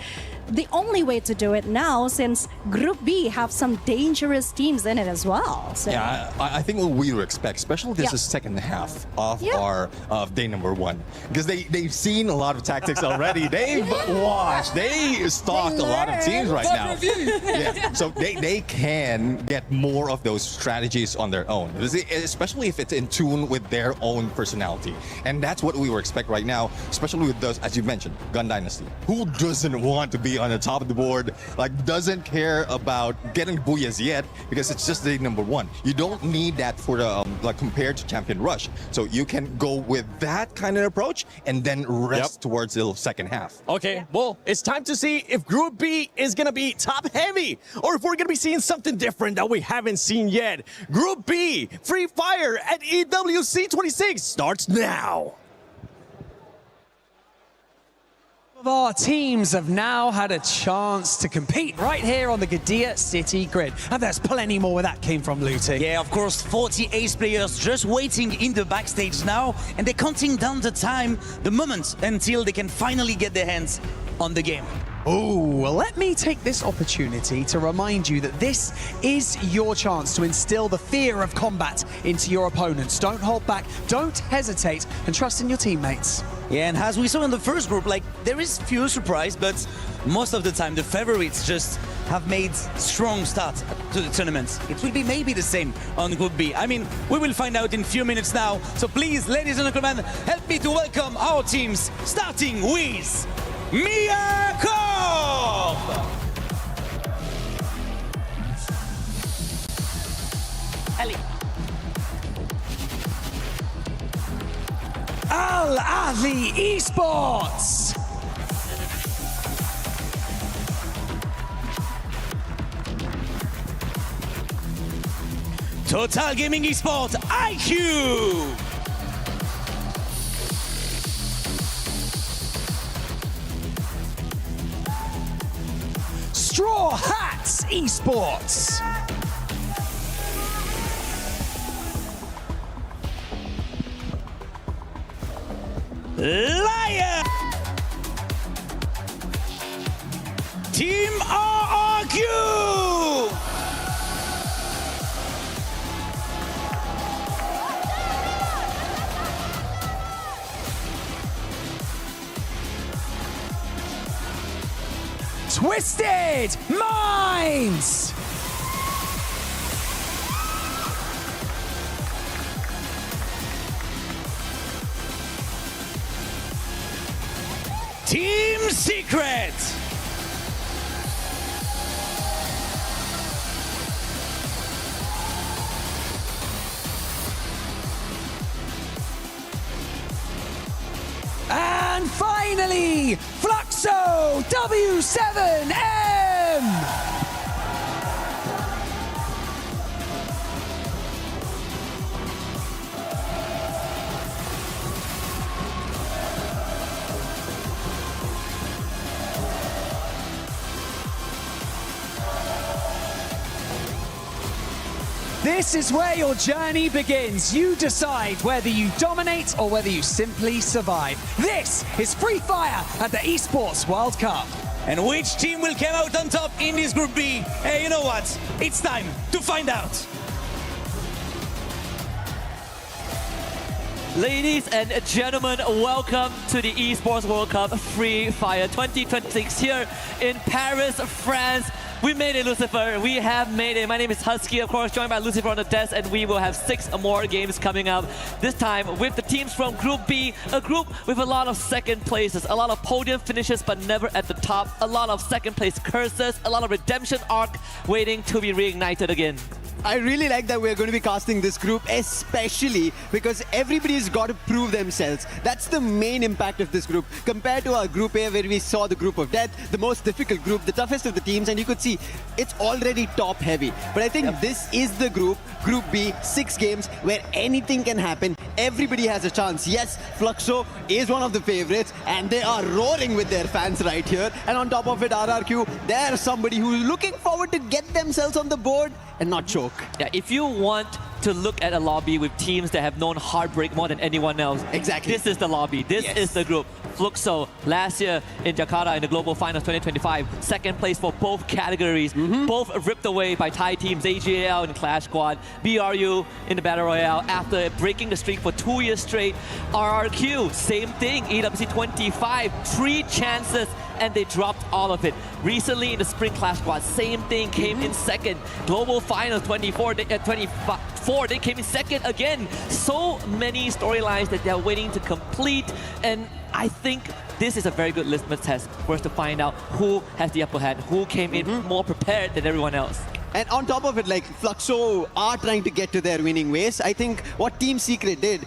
S12: the only way to do it now, since Group B have some dangerous teams in it as well. So.
S11: Yeah, I think what we would expect, especially this is second half of our day number 1, because they've seen a lot of tactics already. They've watched, they stalked a lot of teams right now. Yeah, so they can get more of those strategies on their own, especially if it's in tune with their own personality. And that's what we would expect right now, especially with those, as you mentioned, Gun Dynasty. Who doesn't want to be on the top of the board, like doesn't care about getting booyahs yet, because it's just day number 1. You don't need that for the like compared to Champion Rush, so you can go with that kind of approach and then rest towards the second half.
S8: Okay, well, it's time to see if Group B is going to be top heavy or if we're going to be seeing something different that we haven't seen yet. Group B, Free Fire at EWC 26 starts now.
S14: Our teams have now had a chance to compete right here on the Gadia City grid. And there's plenty more where that came from, Looting.
S15: Yeah, of course, 40 ace players just waiting in the backstage now, and they're counting down the time, the moment, until they can finally get their hands on the game.
S14: Oh, well, let me take this opportunity to remind you that this is your chance to instill the fear of combat into your opponents. Don't hold back, don't hesitate, and trust in your teammates.
S15: Yeah, and as we saw in the first group, like, there is few surprise, but most of the time the favorites just have made strong start to the tournament. It will be maybe the same on Group B. I mean, we will find out in a few minutes now. So please, ladies and gentlemen, help me to welcome our teams, starting with Miyako! Ellie.
S14: Al Ahly Esports!
S15: Total Gaming Esports IQ!
S14: Straw Hats Esports!
S15: Lion! Team RRQ!
S14: Twisted Minds!
S15: Team Secret!
S14: And finally, Fluxo W7M! This is where your journey begins. You decide whether you dominate or whether you simply survive. This is Free Fire at the Esports World Cup.
S15: And which team will come out on top in this Group B? Hey, you know what? It's time to find out.
S17: Ladies and gentlemen, welcome to the Esports World Cup Free Fire 2026 here in Paris, France. We made it, Lucifer. We have made it. My name is Husky, of course, joined by Lucifer on the desk, and we will have 6 more games coming up. This time with the teams from Group B, a group with a lot of second places, a lot of podium finishes, but never at the top, a lot of second place curses, a lot of redemption arc waiting to be reignited again.
S18: I really like that we're going to be casting this group, especially because everybody's got to prove themselves. That's the main impact of this group. Compared to our Group A, where we saw the Group of Death, the most difficult group, the toughest of the teams, and you could see it's already top heavy. But I think this is the group, Group B, 6 games, where anything can happen. Everybody has a chance. Yes, Fluxo is one of the favorites, and they are roaring with their fans right here. And on top of it, RRQ, they're somebody who's looking forward to get themselves on the board and not choke.
S17: Yeah, if you want to look at a lobby with teams that have known heartbreak more than anyone else,
S18: exactly,
S17: this is the lobby. This is the group. Fluxo, last year in Jakarta in the Global Finals 2025, second place for both categories, both ripped away by Thai teams, AGL in Clash Squad, BRU in the Battle Royale after breaking the streak for 2 years straight. RRQ, same thing, EWC 25, 3 chances, and they dropped all of it. Recently in the Spring Clash Squad, same thing, came in second. Global Finals 24, they came in second again. So many storylines that they're waiting to complete, and I think this is a very good litmus test for us to find out who has the upper hand, who came in more prepared than everyone else.
S18: And on top of it, like, Fluxo are trying to get to their winning ways. I think what Team Secret did,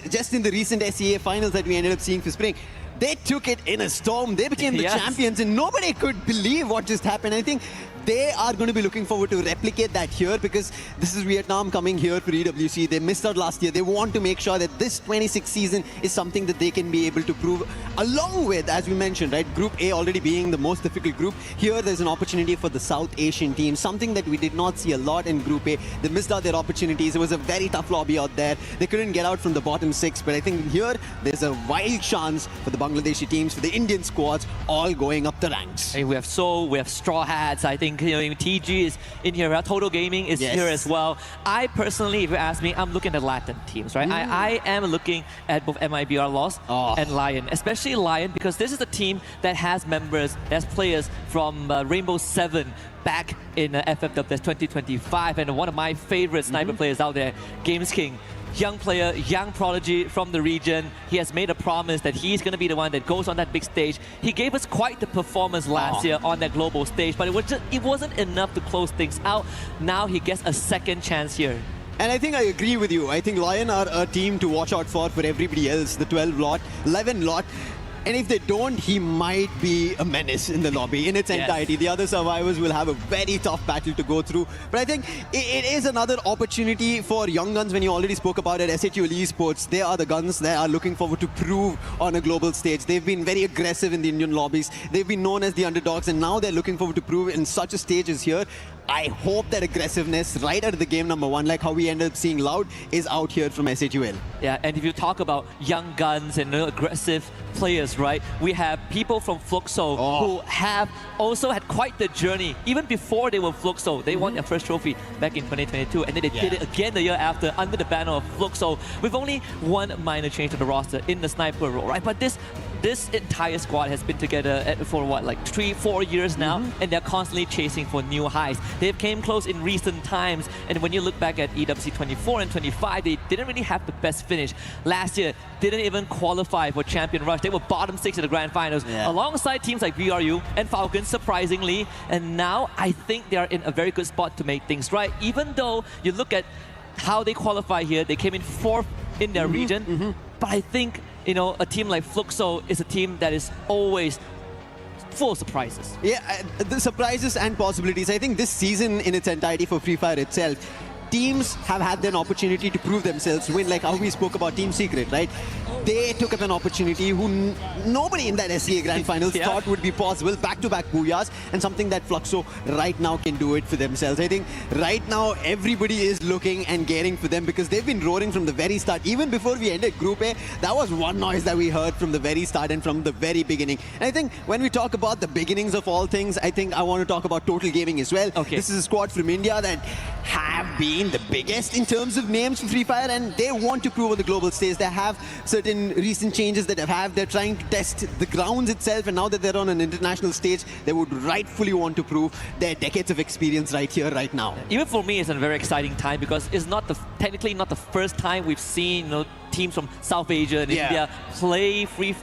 S18: just in the recent SEA finals that we ended up seeing for Spring, they took it in a storm. They became the champions, and nobody could believe what just happened. I think they are going to be looking forward to replicate that here, because this is Vietnam coming here for EWC. They missed out last year. They want to make sure that this 26th season is something that they can be able to prove, along with, as we mentioned, right, Group A already being the most difficult group. Here there's an opportunity for the South Asian team, something that we did not see a lot in Group A. They missed out their opportunities. It was a very tough lobby out there. They couldn't get out from the bottom 6, but I think here there's a wild chance for the Bangladeshi teams, for the Indian squads, all going up the ranks.
S17: Hey, we have Soul, we have Straw Hats. I think TG is in here. Total Gaming is here as well. I personally, if you ask me, I'm looking at Latin teams, right? I am looking at both MIBR Lost and Lion, especially Lion, because this is a team that has members, has players from Rainbow 7 back in FFW 2025, and one of my favorite sniper players out there, Games King. Young player, young prodigy from the region. He has made a promise that he's going to be the one that goes on that big stage. He gave us quite the performance last year on that global stage, but it wasn't enough to close things out. Now he gets a second chance here.
S18: And I think I agree with you. I think Lion are a team to watch out for everybody else, the 12 lot, 11 lot. And if they don't, he might be a menace in the lobby in its entirety. The other survivors will have a very tough battle to go through. But I think it is another opportunity for young guns. When you already spoke about it, SHUL Esports, they are the guns that are looking forward to prove on a global stage. They've been very aggressive in the Indian lobbies. They've been known as the underdogs, and now they're looking forward to prove in such a stage as here. I hope that aggressiveness right out of the game number 1, like how we ended up seeing Loud, is out here from SHUL.
S17: Yeah, and if you talk about young guns and aggressive players, right, we have people from Fluxo who have also had quite the journey. Even before they were Fluxo, they won their first trophy back in 2022, and then they did it again the year after under the banner of Fluxo, with only one minor change to the roster in the sniper role, right? But this entire squad has been together for what, like 3-4 years now, and they're constantly chasing for new highs. They've came close in recent times, and when you look back at EWC 24 and 25, they didn't really have the best finish. Last year, didn't even qualify for Champion Rush. They were bottom 6 in the Grand Finals, alongside teams like VRU and Falcons, surprisingly. And now I think they're in a very good spot to make things right. Even though you look at how they qualify here, they came in 4th in their region. But I think, you know, a team like Fluxo is a team that is always full of surprises.
S18: Yeah, the surprises and possibilities. I think this season in its entirety for Free Fire itself, teams have had an opportunity to prove themselves, win, like how we spoke about Team Secret, right? They took up an opportunity who nobody in that SCA Grand Finals thought would be possible. Back-to-back booyahs, and something that Fluxo right now can do it for themselves. I think right now everybody is looking and gearing for them because they've been roaring from the very start. Even before we ended Group A, that was one noise that we heard from the very start and from the very beginning. And I think when we talk about the beginnings of all things, I think I want to talk about Total Gaming as well.
S14: Okay.
S18: This is a squad from India that have been the biggest in terms of names for Free Fire, and they want to prove on the global stage. They have certain recent changes that they're trying to test the grounds itself, and now that they're on an international stage, they would rightfully want to prove their decades of experience right here, right now.
S17: Even for me, it's a very exciting time because it's not technically not the first time we've seen teams from South Asia and India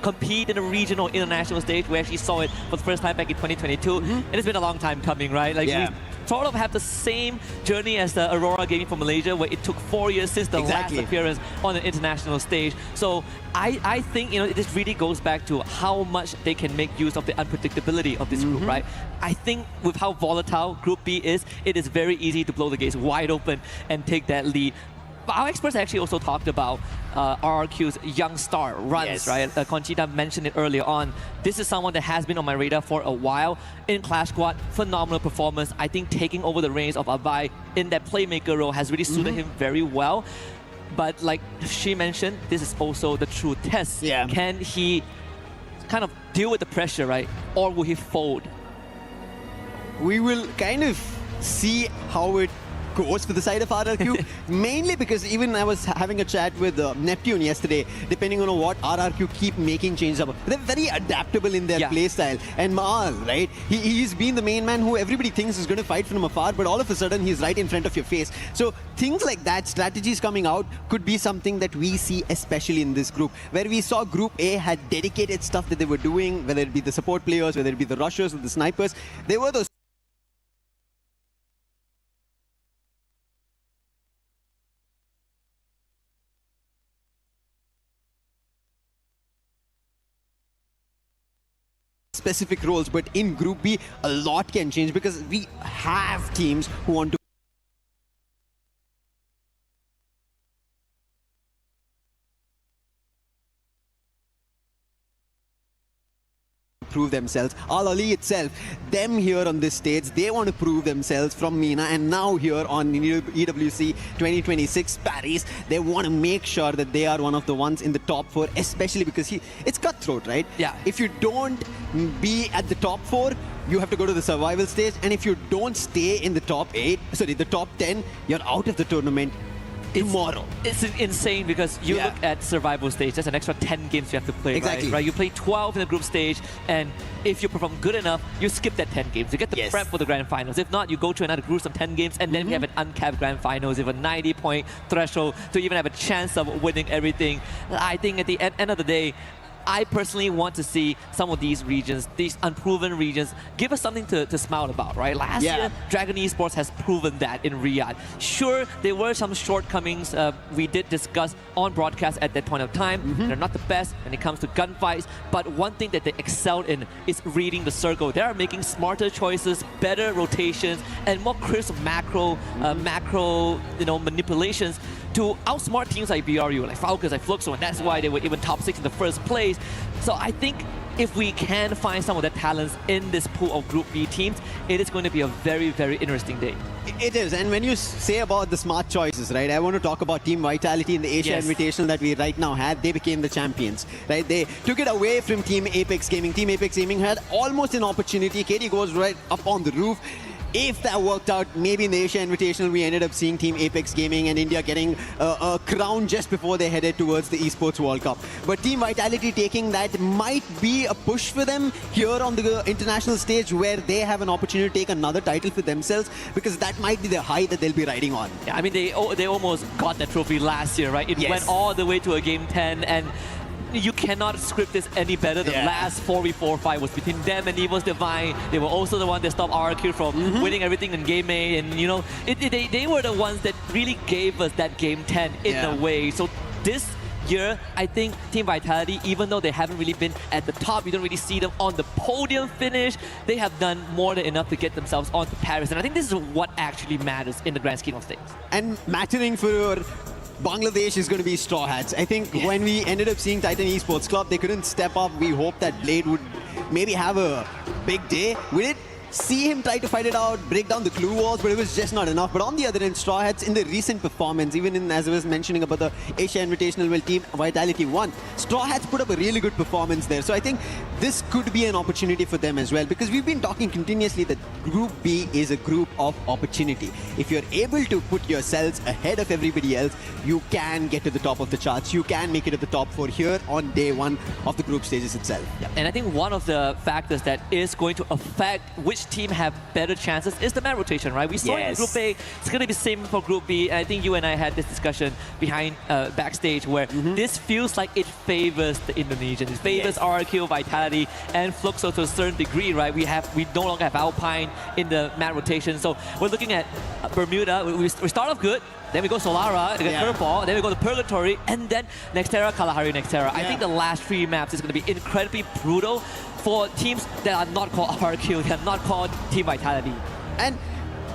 S17: compete in a regional international stage. We actually saw it for the first time back in 2022, and it's been a long time coming, right? Like we sort of have the same journey as the Aurora Gaming from Malaysia, where it took 4 years since the last appearance on an international stage. So I think this really goes back to how much they can make use of the unpredictability of this group, right? I think with how volatile Group B is, it is very easy to blow the gates wide open and take that lead. But our experts actually also talked about RRQ's young star runs, right? Conchita mentioned it earlier on. This is someone that has been on my radar for a while. In Clash Squad, phenomenal performance. I think taking over the reins of Abai in that playmaker role has really suited him very well. But like she mentioned, this is also the true test. Can he kind of deal with the pressure, right? Or will he fold?
S18: We will kind of see how it goes for the side of RRQ, mainly because even I was having a chat with Neptune yesterday, depending on what RRQ keep making changes about. They're very adaptable in their playstyle. And Mach, right, he's been the main man who everybody thinks is going to fight from afar, but all of a sudden he's right in front of your face. So things like that, strategies coming out, could be something that we see especially in this group, where we saw Group A had dedicated stuff that they were doing, whether it be the support players, whether it be the rushers or the snipers. They were those specific roles, but in Group B, a lot can change because we have teams who want to prove themselves. Al Ali itself, them here on this stage, they want to prove themselves from MENA, and now here on EWC 2026 Paris, they want to make sure that they are one of the ones in the top 4, especially because it's cutthroat, right? Yeah. If you don't be at the top 4, you have to go to the survival stage, and if you don't stay in the top 10, you're out of the tournament tomorrow.
S17: It's insane because you look at survival stage, there's an extra 10 games you have to play, right? You play 12 in the group stage, and if you perform good enough, you skip that 10 games. You get the prep for the grand finals. If not, you go to another gruesome 10 games, and then we have an uncapped grand finals with a 90-point threshold to even have a chance of winning everything. I think at the end of the day, I personally want to see some of these regions, these unproven regions, give us something to smile about, right? Last year, Dragon Esports has proven that in Riyadh. Sure, there were some shortcomings we did discuss on broadcast at that point of time. They're not the best when it comes to gunfights, but one thing that they excelled in is reading the circle. They are making smarter choices, better rotations, and more crisp macro manipulations to outsmart teams like BRU, like Falcons, like Fluxo, and that's why they were even top 6 in the first place. So I think if we can find some of the talents in this pool of Group B teams, it is going to be a very, very interesting day.
S18: It is, and when you say about the smart choices, right, I want to talk about Team Vitality in the Asia Invitational that we right now had. They became the champions, right? They took it away from Team Apex Gaming. Team Apex Gaming had almost an opportunity. KD goes right up on the roof. If that worked out, maybe in the Asia Invitational, we ended up seeing Team Apex Gaming and India getting a crown just before they headed towards the Esports World Cup. But Team Vitality taking that might be a push for them here on the international stage, where they have an opportunity to take another title for themselves, because that might be the high that they'll be riding on.
S17: Yeah, I mean, they almost got that trophy last year, right? It went all the way to a Game 10, and you cannot script this any better. The last 4v4 fight was between them and Evil's Divine. They were also the one that stopped RRQ from winning everything in Game A, and you know, they were the ones that really gave us that Game 10 in a way. So this year, I think Team Vitality, even though they haven't really been at the top, you don't really see them on the podium finish, they have done more than enough to get themselves onto Paris. And I think this is what actually matters in the grand scheme of things.
S18: And mattering for Bangladesh is going to be Straw Hats. I think when we ended up seeing Titan Esports Club, they couldn't step up. We hoped that Blade would maybe have a big day. We did see him try to fight it out, break down the glue walls, but it was just not enough. But on the other end, Straw Hats in the recent performance, even in, as I was mentioning about the Asia Invitational where Team Vitality won, Straw Hats put up a really good performance there. So I think this could be an opportunity for them as well, because we've been talking continuously that Group B is a group of opportunity. If you're able to put yourselves ahead of everybody else, you can get to the top of the charts. You can make it to the top 4 here on day 1 of the group stages itself.
S17: Yeah. And I think one of the factors that is going to affect which team have better chances is the map rotation, right? We saw in Group A, it's going to be the same for Group B. And I think you and I had this discussion behind backstage where this feels like it favors the Indonesians. It favors RRQ, Vitality, and Fluxo to a certain degree, right? We no longer have Alpine in the map rotation. So we're looking at Bermuda. We start off good. Then we go Solara, we get Curveball, then we go to Purgatory, and then Nextera, Kalahari, Nextera. I think the last 3 maps is going to be incredibly brutal for teams that are not called RQ, that are not called Team Vitality.
S18: And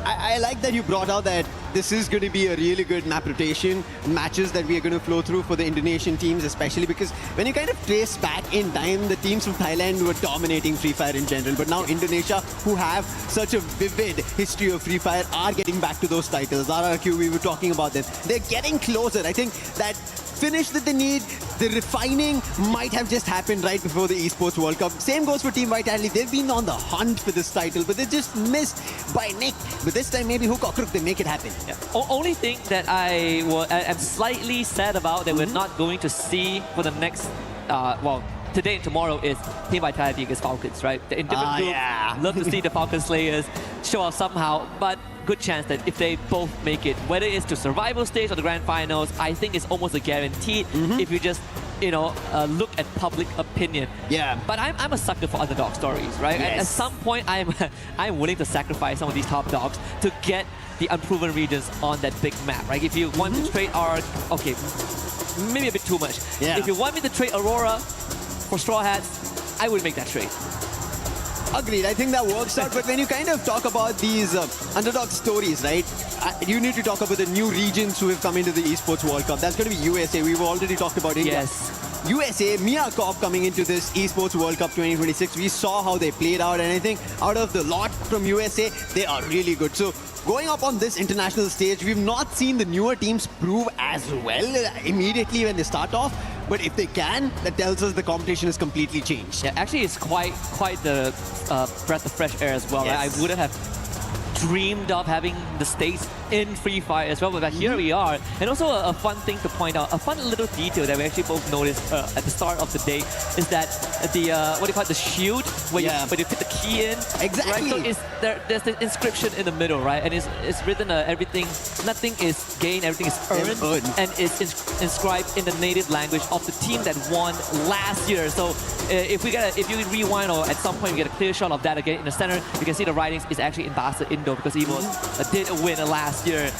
S18: I like that you brought out that this is going to be a really good map rotation, matches that we are going to flow through for the Indonesian teams, especially because when you kind of trace back in time, the teams from Thailand were dominating Free Fire in general. But now Indonesia, who have such a vivid history of Free Fire, are getting back to those titles. RRQ, we were talking about them. They're getting closer. I think that finish that they need, the refining might have just happened right before the Esports World Cup. Same goes for Team Vitality. They've been on the hunt for this title, but they just missed by nick. But this time, maybe hook or crook, they make it happen.
S17: Yeah. Only thing that I am slightly sad about that we're not going to see for the next, today and tomorrow is Team Vitality against Falcons, right? In different groups, love to see the Falcon Slayers show up somehow, but good chance that if they both make it, whether it's to survival stage or the grand finals, I think it's almost a guaranteed if you just, look at public opinion.
S18: Yeah.
S17: But I'm a sucker for underdog stories, right?
S18: Yes.
S17: At some point, I'm willing to sacrifice some of these top dogs to get the unproven regions on that big map, right? If you want to trade okay, maybe a bit too much.
S18: Yeah.
S17: If you want me to trade Aurora for Straw Hats, I would make that trade.
S18: Agreed. I think that works out. But when you kind of talk about these underdog stories, right? You need to talk about the new regions who have come into the Esports World Cup. That's going to be USA. We've already talked about India.
S17: Yes.
S18: USA, Mia Corp coming into this Esports World Cup 2026. We saw how they played out, and I think out of the lot from USA, they are really good. So going up on this international stage, we've not seen the newer teams prove as well immediately when they start off. But if they can, that tells us the competition has completely changed.
S17: Yeah, actually, it's quite the breath of fresh air as well.
S18: Yes.
S17: Right? I wouldn't have dreamed of having the states in Free Fire as well, but here we are. And also a fun thing to point out, a fun little detail that we actually both noticed at the start of the day is that the what do you call it, the shield where you put the key in.
S18: Exactly.
S17: Right? So there's the inscription in the middle, right? And it's written everything, nothing is gained, everything is earned, and it's inscribed in the native language of the team that won last year. So if you rewind or at some point you get a clear shot of that again in the center, you can see the writings is actually in Basa Indo because he did win last year.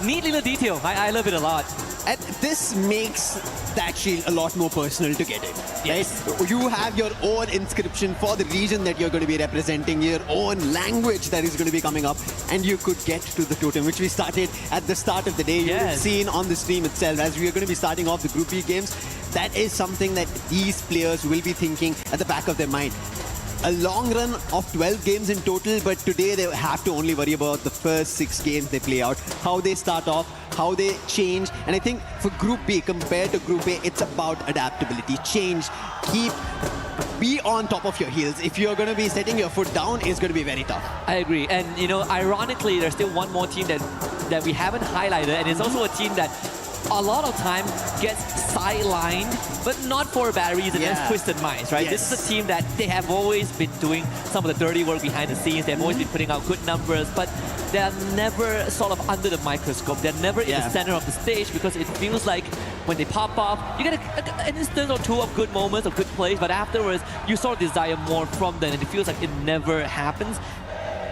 S17: Neat little detail. I love it a lot.
S18: And this makes that shield a lot more personal to get it.
S17: Yes.
S18: Right? You have your own inscription for the region that you're going to be representing, your own language that is going to be coming up, and you could get to the totem, which we started at the start of the day. You have seen on the stream itself, as we are going to be starting off the Group B games. That is something that these players will be thinking at the back of their mind. A long run of 12 games in total, but today they have to only worry about the first 6 games they play out, how they start off, how they change. And I think for Group B, compared to Group A, it's about adaptability, change, be on top of your heels. If you're going to be setting your foot down, it's going to be very tough.
S17: I agree. And, ironically, there's still one more team that we haven't highlighted, and it's also a team that a lot of time gets sidelined, but not for a bad reason. That's Twisted Minds, right?
S18: Yes.
S17: This is a team that they have always been doing some of the dirty work behind the scenes. They've always been putting out good numbers, but they're never sort of under the microscope. They're never in the center of the stage because it feels like when they pop off, you get an instant or two of good moments, of good plays, but afterwards, you sort of desire more from them, and it feels like it never happens.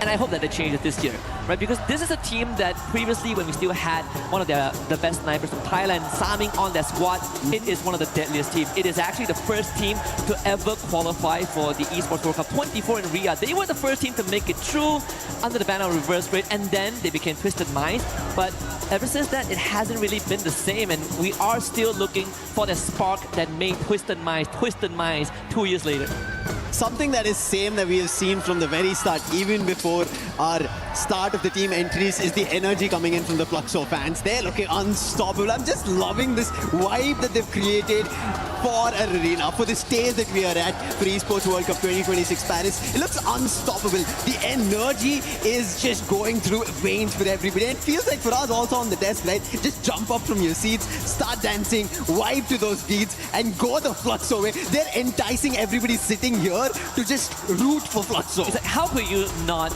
S17: And and I hope that they change it this year, right? Because this is a team that previously, when we still had one of the best snipers from Thailand, Saming on their squad, it is one of the deadliest teams. It is actually the first team to ever qualify for the Esports World Cup 24 in Riyadh. They were the first team to make it through under the banner of Reverse Grid, and then they became Twisted Minds. But ever since that, it hasn't really been the same, and we are still looking for the spark that made Twisted Minds 2 years later.
S18: Something that is same that we have seen from the very start, even before our start of the team entries, is the energy coming in from the Fluxo fans. They're looking unstoppable. I'm just loving this vibe that they've created for our arena, for the stage that we are at for Esports World Cup 2026 Paris. It looks unstoppable. The energy is just going through veins for everybody. And it feels like for us also on the desk, right? Just jump up from your seats, start dancing, vibe to those beats, and go the Fluxo way. They're enticing everybody sitting here to just root for Fluxo.
S17: It's like, how could you not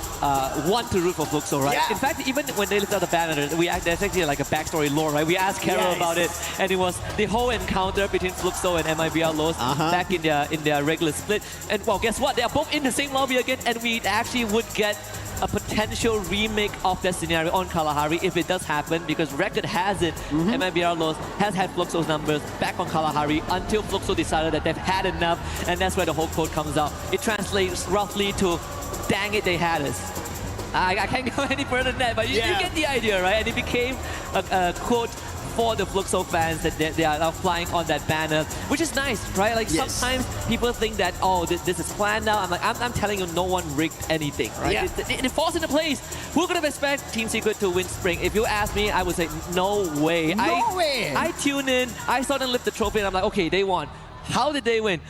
S17: want to root for Fluxo, right?
S18: Yeah.
S17: In fact, even when they lifted up the banner, there's actually like a backstory lore, right? We asked Carol about it, and it was the whole encounter between Fluxo and MIBR Los back in their regular split. And well, guess what? They are both in the same lobby again, and we actually would get a potential remake of that scenario on Kalahari if it does happen, because record has it, MIBR Los has had Fluxo's numbers back on Kalahari until Fluxo decided that they've had enough, and that's where the whole quote comes out. It translates roughly to, dang it, they had us. I can't go any further than that, but you get the idea, right? And it became a quote for the Fluxo fans that they are now flying on that banner, which is nice, right? Like sometimes people think that, oh, this is planned now. I'm telling you, no one rigged anything, right?
S18: Yeah.
S17: It falls into place. Who could have expected Team Secret to win Spring? If you ask me, I would say no way.
S18: No way!
S17: I tuned in, I saw them lift the trophy, and I'm like, okay, they won. How did they win?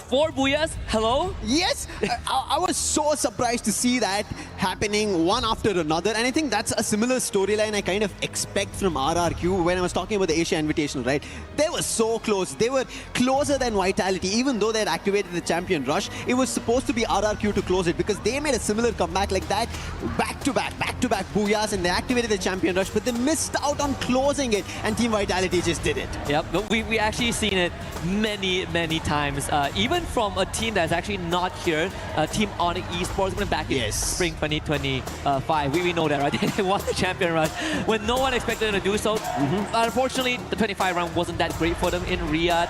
S17: 4 booyahs? Hello?
S18: Yes, I was so surprised to see that happening one after another, and I think that's a similar storyline I kind of expect from RRQ when I was talking about the Asia Invitational, right? They were so close. They were closer than Vitality, even though they had activated the Champion Rush. It was supposed to be RRQ to close it because they made a similar comeback like that, back-to-back booyahs, and they activated the Champion Rush, but they missed out on closing it, and Team Vitality just did it.
S17: Yep, but we actually seen it many times. Even from a team that's actually not here, Team Onyx Esports, went back in Spring 2025. We know that, right? They won the Champion Rush when no one expected them to do so. Unfortunately, the 25 round wasn't that great for them in Riyadh.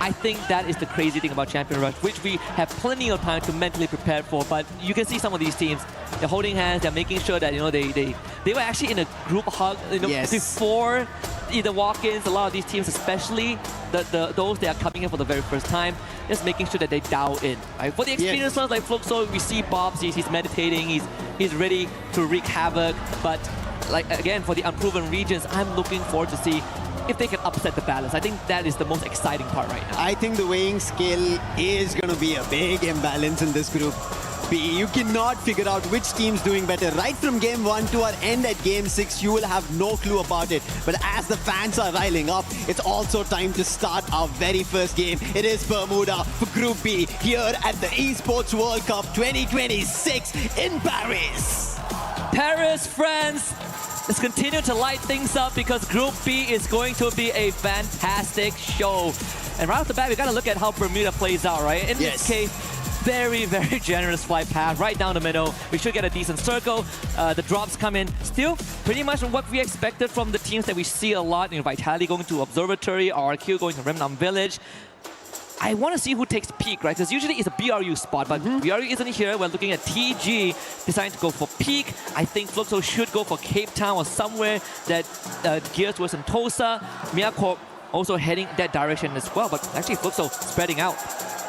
S17: I think that is the crazy thing about Champion Rush, which we have plenty of time to mentally prepare for. But you can see some of these teams, they're holding hands, they're making sure that they were actually in a group hug before the walk-ins. A lot of these teams, especially those that are coming in for the very first time, just making sure that they dial in. Right? For the experienced ones like Fluxo, we see Bobs, he's meditating, he's ready to wreak havoc. But like again, for the unproven regions, I'm looking forward to see if they can upset the balance. I think that is the most exciting part right now.
S18: I think the weighing scale is going to be a big imbalance in this group. You cannot figure out which team's doing better. Right from game 1 to our end at game 6, you will have no clue about it. But as the fans are riling up, it's also time to start our very first game. It is Bermuda for Group B here at the Esports World Cup 2026 in Paris.
S17: Paris, France, let's continue to light things up because Group B is going to be a fantastic show. And right off the bat, we got to look at how Bermuda plays out, right? In this case, very generous flight path right down the middle. We should get a decent circle. The drops come in still pretty much what we expected from the teams that we see a lot. Vitality going to Observatory, RRQ going to Remnant Village. I want to see who takes Peak, right? Because usually it's a BRU spot, but BRU isn't here. We're looking at TG deciding to go for Peak. I think Fluxo should go for Cape Town or somewhere that gears towards Sentosa. Miyako also heading that direction as well, but actually Fluxo spreading out.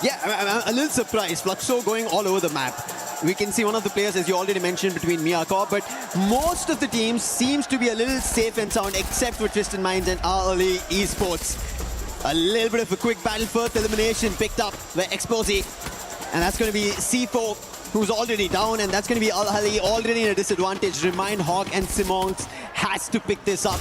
S18: Yeah, I'm a little surprised. Fluxo going all over the map. We can see one of the players, as you already mentioned, between Miyako, but most of the teams seems to be a little safe and sound, except for Twisted Minds and RLE Esports. A little bit of a quick battle, first elimination picked up by Exposy, and that's going to be C4, who's already down, and that's going to be Al-Hali already in a disadvantage. Remind Hawk and Simons has to pick this up.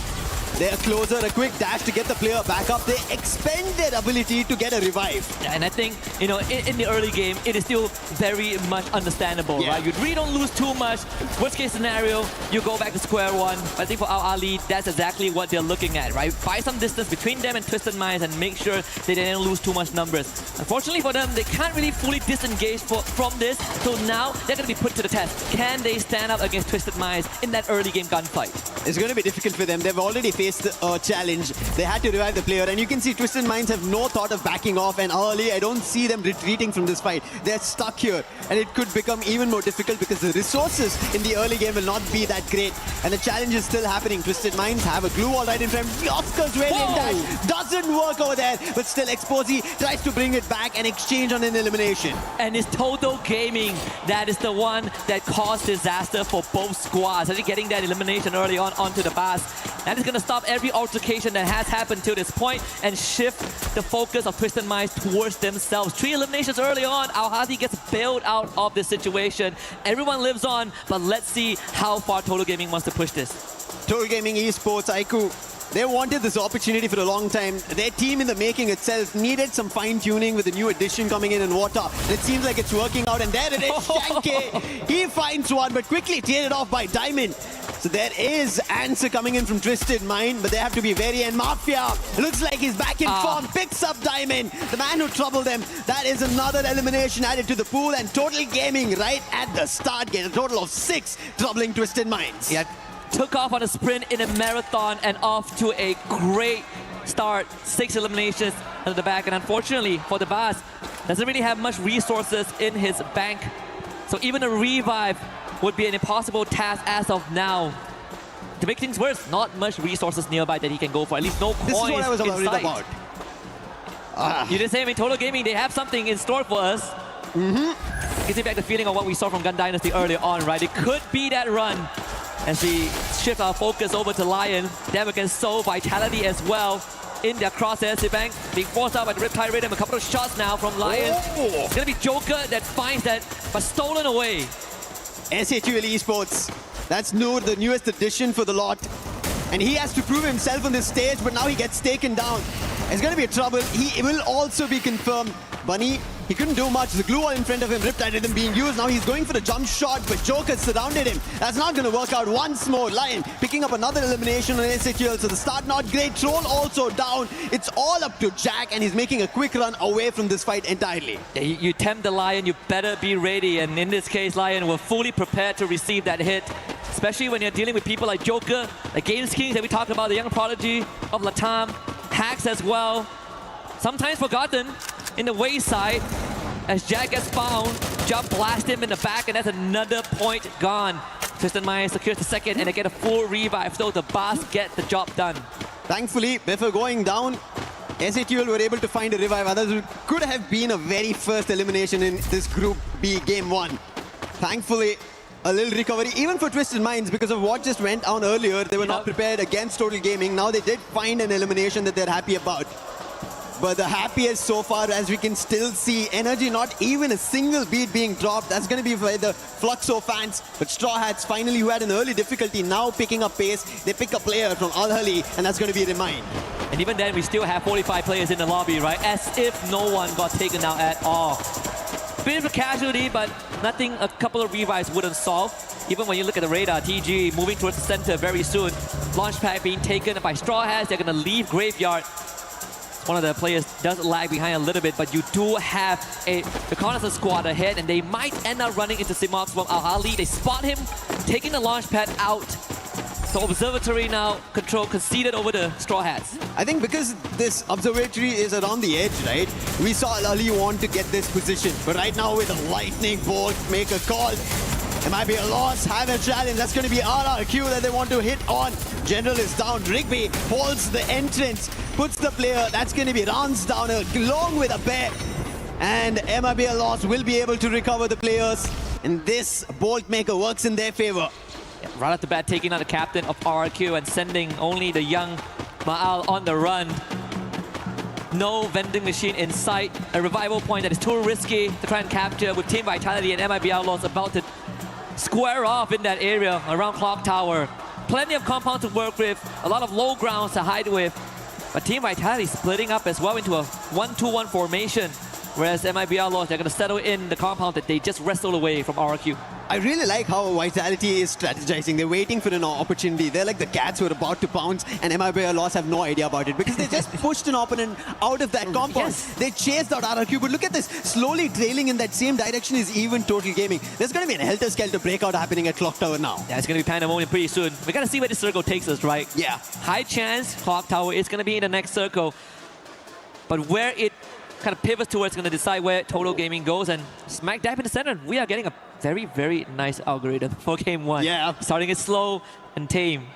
S18: They're closer, a quick dash to get the player back up. They expend their ability to get a revive.
S17: And I think, you know, in the early game, it is still very much understandable, right? You really don't lose too much. Worst case scenario, you go back to square one. But I think for Al Ali, that's exactly what they're looking at, right? Buy some distance between them and Twisted Minds and make sure they didn't lose too much numbers. Unfortunately for them, they can't really fully disengage from this. So now they're going to be put to the test. Can they stand up against Twisted Minds in that early game gunfight?
S18: It's going to be difficult for them. They've already faced a challenge. They had to revive the player. And you can see Twisted Minds have no thought of backing off. And early, I don't see them retreating from this fight. They're stuck here. And it could become even more difficult because the resources in the early game will not be that great. And the challenge is still happening. Twisted Minds have a glue wall right in front. Oscar's radiant dash doesn't work over there. But still, Exposy tries to bring it back and exchange on an elimination.
S17: And it's Total Gaming that is the one that caused disaster for both squads. I think getting that elimination early on onto the bus. That is going to stop every altercation that has happened to this point and shift the focus of Twisted Minds towards themselves. 3 eliminations early on. Al Hadi gets bailed out of this situation. Everyone lives on, but let's see how far Total Gaming wants to push this.
S18: Total Gaming Esports, Aiku, they wanted this opportunity for a long time. Their team in the making itself needed some fine-tuning with the new addition coming in Water. And it seems like it's working out. And there it is, Shanke. He finds one, but quickly traded off by Diamond. So there is answer coming in from Twisted Mind, but they have to be very and Mafia looks like he's back in form, picks up Diamond, the man who troubled them. That is another elimination added to the pool, and Total Gaming right at the start get a total of 6 troubling Twisted Minds.
S17: Yeah, took off on a sprint in a marathon and off to a great start. 6 eliminations at the back, and unfortunately for the boss, doesn't really have much resources in his bank. So even a revive would be an impossible task as of now. To make things worse, not much resources nearby that he can go for. At least no coins.
S18: This is what I was worried about.
S17: You didn't say, I mean, Total Gaming, they have something in store for us. Gives me back the feeling of what we saw from Gun Dynasty earlier on, right? It could be that run as we shift our focus over to Lion. Them against Soul, Vitality as well. In their crosshairs, Sibang being forced out by the Riptide Rhythm. A couple of shots now from Lion. It's going to be Joker that finds that, but stolen away.
S18: SHUL Esports. That's Noor, the newest addition for the lot. And he has to prove himself on this stage, but now he gets taken down. It's going to be a trouble. He will also be confirmed. Bunny, he couldn't do much. The glue wall in front of him, Riptide Rhythm being used. Now he's going for the jump shot, but Joker surrounded him. That's not going to work out. Once more, Lion picking up another elimination on SHUL. So the start not great. Troll also down. It's all up to Jack, and he's making a quick run away from this fight entirely.
S17: Yeah, you tempt the Lion, you better be ready. And in this case, Lion were fully prepared to receive that hit. Especially when you're dealing with people like Joker, like Games Kings that we talked about, the young prodigy of Latam, Hacks as well. Sometimes forgotten in the wayside as Jack gets found, jump blast him in the back, and that's another point gone. Twisted Minds secures the second, and they get a full revive, so the boss get the job done.
S18: Thankfully, before going down, SHUL were able to find a revive. Others it could have been a very first elimination in this Group B Game 1. Thankfully, a little recovery, even for Twisted Minds, because of what just went on earlier. They were not prepared against Total Gaming. Now they did find an elimination that they're happy about. But the happiest so far, as we can still see, energy, not even a single beat being dropped. That's going to be for the Fluxo fans. But Straw Hats, finally, who had an early difficulty, now picking up pace. They pick a player from Al Hali, and that's going to be Remind.
S17: And even then, we still have 45 players in the lobby, right? As if no one got taken out at all. Bit of a casualty, but nothing a couple of revives wouldn't solve. Even when you look at the radar, TG moving towards the center very soon. Launchpad being taken by Straw Hats. They're going to leave Graveyard. One of the players does lag behind a little bit, but you do have a reconnaissance squad ahead, and they might end up running into Simox from Al Hali. They spot him, taking the launchpad out. So Observatory now conceded over the Straw Hats.
S18: I think because this Observatory is around the edge, right? We saw Al Hali want to get this position, but right now with a lightning bolt, make a call. It might be a loss, have a challenge. That's going to be RRQ that they want to hit on. General is down. Rigby holds the entrance, puts the player. That's going to be runs down along with a bear. And MIB loss will be able to recover the players. And this Bolt Maker works in their favor.
S17: Yeah, right off the bat, taking out the captain of RRQ and sending only the young Ma'al on the run. No vending machine in sight. A revival point that is too risky to try and capture with Team Vitality and MIB Outlaws about to square off in that area around Clock Tower. plenty of compound to work with, a lot of low grounds to hide with. But Team Vitality splitting up as well into a 1-2-1 formation. Whereas MIBR Lost, they're going to settle in the compound that they just wrestled away from RRQ.
S18: I really like how Vitality is strategizing. They're waiting for an opportunity. They're like the cats who are about to pounce, and MIBR Lost have no idea about it because they just pushed an opponent out of that compound.
S17: Yes.
S18: They chased out RRQ, but look at this. Slowly trailing in that same direction is even Total Gaming. There's going to be an helter-skelter breakout happening at Clock Tower now.
S17: Yeah, it's going to be pandemonium pretty soon. We got to see where this circle takes us, right?
S18: Yeah.
S17: High chance Clock Tower is going to be in the next circle. But where it kind of pivots towards going to decide where Total Gaming goes, and smack dab in the center, we are getting a very, very nice algorithm for game one.
S18: Yeah.
S17: Starting it slow and tame.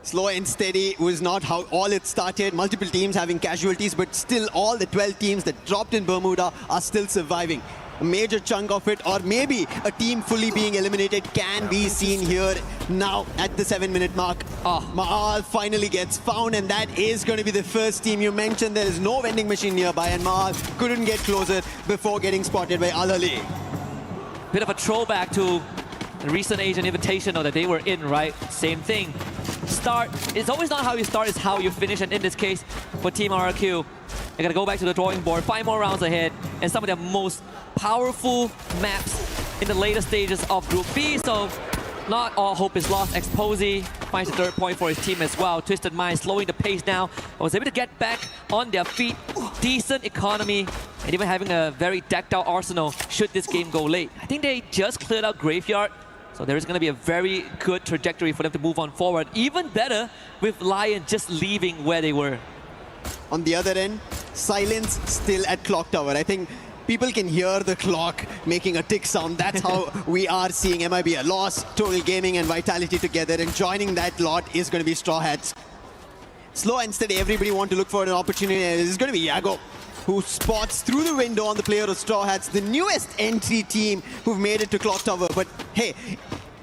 S18: Slow and steady was not how all it started. Multiple teams having casualties, but still all the 12 teams that dropped in Bermuda are still surviving. A major chunk of it, or maybe a team fully being eliminated, can be seen here now at the 7-minute mark. Ma'al finally gets found, and that is going to be the first team. You mentioned there is no vending machine nearby, and Ma'al couldn't get closer before getting spotted by Al-Ali.
S17: Bit of a throwback to the recent Asian Invitational that they were in, right? Same thing. Start, it's always not how you start, it's how you finish, and in this case, for Team RRQ, they're gonna go back to the drawing board, 5 more rounds ahead, and some of their most powerful maps in the later stages of Group B, so not all hope is lost. Exposy finds the 3rd point for his team as well. Twisted Mind slowing the pace down, but was able to get back on their feet. Decent economy, and even having a very decked out arsenal should this game go late. I think they just cleared out Graveyard, so there is going to be a very good trajectory for them to move on forward. Even better with Lion just leaving where they were.
S18: On the other end, silence still at Clock Tower. I think people can hear the clock making a tick sound. That's how we are seeing MIBR Lost, Total Gaming and Vitality together, and joining that lot is going to be Straw Hats. Slow and steady, everybody want to look for an opportunity, and it's going to be Yago, who spots through the window on the player of Straw Hats, the newest entry team who've made it to Clock Tower. But hey,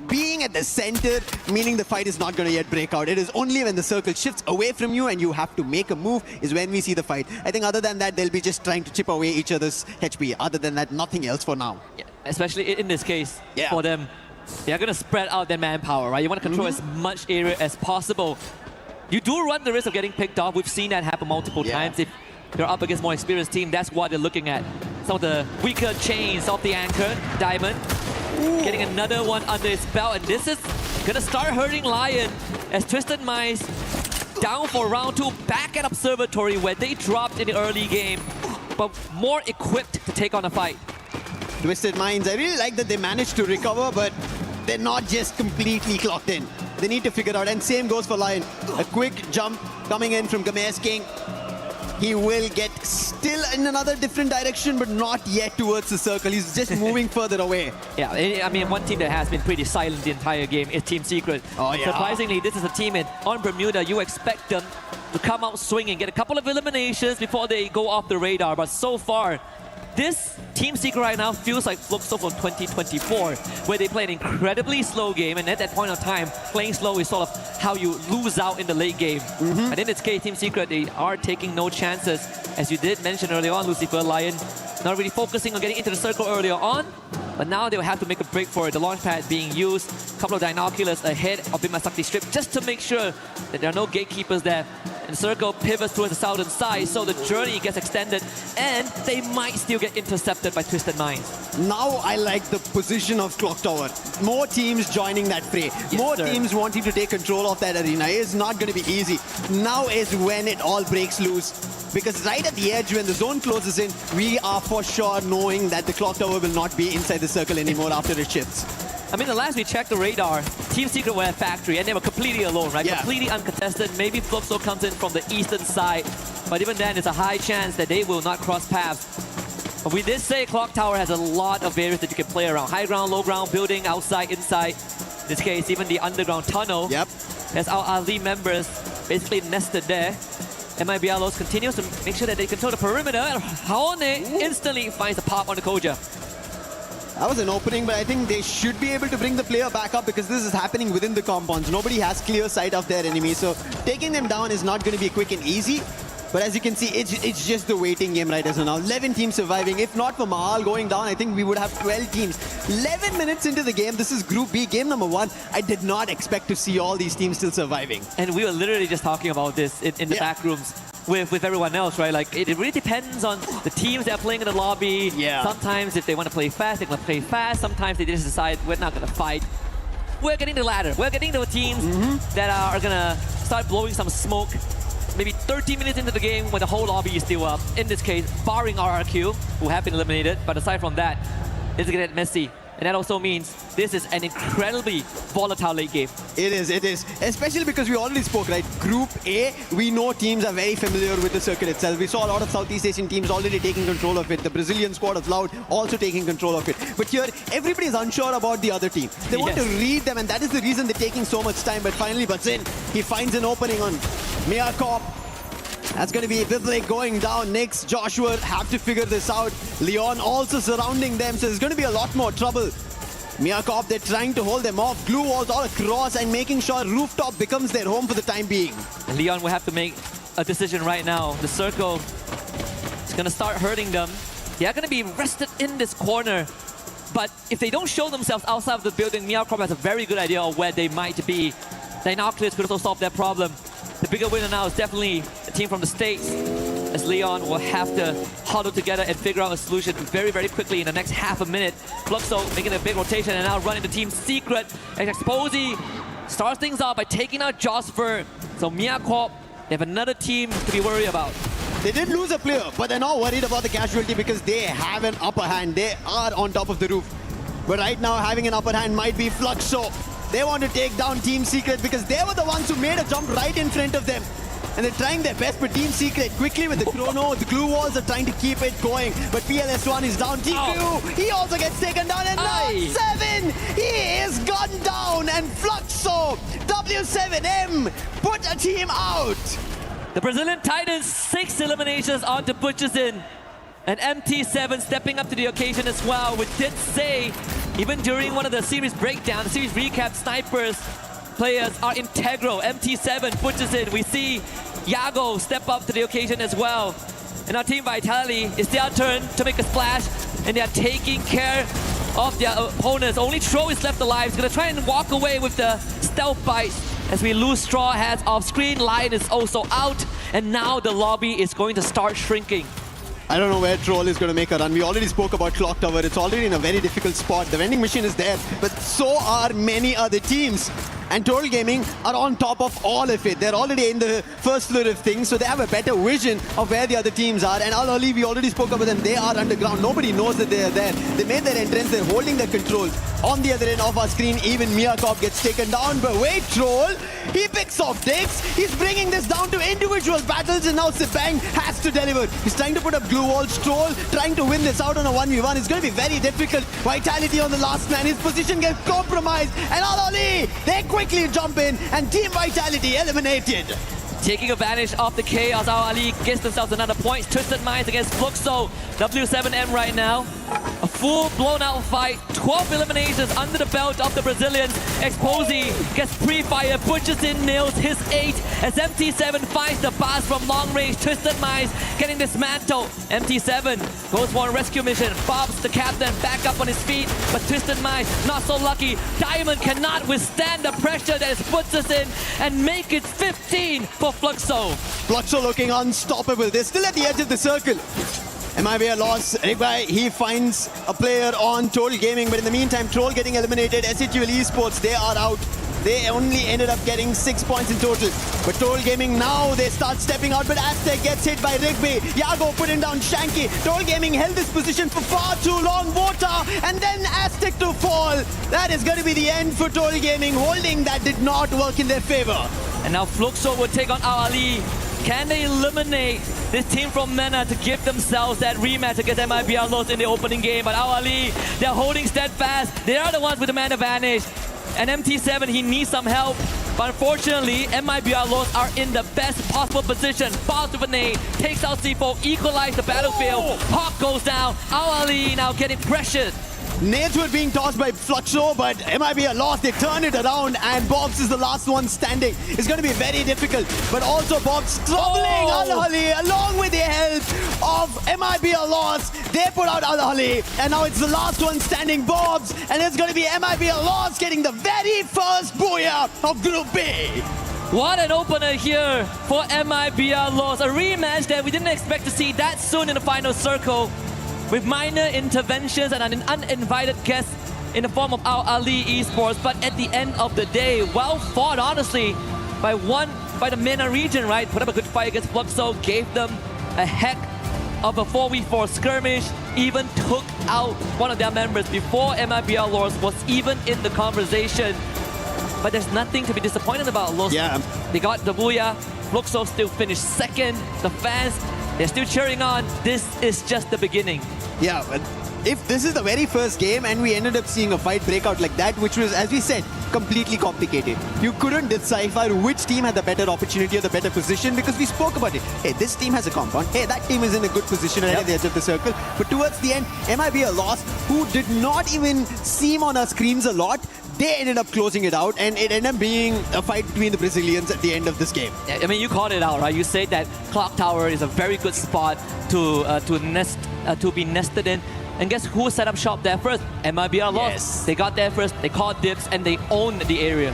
S18: being at the center, meaning the fight is not going to yet break out. It is only when the circle shifts away from you and you have to make a move is when we see the fight. I think other than that, they'll be just trying to chip away each other's HP. Other than that, nothing else for now.
S17: Yeah, especially in this case, for them, they're going to spread out their manpower, right? You want to control as much area as possible. You do run the risk of getting picked off. We've seen that happen multiple times. If you're up against more experienced team, that's what they're looking at. Some of the weaker chains off the anchor, Diamond. Getting another one under his belt, and this is gonna start hurting Lion as Twisted Minds down for round 2, back at Observatory where they dropped in the early game, but more equipped to take on a fight.
S18: Twisted Minds, I really like that they managed to recover, but they're not just completely clocked in. They need to figure out, and same goes for Lion. A quick jump coming in from Gamesh King. He will get still in another different direction, but not yet towards the circle. He's just moving further away.
S17: Yeah, I mean, one team that has been pretty silent the entire game is Team Secret.
S18: Oh, yeah.
S17: Surprisingly, this is a team on Bermuda. You expect them to come out swinging, get a couple of eliminations before they go off the radar. But so far, this Team Secret right now feels like Fluxo from 2024, where they play an incredibly slow game, and at that point of time, playing slow is sort of how you lose out in the late game. And in this case, Team Secret, they are taking no chances. As you did mention earlier on, Lucifer, Lion not really focusing on getting into the circle earlier on, but now they'll have to make a break for it. The launch pad being used, a couple of Dinoculars ahead of Bimasakti Strip, just to make sure that there are no gatekeepers there. And the circle pivots towards the southern side, so the journey gets extended, and they might still get intercepted by Twisted Minds.
S18: Now I like the position of Clock Tower. More teams joining that fray. More teams wanting to take control of that arena. It's not going to be easy. Now is when it all breaks loose. Because right at the edge, when the zone closes in, we are for sure knowing that the Clock Tower will not be inside the circle anymore after it shifts.
S17: I mean, the last we checked the radar, Team Secret were at Factory, and they were completely alone, right? Completely uncontested. Maybe Fluxo comes in from the eastern side, but even then, it's a high chance that they will not cross paths. But we did say Clock Tower has a lot of areas that you can play around. High ground, low ground, building, outside, inside. In this case, even the underground tunnel. As our Ali members basically nested there. MIBR Lost continues to make sure that they control the perimeter, and Haone instantly finds a pop on the Koja.
S18: That was an opening, but I think they should be able to bring the player back up because this is happening within the compounds. Nobody has clear sight of their enemy, so taking them down is not going to be quick and easy. But as you can see, it's just the waiting game right as of now. 11 teams surviving. If not for Mahal going down, I think we would have 12 teams. 11 minutes into the game. This is Group B, game number 1. I did not expect to see all these teams still surviving.
S17: And we were literally just talking about this in the back rooms with everyone else, right? Like, it really depends on the teams that are playing in the lobby.
S18: Yeah.
S17: Sometimes if they want to play fast, they're going to play fast. Sometimes they just decide, we're not going to fight. We're getting the ladder. We're getting the teams that are going to start blowing some smoke maybe 30 minutes into the game when the whole lobby is still up. In this case, barring RRQ, who have been eliminated. But aside from that, it's going to get messy. And that also means this is an incredibly volatile late game.
S18: It is. Especially because we already spoke, right? Group A, we know teams are very familiar with the circuit itself. We saw a lot of Southeast Asian teams already taking control of it. The Brazilian squad of Loud also taking control of it. But here, everybody is unsure about the other team. They want to read them, and that is the reason they're taking so much time. But finally, Batsin, he finds an opening on Miyakop. That's going to be Biblik going down. Nix, Joshua have to figure this out. Leon also surrounding them, so there's going to be a lot more trouble. Miyakop, they're trying to hold them off. Glue walls all across and making sure rooftop becomes their home for the time being.
S17: And Leon will have to make a decision right now. The circle is going to start hurting them. They are going to be rested in this corner. But if they don't show themselves outside of the building, Miyakop has a very good idea of where they might be. Dinoculus could also solve that problem. The bigger winner now is definitely a team from the States, as Leon will have to huddle together and figure out a solution very, very quickly in the next half a minute. Fluxo making a big rotation and now running the Team Secret. And Exposy starts things off by taking out Josper. So Miyakop, they have another team to be worried about.
S18: They did lose a player, but they're not worried about the casualty because they have an upper hand. They are on top of the roof. But right now, having an upper hand might be Fluxo. They want to take down Team Secret because they were the ones who made a jump right in front of them. And they're trying their best, but Team Secret quickly with the chrono, the glue walls are trying to keep it going. But PLS1 is down. TQ, he also gets taken down. And now 7, he is gone down. And Fluxo, W7M, put a team out.
S17: The Brazilian Titans, 6 eliminations onto Butcherson. And MT7 stepping up to the occasion as well. We did say, even during one of the series breakdown, the series recap, snipers, players are integral. MT7, Butcherson, we see Yago step up to the occasion as well. And our Team Vitality, it's their turn to make a splash, and they are taking care of their opponents. Only Tro is left alive. He's gonna try and walk away with the stealth bite as we lose Straw Hats off screen. Lion is also out, and now the lobby is going to start shrinking.
S18: I don't know where Troll is going to make a run. We already spoke about Clock Tower. It's already in a very difficult spot. The vending machine is there, but so are many other teams. And Troll Gaming are on top of all of it. They're already in the first floor of things, so they have a better vision of where the other teams are. And Al Ali, we already spoke about them. They are underground. Nobody knows that they are there. They made their entrance. They're holding their control. On the other end of our screen, even Miyakop gets taken down. But wait, Troll, he picks off Dix. He's bringing this down to individual battles, and now Sipang has to deliver. He's trying to put up glue walls. Troll trying to win this out on a 1v1. It's going to be very difficult. Vitality on the last man. His position gets compromised. And Al Ali, they quickly jump in, and Team Vitality eliminated.
S17: Taking advantage of the chaos, Al Ali gets themselves another point. Twisted Minds against Fluxo. W7M right now. A full blown out fight. 12 eliminations under the belt of the Brazilians. Exposy gets pre-fire. Butcherson nails his 8 as MT7 finds the boss from long range. Twisted Minds getting dismantled. MT7 goes for a rescue mission. Bob's the captain back up on his feet, but Twisted Minds not so lucky. Diamond cannot withstand the pressure that is Butcherson and make it 15 for Fluxo.
S18: Fluxo looking unstoppable. They're still at the edge of the circle. MIB a loss. Rigbai, he finds a player on Troll Gaming, but in the meantime, Troll getting eliminated. SHUL Esports, they are out. They only ended up getting 6 points in total. But Troll Gaming now, they start stepping out, but Aztec gets hit by Rigby. Yago putting down Shanky. Troll Gaming held this position for far too long. Vota, and then Aztec to fall. That is going to be the end for Troll Gaming. Holding that did not work in their favor.
S17: And now Fluxo will take on Al Ali. Can they eliminate this team from MENA to give themselves that rematch against MIBR loss in the opening game? But Al Ali, they're holding steadfast. They are the ones with the man advantage. And MT7, he needs some help. But unfortunately, MIBR loss are in the best possible position. Boss with a nade, takes out C4, equalize the battlefield. Hawk goes down. Al Ali now getting pressured.
S18: Nades were being tossed by Fluxo, but MIB are lost. They turn it around, and Bobs is the last one standing. It's going to be very difficult, but also Bobs troubling Al-Hali along with the help of MIB are lost. They put out Al-Hali, and now it's the last one standing, Bobs, and it's going to be MIB are lost getting the very first booyah of Group B.
S17: What an opener here for MIBR Lost. A rematch that we didn't expect to see that soon in the final circle, with minor interventions and an uninvited guest in the form of Al-Ali Esports. But at the end of the day, well fought, honestly, by the MENA region, right? Put up a good fight against Fluxo, gave them a heck of a 4v4 skirmish, even took out one of their members before MIBR Lost was even in the conversation. But there's nothing to be disappointed about. Lost.
S18: Yeah.
S17: They got the booyah. Fluxo still finished second. The fans, they're still cheering on. This is just the beginning.
S18: Yeah, but if this is the very first game and we ended up seeing a fight break out like that, which was, as we said, completely complicated. You couldn't decipher which team had the better opportunity or the better position because we spoke about it. Hey, this team has a compound. Hey, that team is in a good position at the edge of the circle. But towards the end, MIB are lost, who did not even seem on our screens a lot. They ended up closing it out, and it ended up being a fight between the Brazilians at the end of this game.
S17: I mean, you called it out, right? You said that Clock Tower is a very good spot to be nested in. And guess who set up shop there first? MIBR Lost.
S18: Yes.
S17: They got there first, they called dibs, and they owned the area.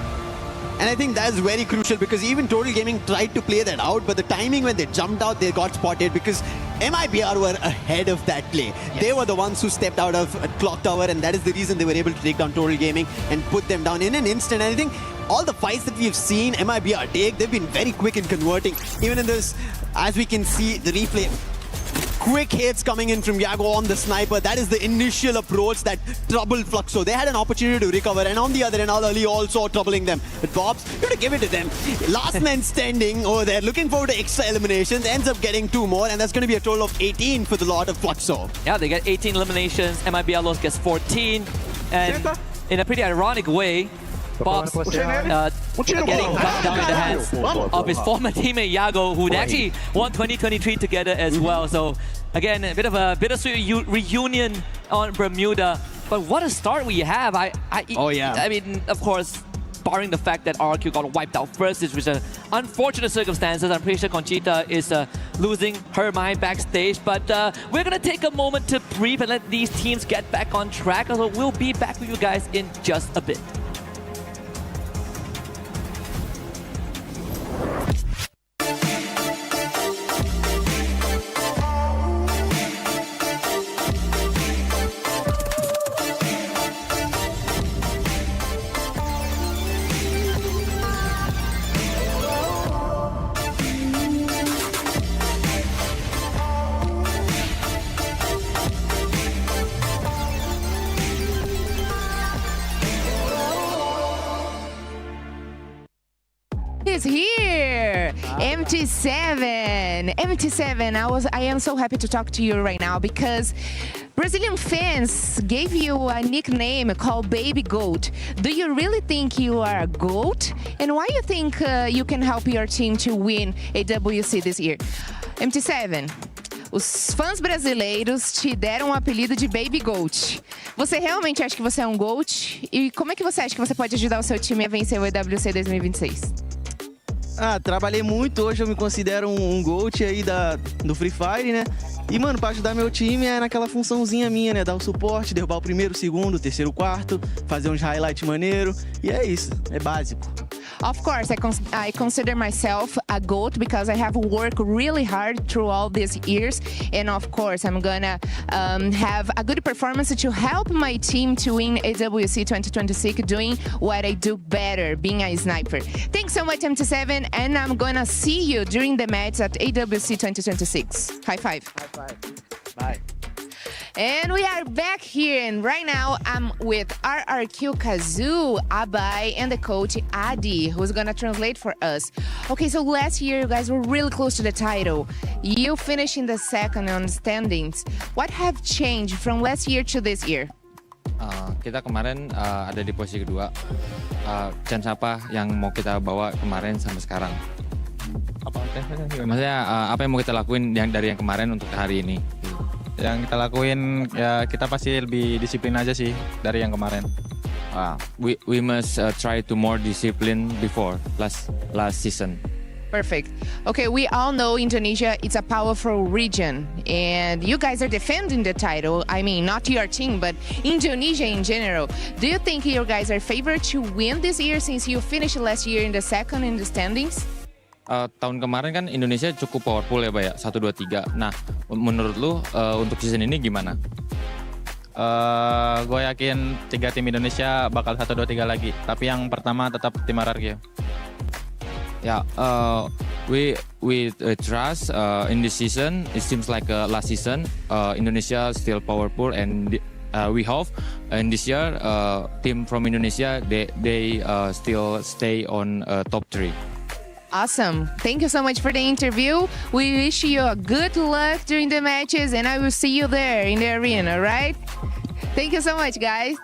S18: And I think that's very crucial because even Total Gaming tried to play that out, but the timing when they jumped out, they got spotted because MIBR were ahead of that play. Yes. They were the ones who stepped out of Clock Tower, and that is the reason they were able to take down Total Gaming and put them down in an instant. And I think all the fights that we've seen MIBR take, they've been very quick in converting. Even in this, as we can see, the replay, quick hits coming in from Yago on the sniper. That is the initial approach that troubled Fluxo. They had an opportunity to recover, and on the other end, Al-Ali also troubling them. But Bobs, you got to give it to them. Last man standing over there, looking forward to extra eliminations, ends up getting 2 more, and that's going to be a total of 18 for the lot of Fluxo.
S17: Yeah, they get 18 eliminations. MIBR Lost gets 14, and in a pretty ironic way, Bob's getting knocked down in the hands of his former teammate Yago, who actually won 2023 together as well. So again, a bit of a bittersweet reunion on Bermuda. But what a start we have! I mean, of course, barring the fact that RRQ got wiped out first, which is unfortunate circumstances. I'm pretty sure Conchita is losing her mind backstage. But we're gonna take a moment to breathe and let these teams get back on track. So we'll be back with you guys in just a bit.
S4: Is here, MT7. MT7, I am so happy to talk to you right now because Brazilian fans gave you a nickname called Baby Goat. Do you really think you are a goat? And why you think you can help your team to win AWC this year? MT7, os fãs brasileiros te deram o apelido de Baby Goat. Você realmente acha que você é um GOAT? E como é que você acha que você pode ajudar o seu time a vencer o AWC 2026?
S19: Trabalhei muito, hoje eu me considero um GOAT aí do Free Fire, né? E, mano, pra ajudar meu time é naquela funçãozinha minha, né? Dar o suporte, derrubar o primeiro, o segundo, o terceiro, o quarto, fazer uns highlights maneiro. E é isso, é básico.
S4: Of course, I consider myself a GOAT because I have worked really hard through all these years. And of course, I'm gonna have a good performance to help my team to win AWC 2026, doing what I do better, being a sniper. Thanks so much, MT7, and I'm gonna see you during the match at AWC 2026. High five.
S19: High five. Bye.
S4: And we are back here, and right now I'm with RRQ Kazoo, Abai, and the coach Adi, who's gonna translate for us. Okay, so last year you guys were really close to the title. You finished in the second on standings. What have changed from last year to this year?
S20: Kita kemarin ada di posisi kedua. Chance apa yang mau kita bawa kemarin sampai sekarang? Maksudnya apa yang mau kita lakuin dari yang kemarin untuk hari ini? Yang kita lakuin ya kita pasti lebih disiplin aja sih dari yang kemarin.
S13: We must try to more discipline before last season.
S4: Perfect. Okay, we all know Indonesia is a powerful region, and you guys are defending the title. I mean, not your team, but Indonesia in general. Do you think you guys are favored to win this year since you finished last year in the second in the standings?
S20: Tahun kemarin kan Indonesia cukup powerful ya, Pak ya. 1, 2, 3. Nah, menurut lu untuk season ini gimana? Gue yakin 3 tim Indonesia bakal 1, 2, 3 lagi. Tapi yang pertama tetap tim RRQ.
S13: Yeah, we trust in this season. It seems like last season, Indonesia still powerful, and we hope in this year, team from Indonesia they still stay on top 3.
S4: Awesome. Thank you so much for the interview. We wish you a good luck during the matches, and I will see you there in the arena, right? Thank you so much, guys.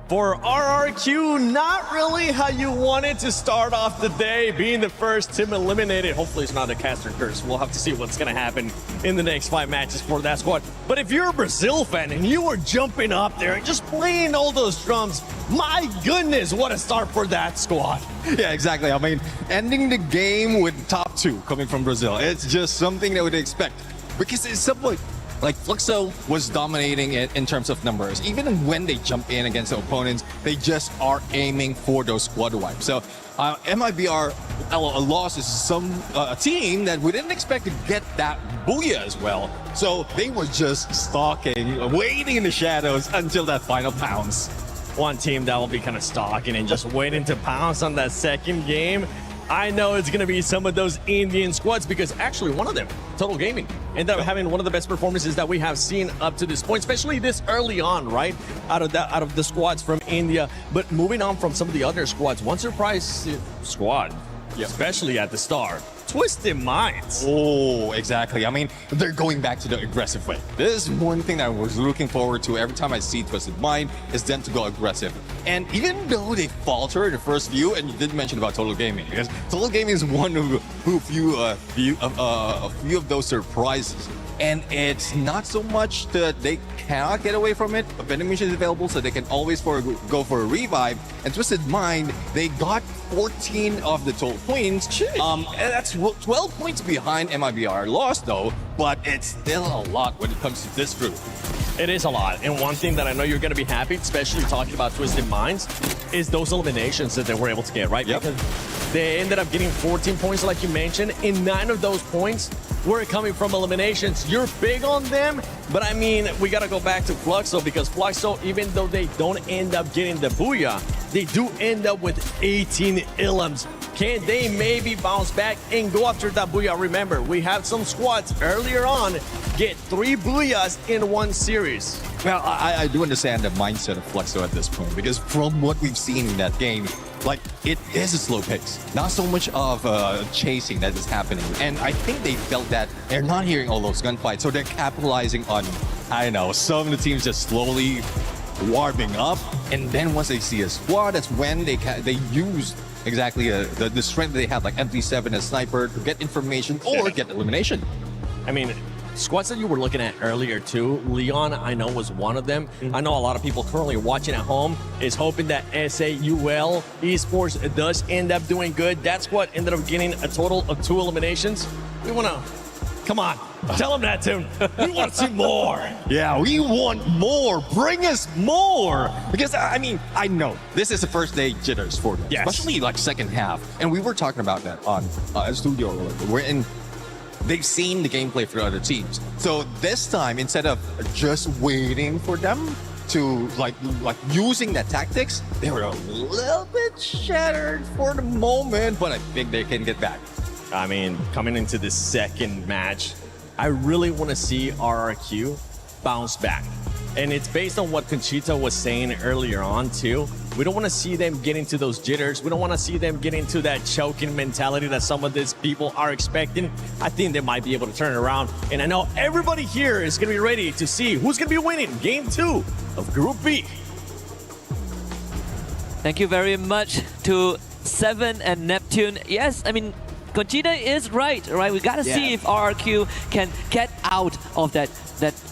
S8: For RRQ, not really how you wanted to start off the day, being the first team eliminated. Hopefully it's not a caster curse. We'll have to see what's going to happen in the next 5 matches for that squad. But if you're a Brazil fan and you were jumping up there and just playing all those drums, my goodness, what a start for that squad.
S11: Yeah, exactly. I mean, ending the game with top 2 coming from Brazil, it's just something that we'd expect. Because it's something like Fluxo was dominating it in terms of numbers. Even when they jump in against the opponents, they just are aiming for those squad wipes. So MIBR lost is a team that we didn't expect to get that booyah as well. So they were just stalking, waiting in the shadows until that final pounce.
S8: One team that will be kind of stalking and just waiting to pounce on that second game. I know it's going to be some of those Indian squads, because actually one of them, Total Gaming, ended up having one of the best performances that we have seen up to this point, especially this early on, right? Out of the squads from India. But moving on from some of the other squads, one surprise squad, especially at the start, Twisted Minds.
S11: Oh, exactly. I mean, they're going back to the aggressive way. This is one thing that I was looking forward to every time I see Twisted Mind, is them to go aggressive. And even though they falter in the first view, and you did mention about Total Gaming, because Total Gaming is one of a few of those surprises. And it's not so much that they cannot get away from it. A vending machine is available, so they can always go for a revive. And Twisted Mind, they got 14 of the total points. And that's 12 points behind MIBR. Lost though, but it's still a lot when it comes to this group.
S8: It is a lot. And one thing that I know you're going to be happy, especially talking about Twisted Minds, is those eliminations that they were able to get, right?
S11: Yep.
S8: Because they ended up getting 14 points, like you mentioned, and 9 of those points were coming from eliminations. You're big on them, but I mean, we got to go back to Fluxo, because Fluxo, even though they don't end up getting the booyah, they do end up with 18 ilums. Can they maybe bounce back and go after that booyah? Remember, we had some squads earlier on get 3 booyahs in one series.
S11: Well, I do understand the mindset of Fluxo at this point, because from what we've seen in that game, like, it is a slow pace. Not so much of chasing that is happening. And I think they felt that they're not hearing all those gunfights, so they're capitalizing on, I don't know, some of the teams just slowly warming up. And then once they see a squad, that's when they use exactly the strength they have, like MT7 as sniper, to get information or get elimination.
S8: I mean, squads that you were looking at earlier too, Leon, I know, was one of them. I know a lot of people currently watching at home is hoping that SAUL Esports does end up doing good. That squad ended up getting a total of 2 eliminations. We want to, come on, tell them that, Tim. We want to see more.
S11: Yeah, we want more. Bring us more. Because, I mean, I know this is the first day jitters for them, especially like second half. And we were talking about that on Studio. We're in. They've seen the gameplay for other teams. So this time, instead of just waiting for them to like using that tactics, they were a little bit shattered for the moment, but I think they can get back.
S8: I mean, coming into the second match, I really want to see RRQ bounce back.
S16: And it's based on what Conchita was saying earlier on too. We don't want to see them get into those jitters. We don't want to see them get into that choking mentality that some of these people are expecting. I think they might be able to turn it around. And I know everybody here is going to be ready to see who's going to be winning Game 2 of Group B.
S17: Thank you very much to Seven and Neptune. Yes, I mean, Conchita is right? We got to see if RRQ can get out of that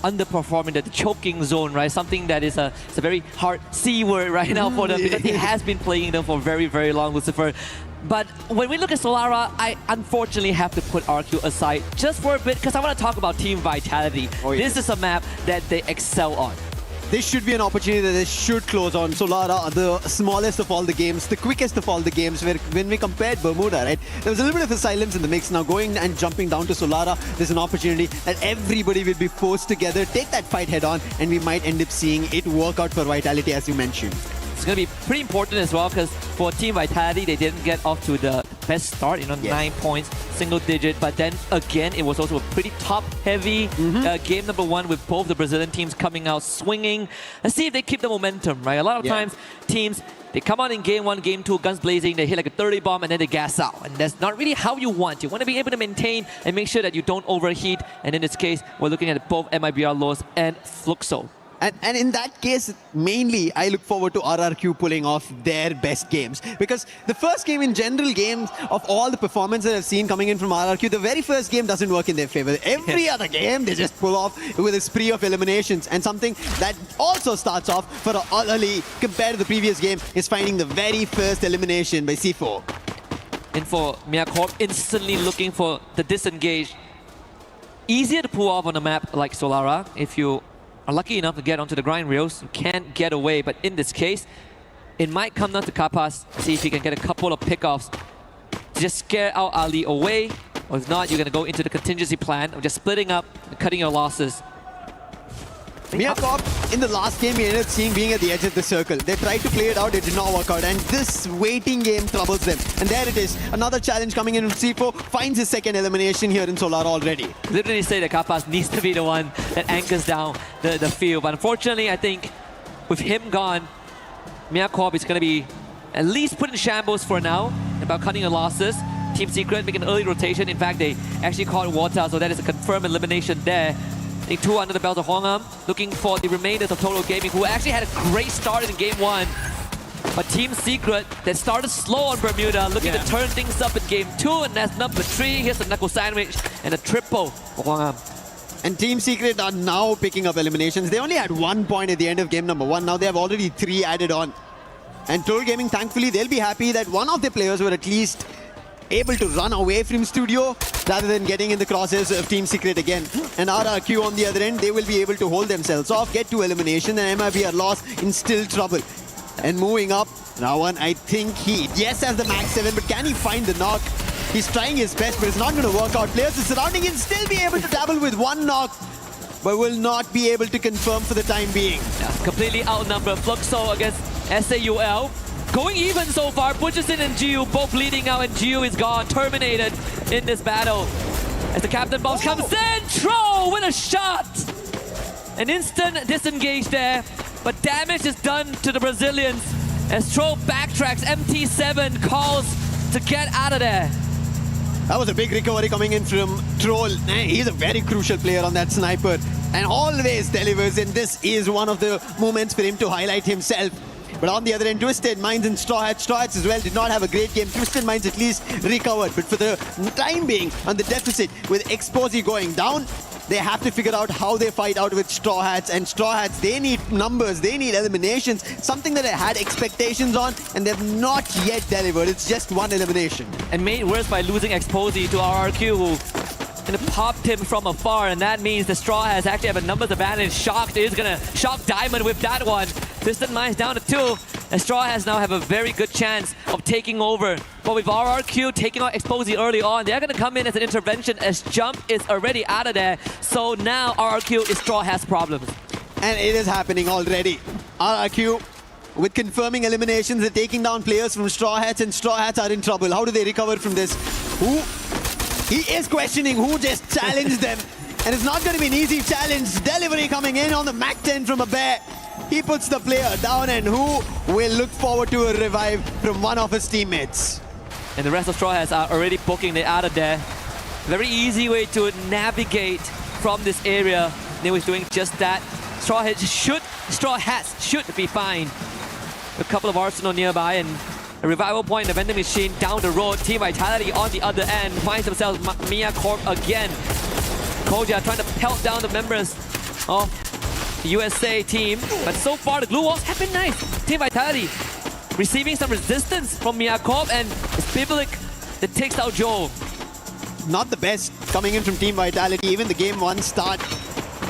S17: underperforming, that choking zone, right? Something that is it's a very hard C word right now for them because he has been playing them for very, very long, Lucifer. But when we look at Solara, I unfortunately have to put RQ aside just for a bit because I want to talk about Team Vitality. This is a map that they excel on.
S18: This should be an opportunity that they should close on. Solara, the smallest of all the games, the quickest of all the games, where when we compared Bermuda, right, there was a little bit of a silence in the mix. Now going and jumping down to Solara, there's an opportunity that everybody will be forced together, take that fight head on, and we might end up seeing it work out for Vitality, as you mentioned.
S17: It's going to be pretty important as well because for Team Vitality, they didn't get off to the best start, 9 points, single digit. But then again, it was also a pretty top-heavy game number 1 with both the Brazilian teams coming out swinging. Let's see if they keep the momentum, right? A lot of times, teams, they come out in Game 1, Game 2, guns blazing, they hit like a 30 bomb and then they gas out. And that's not really how you want. You want to be able to maintain and make sure that you don't overheat. And in this case, we're looking at both MIBR Lows and Fluxo.
S18: And in that case, mainly, I look forward to RRQ pulling off their best games. Because the first game in general games of all the performances I've seen coming in from RRQ, the very first game doesn't work in their favor. Every other game, they just pull off with a spree of eliminations. And something that also starts off for early compared to the previous game is finding the very first elimination by C4.
S17: And for Miyako, instantly looking for the disengage. Easier to pull off on a map like Solara if you are lucky enough to get onto the grind rails. You can't get away, but in this case, it might come down to Kapas, see if he can get a couple of pickoffs to just scare out Ali away, or if not, you're going to go into the contingency plan of just splitting up and cutting your losses.
S18: Miyako, in the last game, we ended up seeing being at the edge of the circle. They tried to play it out, it did not work out, and this waiting game troubles them. And there it is, another challenge coming in from C4, finds his second elimination here in Solara already.
S17: Literally say that Kapas needs to be the one that anchors down the field, but unfortunately, I think with him gone, Miyako is going to be at least put in shambles for now about cutting the losses. Team Secret make an early rotation. In fact, they actually caught Water, so that is a confirmed elimination there. 2 under the belt of Hwangam, looking for the remainders of Total Gaming, who actually had a great start in Game 1. But Team Secret, that started slow on Bermuda, looking to turn things up in Game 2, and that's number 3. Here's a knuckle sandwich and a triple for Hwangam.
S18: And Team Secret are now picking up eliminations. They only had 1 point at the end of game number 1. Now they have already 3 added on. And Total Gaming, thankfully, they'll be happy that one of their players were at least able to run away from Studio rather than getting in the crosshairs of Team Secret again. And RRQ on the other end, they will be able to hold themselves off, get to elimination, and MIB are lost in still trouble. And moving up, Rawan, I think he, yes, has the max 7, but can he find the knock? He's trying his best, but it's not going to work out. Players are surrounding him, still be able to dabble with 1 knock, but will not be able to confirm for the time being.
S17: Completely outnumbered. Fluxo against SAUL. Going even so far, Butcherson and Gio both bleeding out, and Gio is gone, terminated in this battle. As the Captain Bombs comes in, Tro with a shot! An instant disengage there, but damage is done to the Brazilians as Tro backtracks. MT7 calls to get out of there.
S18: That was a big recovery coming in from Troll. He's a very crucial player on that sniper and always delivers, and this is one of the moments for him to highlight himself. But on the other end, Twisted Minds and Straw Hats as well did not have a great game. Twisted Minds at least recovered, but for the time being on the deficit with Exposy going down, they have to figure out how they fight out with Straw Hats. And Straw Hats, they need numbers, they need eliminations, something that I had expectations on, and they've not yet delivered. It's just 1 elimination.
S17: And made worse by losing Exposy to RRQ, who and popped him from afar, and that means the Straw Hats actually have a numbers advantage. Shocked is gonna shock Diamond with that one. Distant Minds down to 2, and Straw Hats now have a very good chance of taking over. But with RRQ taking out Exposy early on, they're gonna come in as an intervention as Jump is already out of there. So now RRQ is Straw Hats' problems.
S18: And it is happening already. RRQ with confirming eliminations, they're taking down players from Straw Hats, and Straw Hats are in trouble. How do they recover from this? He is questioning who just challenged them. And it's not going to be an easy challenge. Delivery coming in on the Mach 10 from a bear. He puts the player down, and who will look forward to a revive from one of his teammates?
S17: And the rest of Straw Hats are already poking it out of there. Very easy way to navigate from this area. They was doing just that. Straw Hats should be fine. A couple of Arsenal nearby and a revival point in the vending machine down the road. Team Vitality on the other end finds themselves Mia Corp again. Koja trying to pelt down the members of the USA team, but so far the glue walls have been nice. Team Vitality receiving some resistance from Mia Corp, and it's Biblik that takes out Joe.
S18: Not the best coming in from Team Vitality. Even the game 1 start,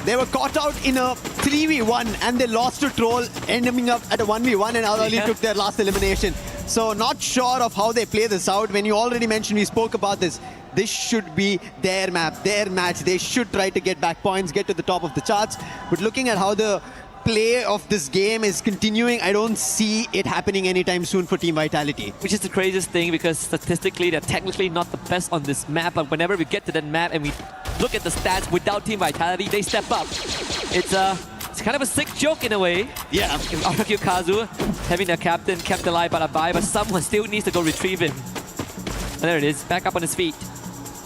S18: they were caught out in a 3v1 and they lost to Troll, ending up at a 1v1, and early took their last elimination. So not sure of how they play this out. When you already mentioned, we spoke about this. This should be their map, their match. They should try to get back points, get to the top of the charts. But looking at how the play of this game is continuing, I don't see it happening anytime soon for Team Vitality.
S17: Which is the craziest thing, because statistically they're technically not the best on this map, but whenever we get to that map and we look at the stats without Team Vitality, they step up. It's kind of a sick joke in a way.
S18: Yeah.
S17: RQ Kazu having their captain kept alive by the bye, but someone still needs to go retrieve him. And there it is, back up on his feet.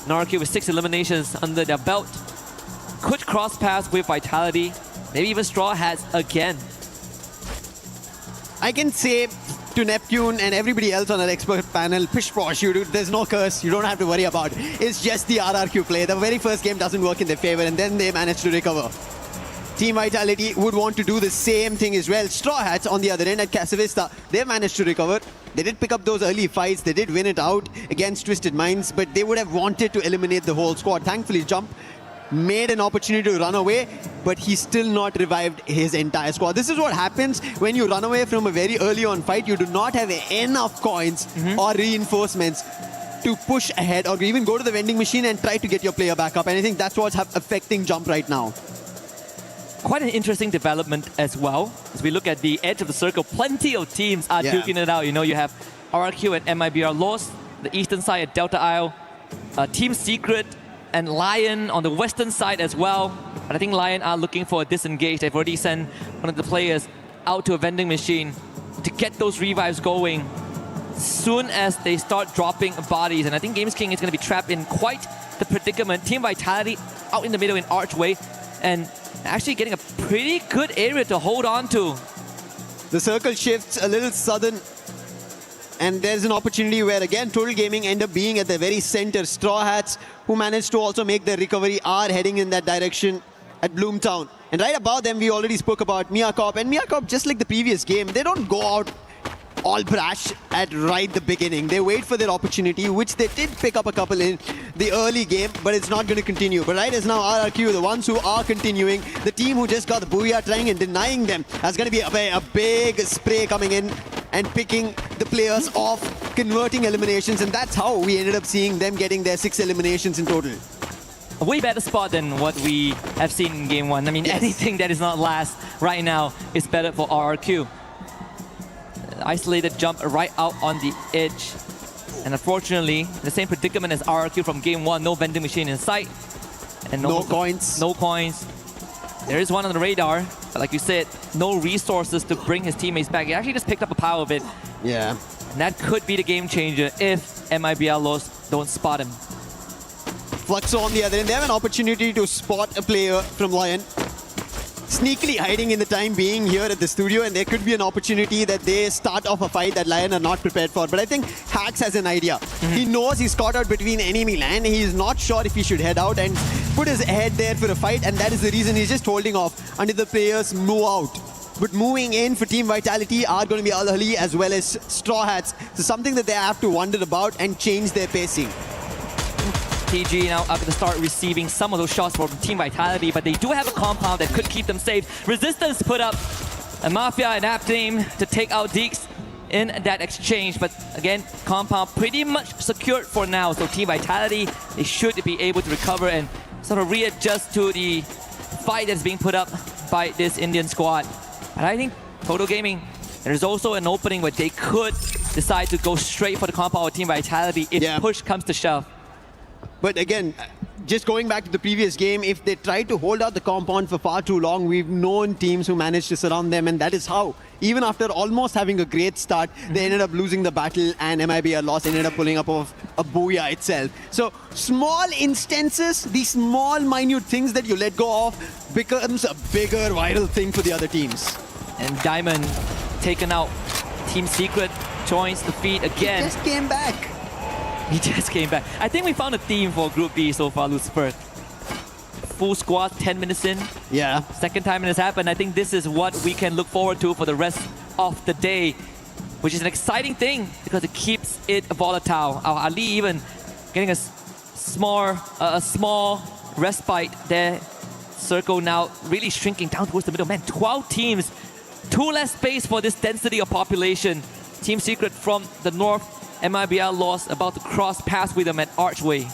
S17: RQ with 6 eliminations under their belt. Could cross paths with Vitality. Maybe even Straw Hats again.
S18: I can say to Neptune and everybody else on our expert panel, pish posh, there's no curse, you don't have to worry about it. It's just the RRQ play. The very first game doesn't work in their favor, and then they manage to recover. Team Vitality would want to do the same thing as well. Straw Hats on the other end at Casavista, they managed to recover. They did pick up those early fights, they did win it out against Twisted Minds, but they would have wanted to eliminate the whole squad. Thankfully, Jump made an opportunity to run away, but he still not revived his entire squad. This is what happens when you run away from a very early on fight. You do not have enough coins or reinforcements to push ahead or even go to the vending machine and try to get your player back up. And I think that's what's affecting Jump right now.
S17: Quite an interesting development as well. As we look at the edge of the circle, plenty of teams are duking it out. You know, you have RRQ and MIBR Lost, the eastern side at Delta Isle, Team Secret, and Lion on the western side as well. But I think Lion are looking for a disengage. They've already sent one of the players out to a vending machine to get those revives going soon as they start dropping bodies. And I think Games King is going to be trapped in quite the predicament. Team Vitality out in the middle in Archway and actually getting a pretty good area to hold on to.
S18: The circle shifts a little southern, and there's an opportunity where, again, Total Gaming end up being at the very center. Straw Hats, who managed to also make their recovery, are heading in that direction at Bloomtown. And right above them, we already spoke about Mia Corp. And Mia Corp, just like the previous game, they don't go out all brash at right the beginning. They wait for their opportunity, which they did pick up a couple in the early game, but it's not going to continue. But right as now, RRQ, the ones who are continuing, the team who just got the Booyah trying and denying them, that's going to be a big spray coming in and picking the players off, converting eliminations, and that's how we ended up seeing them getting their 6 eliminations in total.
S17: A way better spot than what we have seen in Game 1. I mean, anything that is not last right now is better for RRQ. Isolated jump right out on the edge. And unfortunately, the same predicament as RRQ from Game 1, no vending machine in sight. And no
S18: coins.
S17: No coins. There is one on the radar, but like you said, no resources to bring his teammates back. He actually just picked up a pile of it.
S18: Yeah.
S17: And that could be the game changer if MIBR Los don't spot him.
S18: Fluxo on the other end, they have an opportunity to spot a player from Lion. Sneakily hiding in the time being here at the studio, and there could be an opportunity that they start off a fight that Lion are not prepared for. But I think Hax has an idea. He knows he's caught out between enemy land. He's not sure if he should head out and put his head there for a fight, and that is the reason he's just holding off until the players move out. But moving in for Team Vitality are going to be Al Ahly as well as Straw Hats. So something that they have to wonder about and change their pacing.
S17: TG now up to start receiving some of those shots from Team Vitality, but they do have a compound that could keep them safe. Resistance put up a Mafia and App team to take out Deeks in that exchange, but again, compound pretty much secured for now. So Team Vitality, they should be able to recover and sort of readjust to the fight that's being put up by this Indian squad. And I think Total Gaming, there's also an opening where they could decide to go straight for the compound with Team Vitality if push comes to shove.
S18: But again, just going back to the previous game, if they try to hold out the compound for far too long, we've known teams who managed to surround them, and that is how, even after almost having a great start, they ended up losing the battle, and MIBR lost, ended up pulling up of a booyah itself. So small instances, these small minute things that you let go of becomes a bigger viral thing for the other teams.
S17: And Diamond taken out. Team Secret joins the feed again.
S18: He just came back.
S17: He just came back. I think we found a theme for Group B so far, Lucifer. Full squad, 10 minutes in.
S18: Yeah.
S17: Second time it has happened. I think this is what we can look forward to for the rest of the day, which is an exciting thing because it keeps it volatile. Our Ali even getting a small respite there. Circle now really shrinking down towards the middle. Man, 12 teams, 2 less space for this density of population. Team Secret from the north, MIBR lost, about to cross paths with them at Archway.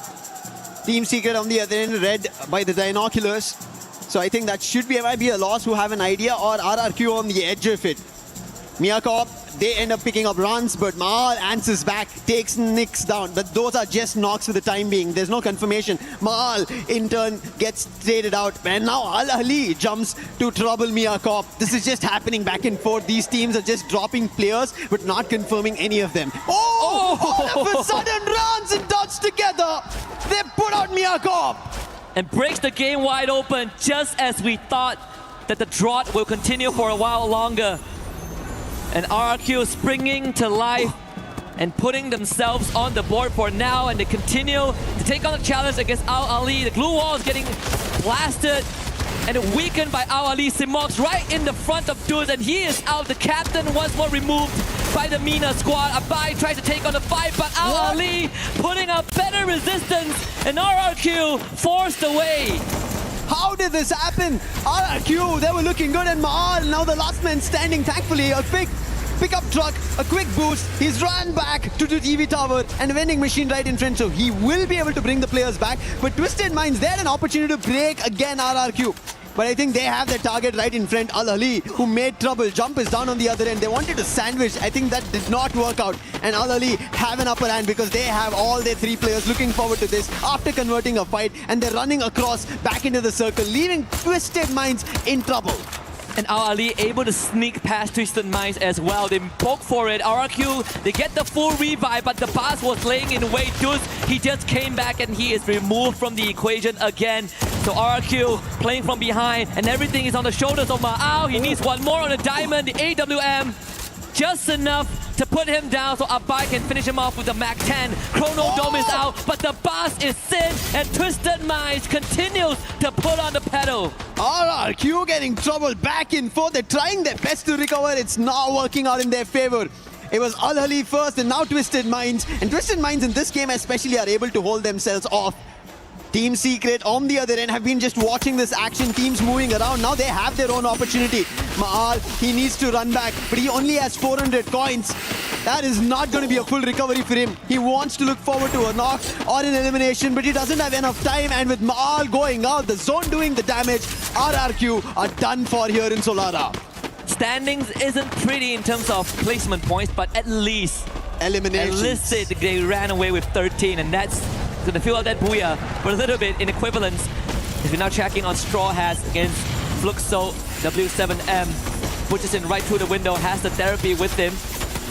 S18: Team Secret on the other end, read by the binoculars. So I think that should be MIBR loss who have an idea, or RRQ on the edge of it. Miyakop, they end up picking up runs, but Maal answers back, takes Nix down. But those are just knocks for the time being. There's no confirmation. Maal, in turn, gets traded out. And now Al-Ali jumps to trouble Miyakop. This is just happening back and forth. These teams are just dropping players, but not confirming any of them. Oh! All of a sudden, runs and dots together. They put out Miyakop.
S17: And breaks the game wide open, just as we thought that the drought will continue for a while longer. And RRQ springing to life and putting themselves on the board for now, and they continue to take on the challenge against Al-Ali. The glue wall is getting blasted and weakened by Al-Ali. Simox right in the front of Duz, and he is out. The captain once more removed by the Mina squad. Abai tries to take on the fight, but Al-Ali putting up better resistance, and RRQ forced away.
S18: How did this happen? RRQ, they were looking good, and Maal, now the last man standing. Thankfully, a quick pickup truck, a quick boost. He's run back to the TV tower and a vending machine right in front, so he will be able to bring the players back. But Twisted Minds, they had an opportunity to break again RRQ. But I think they have their target right in front. Al-Ali, who made trouble. Jump is down on the other end. They wanted to sandwich. I think that did not work out. And Al-Ali have an upper hand because they have all their 3 players looking forward to this after converting a fight. And they're running across back into the circle, leaving Twisted Minds in trouble.
S17: And Al-Ali able to sneak past Twisted Minds as well. They poke for it. RRQ, they get the full revive, but the boss was laying in wait. Duz, he just came back and he is removed from the equation again. So RRQ playing from behind, and everything is on the shoulders of Ma'ao. He needs one more on the diamond, the AWM. Just enough to put him down so Abai can finish him off with the Mach 10. Chrono Dome is out, but the boss is Sin, and Twisted Minds continues to put on the pedal.
S18: RRQ getting trouble back and forth. They're trying their best to recover. It's not working out in their favor. It was Al-Ali first and now Twisted Minds. And Twisted Minds in this game especially are able to hold themselves off. Team Secret on the other end have been just watching this action, teams moving around. Now they have their own opportunity. Maal, he needs to run back, but he only has 400 coins. That is not going to be a full recovery for him. He wants to look forward to a knock or an elimination, but he doesn't have enough time. And with Maal going out, the zone doing the damage, RRQ are done for here in Solara.
S17: Standings isn't pretty in terms of placement points, but at least
S18: eliminations.
S17: They ran away with 13, and that's going to fill out that booyah for a little bit in equivalence. As we're now checking on Straw Hats against Fluxo W7M. Pushes in right through the window, has the therapy with him.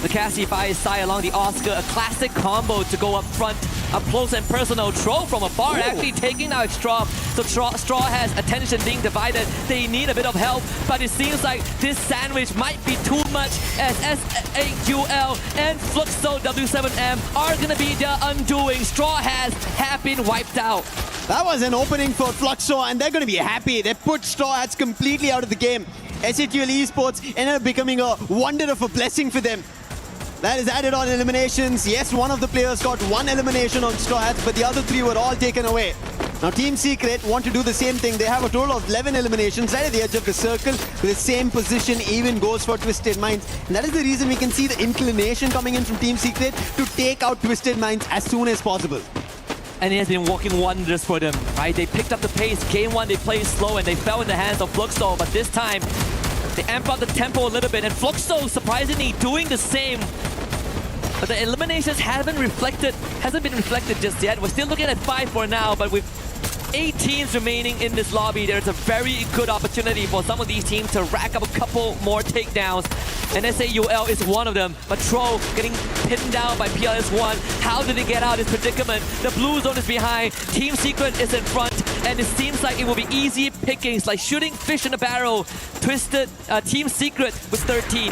S17: The Cassie by his side along the Oscar, a classic combo to go up front. Up close and personal, Troll from afar actually taking out Straw. So Straw has attention being divided. They need a bit of help, but it seems like this sandwich might be too much as S8UL and Fluxo W7M are going to be the undoing. Straw have been wiped out.
S18: That was an opening for Fluxo, and they're going to be happy. They put Straw Hats completely out of the game. S8UL Esports ended up becoming a wonder of a blessing for them. That is added on eliminations. Yes, one of the players got 1 elimination on Straw Hats, but the other 3 were all taken away. Now Team Secret want to do the same thing. They have a total of 11 eliminations right at the edge of the circle. With the same position even goes for Twisted Minds. And that is the reason we can see the inclination coming in from Team Secret to take out Twisted Minds as soon as possible.
S17: And it has been working wonders for them, right? They picked up the pace. Game 1, they played slow and they fell in the hands of Fluxo, but this time they amp up the tempo a little bit, and Fluxo surprisingly doing the same. But the eliminations hasn't been reflected just yet. We're still looking at 5 for now, but with 8 teams remaining in this lobby. There's a very good opportunity for some of these teams to rack up a couple more takedowns. And SAUL is one of them. But Tro getting pinned down by PLS1. How did they get out of this predicament? The blue zone is behind. Team Secret is in front. And it seems like it will be easy pickings, like shooting fish in a barrel. Twisted Team Secret with 13.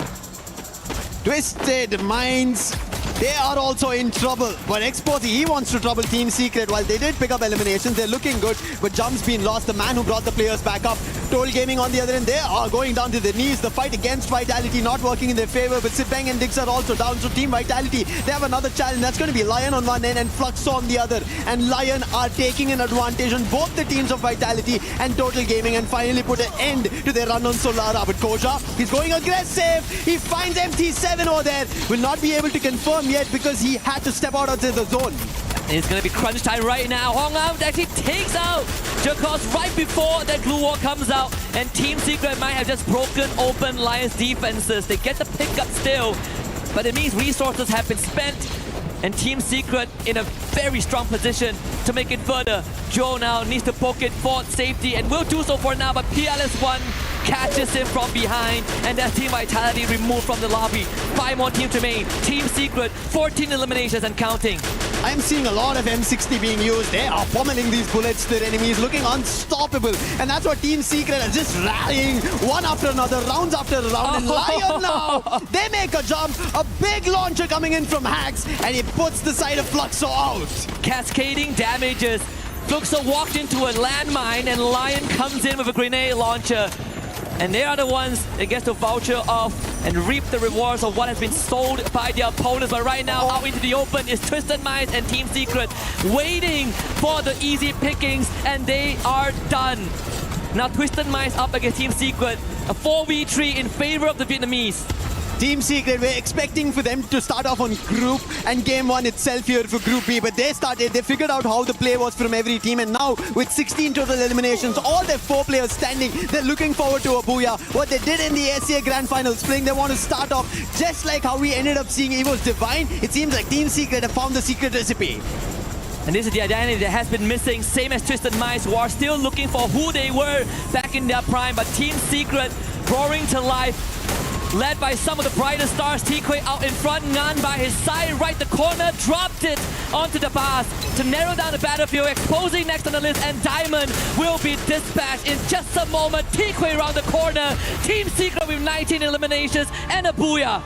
S18: Twisted Minds, they are also in trouble. But Exposy, he wants to trouble Team Secret. While they did pick up eliminations, they're looking good. But Jump's been lost, the man who brought the players back up. Total Gaming on the other end, they are going down to their knees. The fight against Vitality not working in their favor. But Sipeng and Dix are also down. So Team Vitality, they have another challenge. That's going to be Lion on one end and Fluxo on the other. And Lion are taking an advantage on both the teams of Vitality and Total Gaming and finally put an end to their run on Solara. But Koja, he's going aggressive. He finds MT7 over there. Will not be able to confirm yet because he had to step out of the zone.
S17: It's going to be crunch time right now. Hong Am actually takes out Jakos right before that glue wall comes out. And Team Secret might have just broken open Lion's defenses. They get the pickup still, but it means resources have been spent. And Team Secret in a very strong position to make it further. Joe now needs to poke it for safety and will do so for now, but PLS1 catches him from behind, and that's Team Vitality removed from the lobby. 5 more teams remain. Team Secret, 14 eliminations and counting.
S18: I'm seeing a lot of M60 being used. They are pummeling these bullets to their enemies, looking unstoppable. And that's what Team Secret is just rallying one after another, rounds after round. And Lion now, they make a jump. A big launcher coming in from Hacks, and he puts the side of Fluxo out.
S17: Cascading damages. Fluxo walked into a landmine, and Lion comes in with a grenade launcher. And they are the ones that get to voucher off and reap the rewards of what has been sold by their opponents. But right now, out into the open is Twisted Minds and Team Secret waiting for the easy pickings, and they are done. Now Twisted Minds up against Team Secret. A 4v3 in favor of the Vietnamese.
S18: Team Secret, we're expecting for them to start off on Group and Game 1 itself here for Group B, but they figured out how the play was from every team, and now with 16 total eliminations, all their 4 players standing, they're looking forward to a booyah. What they did in the SCA Grand Final Spring, they want to start off just like how we ended up seeing Evo's Divine. It seems like Team Secret have found the secret recipe.
S17: And this is the identity that has been missing, same as Twisted Minds, who are still looking for who they were back in their prime, but Team Secret roaring to life. Led by some of the brightest stars, T-Quay out in front, Ngan by his side, right the corner, dropped it onto the bars to narrow down the battlefield, exposing next on the list, and Diamond will be dispatched in just a moment. T-Quay around the corner, Team Secret with 19 eliminations and a booyah.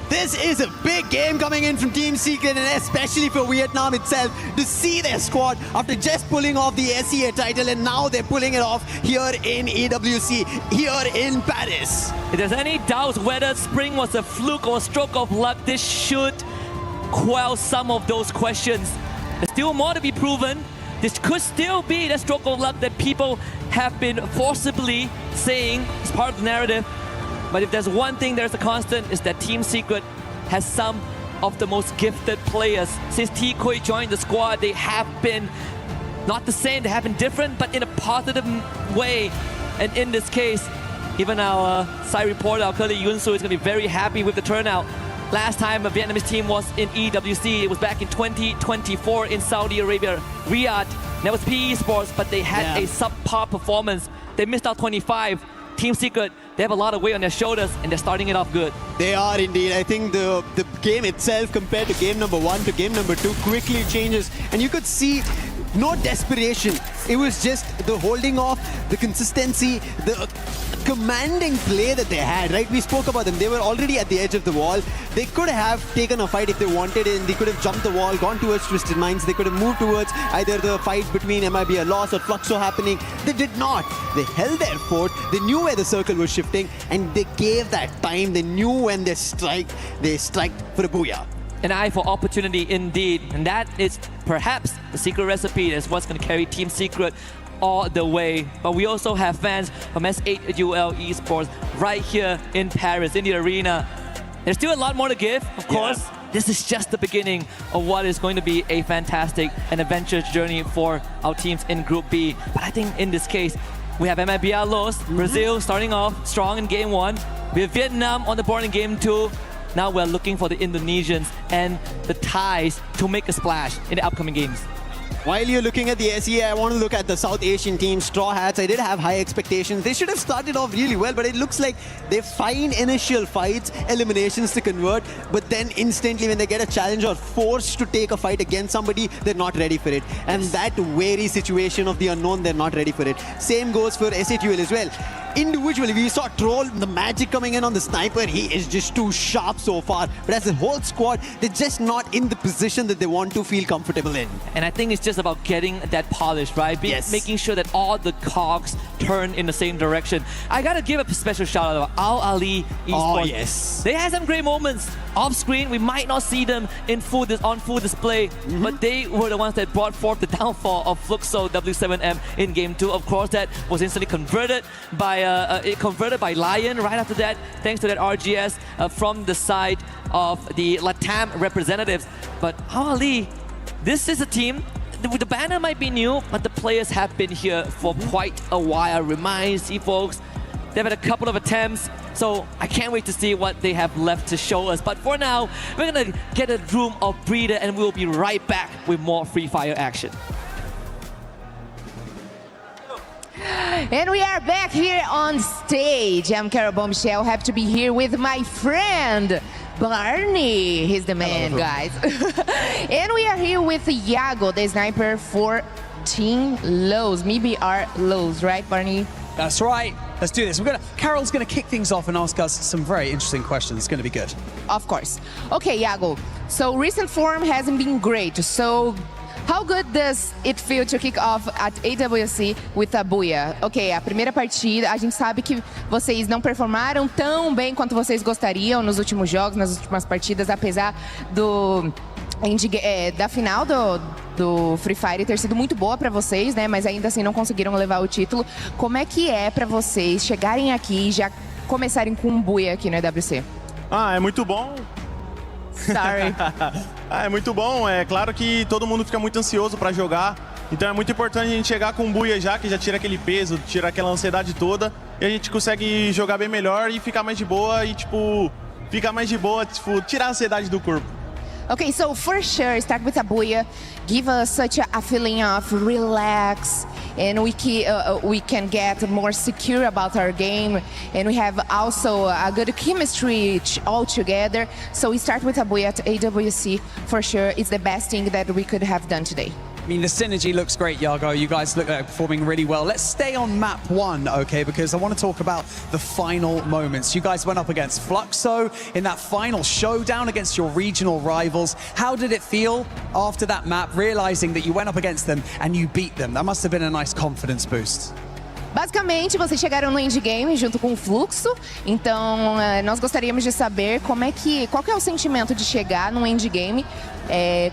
S18: This is a big game coming in from Team Secret, and especially for Vietnam itself, to see their squad after just pulling off the SEA title, and now they're pulling it off here in EWC, here in Paris.
S17: If there's any doubts whether Spring was a fluke or a stroke of luck, this should quell some of those questions. There's still more to be proven. This could still be the stroke of luck that people have been forcibly saying is part of the narrative. But if there's one thing there's a constant, is that Team Secret has some of the most gifted players. Since T-Quay joined the squad, they have been not the same, they have been different, but in a positive way. And in this case, even our side reporter, our colleague Yun Su, is going to be very happy with the turnout. Last time a Vietnamese team was in EWC, it was back in 2024 in Saudi Arabia, Riyadh. That was PE Sports, but they had a subpar performance. They missed out 25. Team Secret, they have a lot of weight on their shoulders, and they're starting it off good.
S18: They are indeed. I think the game itself compared to game number 1 to game number 2 quickly changes, and you could see no desperation. It was just the holding off, the consistency, the commanding play that they had, right? We spoke about them. They were already at the edge of the wall. They could have taken a fight if they wanted, and they could have jumped the wall, gone towards Twisted Minds. They could have moved towards either the fight between MIB Loss or Fluxo happening. They did not. They held their fort. They knew where the circle was shifting, and they gave that time. They knew when they strike for a booyah.
S17: An eye for opportunity indeed, and that is perhaps the secret recipe. That's what's going to carry Team Secret all the way. But we also have fans from S8UL Esports right here in Paris, in the arena. There's still a lot more to give, of course. This is just the beginning of what is going to be a fantastic and adventurous journey for our teams in Group B. But I think in this case, we have MIB Los, Brazil starting off strong in Game 1. We have Vietnam on the board in Game 2. Now we're looking for the Indonesians and the Thais to make a splash in the upcoming games.
S18: While you're looking at the SEA, I want to look at the South Asian team, Straw Hats. I did have high expectations. They should have started off really well, but it looks like they find initial fights, eliminations to convert, but then instantly when they get a challenge or forced to take a fight against somebody, they're not ready for it. And that wary situation of the unknown, they're not ready for it. Same goes for SATUL as well. Individually, we saw Troll, the magic coming in on the sniper. He is just too sharp so far. But as a whole squad, they're just not in the position that they want to feel comfortable in.
S17: And I think it's just about getting that polish, right? Making sure that all the cogs turn in the same direction. I gotta give a special shout out to Al Ali Esports.
S18: Oh, yes.
S17: They had some great moments off screen. We might not see them in on full display, but they were the ones that brought forth the downfall of Fluxo W7M in Game 2. Of course, that was instantly converted by Lion right after that, thanks to that RGS from the side of the Latam representatives. But Al Ali, this is a team. The banner might be new, but the players have been here for quite a while. Reminds you folks, they've had a couple of attempts, so I can't wait to see what they have left to show us. But for now, we're gonna get a room of breather, and we'll be right back with more Free Fire action.
S4: And we are back here on stage. I'm Carol Bombshell. Happy to be here with my friend Barney. He's the man, guys. And we are here with Iago, the sniper for Team Lowe's. Maybe our Lowe's, right, Barney?
S14: That's right. Let's do this. Carol's gonna kick things off and ask us some very interesting questions. It's gonna be good.
S4: Of course. Okay, Iago. So recent form hasn't been great. So how good does it feel to kick off at AWC with a Buia? Ok, a primeira partida, a gente sabe que vocês não performaram tão bem quanto vocês gostariam nos últimos jogos, nas últimas partidas, apesar da final do Free Fire ter sido muito boa para vocês, né? Mas ainda assim não conseguiram levar o título. Como é que é para vocês chegarem aqui e já começarem com um Buia aqui no AWC?
S21: É muito bom.
S4: Sorry.
S21: É muito bom, é claro que todo mundo fica muito ansioso para jogar, então é muito importante a gente chegar com um Buia já, que já tira aquele peso, tira aquela ansiedade toda, e a gente consegue jogar bem melhor e ficar mais de boa e, tirar a ansiedade do corpo.
S4: Okay, so for sure, start with a Buia, give us such a feeling of relax, and we can get more secure about our game, and we have also a good chemistry all together. So we start with a Buia at AWC, for sure, it's the best thing that we could have done today.
S14: I mean, the synergy looks great, Iago. You guys look like performing really well. Let's stay on map 1, okay, because I want to talk about the final moments. You guys went up against Fluxo in that final showdown against your regional rivals. How did it feel after that map, realizing that you went up against them and you beat them? That must have been a nice confidence boost.
S4: Basicamente, vocês chegaram no endgame junto com o Fluxo, então nós gostaríamos de saber qual que é o sentimento de chegar no endgame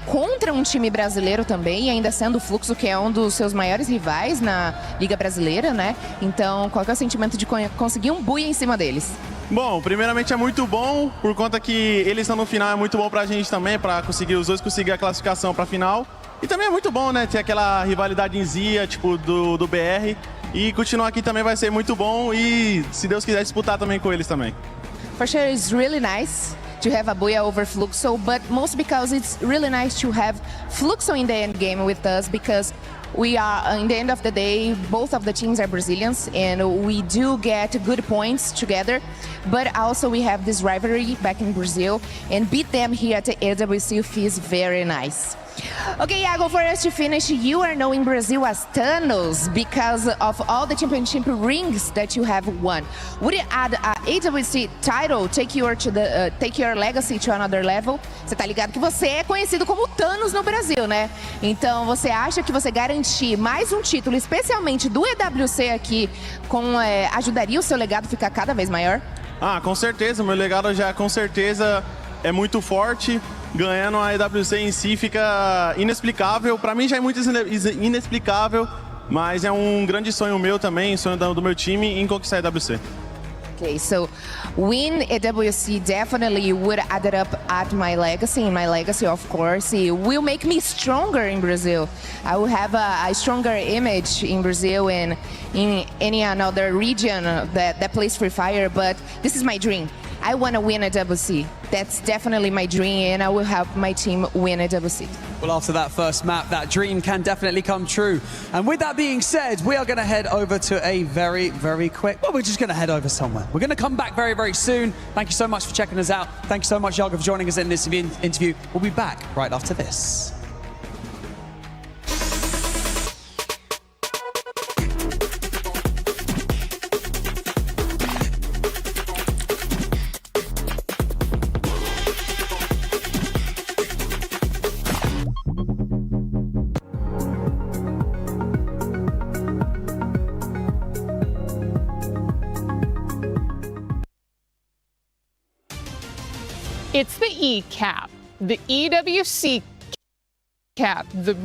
S4: contra um time brasileiro também, ainda sendo o Fluxo, que é um dos seus maiores rivais na Liga Brasileira, né? Então, qual que é o sentimento de conseguir um Buia em cima deles?
S21: Bom, primeiramente é muito bom, por conta que eles estão no final, é muito bom pra gente também, pra os dois conseguir a classificação pra final. E também é muito bom, né, ter aquela rivalidade em Zia, tipo, do BR. E continuar aqui também vai ser muito bom e, se Deus quiser, disputar também com eles também.
S4: For sure, it's really nice to have a Buia over Fluxo, but most because it's really nice to have Fluxo in the end game with us, because we are, in the end of the day, both of the teams are Brazilians, and we do get good points together, but also we have this rivalry back in Brazil, and beat them here at the AWC feels very nice. Okay, Iago, for us to finish, you are known in Brazil as Thanos because of all the championship rings that you have won. Would you add a AWC title take your legacy to another level? Você tá ligado que você é conhecido como Thanos no Brasil, né? Então, você acha que você garantir mais um título, especialmente do EWC aqui, ajudaria o seu legado a ficar cada vez maior?
S21: Com certeza, meu legado já com certeza é muito forte. Ganhando a EWC em si fica inexplicável. Para mim já é muito inexplicável, mas é um grande sonho meu também, sonho do meu time em conquistar a EWC.
S4: Okay, so win AWC definitely would add up at my legacy. In my legacy, of course, it will make me stronger in Brazil. I will have a stronger image in Brazil and in any another region that plays Free Fire, but this is my dream. I want to win a double C. That's definitely my dream, and I will help my team win a double C.
S14: Well, after that first map, that dream can definitely come true. And with that being said, we are going to head over to a very, very quick... Well, we're just going to head over somewhere. We're going to come back very, very soon. Thank you so much for checking us out. Thank you so much, Yaga, for joining us in this interview. We'll be back right after this.
S5: It's the E-Cap, the EWC Cap, the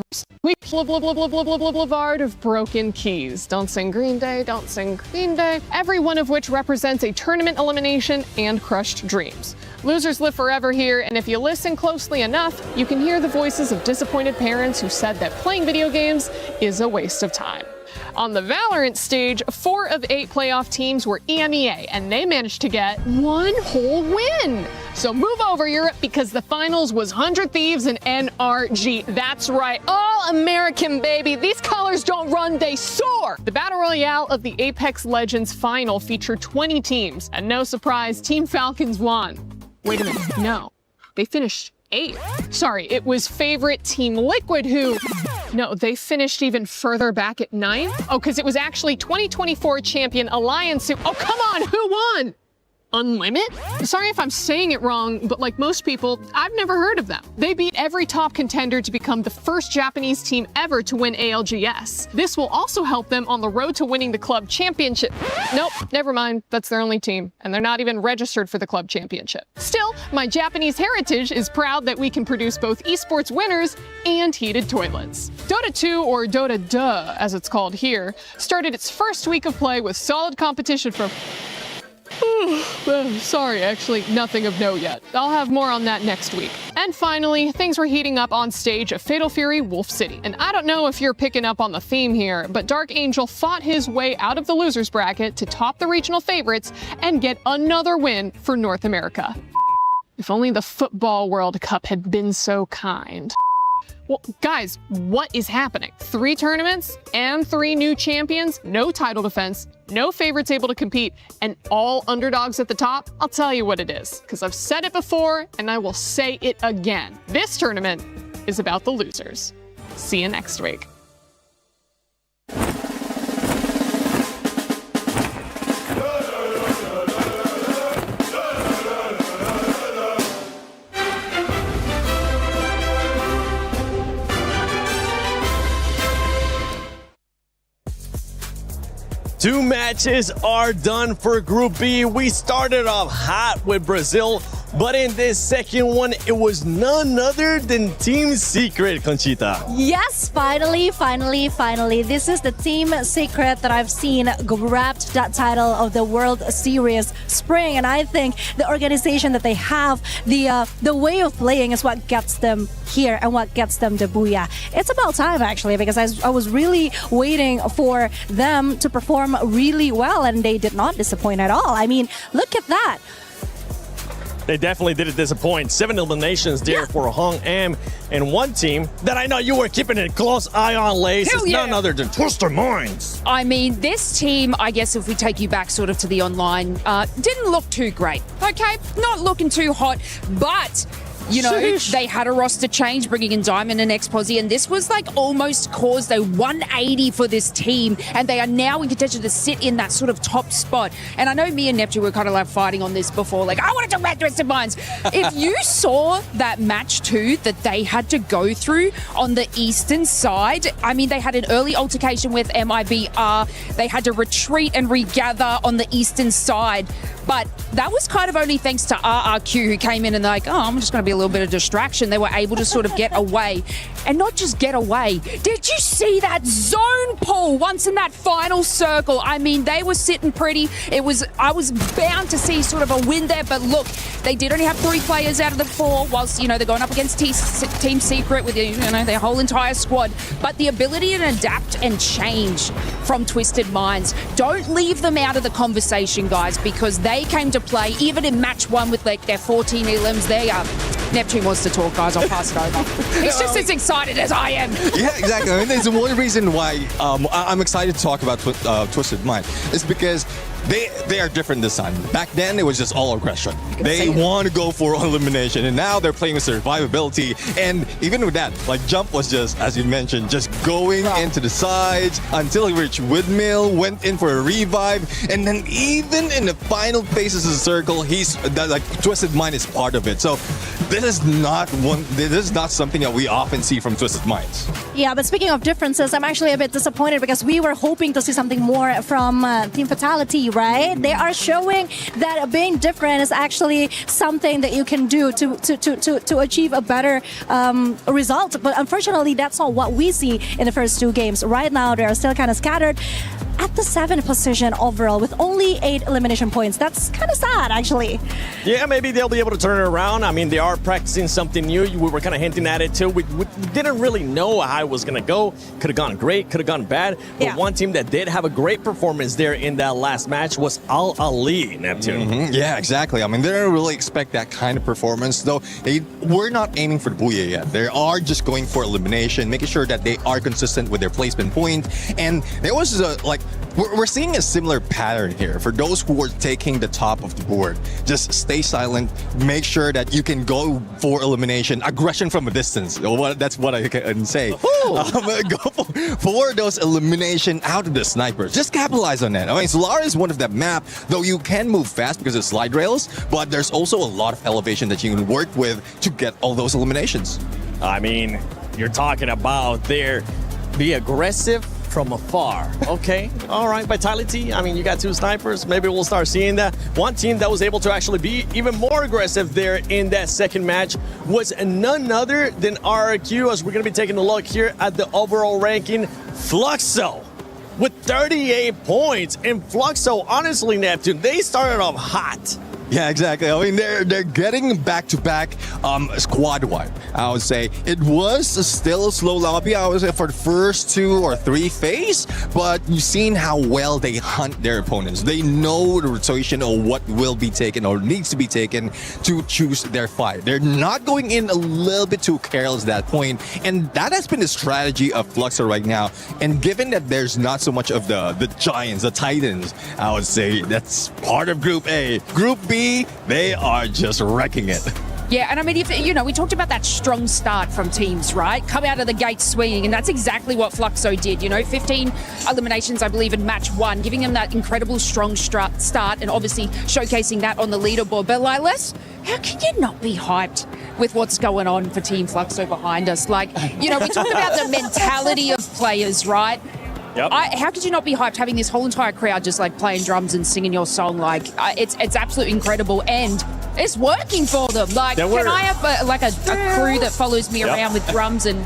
S5: boulevard of broken keys. Don't sing Green Day, don't sing Green Day. Every one of which represents a tournament elimination and crushed dreams. Losers live forever here, and if you listen closely enough, you can hear the voices of disappointed parents who said that playing video games is a waste of time. On the Valorant stage, 4 of 8 playoff teams were EMEA, and they managed to get 1 whole win. So move over, Europe, because the finals was 100 Thieves and NRG. That's right, all American, baby. These colors don't run, they soar. The Battle Royale of the Apex Legends final featured 20 teams, and no surprise, Team Falcons won. Wait a minute, no, they finished 8th. Sorry, it was favorite Team Liquid who... No, they finished even further back at 9th? Oh, because it was actually 2024 champion Alliance who... Oh, come on, who won? Unlimit? Sorry if I'm saying it wrong, but like most people, I've never heard of them. They beat every top contender to become the first Japanese team ever to win ALGS. This will also help them on the road to winning the club championship. Nope, never mind, that's their only team, and they're not even registered for the club championship. Still, my Japanese heritage is proud that we can produce both esports winners and heated toilets. Dota 2, or Dota Duh, as it's called here, started its first week of play with solid competition from... Sorry, actually, nothing of note yet. I'll have more on that next week. And finally, things were heating up on stage at Fatal Fury Wolf City. And I don't know if you're picking up on the theme here, but Dark Angel fought his way out of the losers bracket to top the regional favorites and get another win for North America. If only the Football World Cup had been so kind. Well, guys, what is happening? 3 tournaments and 3 new champions, no title defense, no favorites able to compete, and all underdogs at the top? I'll tell you what it is, because I've said it before and I will say it again. This tournament is about the losers. See you next week.
S8: Two matches are done for Group B. We started off hot with Brazil, but in this second one, it was none other than Team Secret, Conchita.
S12: Yes, finally. This is the Team Secret that I've seen grabbed that title of the World Series Spring, and I think the organization that they have, the way of playing is what gets them here and what gets them the booyah. It's about time, actually, because I was really waiting for them to perform really well, and they did not disappoint at all. I mean, look at that.
S8: They definitely didn't disappoint. 7 eliminations there for Hung Am, and one team that I know you were keeping a close eye on, Lace, is none other than Twister Minds.
S9: I mean, this team, I guess if we take you back sort of to the online, didn't look too great. Okay, not looking too hot, but... You know, they had a roster change, bringing in Diamond and X-Posi, and this was like almost caused a 180 for this team, and they are now in contention to sit in that sort of top spot. And I know me and Neptune were kind of like fighting on this before, like, I wanted to red Twisted Minds. If you saw that match 2 that they had to go through on the eastern side, I mean, they had an early altercation with MIBR, they had to retreat and regather on the eastern side, but that was kind of only thanks to RRQ, who came in and they're like, oh, I'm just going to be a little bit of distraction. They were able to sort of get away. And not just get away. Did you see that zone pull once in that final circle? I mean, they were sitting pretty. I was bound to see sort of a win there, but look, they did only have 3 players out of the 4, whilst, you know, they're going up against Team Secret with, you know, their whole entire squad. But the ability to adapt and change from Twisted Minds, don't leave them out of the conversation, guys, because they they came to play, even in match 1 with like their 14 elims, they are. Neptune wants to talk, guys. I'll pass it over. He's just as excited as I am.
S11: Yeah, exactly. I mean, there's one reason why I'm excited to talk about Twisted Mind. It's because they are different this time. Back then, it was just all aggression. They want to go for elimination, and now they're playing with survivability. And even with that, like Jump was just, as you mentioned, just going into the sides until he reached Windmill, went in for a revive, and then even in the final phases of the circle, like Twisted Mind is part of it. So this is not something that we often see from Twisted Minds.
S12: Yeah, but speaking of differences, I'm actually a bit disappointed because we were hoping to see something more from Team Fatality, right? They are showing that being different is actually something that you can do to achieve a better result. But unfortunately, that's not what we see in the first 2 games. Right now, they are still kind of scattered at the 7th position overall with only 8 elimination points. That's kind of sad, actually.
S8: Yeah, maybe they'll be able to turn it around. I mean, they are practicing something new. We were kind of hinting at it too. We didn't really know how it was going to go. Could have gone great, could have gone bad. But one team that did have a great performance there in that last match was Al Ali, Neptune.
S11: Mm-hmm. Yeah, exactly. I mean, they don't really expect that kind of performance, though. We're not aiming for the Booyah yet. They are just going for elimination, making sure that they are consistent with their placement point. And there was we're seeing a similar pattern here for those who are taking the top of the board. Just stay silent, make sure that you can go for elimination, aggression from a distance. That's what I can say. Go for those elimination out of the snipers. Just capitalize on that. I mean, Solara is one of that map, though you can move fast because of slide rails, but there's also a lot of elevation that you can work with to get all those eliminations.
S8: I mean, you're talking about be aggressive from afar. Okay, all right, Vitality. I mean, you got 2 snipers. Maybe we'll start seeing that. One team that was able to actually be even more aggressive there in that second match was none other than RRQ, as we're going to be taking a look here at the overall ranking. Fluxo with 38 points. And Fluxo, honestly, Neptune, they started off hot.
S11: Yeah, exactly. I mean, they're getting back-to-back squad-wide, I would say. It was still a slow lobby, I would say, for the first 2 or 3 phase, but you've seen how well they hunt their opponents. They know the rotation of what will be taken or needs to be taken to choose their fight. They're not going in a little bit too careless at that point, and that has been the strategy of Fluxo right now. And given that there's not so much of the giants, the titans, I would say that's part of Group A. Group B, they are just wrecking it.
S9: Yeah, and I mean, we talked about that strong start from teams, right? Come out of the gate swinging, and that's exactly what Fluxo did. 15 eliminations, I believe, in match 1, giving them that incredible strong start, and obviously showcasing that on the leaderboard. But Lilas, how can you not be hyped with what's going on for Team Fluxo behind us? Like, we talk about the mentality of players, right?
S8: Yep.
S9: How could you not be hyped having this whole entire crowd just like playing drums and singing your song? Like, it's absolutely incredible, and it's working for them. Like, can I have a crew that follows me around with drums and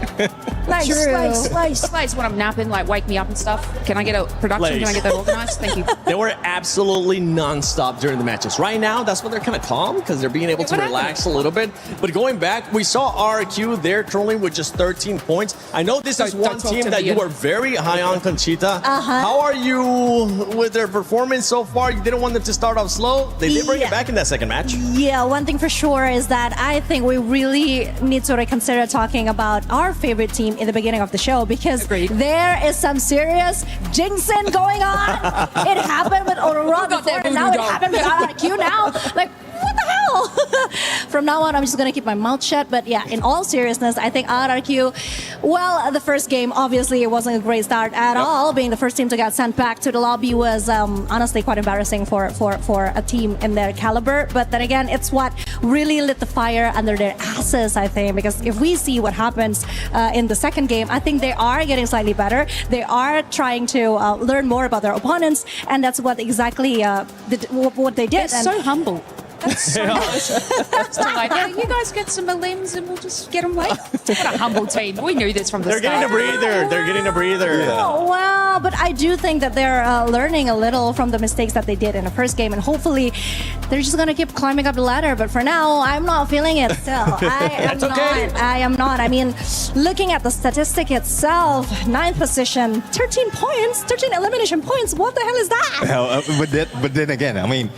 S9: slice when I'm napping, like wake me up and stuff? Can I get a production? Can I get that organized? Thank you.
S8: They were absolutely non-stop during the matches. Right now, that's why they're kind of calm, because they're being able to relax a little bit. But going back, we saw RQ there currently with just 13 points. I know this is one team that you were very high on, Conchita. How are you with their performance so far? You didn't want them to start off slow. They did bring it back in that second match.
S12: Yeah, one thing for sure is that I think we really need to reconsider talking about our favorite team in the beginning of the show, because there is some serious jinxing going on. It happened with Aurora before, and now it happened with RRQ now. Like, what the hell? From now on, I'm just going to keep my mouth shut. But yeah, in all seriousness, I think RRQ, well, the first game, obviously, it wasn't a great start at all. Being the first team to get sent back to the lobby was honestly quite embarrassing for a team in their caliber. But then again, it's what really lit the fire under their asses, I think. Because if we see what happens in the second game, I think they are getting slightly better. They are trying to learn more about their opponents. And that's what exactly what they did.
S9: They're so humble. That's so nice. That's delightful. You guys get some limbs and we'll just get them late. What a humble team. We knew this from the start.
S8: They're getting a breather. They're getting a breather.
S12: Yeah. Oh, wow. But I do think that they're learning a little from the mistakes that they did in the first game. And hopefully they're just going to keep climbing up the ladder. But for now, I'm not feeling it still. I am not. I mean, looking at the statistic itself, 9th position, 13 points, 13 elimination points. What the hell is that?
S11: But then again, I mean,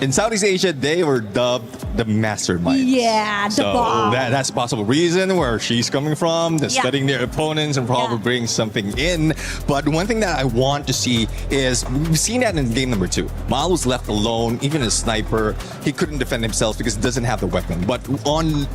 S11: in Southeast Asia, they were dubbed the masterminds.
S12: Yeah, the
S11: so
S12: bomb.
S11: that's a possible reason where she's coming from,
S12: Yeah.
S11: studying their opponents and probably bring something in. But one thing that I want to see is, we've seen that in game number 2. Mach was left alone, even a sniper. He couldn't defend himself because he doesn't have the weapon. But on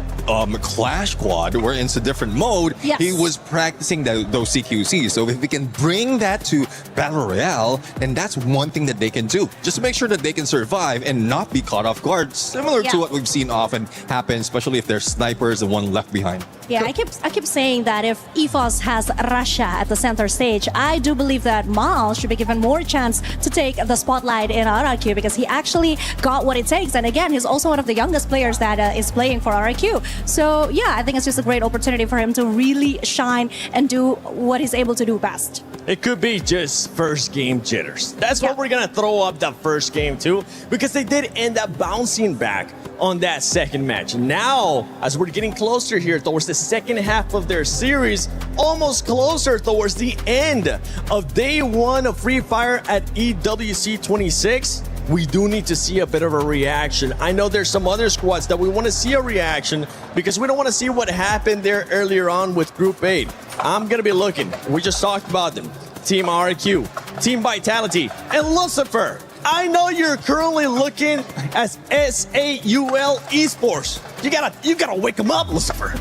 S11: Clash Squad, where it's a different mode,
S12: Yes.
S11: he was practicing those CQCs. So if we can bring that to Battle Royale, then that's one thing that they can do. Just to make sure that they can survive and not be caught off guard, similar to what we've seen often happen, especially if there's snipers and one left behind.
S12: Yeah, I keep saying that if EFOS has Russia at the center stage, I do believe that Mach should be given more chance to take the spotlight in RRQ, because he actually got what it takes. And again, he's also one of the youngest players that is playing for RRQ. So yeah, I think it's just a great opportunity for him to really shine and do what he's able to do best.
S8: It could be just first game jitters. That's what we're gonna throw up that first game too, because they did end up bouncing back on that second match. Now, as we're getting closer here towards the second half of their series, almost closer towards the end of day 1 of Free Fire at EWC 26, we do need to see a bit of a reaction. I know there's some other squads that we want to see a reaction, because we don't want to see what happened there earlier on with Group 8. I'm going to be looking. We just talked about them. Team RQ, Team Vitality, and Lucifer. I know you're currently looking as SAUL Esports. You gotta wake them up, Lucifer.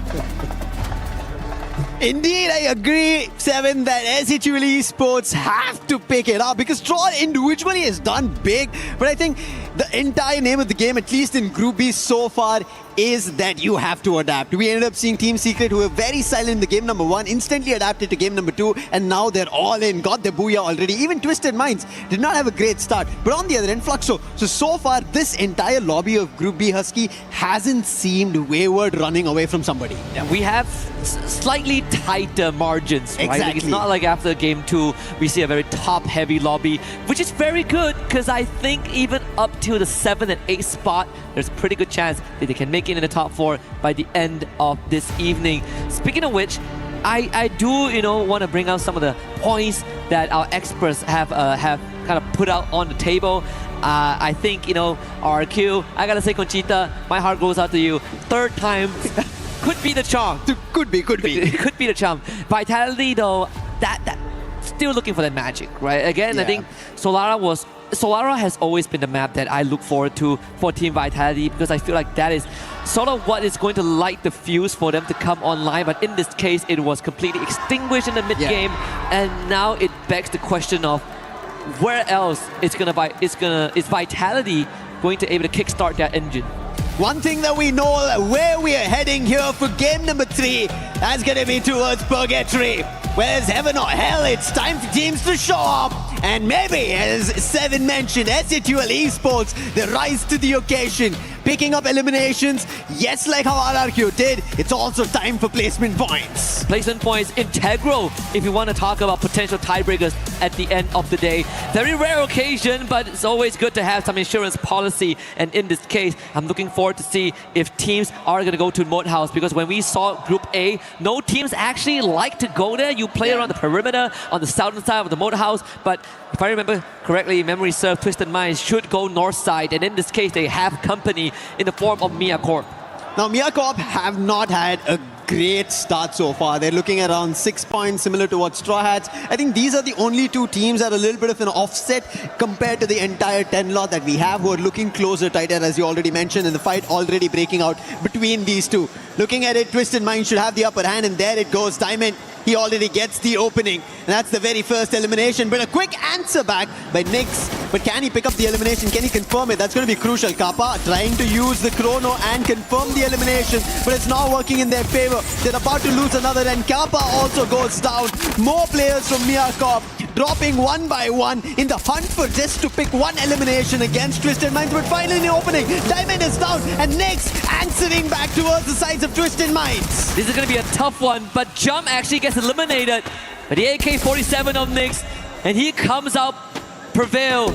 S18: Indeed, I agree, Seven, that SAUL Esports have to pick it up, because Troll individually has done big, but I think the entire name of the game, at least in Group B so far, is that you have to adapt. We ended up seeing Team Secret, who were very silent in the game number 1, instantly adapted to game number 2, and now they're all in, got their booyah already. Even Twisted Minds did not have a great start. But on the other end, Fluxo. So far, this entire lobby of Group B Husky hasn't seemed wayward running away from somebody.
S17: Yeah, we have slightly tighter margins, right?
S18: Exactly.
S17: Like, it's not like after game 2, we see a very top-heavy lobby, which is very good, because I think even up to the 7 and 8 spot, there's a pretty good chance that they can make it in the top 4 by the end of this evening. Speaking of which, I do, want to bring out some of the points that our experts have kind of put out on the table. I think, RQ, I gotta say, Conchita, my heart goes out to you. 3rd time could be the charm.
S18: Could be.
S17: Could be the charm. Vitality, though, that still looking for that magic, right? Again, I think Solara has always been the map that I look forward to for Team Vitality, because I feel like that is sort of what is going to light the fuse for them to come online. But in this case, it was completely extinguished in the mid-game, and now it begs the question of where else is Vitality going to be able to kickstart that engine?
S18: One thing that we know where we are heading here for game number 3, that's going to be towards Purgatory. Whereas heaven or hell, it's time for teams to show up. And maybe, as Seven mentioned, SAUL Esports, they rise to the occasion, picking up eliminations. Yes, like how RRQ did, it's also time for placement points.
S17: Placement points integral if you want to talk about potential tiebreakers at the end of the day. Very rare occasion, but it's always good to have some insurance policy. And in this case, I'm looking forward to see if teams are going to go to Moat House, because when we saw Group A, no teams actually like to go there. You play around the perimeter on the southern side of the Moat House, but if I remember correctly, memory serves, Twisted Minds should go north side, and in this case, they have company in the form of Mia Corp.
S18: Now, Mia Corp have not had a great start so far. They're looking at around 6 points, similar to what Straw Hats. I think these are the only 2 teams that are a little bit of an offset compared to the entire 10 lot that we have, who are looking closer, tighter, as you already mentioned, and the fight already breaking out between these 2. Looking at it, Twisted Mind should have the upper hand, and there it goes. Diamond, he already gets the opening. And that's the very first elimination. But a quick answer back by Nyx. But can he pick up the elimination? Can he confirm it? That's going to be crucial. Kappa trying to use the chrono and confirm the elimination, but it's not working in their favor. They're about to lose another, and Kappa also goes down. More players from Mia Corp dropping one by one in the hunt for just to pick one elimination against Twisted Minds. But finally in the opening, Diamond is down, and Nyx answering back towards the sides of Twisted Minds.
S17: This is going to be a tough one, but Jump actually gets eliminated by the AK-47 of Nyx, and he comes out Prevail.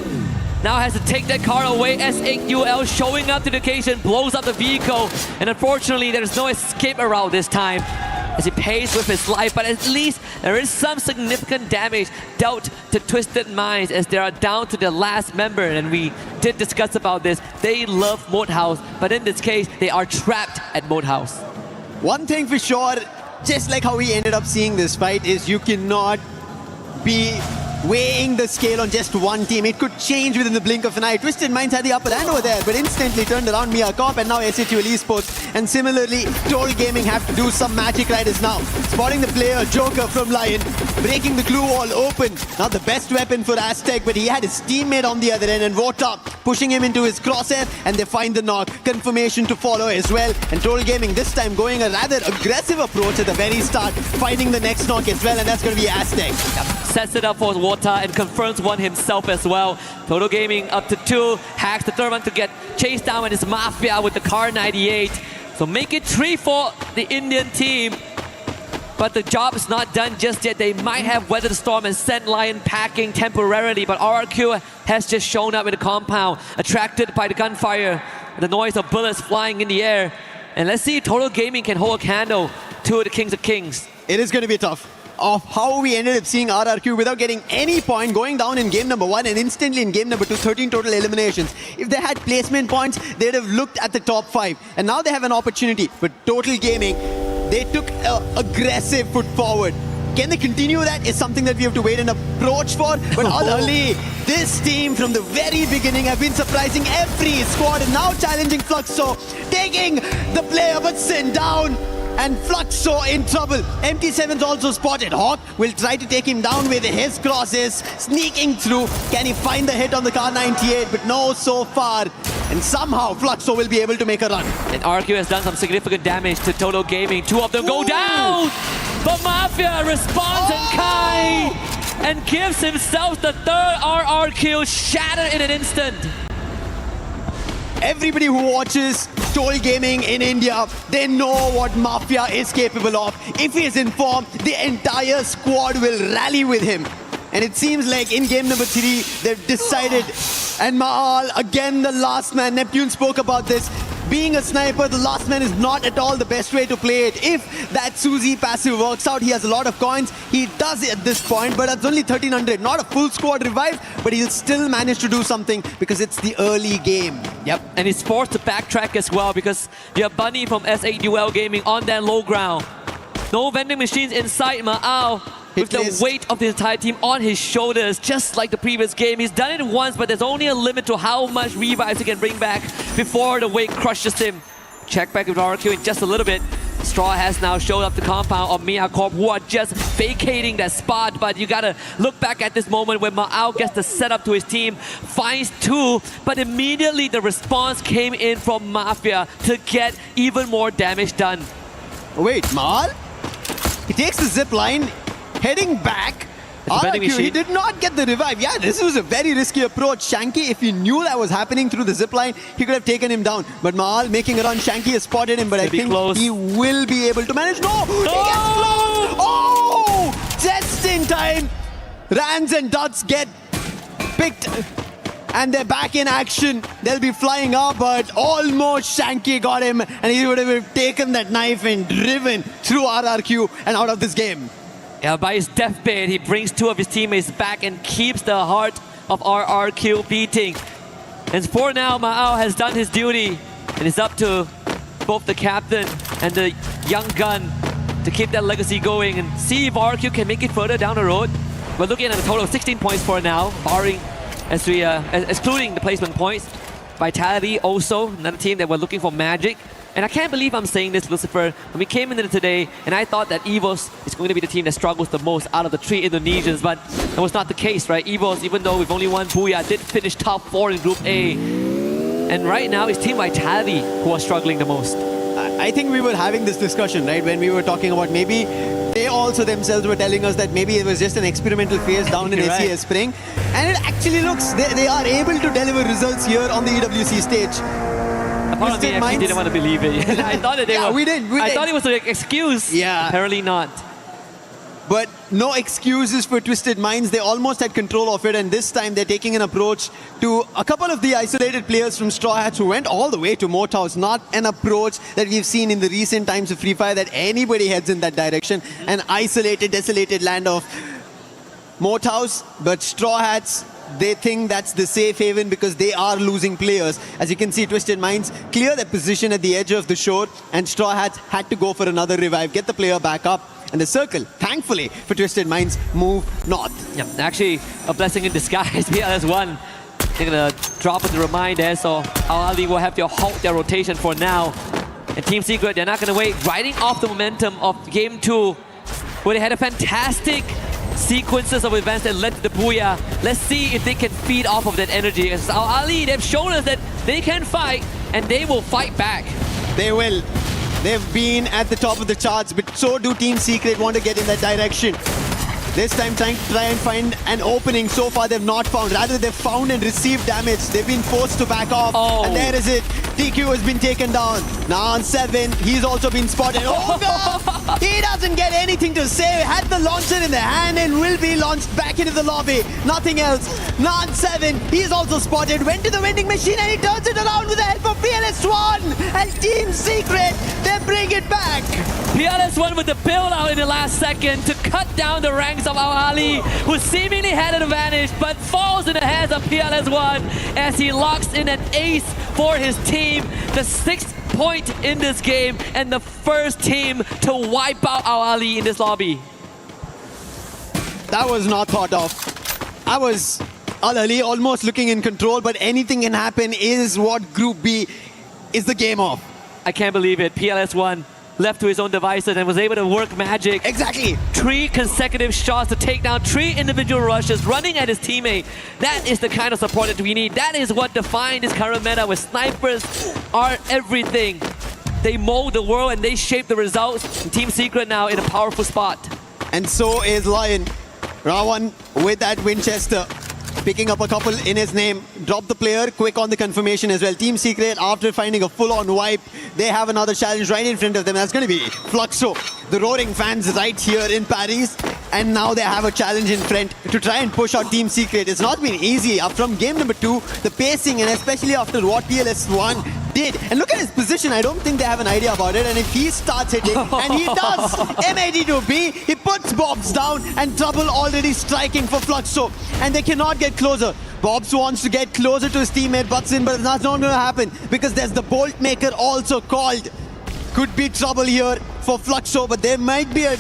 S17: Now has to take that car away. SAUL showing up to the occasion, blows up the vehicle, and unfortunately there's no escape around this time as he pays with his life, but at least there is some significant damage dealt to Twisted Minds as they are down to their last member, and we did discuss about this. They love Mode House, but in this case, they are trapped at Mode House.
S18: One thing for sure, just like how we ended up seeing this fight, is you cannot be weighing the scale on just one team. It could change within the blink of an eye. Twisted Minds had the upper hand over there, but instantly turned around Mia Corp and now SHUL Esports. And similarly, Total Gaming have to do some magic right as now. Spotting the player, Joker from Lion, breaking the glue wall open. Not the best weapon for Aztec, but he had his teammate on the other end, and Vota pushing him into his crosshair, and they find the knock. Confirmation to follow as well. And Total Gaming this time going a rather aggressive approach at the very start, finding the next knock as well, and that's going to be Aztec.
S17: Sets it up for Vota and confirms one himself as well. Total Gaming up to 2. Hacks the third one to get chased down, and it's Mafia with the Car 98. So make it 3 for the Indian team. But the job is not done just yet. They might have weathered the storm and sent Lion packing temporarily, but RRQ has just shown up in the compound, attracted by the gunfire, the noise of bullets flying in the air. And let's see if Total Gaming can hold a candle to the Kings of Kings.
S18: It is going to be tough. Of how we ended up seeing RRQ without getting any point, going down in game number 1 and instantly in game number 2, 13 total eliminations. If they had placement points, they'd have looked at the top 5. And now they have an opportunity. But Total Gaming, they took an aggressive foot forward. Can they continue that is something that we have to wait and approach for. But Ali, this team from the very beginning have been surprising every squad and now challenging Fluxo, taking the player but sent down. And Fluxo in trouble. MT7's also spotted. Hawk will try to take him down with his crosses. Sneaking through. Can he find the hit on the Car 98? But no, so far. And somehow Fluxo will be able to make a run.
S17: And RQ has done some significant damage to Total Gaming. 2 of them go down! But Mafia responds and Kai and gives himself the third RRQ, shattered in an instant.
S18: Everybody who watches Total Gaming in India, they know what Mafia is capable of. If he is in form, the entire squad will rally with him. And it seems like in game number 3, they've decided. And Maal, again the last man. Neptune spoke about this. Being a sniper, the last man is not at all the best way to play it. If that Suzy passive works out, he has a lot of coins. He does it at this point, but it's only 1300. Not a full squad revive, but he'll still manage to do something because it's the early game.
S17: Yep, and he's forced to backtrack as well because you have Bunny from S8UL Gaming on that low ground. No vending machines inside Ma'ao. With the weight of the entire team on his shoulders, just like the previous game. He's done it once, but there's only a limit to how much revives he can bring back before the weight crushes him. Check back with RQ in just a little bit. Straw has now showed up the compound of Mia Corp, who are just vacating that spot, but you gotta look back at this moment where Ma'ao gets the setup to his team, finds 2, but immediately the response came in from Mafia to get even more damage done.
S18: Wait, Mal? He takes the zip line. Heading back, RRQ, he did not get the revive. Yeah, this was a very risky approach. Shanky, if he knew that was happening through the zipline, he could have taken him down. But Maal making a run, Shanky has spotted him, but I think he will be able to manage. No! He gets blown! Oh! Just in time! Rans and Dots get picked. And they're back in action. They'll be flying up, but almost Shanky got him. And he would have taken that knife and driven through RRQ and out of this game.
S17: Yeah, by his deathbed, he brings 2 of his teammates back and keeps the heart of RRQ beating. And for now, Ma'ao has done his duty. And it's up to both the captain and the young gun to keep that legacy going and see if RRQ can make it further down the road. We're looking at a total of 16 points for now, barring, as we excluding the placement points. Vitality also, another team that we're looking for magic. And I can't believe I'm saying this, Lucifer. When we came into today, and I thought that EVOS is going to be the team that struggles the most out of the 3 Indonesians, but that was not the case, right? EVOS, even though we've only won Booyah, did finish top 4 in Group A. And right now, it's Team Vitality who are struggling the most.
S18: I think we were having this discussion, right? When we were talking about maybe they also themselves were telling us that maybe it was just an experimental phase down in SES Spring. And it actually looks, they are able to deliver results here on the EWC stage.
S17: A part of me actually didn't want to believe it. I thought that they were,
S18: we did.
S17: I thought it was an excuse.
S18: Yeah.
S17: Apparently not.
S18: But no excuses for Twisted Minds. They almost had control of it, and this time they're taking an approach to a couple of the isolated players from Straw Hats who went all the way to Moat House. Not an approach that we've seen in the recent times of Free Fire that anybody heads in that direction. An isolated, desolated land of Moat House, but Straw Hats they think that's the safe haven because they are losing players. As you can see, Twisted Minds clear their position at the edge of the shore, and Straw Hats had to go for another revive, get the player back up. And the circle, thankfully for Twisted Minds, move north.
S17: Yep, actually a blessing in disguise. PLS1, they're gonna drop with the remind there, so Al Ali will have to halt their rotation for now. And Team Secret, they're not gonna wait, riding off the momentum of Game 2, where they had a fantastic sequences of events that led to the Booyah. Let's see if they can feed off of that energy. As Al Ali, they've shown us that they can fight, and they will fight back.
S18: They will. They've been at the top of the charts, but so do Team Secret want to get in that direction. This time trying to try and find an opening. So far they've not found. Rather they've found and received damage. They've been forced to back off. And there is it. TQ has been taken down. Now on 7, he's also been spotted. Oh God! He doesn't get anything to say. Had the launcher in the hand and will be launched back into the lobby. Nothing else. Now on 7, he's also spotted. Went to the vending machine and he turns it around with the help of PLS1. And Team Secret, they bring it back.
S17: PLS1 with the build out in the last second to cut down the ranks of Al Ali, who seemingly had an advantage, but falls in the hands of PLS1 as he locks in an ace for his team. The 6th point in this game and the first team to wipe out Al Ali in this lobby.
S18: That was not thought of. I was Al Ali almost looking in control, but anything can happen is what Group B is the game of.
S17: I can't believe it. PLS1 left to his own devices and was able to work magic.
S18: Exactly.
S17: 3 consecutive shots to take down 3 individual rushes, running at his teammate. That is the kind of support that we need. That is what defined this current meta, where snipers are everything. They mold the world and they shape the results. And Team Secret now in a powerful spot.
S18: And so is Lion. Rawan with that Winchester, picking up a couple in his name. Drop the player, quick on the confirmation as well. Team Secret, after finding a full-on wipe, they have another challenge right in front of them. That's going to be Fluxo, the roaring fans right here in Paris. And now they have a challenge in front to try and push out Team Secret. It's not been easy. From game number 2, the pacing, and especially after what PLS1 did. And look at his position. I don't think they have an idea about it. And if he starts hitting, and he does, M80 to B, he puts Bobs down, and trouble already striking for Fluxo. And they cannot get closer. Bobs wants to get closer to his teammate Butson, but that's not going to happen because there's the Bolt Maker also called. Could be trouble here for Fluxo, but there might be a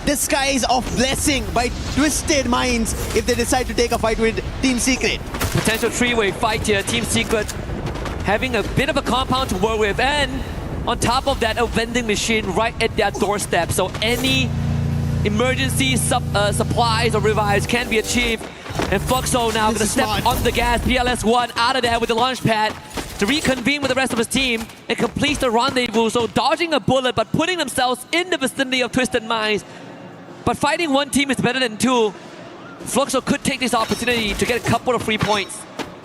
S18: disguise of blessing by Twisted Minds if they decide to take a fight with Team Secret.
S17: Potential 3-way fight here. Team Secret having a bit of a compound to work with, and on top of that, a vending machine right at their doorstep. So any emergency supplies or revives can be achieved. And Fluxo now going to step on the gas. PLS1 out of there with the launch pad to reconvene with the rest of his team and complete the rendezvous. So dodging a bullet, but putting themselves in the vicinity of Twisted Minds. But fighting one team is better than 2. Fluxo could take this opportunity to get a couple of free points.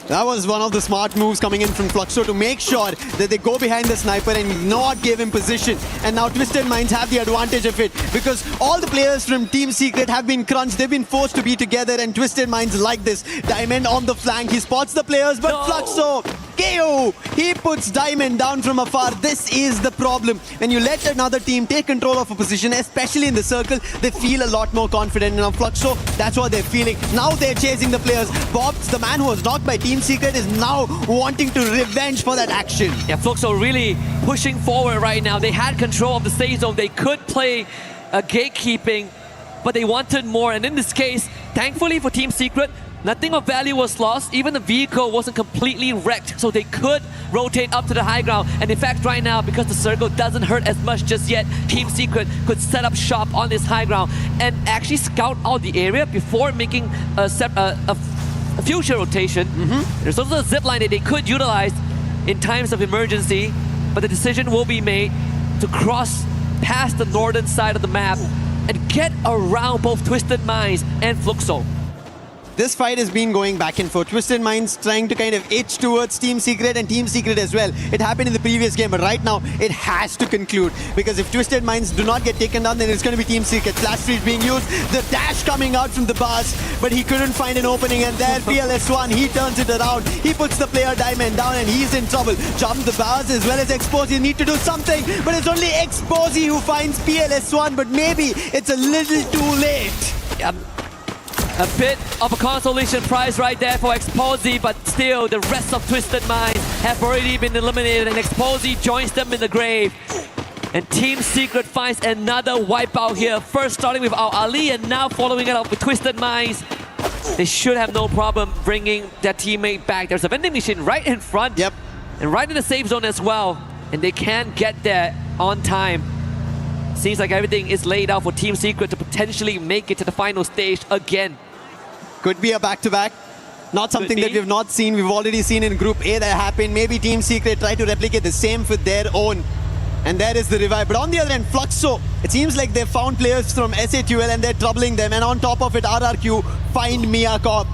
S18: That was one of the smart moves coming in from Fluxo to make sure that they go behind the sniper and not give him position. And now Twisted Minds have the advantage of it because all the players from Team Secret have been crunched. They've been forced to be together, and Twisted Minds like this. Diamond on the flank. He spots the players, but Fluxo, KO! He puts Diamond down from afar. This is the problem. When you let another team take control of a position, especially in the circle, they feel a lot more confident. And now Fluxo, that's what they're feeling. Now they're chasing the players. Bobs, the man who was knocked by Team Secret, is now wanting to revenge for that action.
S17: Yeah, Fluxo really pushing forward right now. They had control of the safe zone. They could play gatekeeping, but they wanted more. And in this case, thankfully for Team Secret, nothing of value was lost. Even the vehicle wasn't completely wrecked, so they could rotate up to the high ground. And in fact, right now, because the circle doesn't hurt as much just yet, Team Secret could set up shop on this high ground and actually scout out the area before making a future rotation. There's also a zip line that they could utilize in times of emergency, but the decision will be made to cross past the northern side of the map and get around both Twisted Minds and Fluxo.
S18: This fight has been going back and forth. Twisted Minds trying to kind of itch towards Team Secret and Team Secret as well. It happened in the previous game, but right now it has to conclude because if Twisted Minds do not get taken down, then it's going to be Team Secret. Flash Street being used, the dash coming out from the bars, but he couldn't find an opening, and there PLS1, he turns it around. He puts the player Diamond down and he's in trouble. Jump the bars as well as Exposy need to do something, but it's only Exposy who finds PLS1, but maybe it's a little too late.
S17: A bit of a consolation prize right there for Exposy, but still the rest of Twisted Minds have already been eliminated and Exposy joins them in the grave. And Team Secret finds another wipeout here. First starting with Al Ali and now following it up with Twisted Minds. They should have no problem bringing their teammate back. There's a vending machine right in front.
S18: Yep.
S17: And right in the safe zone as well. And they can get there on time. Seems like everything is laid out for Team Secret to potentially make it to the final stage again.
S18: Could be a back-to-back. Not something that we've not seen. We've already seen in Group A that happened. Maybe Team Secret try to replicate the same with their own. And there is the revive. But on the other end, Fluxo, it seems like they've found players from SA2L and they're troubling them. And on top of it, RRQ find Mia Corp.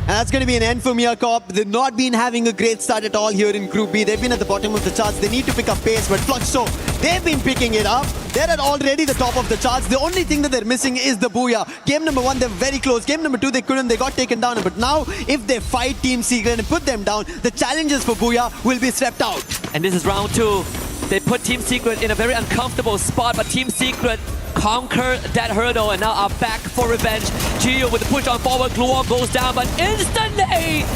S18: And that's going to be an end for Mia Corp. They've not been having a great start at all here in Group B. They've been at the bottom of the charts. They need to pick up pace. But Fluxo, they've been picking it up. They're at already the top of the charts. The only thing that they're missing is the Booyah. Game number 1, they're very close. Game number 2, they couldn't. They got taken down. But now, if they fight Team Secret and put them down, the challenges for Booyah will be swept out.
S17: And this is round 2. They put Team Secret in a very uncomfortable spot, but Team Secret conquered that hurdle and now are back for revenge. Gio with the push on forward, Gluon goes down, but instant nade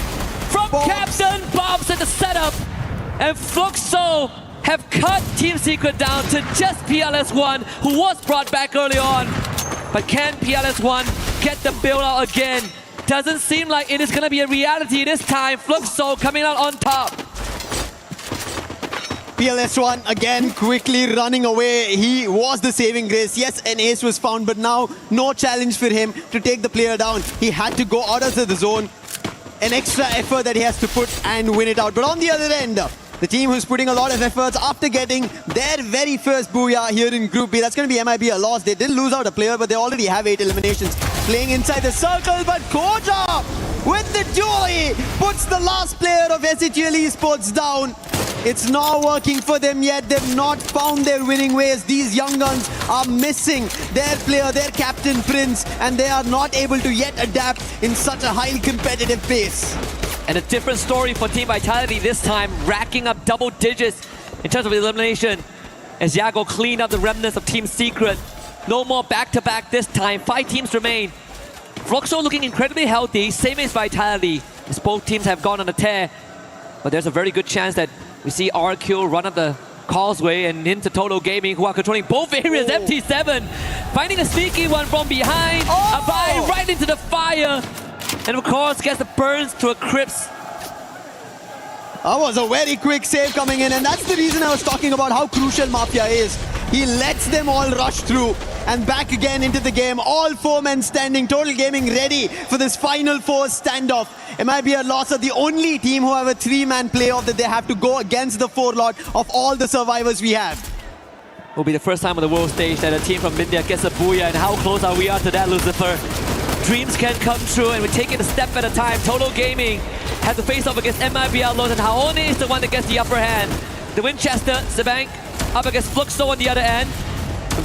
S17: from Captain Bobs at the setup. And Fluxo have cut Team Secret down to just PLS1, who was brought back early on. But can PLS1 get the build out again? Doesn't seem like it is going to be a reality this time. Fluxo coming out on top.
S18: PLS1 again quickly running away. He was the saving grace. Yes, an ace was found, but now no challenge for him to take the player down. He had to go out of the zone. An extra effort that he has to put and win it out. But on the other end, the team who's putting a lot of efforts after getting their very first Booyah here in Group B. That's going to be MIB a loss. They did lose out a player, but they already have 8 eliminations. Playing inside the circle, but Koja with the dually puts the last player of SHL Esports down. It's not working for them yet. They've not found their winning ways. These young guns are missing their player, their captain Prince, and they are not able to yet adapt in such a highly competitive pace.
S17: And a different story for Team Vitality this time, racking up double digits in terms of elimination as Yago cleaned up the remnants of Team Secret. No more back-to-back this time. 5 teams remain. Fluxo looking incredibly healthy, same as Vitality, as both teams have gone on a tear. But there's a very good chance that we see RQ run up the causeway and into Total Gaming, who are controlling both areas. MT7 finding a sneaky one from behind. A buy right into the fire. And of course gets the burns to a crisp.
S18: That was a very quick save coming in, and that's the reason I was talking about how crucial Mafia is. He lets them all rush through and back again into the game. All 4 men standing, Total Gaming ready for this Final 4 standoff. MIB are lost are the only team who have a 3-man playoff that they have to go against the 4 lot of all the survivors we have.
S17: Will be the first time on the world stage that a team from India gets a Booyah, and how close are we to that, Lucifer? Dreams can come true, and we take it a step at a time. Total Gaming has to face off against MIB Outlaws, and Haone is the one that gets the upper hand. The Winchester, Sabank, up against Fluxo on the other end.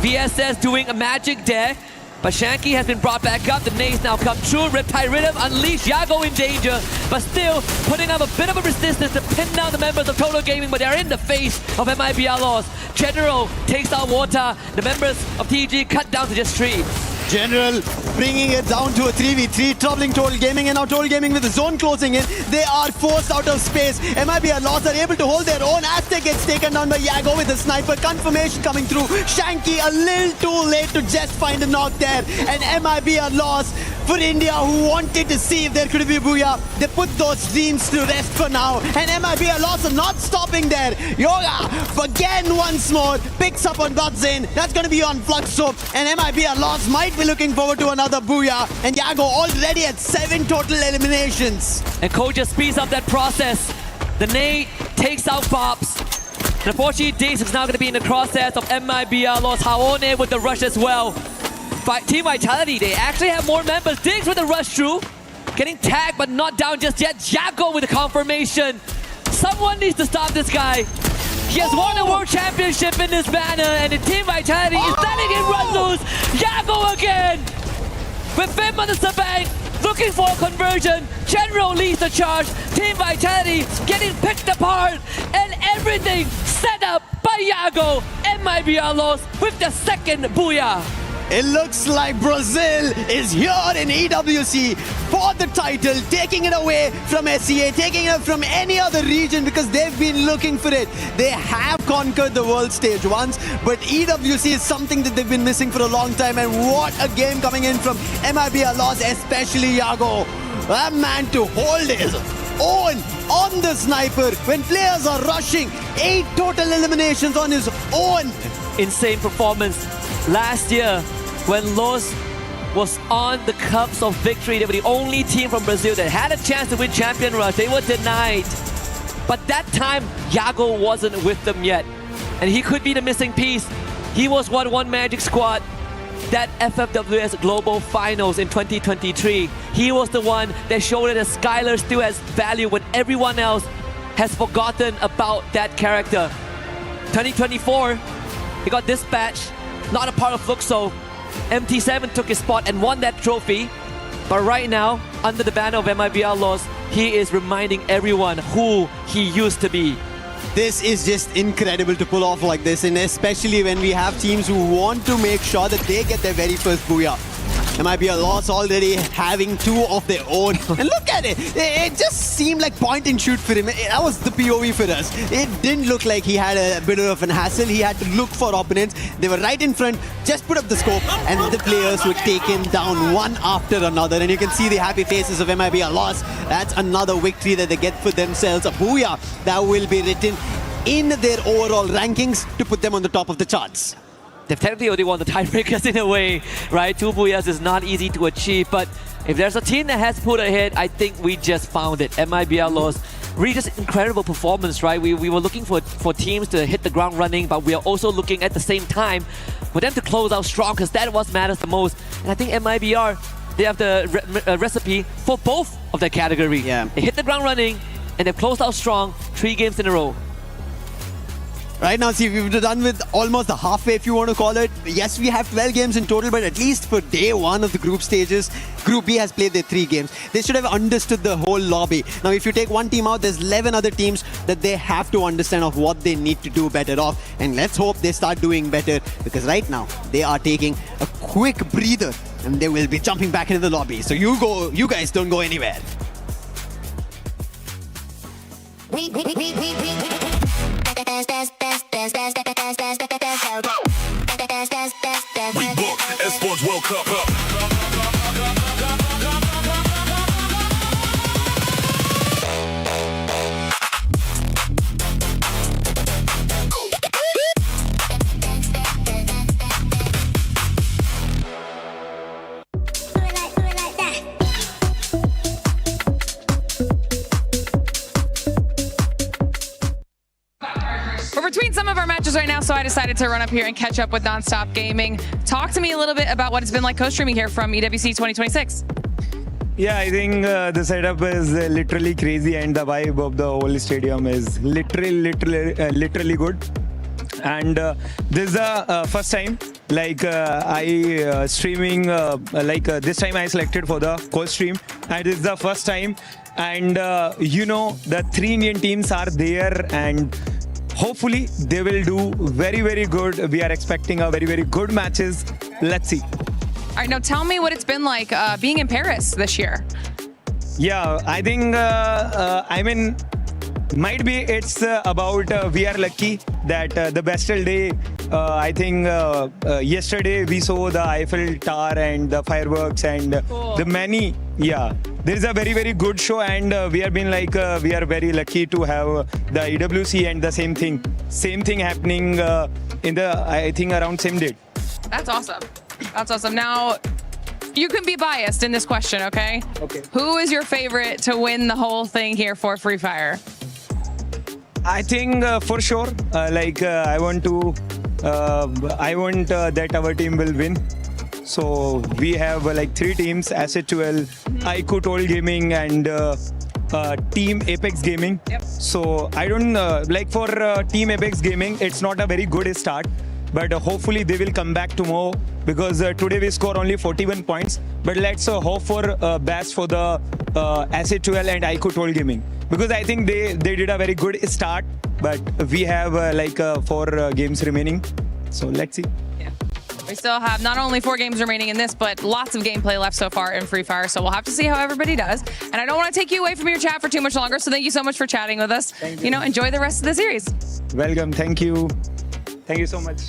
S17: VSS doing a magic there, but Shanky has been brought back up. The nades now come true. Riptide Rhythm unleashed. Yago in danger, but still putting up a bit of a resistance to pin down the members of Total Gaming, but they're in the face of MIB Outlaws. General takes out Water. The members of TG cut down to just 3.
S18: General bringing it down to a 3v3, troubling Total Gaming, and now Total Gaming with the zone closing in. They are forced out of space. MIB Outlaws are able to hold their own. Aztec gets taken down by Yago with the sniper. Confirmation coming through. Shanky a little too late to just find a knock there. And MIB Outlaws for India, who wanted to see if there could be a Booyah. They put those dreams to rest for now. And MIB Outlaws are not stopping there. Yoga again once more picks up on Budzin. That's going to be on Fluxo. And MIB Outlaws might be looking forward to another Booyah. And Yago already at 7 total eliminations.
S17: And Koja speeds up that process. The nade takes out Bobs. And unfortunately, Diggs is now going to be in the crosshairs of MIB Outlaws. Haone with the rush as well. Team Vitality, they actually have more members. Diggs with the rush through. Getting tagged, but not down just yet. Yago with the confirmation. Someone needs to stop this guy. He has won a world championship in this manner, and the Team Vitality is letting him run loose. Yago again! With Fim on the Sabank, looking for a conversion. General leads the charge. Team Vitality getting picked apart, and everything set up by Yago. MIB Outlaws with the second Booyah.
S18: It looks like Brazil is here in EWC for the title, taking it away from SEA, taking it from any other region because they've been looking for it. They have conquered the world stage once, but EWC is something that they've been missing for a long time. And what a game coming in from MIB Loss, especially Yago. That man to hold his own on the sniper when players are rushing. 8 total eliminations on his own.
S17: Insane performance. Last year, when Los was on the cusp of victory, they were the only team from Brazil that had a chance to win Champion Rush. They were denied. But that time, Yago wasn't with them yet. And he could be the missing piece. He was one Magic Squad. That FFWS Global Finals in 2023. He was the one that showed that Skylar still has value when everyone else has forgotten about that character. 2024, he got dispatched, not a part of Fluxo. MT7 took his spot and won that trophy. But right now, under the banner of MIBR Laws, he is reminding everyone who he used to be.
S18: This is just incredible to pull off like this, and especially when we have teams who want to make sure that they get their very first booyah. MIB Loss already having 2 of their own. And look at it. It just seemed like point and shoot for him. That was the POV for us. It didn't look like he had a bit of an hassle. He had to look for opponents. They were right in front, just put up the scope, and the players were taken down one after another. And you can see the happy faces of MIB Loss. That's another victory that they get for themselves. A booyah that will be written in their overall rankings to put them on the top of the charts.
S17: They've technically already won the tiebreakers in a way, right? 2 booyahs is not easy to achieve, but if there's a team that has put ahead, I think we just found it. MIBR Laws, really just incredible performance, right? We were looking for teams to hit the ground running, but we are also looking at the same time for them to close out strong, because that what matters the most. And I think MIBR, they have the recipe for both of their category.
S18: Yeah.
S17: They hit the ground running, and they've closed out strong 3 games in a row.
S18: Right now, see, we've done with almost the halfway, if you want to call it. Yes, we have 12 games in total, but at least for day 1 of the group stages, Group B has played their 3 games. They should have understood the whole lobby. Now, if you take one team out, there's 11 other teams that they have to understand of what they need to do better off. And let's hope they start doing better, because right now, they are taking a quick breather, and they will be jumping back into the lobby. So you guys don't go anywhere.
S6: We book Esports World Cup.
S3: We're between some of our matches right now, so I decided to run up here and catch up with Nonstop Gaming. Talk to me a little bit about what it's been like co-streaming here from EWC 2026.
S22: Yeah, I think the setup is literally crazy, and the vibe of the whole stadium is literally good. And this is the first time, like I streaming, this time I selected for the co-stream, and this is the first time. And you know, the 3 Indian teams are there, and hopefully they will do very good. We are expecting a very good matches. Let's see.
S3: All right, now tell me what it's been like being in Paris this year.
S22: Yeah, I think, I mean, might be it's about we are lucky that the Bastille Day, I think yesterday we saw the Eiffel Tower and the fireworks and the many, yeah. There is a very good show, and we have been like, we are very lucky to have the EWC and the same thing happening in the, I think, around same date.
S3: That's awesome. That's awesome. Now, you can be biased in this question, okay?
S22: Okay.
S3: Who is your favorite to win the whole thing here for Free Fire?
S22: I think for sure, I want that our team will win. So we have 3 teams: Asset12, IQ Toll Gaming, and Team Apex Gaming.
S3: Yep.
S22: So I don't for Team Apex Gaming, it's not a very good start, but hopefully they will come back tomorrow, because today we score only 41 points. But let's hope for best for the Asset12 and IQ Toll Gaming, because I think they did a very good start, but we have 4 games remaining. So let's see.
S3: We still have not only 4 games remaining in this, but lots of gameplay left so far in Free Fire. So we'll have to see how everybody does. And I don't want to take you away from your chat for too much longer. So thank you so much for chatting with us. You know, enjoy the rest of the series.
S22: Welcome. Thank you. Thank you so much.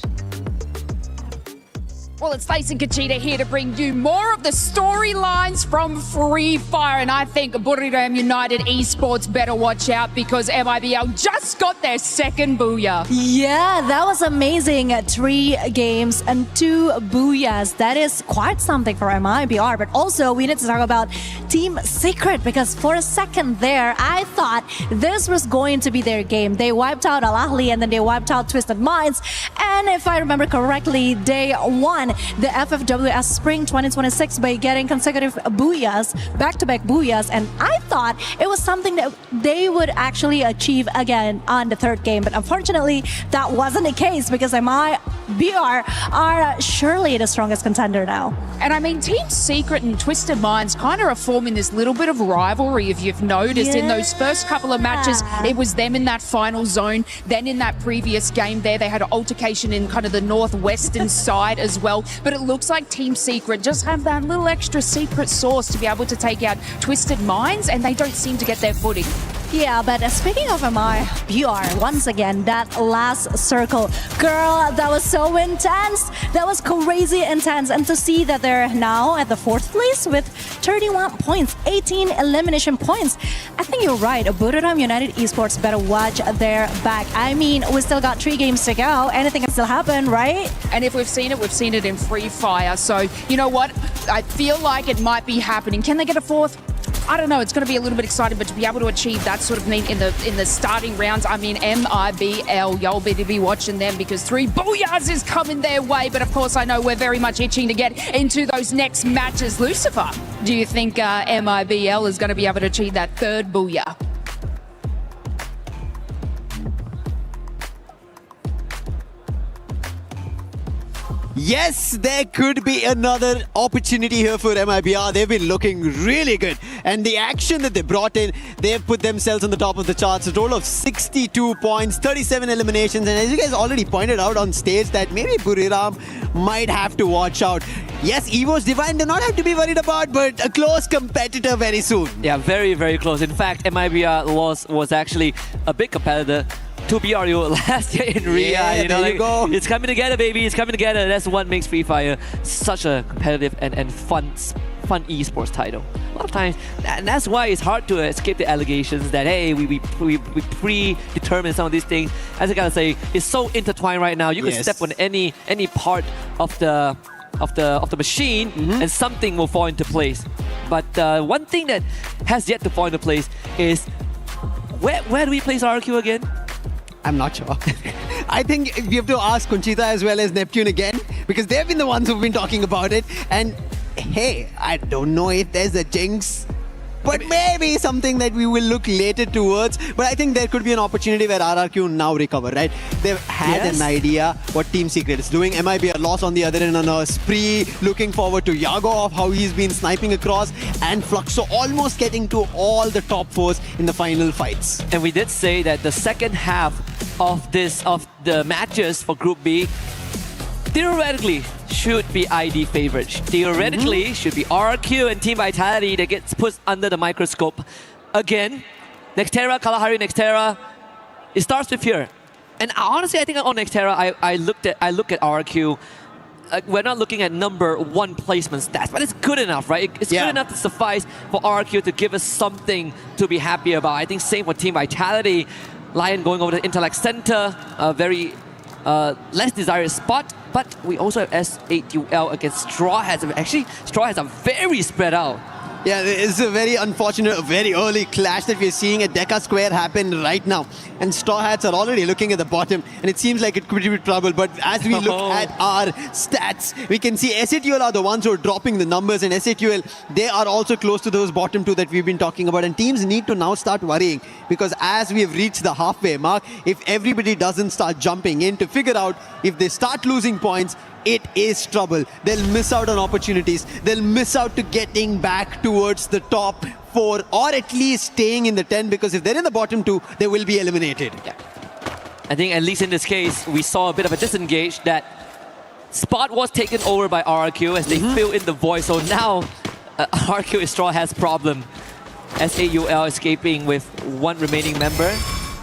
S9: Well, it's Face and Kachita here to bring you more of the storylines from Free Fire. And I think Buriram United Esports better watch out because MIBL just got their second booyah.
S12: Yeah, that was amazing. 3 games and 2 booyahs. That is quite something for MIBR. But also, we need to talk about Team Secret because for a second there, I thought this was going to be their game. They wiped out Al Ahly and then they wiped out Twisted Minds. And if I remember correctly, they won the FFWS Spring 2026 by getting consecutive booyahs, back-to-back booyahs, and I thought it was something that they would actually achieve again on the 3rd game, but unfortunately that wasn't the case because MIBR are surely the strongest contender now.
S9: And I mean, Team Secret and Twisted Minds kind of are forming this little bit of rivalry, if you've noticed. In those first couple of matches, it was them in that final zone. Then in that previous game there, they had an altercation in kind of the northwestern side as well. But it looks like Team Secret just have that little extra secret sauce to be able to take out Twisted Minds, and they don't seem to get their footing.
S12: Yeah, but speaking of MIBR, once again, that last circle, girl, that was so intense. That was crazy intense. And to see that they're now at the 4th place with 31 points, 18 elimination points. I think you're right. Buriram United Esports better watch their back. I mean, we still got 3 games to go. Anything can still happen, right?
S9: And if we've seen it in Free Fire. So, you know what? I feel like it might be happening. Can they get a 4th? I don't know, it's going to be a little bit exciting, but to be able to achieve that sort of need in the starting rounds, I mean, MIBL, you'll be watching them because 3 booyahs is coming their way. But of course, I know we're very much itching to get into those next matches. Lucifer, do you think MIBL is going to be able to achieve that 3rd booyah?
S18: Yes, there could be another opportunity here for MIBR. They've been looking really good. And the action that they brought in, they've put themselves on the top of the charts. A total of 62 points, 37 eliminations. And as you guys already pointed out on stage, that maybe Buriram might have to watch out. Yes, Evo's Divine do not have to be worried about, but a close competitor very soon.
S17: Yeah, very, very close. In fact, MIBR was actually a big competitor to BRU last year in Ria.
S18: Yeah,
S17: you know,
S18: there you go.
S17: It's coming together, baby. It's coming together. That's what makes Free Fire such a competitive and fun esports title. A lot of times, and that's why it's hard to escape the allegations that, hey, we predetermine some of these things. As I gotta say, it's so intertwined right now. You can step on any part of the machine, and something will fall into place. But one thing that has yet to fall into place is where do we place RQ again?
S18: I'm not sure. I think we have to ask Conchita as well as Neptune again because they've been the ones who've been talking about it. And hey, I don't know if there's a jinx, but maybe something that we will look later towards. But I think there could be an opportunity where RRQ now recover, right? They've had an idea what Team Secret is doing. MIB a loss on the other end on a spree. Looking forward to Yago of how he's been sniping across, and Fluxo almost getting to all the top 4s in the final fights.
S17: And we did say that the second half of the matches for Group B theoretically should be ID favorite. Theoretically should be RQ and Team Vitality that gets put under the microscope again. Nextera, Kalahari Nextera. It starts with here. And honestly, I think on Nextera, I look at RQ. We're not looking at number 1 placement stats, but it's good enough, right? It's good enough to suffice for RQ to give us something to be happy about. I think same for Team Vitality. Lion going over the Intellect Center, a very less desired spot, but we also have S8UL against Straw Hats. Actually, Straw Hats are very spread out.
S18: Yeah, it's a very unfortunate, very early clash that we're seeing at Deca Square happen right now. And Straw Hats are already looking at the bottom, and it seems like it could be trouble. But as we look at our stats, we can see S8UL are the ones who are dropping the numbers, and S8UL, they are also close to those bottom 2 that we've been talking about. And teams need to now start worrying, because as we have reached the halfway mark, if everybody doesn't start jumping in to figure out if they start losing points, it is trouble. They'll miss out on opportunities. They'll miss out to getting back towards the top 4, or at least staying in the 10, because if they're in the bottom 2, they will be eliminated.
S17: Yeah. I think at least in this case, we saw a bit of a disengage that spot was taken over by RRQ as they fill in the void. So now RRQ is Straw Hat's problem. SAUL escaping with one remaining member.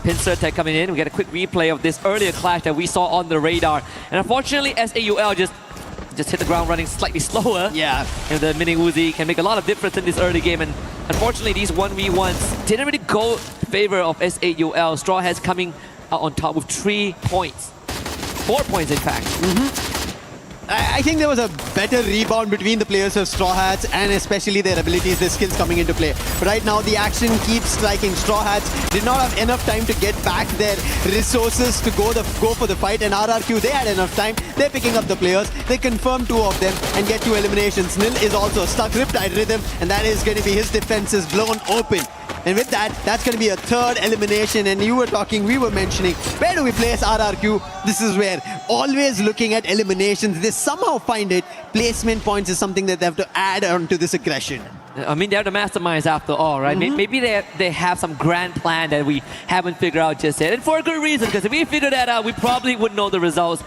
S17: Pincer Tech coming in. We get a quick replay of this earlier clash that we saw on the radar. And unfortunately, SAUL just hit the ground running slightly slower.
S18: Yeah.
S17: And the mini Uzi can make a lot of difference in this early game. And unfortunately, these 1v1s didn't really go in favor of SAUL. Straw Hats coming out on top with 3 points. 4 points, in fact.
S18: I think there was a better rebound between the players of Straw Hats and especially their abilities, their skills coming into play. But right now the action keeps striking. Straw Hats did not have enough time to get back their resources to go for the fight, and RRQ, they had enough time. They're picking up the players. They confirm 2 of them and get 2 eliminations. Nil is also stuck, Riptide Rhythm, and that is going to be his defenses blown open. And with that, that's going to be a 3rd elimination. And we were mentioning, where do we place RRQ? This is where, always looking at eliminations, they somehow find it. Placement points is something that they have to add on to this aggression.
S17: I mean, they're the masterminds after all, right? Maybe they have some grand plan that we haven't figured out just yet. And for a good reason, because if we figure that out, we probably would know the results.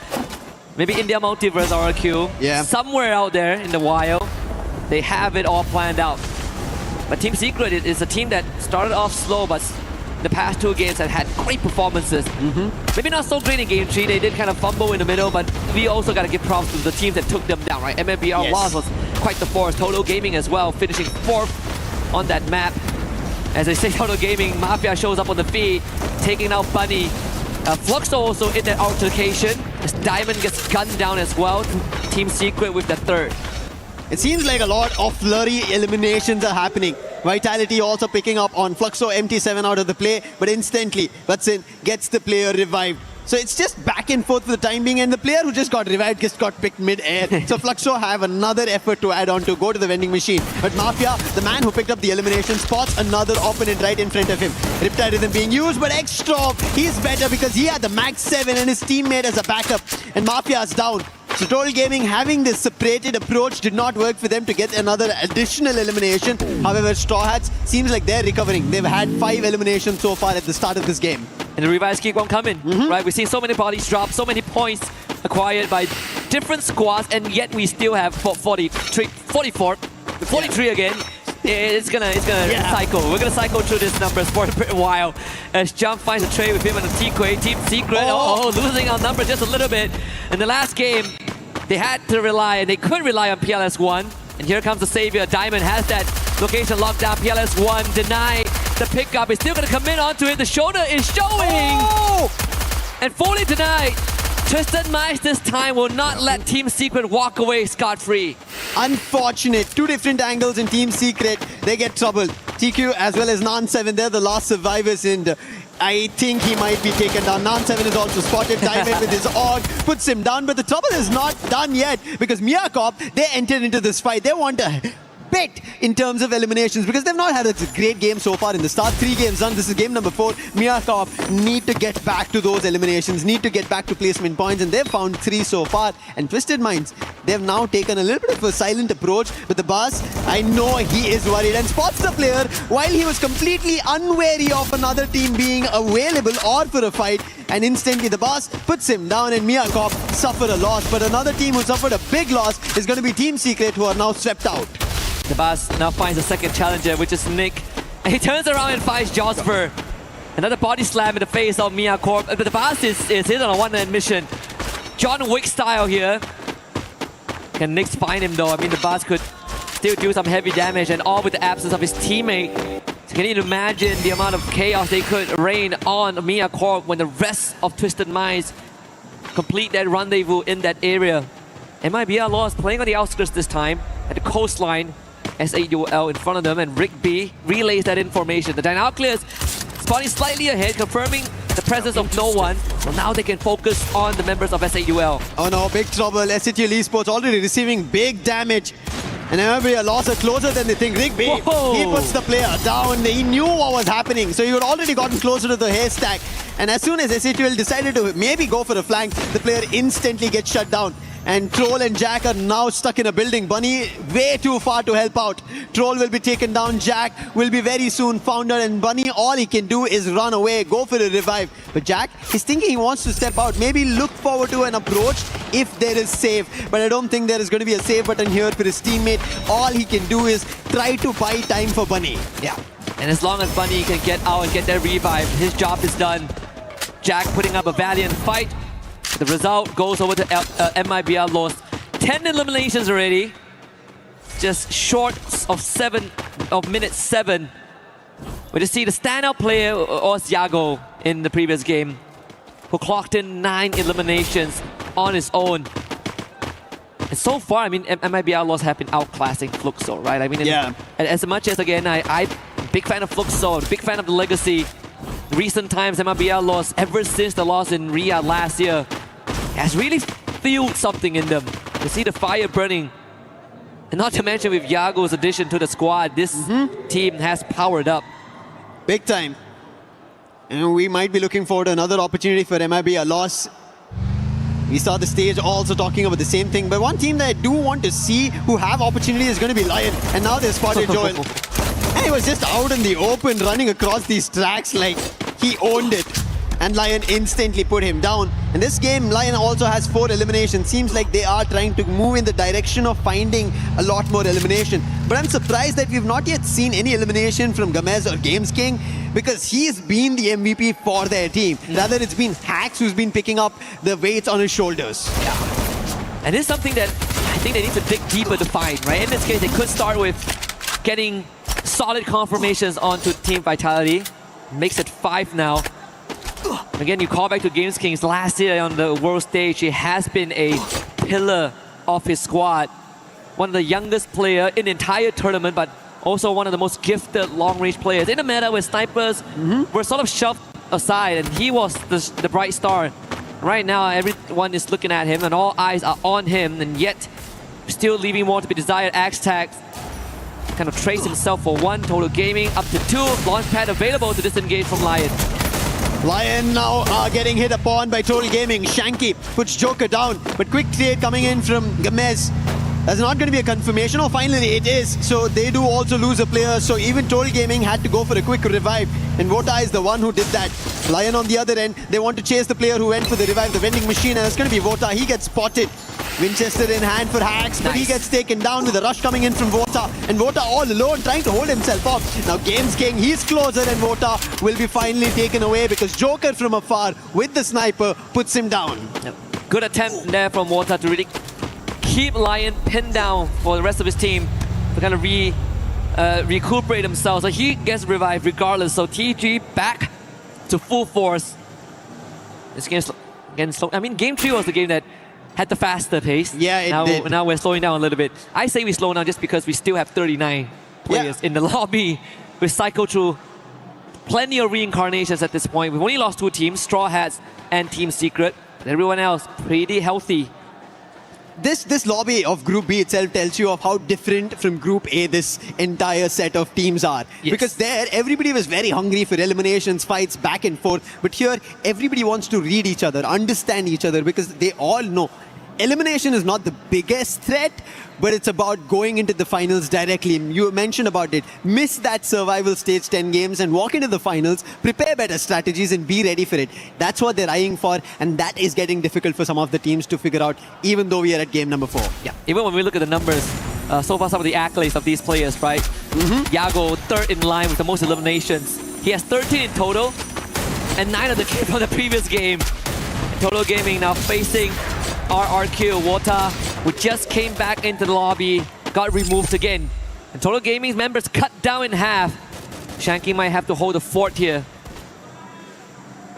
S17: Maybe India Multiverse RRQ.
S18: Yeah.
S17: Somewhere out there in the wild, they have it all planned out. But Team Secret is a team that started off slow, but the past 2 games have had great performances. Maybe not so great in Game 3. They did kind of fumble in the middle, but we also got to give props to the teams that took them down, right? MMBR loss was quite the force. Total Gaming as well, finishing 4th on that map. As I say, Total Gaming, Mafia shows up on the feed, taking out Bunny. Fluxo also in that altercation, as Diamond gets gunned down as well. Team Secret with the 3rd.
S18: It seems like a lot of flurry eliminations are happening. Vitality also picking up on Fluxo, MT7 out of the play, but instantly Vatsin gets the player revived. So it's just back and forth for the time being, and the player who just got revived just got picked mid-air. So Fluxo have another effort to add on to go to the vending machine. But Mafia, the man who picked up the elimination, spots another opponent right in front of him. Riptide Rhythm being used, but Extra, he's better because he had the Max 7 and his teammate as a backup. And Mafia's down. So Total Gaming having this separated approach did not work for them to get another additional elimination. However, Straw Hats seems like they're recovering. They've had 5 eliminations so far at the start of this game.
S17: And the revives keep on coming, right? We've seen so many bodies drop, so many points acquired by different squads, and yet we still have 44, 43 again. It's gonna cycle. We're gonna cycle through these numbers for a while. As Jump finds a trade with him and the T-Quay, Team Secret, losing our number just a little bit. In the last game, they had to rely, and they could rely on PLS1. And here comes the savior. Diamond has that location locked down. PLS1 denied the pickup. He's still gonna come in onto it. The shoulder is showing! And fully denied. Twisted Mice this time will not let Team Secret walk away scot-free.
S18: Unfortunate. 2 different angles in Team Secret. They get troubled. TQ as well as Nan7, they're the last survivors, and I think he might be taken down. Nan7 is also spotted. Diamond with his AUG puts him down, but the trouble is not done yet because Mia Corp, they entered into this fight. They want a bit in terms of eliminations because they've not had a great game so far in the start. 3 games done. This is game number 4. Mia Corp need to get back to those eliminations, need to get back to placement points, and they've found 3 so far. And Twisted Minds, they've now taken a little bit of a silent approach with the boss. I know he is worried and spots the player while he was completely unwary of another team being available or for a fight. And instantly the boss puts him down and Mia Corp suffer a loss. But another team who suffered a big loss is going to be Team Secret, who are now swept out.
S17: The boss now finds a second challenger, which is Nick. And he turns around and finds Josper. Another body slam in the face of Mia Corp. But the boss is hit on a one-man mission. John Wick style here. Can Nick find him though? I mean, the boss could still do some heavy damage, and all with the absence of his teammate. So can you imagine the amount of chaos they could rain on Mia Corp when the rest of Twisted Minds complete that rendezvous in that area? MIBR lost, playing on the outskirts this time, at the coastline. SAUL in front of them, and Rick B relays that information. The Dinoculus spawning slightly ahead, confirming the presence of no one. So now they can focus on the members of SAUL.
S18: Oh no, big trouble. SATL Esports already receiving big damage. And remember, lost are closer than they think. Rick B, he puts the player down. He knew what was happening. So he had already gotten closer to the haystack. And as soon as SATL decided to maybe go for a flank, the player instantly gets shut down. And Troll and Jack are now stuck in a building. Bunny way too far to help out. Troll will be taken down. Jack will be very soon found out. And Bunny, all he can do is run away, go for a revive. But Jack, he's thinking he wants to step out. Maybe look forward to an approach if there is save. But I don't think there is going to be a save button here for his teammate. All he can do is try to buy time for Bunny. Yeah.
S17: And as long as Bunny can get out and get that revive, his job is done. Jack putting up a valiant fight. The result goes over to MIBR lost 10 eliminations already. Just short of minute 7. We just see the standout player was Yago in the previous game, who clocked in 9 eliminations on his own. And so far, I mean, MIBR lost have been outclassing Fluxo, right? I mean, as much as, again, I'm big fan of Fluxo, big fan of the legacy. Recent times, MIBR lost, ever since the loss in Riyadh last year, has really fueled something in them. You see the fire burning. And not to mention with Yago's addition to the squad, this team has powered up.
S18: Big time. And we might be looking forward to another opportunity for MIBR loss. We saw the stage also talking about the same thing. But one team that I do want to see who have opportunity is going to be Lion. And now they spotted Joel. And he was just out in the open, running across these tracks like he owned it. And Lion instantly put him down. In this game, Lion also has 4 eliminations. Seems like they are trying to move in the direction of finding a lot more elimination. But I'm surprised that we've not yet seen any elimination from Gamez or Games King, because he's been the MVP for their team. Rather, it's been Hax who's been picking up the weights on his shoulders.
S17: And it's something that I think they need to dig deeper to find, right? In this case, they could start with getting solid confirmations onto Team Vitality. Makes it 5 now. Again, you call back to Games Kings last year on the world stage. He has been a pillar of his squad. One of the youngest player in the entire tournament, but also one of the most gifted long-range players. In a meta where snipers were sort of shoved aside, and he was the bright star. Right now, everyone is looking at him, and all eyes are on him, and yet still leaving more to be desired. Axe tags kind of trace himself for 1. Total Gaming up to 2. Launchpad available to disengage from Lion.
S18: Lion now getting hit upon by Total Gaming. Shanky puts Joker down, but quick trade coming in from Gamez. That's not going to be a confirmation. Oh, finally it is. So they do also lose a player. So even Total Gaming had to go for a quick revive. And Vota is the one who did that. Lion on the other end, they want to chase the player who went for the revive, the vending machine. And it's going to be Vota. He gets spotted. Winchester in hand for Hax, but he gets taken down with a rush coming in from Vota. And Vota all alone trying to hold himself off. Now Games King, he's closer, and Vota will be finally taken away because Joker from afar with the sniper puts him down.
S17: Good attempt there from Vota to really keep Lion pinned down for the rest of his team to kind of recuperate themselves. So he gets revived regardless. So TG back to full force. This game again slow. I mean, game 3 was the game that had the faster pace.
S18: Yeah, it did.
S17: Now we're slowing down a little bit. I say we slow down just because we still have 39 players in the lobby. We cycle through plenty of reincarnations at this point. We've only lost 2 teams, Straw Hats and Team Secret. Everyone else pretty healthy.
S18: This lobby of Group B itself tells you of how different from Group A this entire set of teams are.
S17: Yes.
S18: Because there, everybody was very hungry for eliminations, fights, back and forth. But here, everybody wants to read each other, understand each other, because they all know elimination is not the biggest threat, but it's about going into the finals directly. You mentioned about it. Miss that survival stage 10 games and walk into the finals, prepare better strategies and be ready for it. That's what they're eyeing for, and that is getting difficult for some of the teams to figure out, even though we are at game number 4.
S17: Yeah, even when we look at the numbers, so far some of the accolades of these players, right? Yago, 3rd in line with the most eliminations. He has 13 in total, and 9 of the from the previous game. Total Gaming now facing RRQ. Wota, who just came back into the lobby, got removed again. And Total Gaming's members cut down in half. Shanky might have to hold the fort here.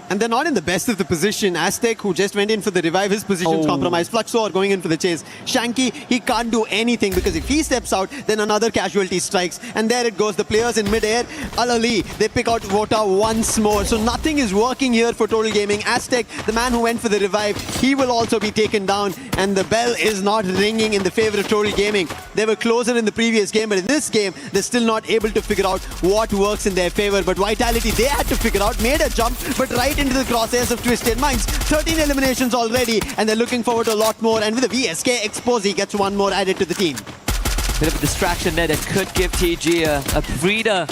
S18: And they're not in the best of the position. Aztec, who just went in for the revive, his position's compromised. Fluxo are going in for the chase. Shanky, he can't do anything because if he steps out, then another casualty strikes. And there it goes. The players in mid-air, Al-Ali, they pick out Vota once more. So nothing is working here for Total Gaming. Aztec, the man who went for the revive, he will also be taken down. and the bell is not ringing in the favor of Total Gaming. They were closer in the previous game, but in this game, they're still not able to figure out what works in their favor. But Vitality, they had to figure out, made a jump, but right into the crosshairs of Twisted Minds. 13 eliminations already, and they're looking forward to a lot more. And with the VSK Expose, he gets one more added to the team.
S17: Bit of a distraction there that could give TG a breather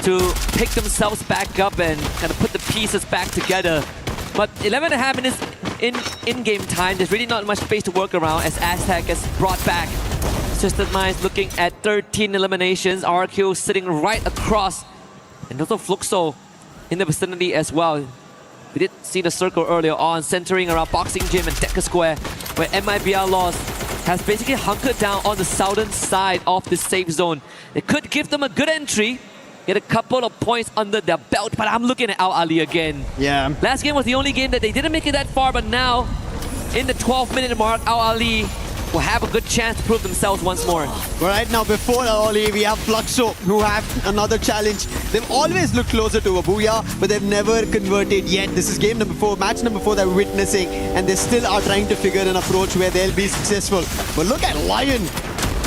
S17: to pick themselves back up and kind of put the pieces back together. But 11.5 minutes in-game time, there's really not much space to work around as Aztec gets brought back. Twisted Minds looking at 13 eliminations, RQ sitting right across, and also Fluxo in the vicinity as well. We did see the circle earlier on, centering around Boxing Gym and Deca Square, where MIBR Lost has basically hunkered down on the southern side of the safe zone. It could give them a good entry, get a couple of points under their belt, but I'm looking at Al Ali again.
S18: Yeah.
S17: Last game was the only game that they didn't make it that far, but now, in the 12-minute mark, Al Ali will have a good chance to prove themselves once more.
S18: Right now, before Al Ali, we have Fluxo, who have another challenge. They've always looked closer to a Booyah, but they've never converted yet. This is game number 4, match number 4 that we're witnessing, and they still are trying to figure an approach where they'll be successful. But look at Lion.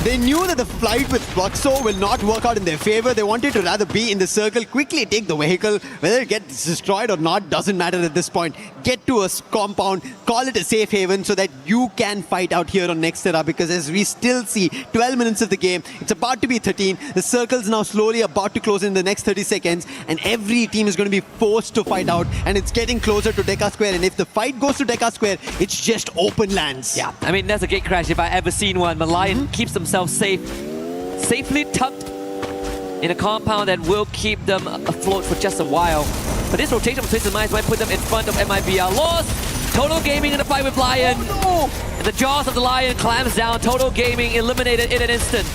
S18: They knew that the flight with Fluxo will not work out in their favor. They wanted to rather be in the circle, quickly take the vehicle. Whether it gets destroyed or not doesn't matter at this point. Get to a compound, call it a safe haven so that you can fight out here on Nextera, because as we still see 12 minutes of the game, it's about to be 13. The circle's now slowly about to close in the next 30 seconds, and every team is going to be forced to fight out, and it's getting closer to Deca Square. And if the fight goes to Deca Square, it's just open lands.
S17: Yeah, I mean, that's a gate crash if I ever seen one. But Lion keeps themselves safe, safely tucked in a compound that will keep them afloat for just a while. But this rotation of Twisted Minds might put them in front of MIBR Lost. Total Gaming in the fight with Lion.
S18: Oh, no.
S17: And the jaws of the Lion clams down. Total Gaming eliminated in an instant.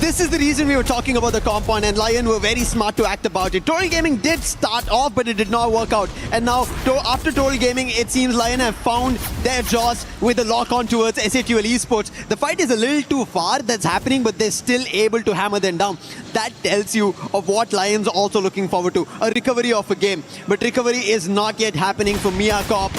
S18: This is the reason we were talking about the compound, and Lion were very smart to act about it. Total Gaming did start off, but it did not work out. And now, after Total Gaming, it seems Lion have found their jaws with a lock-on towards SATL Esports. The fight is a little too far that's happening, but they're still able to hammer them down. That tells you of what Lion's also looking forward to, a recovery of a game. But recovery is not yet happening for Mia Corp.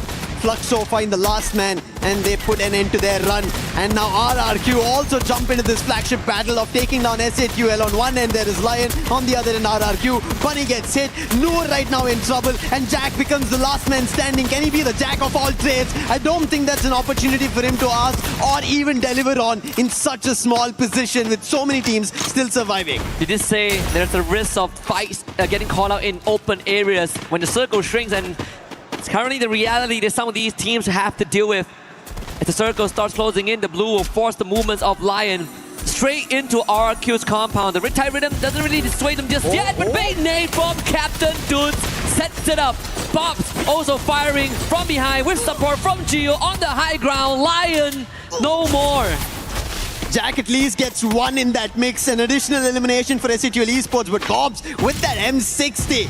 S18: Fluxo find the last man, and they put an end to their run. And now RRQ also jump into this flagship battle of taking down SATL. On one end there is Lion, on the other end RRQ. Bunny gets hit, Noor right now in trouble, and Jack becomes the last man standing. Can he be the jack of all trades? I don't think that's an opportunity for him to ask or even deliver on in such a small position with so many teams still surviving.
S17: You did say there's a risk of fights getting caught out in open areas when the circle shrinks, and it's currently the reality that some of these teams have to deal with. As the circle starts closing in, the blue will force the movements of Lion straight into RQ's compound. The Riptide Rhythm doesn't really dissuade them just yet, but big nade from Captain Dudes sets it up. Bobs also firing from behind with support from Gio on the high ground. Lion, no more.
S18: Jack at least gets one in that mix, an additional elimination for SATL Esports, but Cobbs with that M60.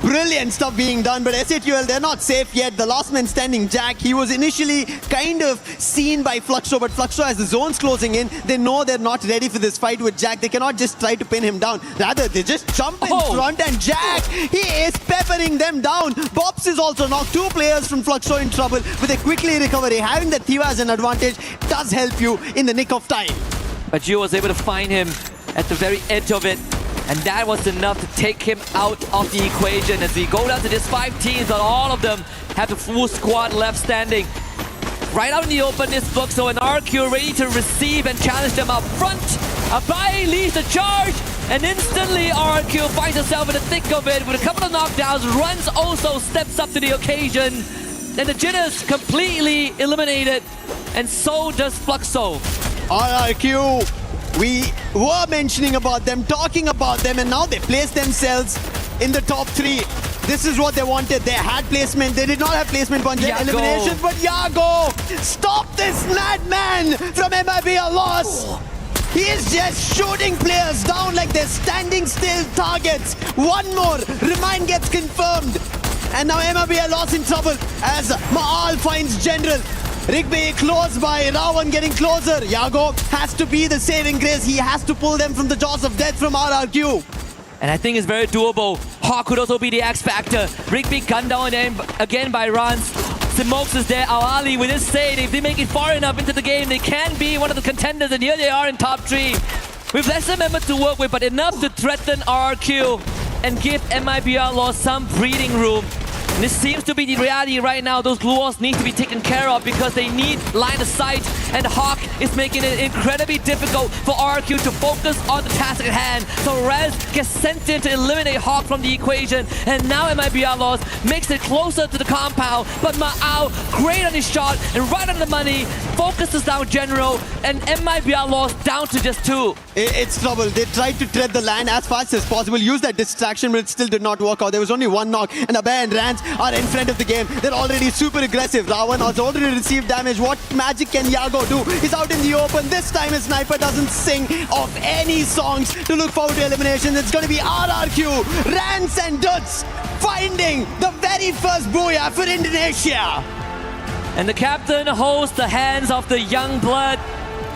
S18: Brilliant stuff being done, but SATL, they're not safe yet. The last man standing, Jack, he was initially kind of seen by Fluxo, but Fluxo, as the zone's closing in, they know they're not ready for this fight with Jack. They cannot just try to pin him down. Rather, they just jump in front, and Jack, he is peppering them down. Bobs is also knocked. 2 players from Fluxo in trouble with a quickly recovery. Having that Thiva as an advantage does help you in the nick of time.
S17: But Gio was able to find him at the very edge of it. And that was enough to take him out of the equation as we go down to just 5 teams, but all of them have the full squad left standing. Right out in the open is Fluxo and RQ ready to receive and challenge them up front. Abai leads the charge, and instantly RQ finds himself in the thick of it with a couple of knockdowns. Runs also steps up to the occasion. And the Jitters completely eliminated, and so does Fluxo.
S18: RRQ, we were mentioning about them, talking about them, and now they place themselves in the top 3. This is what they wanted. They had placement. They did not have placement on their eliminations, but Yago, stop this madman from MIBR Loss. He is just shooting players down like they're standing still targets. One more, Remind gets confirmed. And now MIBR Loss in trouble as Maal finds General. Rigby close by, Rawan getting closer. Yago has to be the saving grace. He has to pull them from the jaws of death from RRQ.
S17: And I think it's very doable. Hawk could also be the X factor. Rigby gunned down again by Rans. Simox is there. Ali, we just say if they make it far enough into the game, they can be one of the contenders, and here they are in top 3. With lesser members to work with, but enough to threaten RRQ and give MIBR Law some breathing room. And this seems to be the reality right now. Those glue walls need to be taken care of because they need line of sight, and Hawk is making it incredibly difficult for RRQ to focus on the task at hand. So Rez gets sent in to eliminate Hawk from the equation, and now MIBR Laws makes it closer to the compound, but Ma'ao, great on his shot, and right on the money, focuses down General, and MIBR Laws down to just 2.
S18: It's trouble. They tried to tread the line as fast as possible, use that distraction, but it still did not work out. There was only one knock, and Abhay and Rans are in front of the game. They're already super aggressive. Ravan has already received damage. What magic can Yago do? He's out in the open. This time his sniper doesn't sing of any songs to look forward to elimination. It's going to be RRQ, Rans and Duts finding the very first booyah for Indonesia.
S17: And the captain holds the hands of the young blood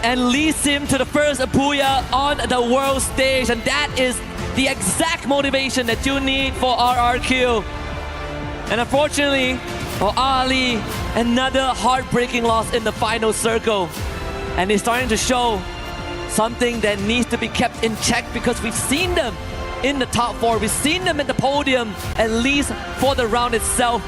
S17: and leads him to the first booyah on the world stage. And that is the exact motivation that you need for RRQ. And unfortunately, for Ali, another heartbreaking loss in the final circle. And it's starting to show something that needs to be kept in check because we've seen them in the top 4. We've seen them at the podium, at least for the round itself.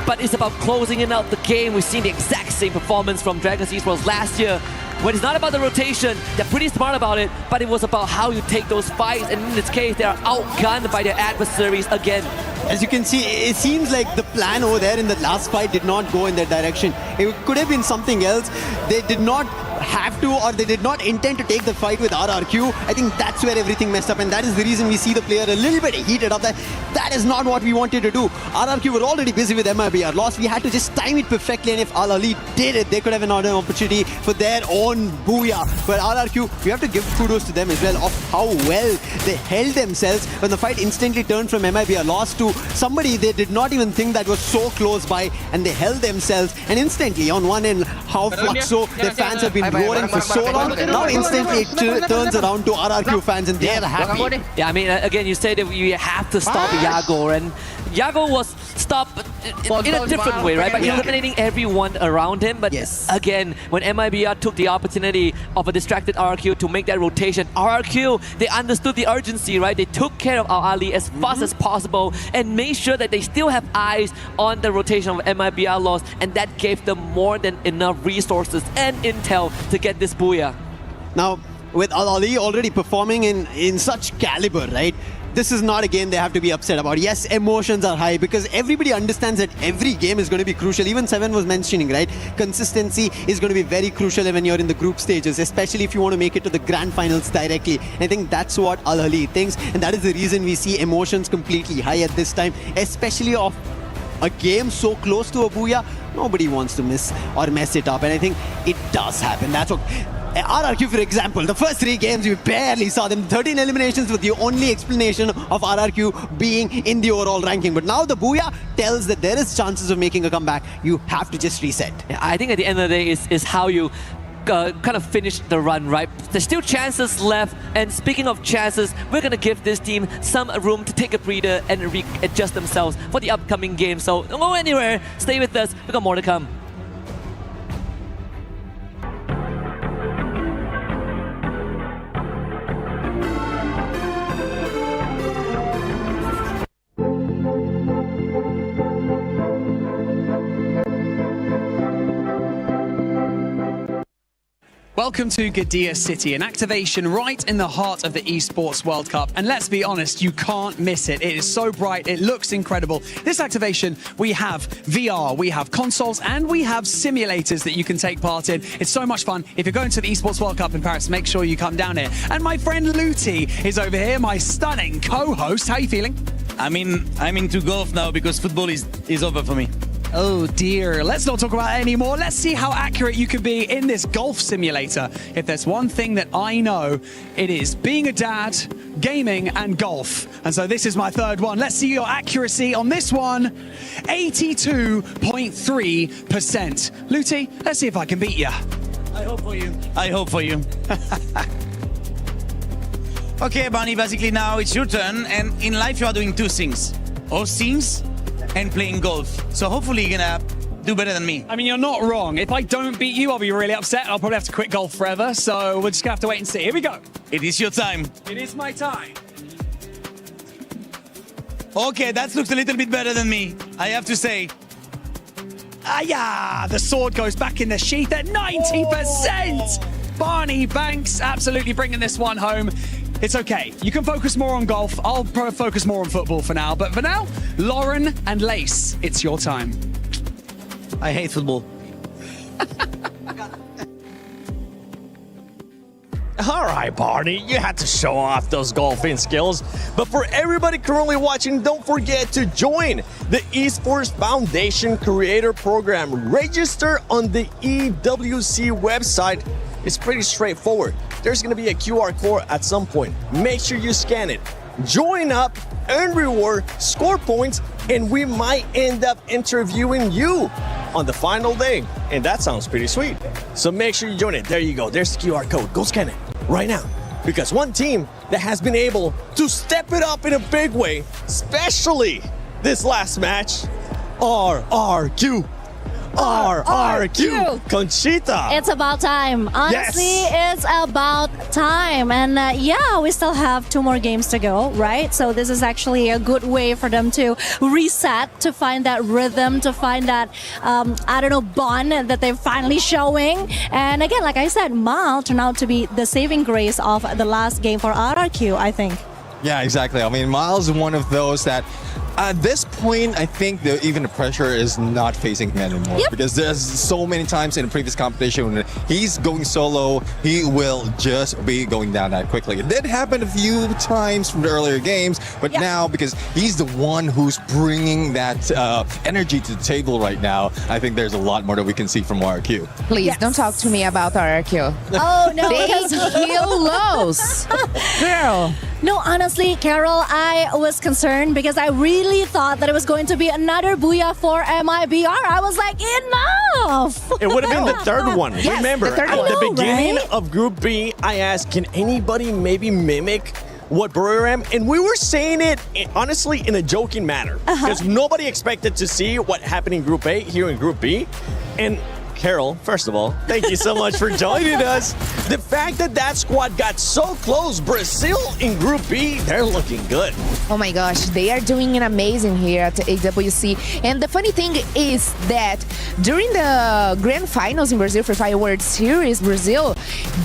S17: But it's about closing it out the game. We've seen the exact same performance from Dragons Esports last year. When it's not about the rotation, they're pretty smart about it, but it was about how you take those fights, and in this case, they are outgunned by their adversaries again.
S18: As you can see, it seems like the plan over there in the last fight did not go in that direction. It could have been something else. They did not have to, or they did not intend to take the fight with RRQ. I think that's where everything messed up, and that is the reason we see the player a little bit heated up. That is not what we wanted to do. RRQ were already busy with MIBR loss. We had to just time it perfectly, and if Al Ali did it, they could have another opportunity for their own booyah. But RRQ, we have to give kudos to them as well of how well they held themselves when the fight instantly turned from MIBR loss to somebody they did not even think that was so close by, and they held themselves. And instantly on one end, how Fluxo, their fans have been roaring for so long. Now instantly it turns around to RRQ fans, and they're happy.
S17: Yeah, I mean, again, you say that you have to stop Yago, and Yago was stopped in a different way, right? By eliminating everyone around him. But again, when MIBR took the opportunity of a distracted RRQ to make that rotation, RRQ, they understood the urgency, right? They took care of Al Ali as fast as possible and made sure that they still have eyes on the rotation of MIBR loss, and that gave them more than enough resources and intel to get this booyah.
S18: Now, with Al Ali already performing in such caliber, right? This is not a game they have to be upset about. Yes, emotions are high because everybody understands that every game is going to be crucial. Even Seven was mentioning, right? Consistency is going to be very crucial when you're in the group stages, especially if you want to make it to the grand finals directly. And I think that's what Al Ali thinks, and that is the reason we see emotions completely high at this time, especially of a game so close to a booyah. Nobody wants to miss or mess it up, and I think it does happen. That's what RRQ, for example, the first 3 games we barely saw them. 13 eliminations with the only explanation of RRQ being in the overall ranking. But now the booyah tells that there is chances of making a comeback. You have to just reset.
S17: Yeah, I think at the end of the day is how you kind of finish the run, right? There's still chances left, and speaking of chances, we're gonna give this team some room to take a breather and readjust themselves for the upcoming game. So don't go anywhere, stay with us, we got more to come.
S14: Welcome to Gdia City, an activation right in the heart of the Esports World Cup. And let's be honest, you can't miss it. It is so bright, it looks incredible. This activation, we have VR, we have consoles, and we have simulators that you can take part in. It's so much fun. If you're going to the Esports World Cup in Paris, make sure you come down here. And my friend Luti is over here, my stunning co-host. How are you feeling?
S15: I'm into golf now because football is over for me.
S14: Oh dear, let's not talk about it anymore. Let's see how accurate you can be in this golf simulator. If there's one thing that I know, it is being a dad, gaming, and golf. And so this is my third one. Let's see your accuracy on this one. 82.3%. Luti, let's see if I can beat you.
S15: I hope for you. I hope for you. Okay, Bunny, basically now it's your turn. And in life you are doing 2 things. Hosting and playing golf. So hopefully you're gonna do better than me.
S14: I mean, you're not wrong. If I don't beat you, I'll be really upset. I'll probably have to quit golf forever. So we're just gonna have to wait and see. Here we go.
S15: It is your time.
S14: It is my time.
S15: Okay, that looks a little bit better than me, I have to say.
S14: Yeah, the sword goes back in the sheath at 90%. Barney Banks absolutely bringing this one home. It's okay. You can focus more on golf. I'll focus more on football for now. But for now, Lauren and Lace, it's your time.
S15: I hate football.
S8: All right, Barney, you had to show off those golfing skills. But for everybody currently watching, don't forget to join the Esports Foundation Creator Program. Register on the EWC website. It's pretty straightforward. There's going to be a QR code at some point. Make sure you scan it. Join up, earn reward, score points, and we might end up interviewing you on the final day. And that sounds pretty sweet. So make sure you join it. There you go. There's the QR code. Go scan it right now. Because one team that has been able to step it up in a big way, especially this last match, RRQ. Conchita.
S12: It's about time. Honestly, It's about time. And yeah, we still have 2 more games to go, right? So this is actually a good way for them to reset, to find that rhythm, to find that, bond that they're finally showing. And again, like I said, Mach turned out to be the saving grace of the last game for RRQ, I think.
S11: Yeah, exactly. I mean, Miles is one of those that at this point, I think even the pressure is not facing him anymore. Because there's so many times in the previous competition when he's going solo, he will just be going down that quickly. It did happen a few times from the earlier games, but now because he's the one who's bringing that energy to the table right now, I think there's a lot more that we can see from RRQ.
S4: Please don't talk to me about RRQ.
S12: Oh, no.
S4: They kill lows. Girl.
S12: No, honestly, Carol, I was concerned because I really thought that it was going to be another booyah for MIBR. I was like, enough!
S8: It would have been the third one.
S12: Yes,
S8: Remember,
S12: the third
S8: at
S12: one.
S8: the beginning
S12: Right?
S8: of Group B, I asked, can anybody maybe mimic what Buriram? And we were saying it, honestly, in a joking manner. Because nobody expected to see what happened in Group A here in Group B. And Carol, first of all, thank you so much for joining us. The fact that that squad got so close, Brazil in Group B, they're looking good.
S4: Oh my gosh, they are doing an amazing here at the AWC. And the funny thing is that during the grand finals in Brazil for Fire World Series Brazil,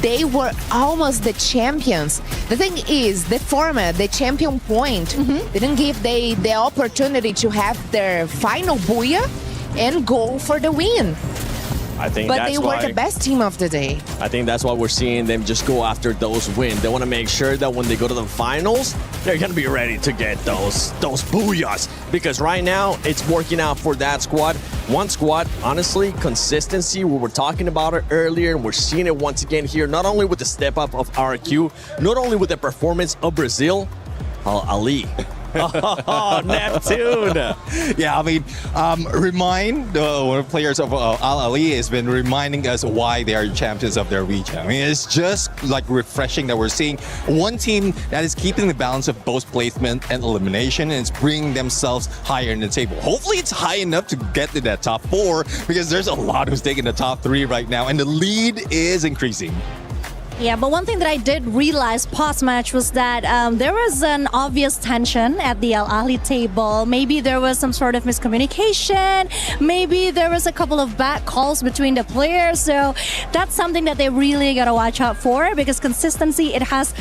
S4: they were almost the champions. The thing is, the format, the champion point, didn't give they the opportunity to have their final booyah and go for the win.
S8: I think
S4: But
S8: that's
S4: they
S8: why,
S4: were the best team of the day.
S8: I think that's why we're seeing them just go after those wins. They want to make sure that when they go to the finals, they're going to be ready to get those booyahs. Because right now, it's working out for that squad. One squad, honestly, consistency. We were talking about it earlier, and we're seeing it once again here, not only with the step up of RQ, not only with the performance of Brazil, Ali. Oh, Neptune.
S11: Yeah, I mean, one of the players of Al Ali has been reminding us why they are champions of their region. I mean, it's just like refreshing that we're seeing one team that is keeping the balance of both placement and elimination, and it's bringing themselves higher in the table. Hopefully, it's high enough to get to that top 4 because there's a lot who's taking the top 3 right now, and the lead is increasing.
S12: Yeah, but one thing that I did realize post-match was that there was an obvious tension at the Al Ahly table. Maybe there was some sort of miscommunication. Maybe there was a couple of bad calls between the players. So that's something that they really got to watch out for, because consistency, it has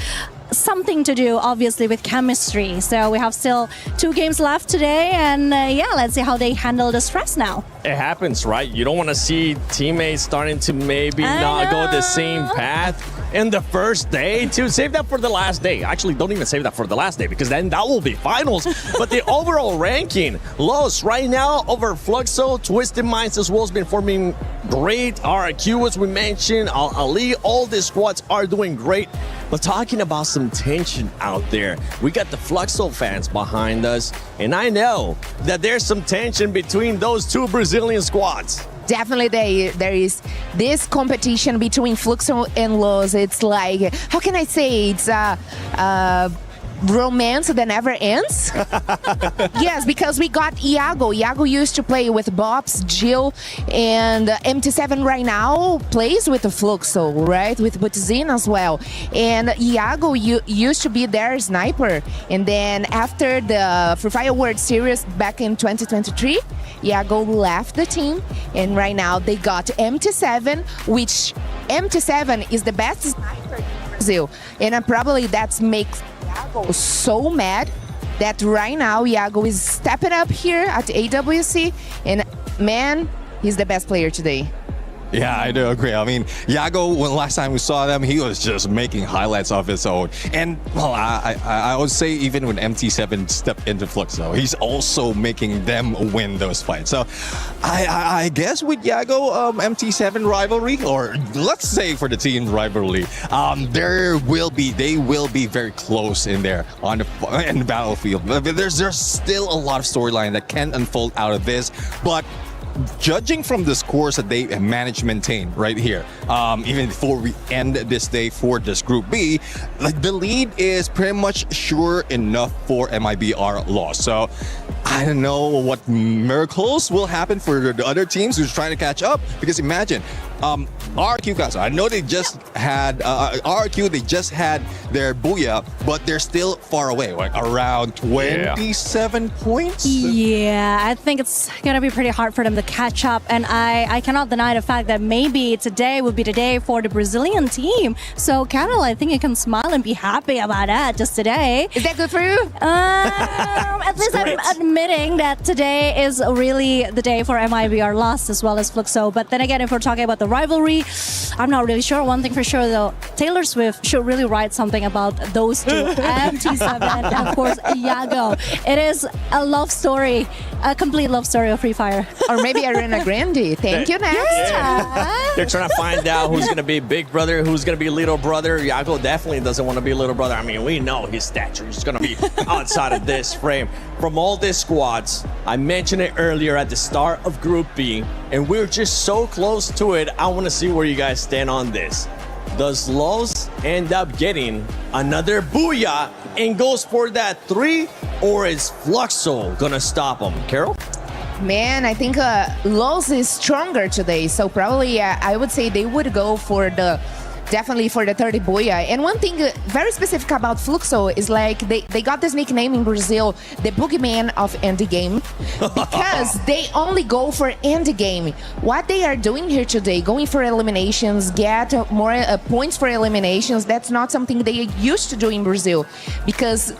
S12: something to do, obviously, with chemistry. So we have still 2 games left today, and yeah, let's see how they handle the stress now.
S8: It happens, right? You don't want to see teammates starting to maybe not go the same path in the first day. To save that for the last day. Actually, don't even save that for the last day, because then that will be finals. But the overall ranking, Los right now over Fluxo, Twisted Minds as well has been forming great. RQ, as we mentioned, Al Ali, all these squads are doing great. But talking about some tension out there, we got the Fluxo fans behind us, and I know that there's some tension between those 2 Brazilian squads.
S4: Definitely there is this competition between Fluxo and Los. It's like, how can I say, it's romance that never ends. Yes, because we got Iago. Iago used to play with Bobs, Jill, and MT7 right now plays with the Fluxo, right? With Butazin as well. And Iago used to be their sniper. And then after the Free Fire World Series back in 2023, Iago left the team. And right now they got MT7, which MT7 is the best sniper in Brazil. And probably that makes Iago so mad that right now Iago is stepping up here at AWC, and man, he's the best player today.
S11: Yeah, I do agree. I mean, Iago, when last time we saw them, he was just making highlights of his own. And, well, I would say even when MT7 stepped into Fluxo, he's also making them win those fights. So I guess with Iago, MT7 rivalry, or let's say for the team rivalry, they will be very close in there in the battlefield. There's still a lot of storyline that can unfold out of this, but judging from the scores that they managed to maintain right here, even before we end this day for this Group B, like the lead is pretty much sure enough for MIBR loss. So I don't know what miracles will happen for the other teams who's trying to catch up, because imagine RQ guys, I know they just had RQ, they just had their Booyah, but they're still far away, like around 27 points.
S12: Yeah, I think it's gonna be pretty hard for them to catch up, and I cannot deny the fact that maybe today will be the day for the Brazilian team. So Carol, I think you can smile and be happy about that just today.
S4: Is that good for you?
S12: At least I'm admitting that today is really the day for MIBR loss as well as Fluxo. But then again, if we're talking about the rivalry, I'm not really sure. One thing for sure though, Taylor Swift should really write something about those two, MT7 and of course Iago. It is a love story, a complete love story of Free Fire.
S4: Or maybe Ariana Grande. Thank you, next.
S12: Yeah.
S8: They're trying to find out who's going to be big brother, who's going to be little brother. Iago definitely doesn't want to be little brother. I mean, we know his stature is going to be outside of this frame. From all these squads, I mentioned it earlier at the start of Group B, and we're just so close to it. I want to see where you guys stand on this. Does Los end up getting another Booyah and goes for that 3, or is Fluxo going to stop him? Carol?
S4: Man, I think Los is stronger today, so probably I would say they would go for definitely for the 30 Booyah. And one thing very specific about Fluxo is like they got this nickname in Brazil, the boogeyman of indie game, because they only go for indie game. What they are doing here today, going for eliminations, get more points for eliminations, that's not something they used to do in Brazil, because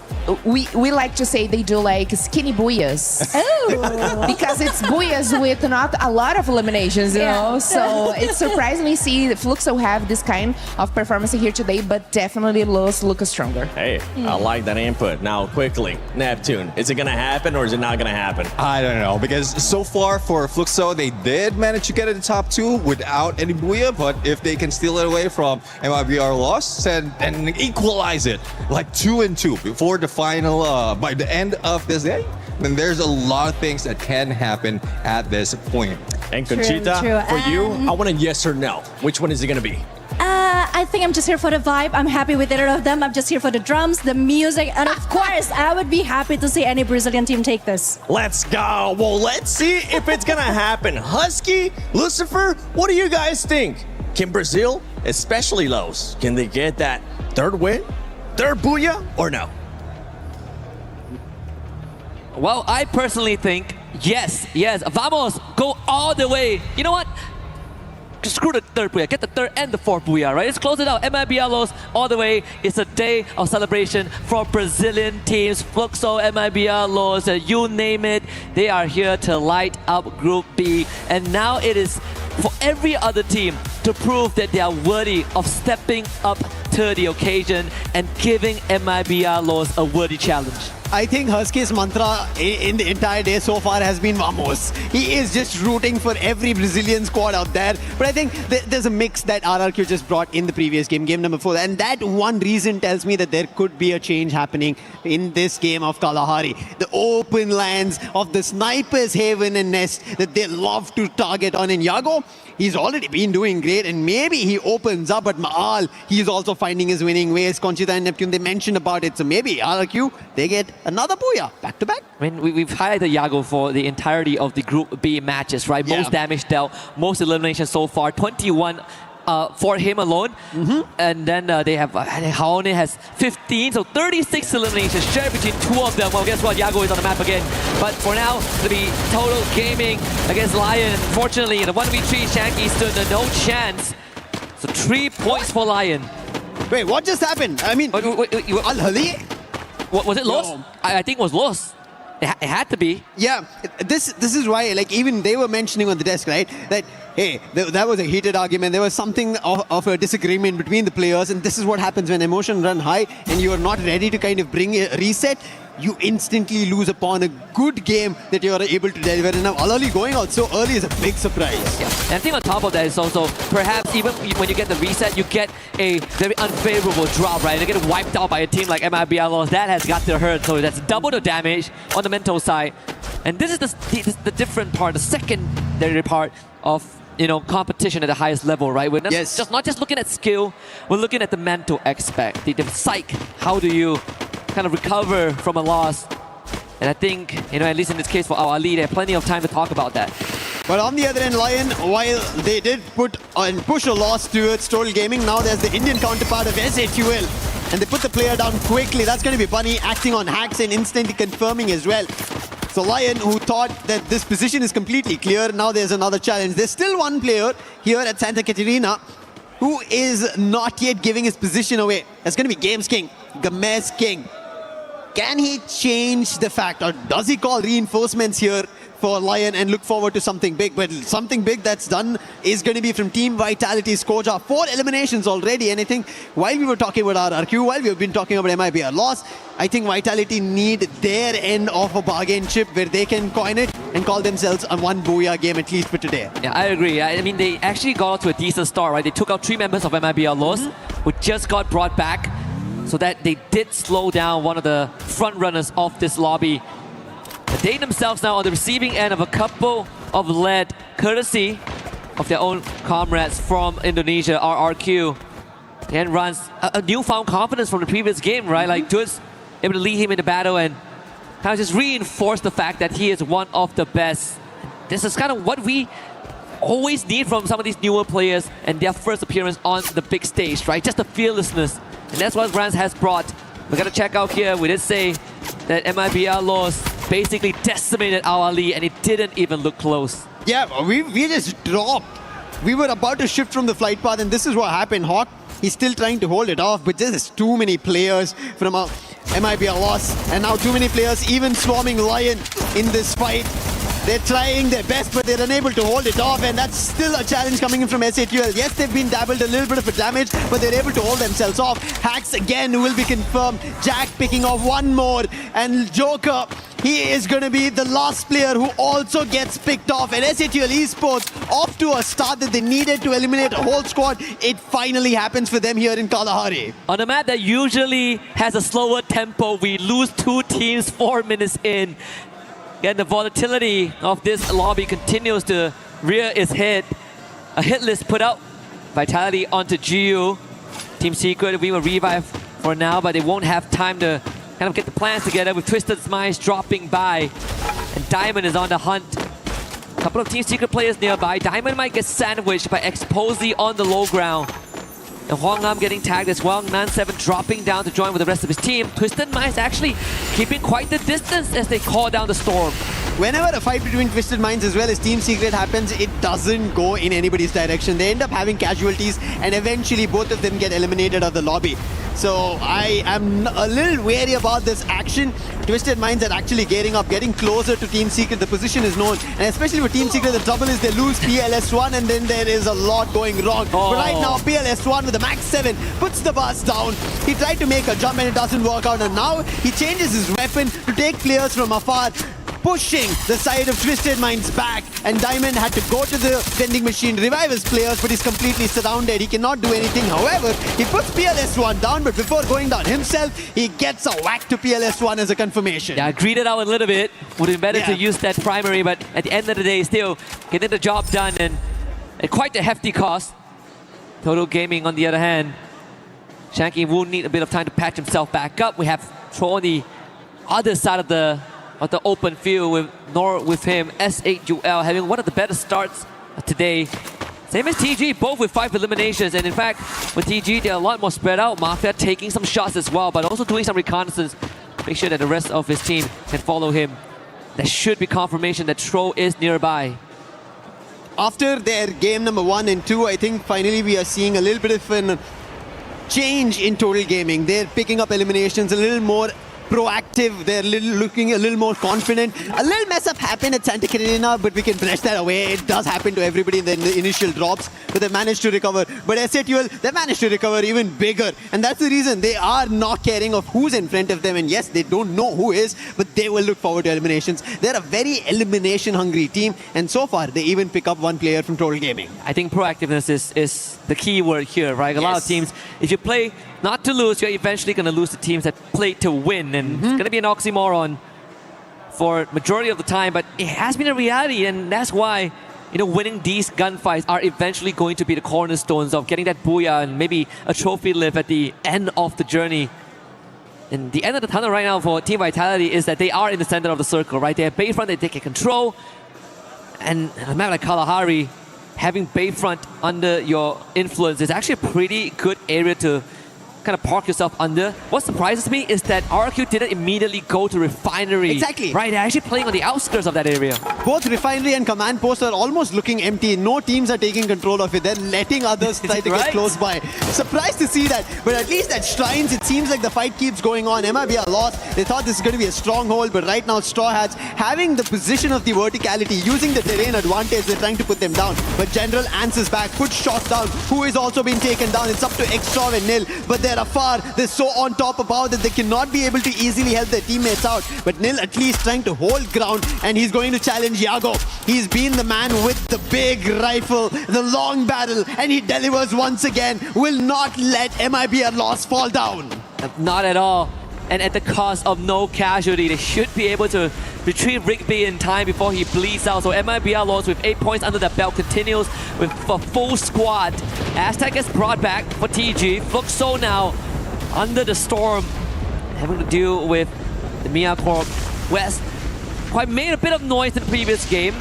S4: we like to say they do like skinny Booyahs. Oh. Because it's Booyahs with not a lot of eliminations, you know? So it's surprising to see Fluxo have this kind of performance here today, but definitely Los look stronger.
S8: Hey, I like that input. Now, quickly, Neptune, is it going to happen or is it not going to happen?
S11: I don't know, because so far for Fluxo, they did manage to get at the top 2 without any Booyah, but if they can steal it away from MIBR loss and equalize it like 2-2 before the final, by the end of this day, then there's a lot of things that can happen at this point.
S8: And Conchita, for you, I want a yes or no. Which one is it going to be?
S12: I think I'm just here for the vibe. I'm happy with either of them. I'm just here for the drums, the music, and of course, I would be happy to see any Brazilian team take this.
S8: Let's go. Well, let's see if it's going to happen. Husky, Lucifer, what do you guys think? Can Brazil, especially Los, can they get that 3rd win? 3rd Booyah or no?
S17: Well, I personally think yes. Vamos, go all the way. You know what? Screw the 3rd Booyah, get the 3rd and the 4th Booyah, right? Let's close it out. MIBR Los all the way. It's a day of celebration for Brazilian teams. Fluxo, MIBR Los, you name it. They are here to light up Group B. And now it is for every other team to prove that they are worthy of stepping up to the occasion and giving MIBR Los a worthy challenge.
S18: I think Husky's mantra in the entire day so far has been vamos. He is just rooting for every Brazilian squad out there. But I think there's a mix that RRQ just brought in the previous game number 4. And that one reason tells me that there could be a change happening in this game of Kalahari. The open lands of the Sniper's Haven and Nest that they love to target on in Yago. He's already been doing great, and maybe he opens up, but Maal, he's also finding his winning ways. Conchita and Neptune, they mentioned about it, so maybe RRQ, they get another booyah, back to back.
S17: I mean, we've highlighted Yago for the entirety of the Group B matches, right?
S18: Yeah.
S17: Most damage dealt, most eliminations so far, 21 for him alone. And then they have, Haone has 15, so 36 eliminations shared between two of them. Well, guess what? Yago is on the map again. But for now, it'll be Total Gaming against Lion. Fortunately, in the 1v3, Shanky stood no chance. So 3 points for Lion.
S18: Wait, what just happened? I mean, Al-Hali?
S17: Was it lost? I think it was lost. It had to be.
S18: Yeah, this is why, like, even they were mentioning on the desk, right, that, hey, that was a heated argument. There was something of a disagreement between the players, and this is what happens when emotions run high and you are not ready to kind of bring a reset. You instantly lose upon a good game that you are able to deliver. And now Al-Ali going out so early is a big surprise.
S17: Yeah. And I think on top of that is also, perhaps even when you get the reset, you get a very unfavorable drop, right? You get wiped out by a team like MIBR. That has got to hurt, so that's double the damage on the mental side. And this is the different part, the secondary part of competition at the highest level, right? We're not just looking at skill, we're looking at the mental aspect, the psych. How do you kind of recover from a loss? And I think, at least in this case for our lead, they have plenty of time to talk about that.
S18: But on the other end, Lion, while they did push a loss towards Total Gaming, now there's the Indian counterpart of SAQL. And they put the player down quickly. That's going to be Bunny acting on hacks and instantly confirming as well. So Lion, who thought that this position is completely clear, now there's another challenge. There's still one player here at Santa Catarina who is not yet giving his position away. That's going to be Games King, Games King. Can he change the fact, or does he call reinforcements here for Lion and look forward to something big? But something big that's done is going to be from Team Vitality's Koja. 4 eliminations already, and I think while we were talking about RRQ, while we've been talking about MIBR loss, I think Vitality need their end of a bargain chip where they can coin it and call themselves a one booyah game, at least for today.
S17: Yeah, I agree. I mean, they actually got off to a decent start, right? They took out 3 members of MIBR loss, who just got brought back, so that they did slow down one of the front runners of this lobby. They themselves now on the receiving end of a couple of lead, courtesy of their own comrades from Indonesia, RRQ. And runs a newfound confidence from the previous game, right? Like, Dudes able to lead him in the battle and kind of just reinforce the fact that he is one of the best. This is kind of what we always need from some of these newer players and their first appearance on the big stage, right? Just the fearlessness. And that's what Rans has brought. We gotta check out here. We did say that MIBR loss basically decimated our Ali, and it didn't even look close.
S18: Yeah, we just dropped. We were about to shift from the flight path, and this is what happened. Hawk, he's still trying to hold it off, but there's too many players from a MIBR loss, and now too many players even swarming Lion in this fight. They're trying their best, but they're unable to hold it off, and that's still a challenge coming in from SAQL. Yes, they've been dabbled a little bit of a damage, but they're able to hold themselves off. Hacks again will be confirmed. Jack picking off one more, and Joker, he is going to be the last player who also gets picked off. And SAQL Esports, off to a start that they needed to eliminate a whole squad. It finally happens for them here in Kalahari.
S17: On a map that usually has a slower tempo, we lose 2 teams 4 minutes in. Again, the volatility of this lobby continues to rear its head. A hit list put out. Vitality onto GU. Team Secret, we will revive for now, but they won't have time to kind of get the plans together with Twisted Minds dropping by. And Diamond is on the hunt. A couple of Team Secret players nearby. Diamond might get sandwiched by Exposy on the low ground. And Huang Nam getting tagged as well. Nan7 dropping down to join with the rest of his team. Twisted Minds actually keeping quite the distance as they call down the storm.
S18: Whenever a fight between Twisted Minds as well as Team Secret happens, it doesn't go in anybody's direction. They end up having casualties, and eventually both of them get eliminated out of the lobby. So I am a little wary about this action. Twisted Minds are actually gearing up, getting closer to Team Secret. The position is known. And especially for Team Secret, the trouble is they lose PLS1 and then there is a lot going wrong. But right now, PLS1 with the Mach 7 puts the bus down. He tried to make a jump and it doesn't work out. And now he changes his weapon to take players from afar, pushing the side of Twisted Minds back, and Diamond had to go to the vending machine, revive his players, but he's completely surrounded. He cannot do anything. However, he puts PLS1 down, but before going down himself, he gets a whack to PLS1 as a confirmation.
S17: Yeah, greeted out a little bit. Would have been better to use that primary, but at the end of the day, still getting the job done, and at quite a hefty cost. Total Gaming, on the other hand, Shanky will need a bit of time to patch himself back up. We have Tro on the other side of the open field with him, S8UL having one of the better starts today. Same as TG, both with 5 eliminations. And in fact, with TG, they're a lot more spread out. Mach taking some shots as well, but also doing some reconnaissance. Make sure that the rest of his team can follow him. There should be confirmation that Tro is nearby.
S18: After their game number 1 and 2, I think finally we are seeing a little bit of a change in Total Gaming. They're picking up eliminations a little more proactive, they're looking a little more confident. A little mess up happened at Santa Catarina, but we can brush that away. It does happen to everybody in the initial drops, but they managed to recover. But S8UL, they managed to recover even bigger, and that's the reason they are not caring of who's in front of them. And yes, they don't know who is, but they will look forward to eliminations. They're a very elimination-hungry team, and so far they even pick up 1 player from Total Gaming.
S17: I think proactiveness is the key word here, right? A lot of teams, if you play not to lose, you're eventually going to lose the teams that play to win. And it's going to be an oxymoron for majority of the time, but it has been a reality, and that's why, you know, winning these gunfights are eventually going to be the cornerstones of getting that booyah and maybe a trophy lift at the end of the journey. And the end of the tunnel right now for Team Vitality is that they are in the center of the circle, right? They have Bayfront that they can control, and a map like Kalahari, having Bayfront under your influence is actually a pretty good area to kind of park yourself under. What surprises me is that RQ didn't immediately go to Refinery.
S18: Exactly.
S17: Right, they're actually playing on the outskirts of that area.
S18: Both Refinery and Command Post are almost looking empty. No teams are taking control of it. They're letting others try to get close by. Surprised to see that, but at least at Shrines, it seems like the fight keeps going on. MIB are lost. They thought this is going to be a stronghold, but right now Straw Hats having the position of the verticality, using the terrain advantage, they're trying to put them down. But General answers back, puts shots down, who is also being taken down. It's up to Extra and Nil, but they're afar. They're so on top about that they cannot be able to easily help their teammates out. But Nil at least trying to hold ground, and he's going to challenge Yago. He's been the man with the big rifle, the long barrel, and he delivers once again. Will not let MIB at loss fall down.
S17: Not at all. And at the cost of no casualty, they should be able to retrieve Rigby in time before he bleeds out. So MIBR lost with 8 points under the belt, continues with a full squad. Aztec is brought back for TG. Fluxo now under the storm, having to deal with the Mia Corp. West quite made a bit of noise in the previous game.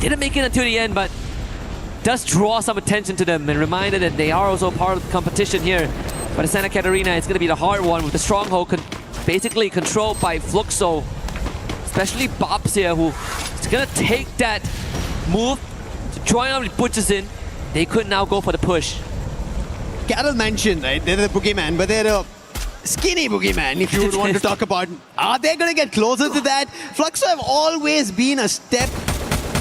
S17: Didn't make it until the end, but does draw some attention to them and reminded that they are also part of the competition here. But in Santa Catarina, it's going to be the hard one with the stronghold basically controlled by Fluxo. Especially Bobs here, who is going to take that move to join up with Butchers in. They could now go for the push.
S18: Carol mentioned, right, they're the boogeyman, but they're a skinny boogeyman, if you would want to talk about. Are they going to get closer to that? Fluxo have always been a step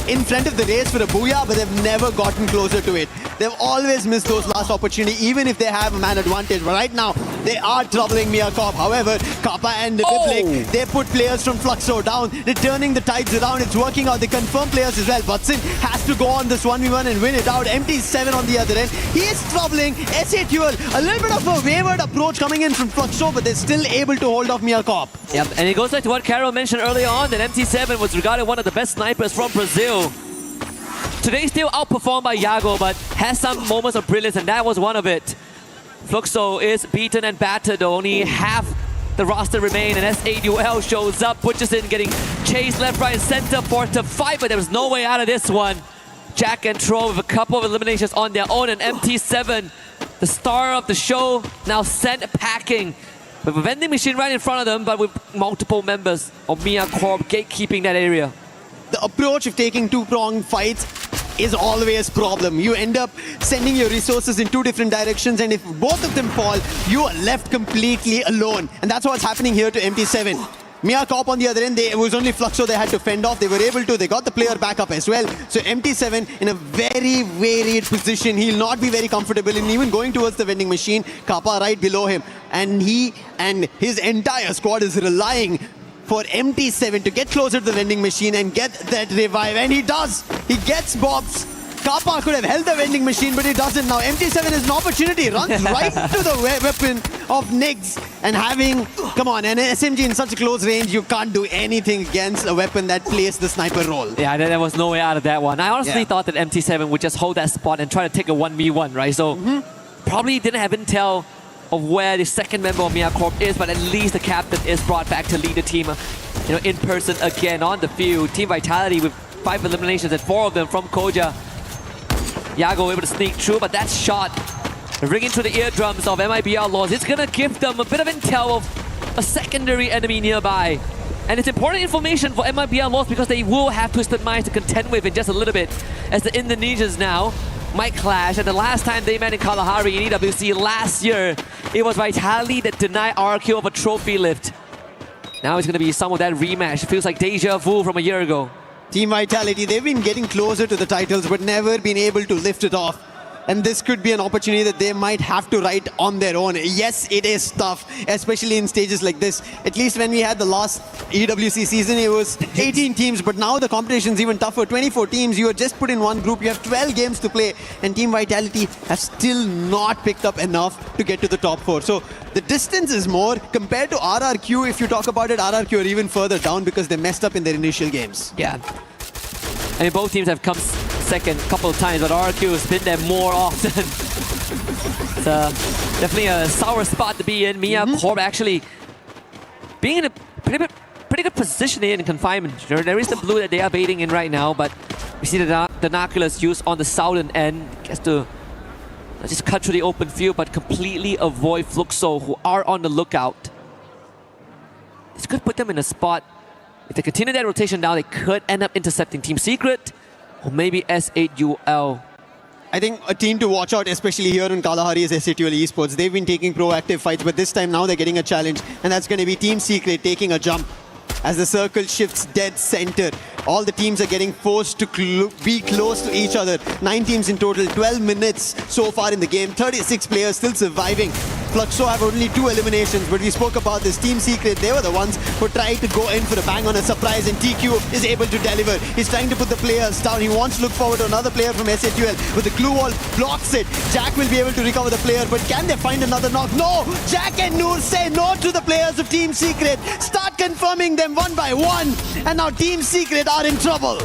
S18: in front of the race for a booyah, but they've never gotten closer to it. They've always missed those last opportunities, even if they have a man advantage. But right now, they are troubling Mia Corp. However, Kappa and Diplik, they put players from Fluxo down. They're turning the tides around. It's working out. They confirm players as well. Butson has to go on this 1v1 and win it out. MT7 on the other end. He is troubling S8UL. A little bit of a wayward approach coming in from Fluxo, but they're still able to hold off Mia Corp.
S17: Yep, and it goes back to what Carol mentioned earlier on, that MT7 was regarded one of the best snipers from Brazil. Today still outperformed by Yago, but has some moments of brilliance, and that was one of it. Fluxo is beaten and battered, only half the roster remain, and S8UL shows up, Butchers in, getting chased left, right, and center for to fight, but there was no way out of this one. Jack and Tro with a couple of eliminations on their own, and MT7, the star of the show, now sent packing. With a vending machine right in front of them, but with multiple members of Mia Corp gatekeeping that area.
S18: The approach of taking two-pronged fights is always a problem. You end up sending your resources in 2 different directions, and if both of them fall, you are left completely alone. And that's what's happening here to MT7. Mia Corp on the other end, it was only Fluxo they had to fend off. They were able to. They got the player back up as well. So MT7 in a very varied position. He'll not be very comfortable in even going towards the vending machine. Kappa right below him. And he and his entire squad is relying for MT7 to get closer to the vending machine and get that revive. And he does. He gets Bobs. Kappa could have held the vending machine, but he doesn't now. MT7 has an opportunity, runs right to the weapon of Niggs and having, come on, an SMG in such a close range, you can't do anything against a weapon that plays the sniper role.
S17: Yeah, there was no way out of that one. I honestly thought that MT7 would just hold that spot and try to take a 1v1, right? So probably didn't have intel of where the second member of Mia Corp is, but at least the captain is brought back to lead the team, in person again on the field. Team Vitality with 5 eliminations and 4 of them from Koja. Yago able to sneak through, but that shot ringing through the eardrums of MIB Outlaws. It's gonna give them a bit of intel of a secondary enemy nearby. And it's important information for MIB Outlaws because they will have Twisted Minds to contend with in just a little bit, as the Indonesians now might clash. And the last time they met in Kalahari in EWC last year, it was Vitality that denied RQ of a trophy lift. Now it's gonna be some of that rematch. It feels like deja vu from a year ago.
S18: Team Vitality, they've been getting closer to the titles but never been able to lift it off. And this could be an opportunity that they might have to write on their own. Yes, it is tough, especially in stages like this. At least when we had the last EWC season, it was 18 teams, but now the competition is even tougher. 24 teams, you are just put in one group, you have 12 games to play, and Team Vitality have still not picked up enough to get to the top 4. So the distance is more compared to RRQ. If you talk about it, RRQ are even further down because they messed up in their initial games.
S17: Yeah. I mean, both teams have come second a couple of times, but RQ has been there more often. It's definitely a sour spot to be in. Mia Corp actually being in a pretty good position in confinement. There is the blue that they are baiting in right now, but we see the binoculars used on the southern end. Gets to just cut through the open field, but completely avoid Fluxo, who are on the lookout. This could put them in a spot. If they continue that rotation now, they could end up intercepting Team Secret or maybe S8UL.
S18: I think a team to watch out, especially here in Kalahari, is S8UL Esports. They've been taking proactive fights, but this time now they're getting a challenge, and that's going to be Team Secret taking a jump. As the circle shifts dead center, all the teams are getting forced to be close to each other. 9 teams in total, 12 minutes so far in the game, 36 players still surviving. Fluxo have only 2 eliminations, but we spoke about this. Team Secret, they were the ones who tried to go in for a bang on a surprise, and TQ is able to deliver. He's trying to put the players down. He wants to look forward to another player from S8UL, but the glue wall blocks it. Jack will be able to recover the player, but can they find another knock? No! Jack and Noor say no to the players of Team Secret. Start confirming them one by one, and now Team Secret are in trouble.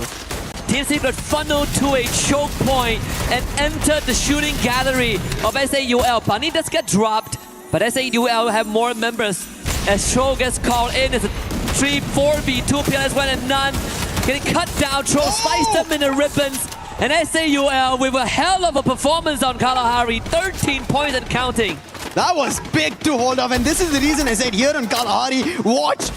S17: Team Secret funneled to a choke point and entered the shooting gallery of S8UL. Bunny does get dropped, but S8UL have more members as Tro gets called in. It's a 3-4v2 PLS1 and none. Getting cut down, Tro sliced them into ribbons. And S8UL with a hell of a performance on Kalahari, 13 points and counting.
S18: That was big to hold off, and this is the reason I said here on Kalahari, watch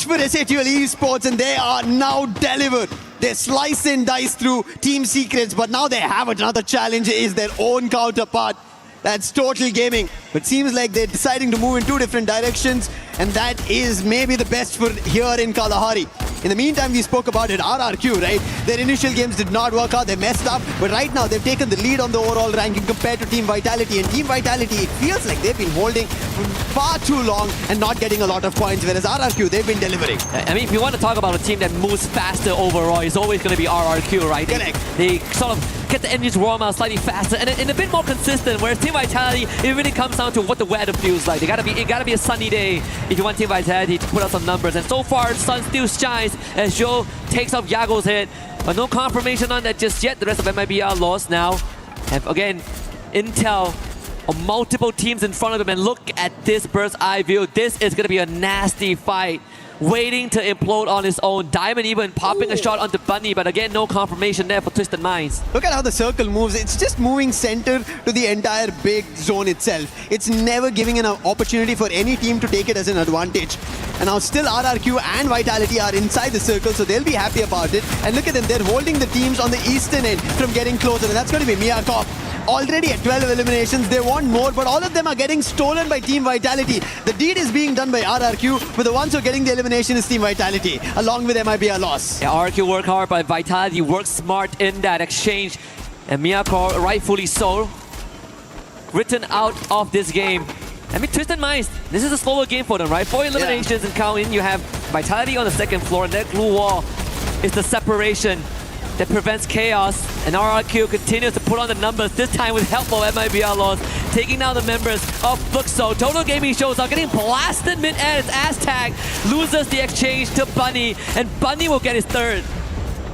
S18: for S8UL Esports, and they are now delivered. They slice and dice through Team Secrets, but now they have another challenge, is their own counterpart. That's Total Gaming. But seems like they're deciding to move in 2 different directions, and that is maybe the best for here in Kalahari. In the meantime, we spoke about it, RRQ, right? Their initial games did not work out, they messed up, but right now they've taken the lead on the overall ranking compared to Team Vitality. And Team Vitality, it feels like they've been holding far too long and not getting a lot of points, whereas RRQ, they've been delivering.
S17: I mean, if you want to talk about a team that moves faster overall, it's always going to be RRQ, right? They sort of get the engines warm out slightly faster and a bit more consistent, whereas Team Vitality, it really comes down to what the weather feels like. It gotta be a sunny day if you want Team Vitality to put out some numbers. And so far, the sun still shines as Joe takes off Yago's head. But no confirmation on that just yet. The rest of MIB Outlaws now have, again, intel of multiple teams in front of them. And look at this bird's eye view. This is going to be a nasty fight, waiting to implode on his own. Diamond even popping a shot onto Bunny, but again, no confirmation there for Twisted Minds.
S18: Look at how the circle moves. It's just moving center to the entire big zone itself. It's never giving an opportunity for any team to take it as an advantage. And now still RRQ and Vitality are inside the circle, so they'll be happy about it. And look at them, they're holding the teams on the eastern end from getting closer, and that's going to be Mia Corp already at 12 eliminations. They want more, but all of them are getting stolen by Team Vitality. The deed is being done by RRQ, but the ones who are getting the elimination is Team Vitality, along with MIBR loss.
S17: Yeah, RRQ work hard, but Vitality works smart in that exchange. And Miyako, rightfully so, written out of this game. I mean, Twisted Minds, this is a slower game for them, right? 4 eliminations and counting. You have Vitality on the second floor, and that glue wall is the separation that prevents chaos. And RRQ continues to put on the numbers, this time with help of MIBR loss, taking down the members of Fluxo. Total Gaming shows are getting blasted mid-air. It's Aztag loses the exchange to Bunny, and Bunny will get his third.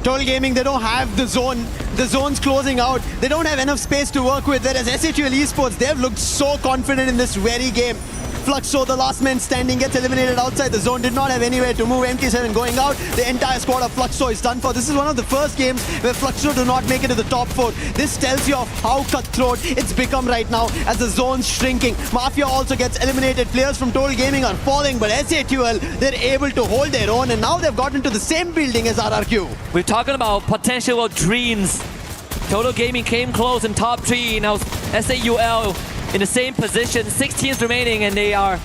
S18: Total Gaming, they don't have the zone. The zone's closing out. They don't have enough space to work with. Whereas SHUL Esports, they've looked so confident in this very game. Fluxo, the last man standing, gets eliminated outside the zone. Did not have anywhere to move. MT7 going out. The entire squad of Fluxo is done for. This is one of the first games where Fluxo do not make it to the top 4. This tells you of how cutthroat it's become right now as the zone's shrinking. Mafia also gets eliminated. Players from Total Gaming are falling, but SHUL, they're able to hold their own, and now they've gotten to the same building as RRQ.
S17: We're talking about potential of dreams. Total Gaming came close in top 3. Now SAUL in the same position, 6 teams remaining, and they are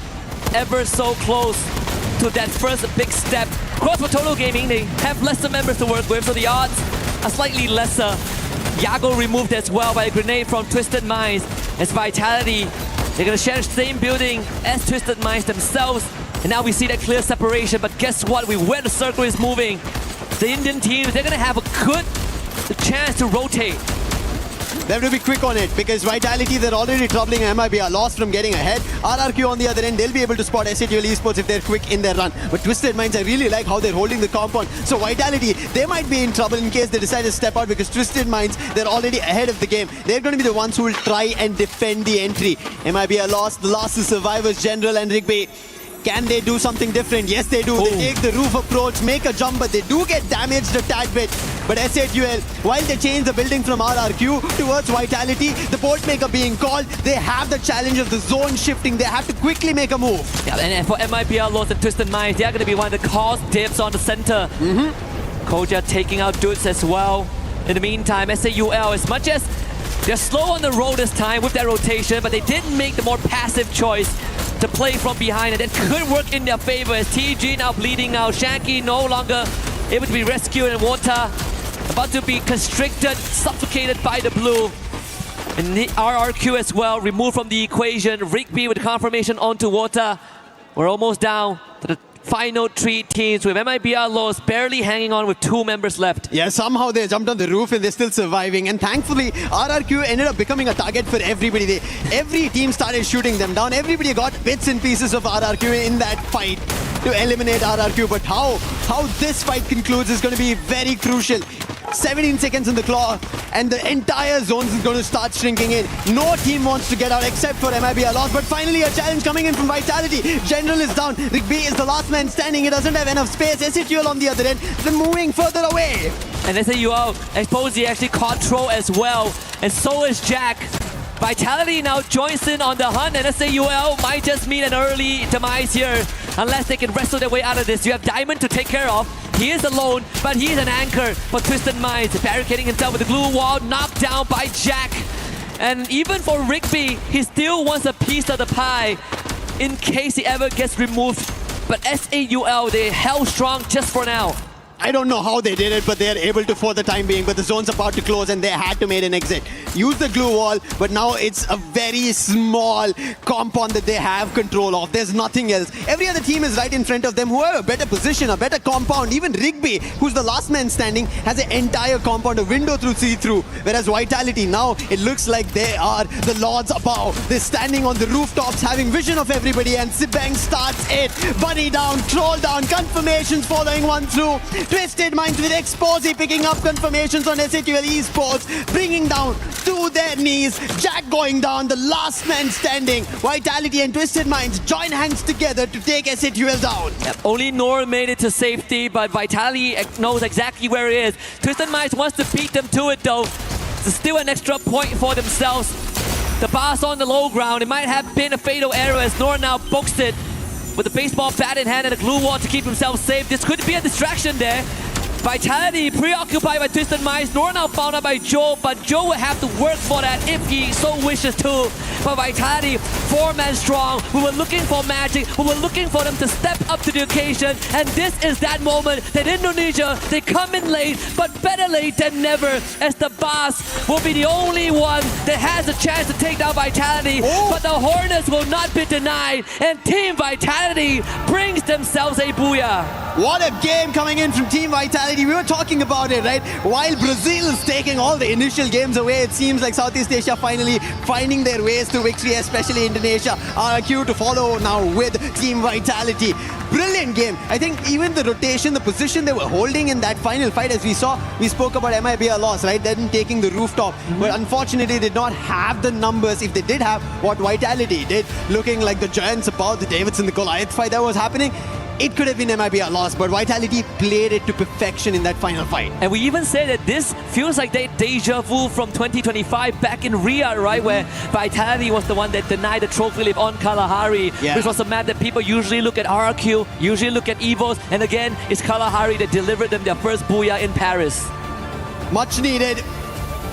S17: ever so close to that first big step. Of course, for Total Gaming, they have lesser members to work with, so the odds are slightly lesser. Yago removed as well by a grenade from Twisted Minds. As Vitality, they're going to share the same building as Twisted Minds themselves, and now we see that clear separation. But guess what? Where the circle is moving, the Indian teams, they're going to have a good chance to rotate.
S18: They have to be quick on it because Vitality, they're already troubling MIBR, lost from getting ahead. RRQ on the other end, they'll be able to spot SHUL Esports if they're quick in their run. But Twisted Minds, I really like how they're holding the compound. So Vitality, they might be in trouble in case they decide to step out because Twisted Minds, they're already ahead of the game. They're going to be the ones who will try and defend the entry. MIBR lost. The loss is Survivors, General and Rigby. Can they do something different? Yes, they do. They take the roof approach, make a jump, but they do get damaged a tad bit. But SHUL, while they change the building from RRQ towards Vitality, the bolt maker being called, they have the challenge of the zone shifting. They have to quickly make a move.
S17: Yeah, and for MIBR lost and Twisted Minds, they are going to be one of the cause dips on the center. Koja taking out dudes as well. In the meantime, SAUL, as much as they're slow on the roll this time with their rotation, but they did make the more passive choice to play from behind, and that could work in their favor as TG now bleeding out. Shanky no longer able to be rescued, and Water about to be constricted, suffocated by the blue. And the RRQ as well, removed from the equation. Rigby with confirmation onto Water. We're almost down to the final 3 teams with MIBR lost, barely hanging on with 2 members left.
S18: Yeah, somehow they jumped on the roof and they're still surviving. And thankfully, RRQ ended up becoming a target for everybody. Every team started shooting them down. Everybody got bits and pieces of RRQ in that fight to eliminate RRQ. But how this fight concludes is going to be very crucial. 17 seconds in the claw, and the entire zone is going to start shrinking in. No team wants to get out except for MIBR lost, but finally a challenge coming in from Vitality. General is down. Rigby is the last man standing. He doesn't have enough space. SHUL on the other end, they're moving further away.
S17: And SAUL exposed the actually control as well, and so is Jack. Vitality now joins in on the hunt, and SAUL might just meet an early demise here unless they can wrestle their way out of this. You have Diamond to take care of. He is alone, but he is an anchor for Twisted Minds, barricading himself with the glue wall, knocked down by Jack. And even for Rigby, he still wants a piece of the pie in case he ever gets removed. But SAUL, they held strong just for now.
S18: I don't know how they did it, but they are able to for the time being. But the zone's about to close and they had to make an exit. Use the glue wall, but now it's a very small compound that they have control of. There's nothing else. Every other team is right in front of them who have a better position, a better compound. Even Rigby, who's the last man standing, has an entire compound, a window through see-through. Whereas Vitality, now it looks like they are the lords above. They're standing on the rooftops, having vision of everybody, and Sibang starts it. Bunny down, Troll down, confirmations following one through. Twisted Minds with Exposé picking up confirmations on SHUL Esports, bringing down to their knees. Jack going down, the last man standing. Vitality and Twisted Minds join hands together to take SHUL down.
S17: Yep. Only Nor made it to safety, but Vitality knows exactly where he is. Twisted Minds wants to beat them to it though. It's still an extra point for themselves. The bar's on the low ground. It might have been a fatal error as Nor now books it with a baseball bat in hand and a glue wall to keep himself safe. This could be a distraction there. Vitality preoccupied by Twisted Minds. Nor now found out by Joe, but Joe will have to work for that if he so wishes to. But Vitality, 4-man strong. We were looking for magic. We were looking for them to step up to the occasion. And this is that moment that Indonesia, they come in late, but better late than never, as the boss will be the only one that has a chance to take down Vitality. But the Hornets will not be denied. And Team Vitality brings themselves a booyah.
S18: What a game coming in from Team Vitality. We were talking about it, right? While Brazil is taking all the initial games away, it seems like Southeast Asia finally finding their ways to victory, especially Indonesia. RRQ to follow now with Team Vitality. Brilliant game. I think even the rotation, the position they were holding in that final fight, as we saw, we spoke about MIB a loss, right? Them taking the rooftop. But unfortunately, did not have the numbers. If they did have what Vitality did, looking like the Giants about the Davidson, the Goliath fight that was happening, it could have been MIB a loss, but Vitality played it to perfection in that final fight.
S17: And we even say that this feels like the deja vu from 2025 back in Riyadh, right? Where Vitality was the one that denied the trophy leap on Kalahari, which was a map that people usually look at RRQ, usually look at EVOS, and again, it's Kalahari that delivered them their first booyah in Paris.
S18: Much needed.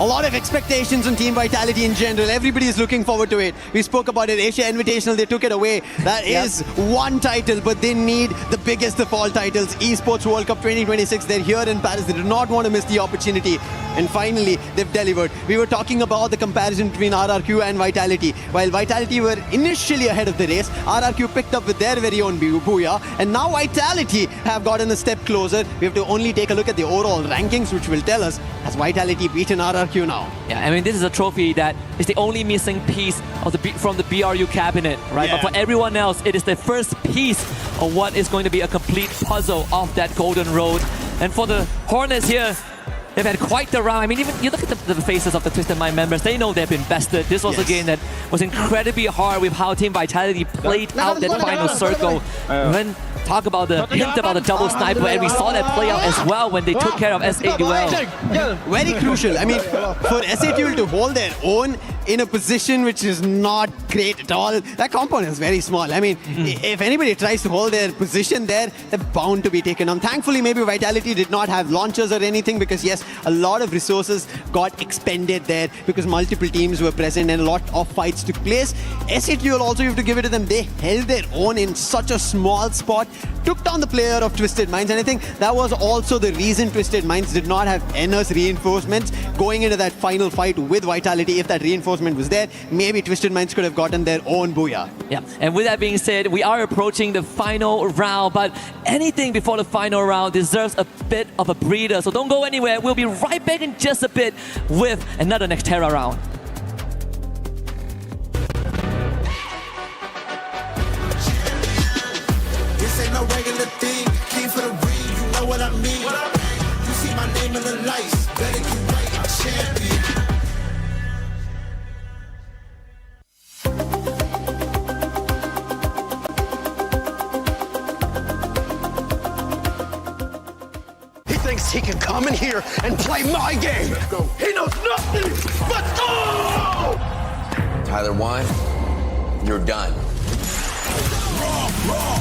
S18: A lot of expectations on Team Vitality in general. Everybody is looking forward to it. We spoke about it. Asia Invitational, they took it away. That is one title, but they need the biggest of all titles. Esports World Cup 2026. They're here in Paris. They do not want to miss the opportunity. And finally, they've delivered. We were talking about the comparison between RRQ and Vitality. While Vitality were initially ahead of the race, RRQ picked up with their very own booyah. And now Vitality have gotten a step closer. We have to only take a look at the overall rankings, which will tell us, has Vitality beaten RRQ now?
S17: Yeah, I mean, this is a trophy that is the only missing piece of from the BRU cabinet, right? But for everyone else, it is the first piece of what is going to be a complete puzzle of that golden road. And for the Hornets here, they've had quite the round. I mean, even you look at the faces of the Twisted Mind members, they know they've been bested. This was a game that was incredibly hard with how Team Vitality played out that final circle. And then talk about the hint about the double sniper, and we saw that play out as well when they took care of SA Duel.
S18: Very crucial. I mean, for SA Duel to hold their own in a position which is not great at all, that compound is very small. I mean, if anybody tries to hold their position there, they're bound to be taken on. Thankfully, maybe Vitality did not have launchers or anything, because yes, a lot of resources got expended there because multiple teams were present and a lot of fights took place. SA Duel also, you have to give it to them. They held their own in such a small spot, took down the player of Twisted Minds, and I think that was also the reason Twisted Minds did not have Enner's reinforcements going into that final fight with Vitality. If that reinforcement was there, maybe Twisted Minds could have gotten their own booyah.
S17: Yeah, and with that being said, we are approaching the final round, but anything before the final round deserves a bit of a breather, so don't go anywhere. We'll be right back in just a bit with another Nextera round.
S6: This ain't no regular thing. Came for the ring, you know what I mean. You see my name in the lights. Better get right, I'm champion.
S7: He thinks he can come in here and play my game. He knows nothing but go!
S10: Tyler 1, you're done.
S6: Raw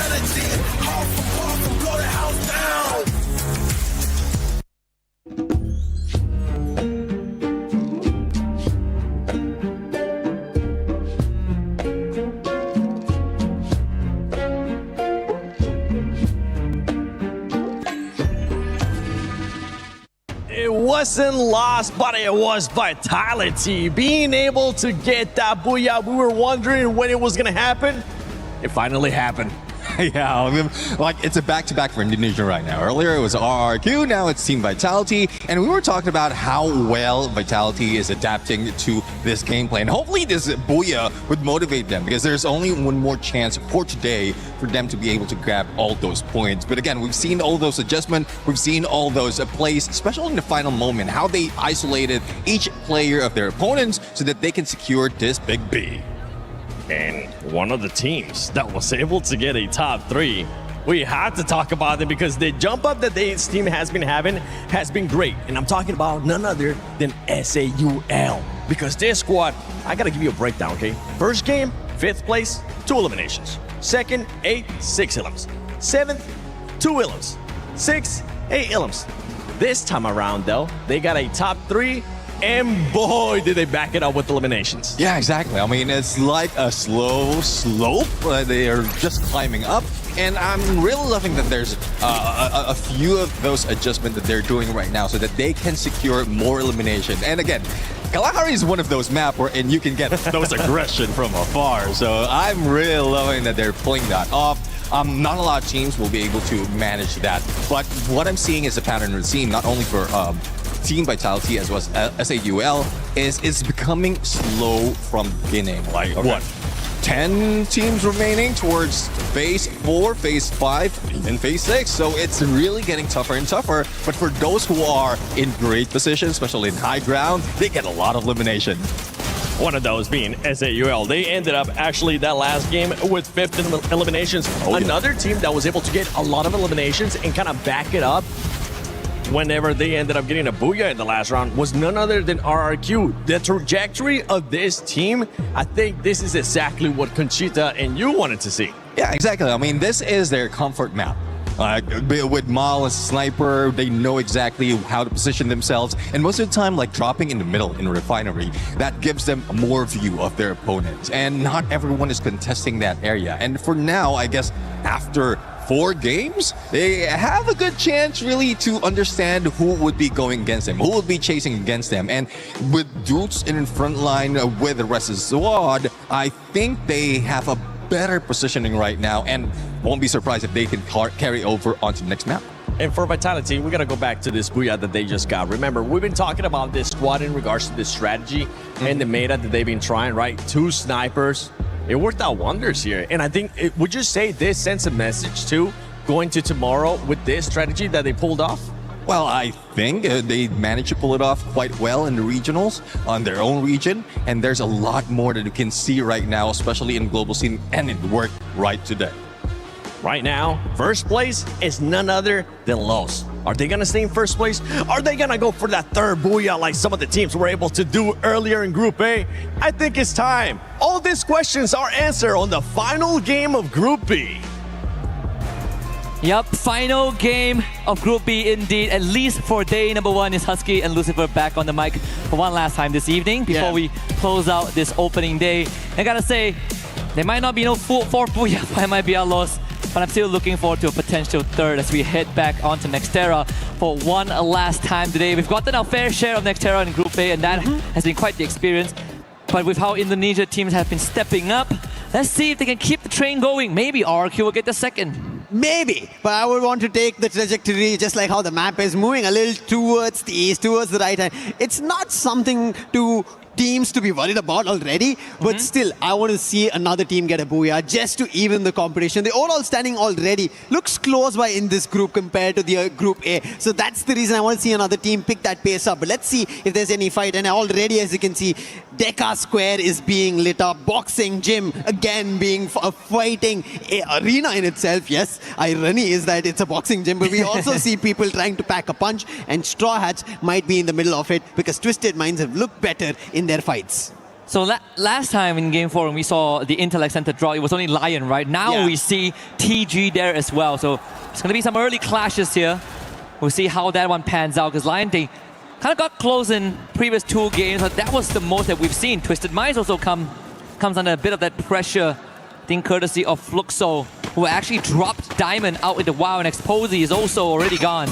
S6: energy. Off and blow the house down.
S8: It wasn't lost, but it was Vitality. Being able to get that booyah, we were wondering when it was going to happen. It finally happened.
S11: Yeah, I mean, like it's a back-to-back for Indonesia right now. Earlier it was RRQ, now it's Team Vitality, and we were talking about how well Vitality is adapting to this gameplay. And hopefully this booyah would motivate them, because there's only one more chance for today for them to be able to grab all those points. But again, we've seen all those adjustments, we've seen all those plays, especially in the final moment, how they isolated each player of their opponents so that they can secure this big B.
S16: And one of the teams that was able to get a top 3, we had to talk about them because the jump up that this team has been having has been great. And I'm talking about none other than SAUL. Because this squad, I gotta give you a breakdown, okay? First game, 5th place, 2 eliminations. Second, 8, 6 elims. 7th, 2 elims. 6th,
S8: Hey, Ilums, this time around, though, they got a top 3, and boy, did they back it up with eliminations.
S11: Yeah, exactly. I mean, it's like a slow slope. They are just climbing up. And I'm really loving that there's a few of those adjustments that they're doing right now so that they can secure more elimination. And again, Kalahari is one of those maps wherein you can get those aggression from afar. So I'm really loving that they're pulling that off. Not a lot of teams will be able to manage that. But what I'm seeing is a pattern we're seeing not only for Team Vitality as well as SAUL is it's becoming slow from beginning. Like what? 10 teams remaining towards phase 4, phase 5, and phase 6. So it's really getting tougher and tougher. But for those who are in great positions, especially in high ground, they get a lot of elimination.
S8: One of those being SAUL. They ended up actually that last game with 5th in eliminations. Another team that was able to get a lot of eliminations and kind of back it up whenever they ended up getting a booyah in the last round was none other than RRQ. The trajectory of this team, I think this is exactly what Conchita and you wanted to see.
S11: Yeah, exactly. I mean, this is their comfort map. With Mal as a sniper, they know exactly how to position themselves. And most of the time, like dropping in the middle in a refinery, that gives them more view of their opponents. And not everyone is contesting that area. And for now, I guess after 4 games, they have a good chance really to understand who would be going against them, who would be chasing against them. And with Dukes in front line with the rest of the squad, I think they have a better positioning right now and won't be surprised if they can carry over onto the next map.
S8: And for Vitality, we got to go back to this booyah that they just got. Remember, we've been talking about this squad in regards to this strategy and the meta that they've been trying, right? 2 snipers. It worked out wonders here. And I think, would you say this sends a message too, going to tomorrow with this strategy that they pulled off?
S11: Well, I think they managed to pull it off quite well in the regionals on their own region. And there's a lot more that you can see right now, especially in global scene, and it worked right today.
S8: Right now, first place is none other than Los. Are they going to stay in first place? Are they going to go for that 3rd booyah like some of the teams were able to do earlier in Group A? I think it's time. All these questions are answered on the final game of Group B.
S17: Yep, final game of Group B indeed. At least for day number 1 is Husky and Lucifer back on the mic for one last time this evening before we close out this opening day. I gotta say, there might not be no 4th booyah by might be our loss, but I'm still looking forward to a potential 3rd as we head back onto Nextera for one last time today. We've gotten our fair share of Nextera in Group A, and that has been quite the experience. But with how Indonesia teams have been stepping up, let's see if they can keep the train going. Maybe RRQ will get the 2nd.
S18: Maybe, but I would want to take the trajectory just like how the map is moving a little towards the east, towards the right hand. It's not something to teams to be worried about already, but still, I want to see another team get a booyah just to even the competition. The overall standing already looks close by in this group compared to the group A. So that's the reason I want to see another team pick that pace up. But let's see if there's any fight. And already, as you can see, Deca Square is being lit up. Boxing Gym, again, being a fighting arena in itself. Yes, irony is that it's a boxing gym, but we also see people trying to pack a punch, and Straw Hats might be in the middle of it because Twisted Minds have looked better in their fights.
S17: So last time in Game 4 when we saw the Intellect Center draw, it was only Lion, right? Now we see TG there as well. So it's going to be some early clashes here. We'll see how that one pans out because Lion, they kind of got close in previous 2 games, but that was the most that we've seen. Twisted Minds also comes under a bit of that pressure, I think courtesy of Fluxo, who actually dropped Diamond out in the wild, and Exposy is also already gone.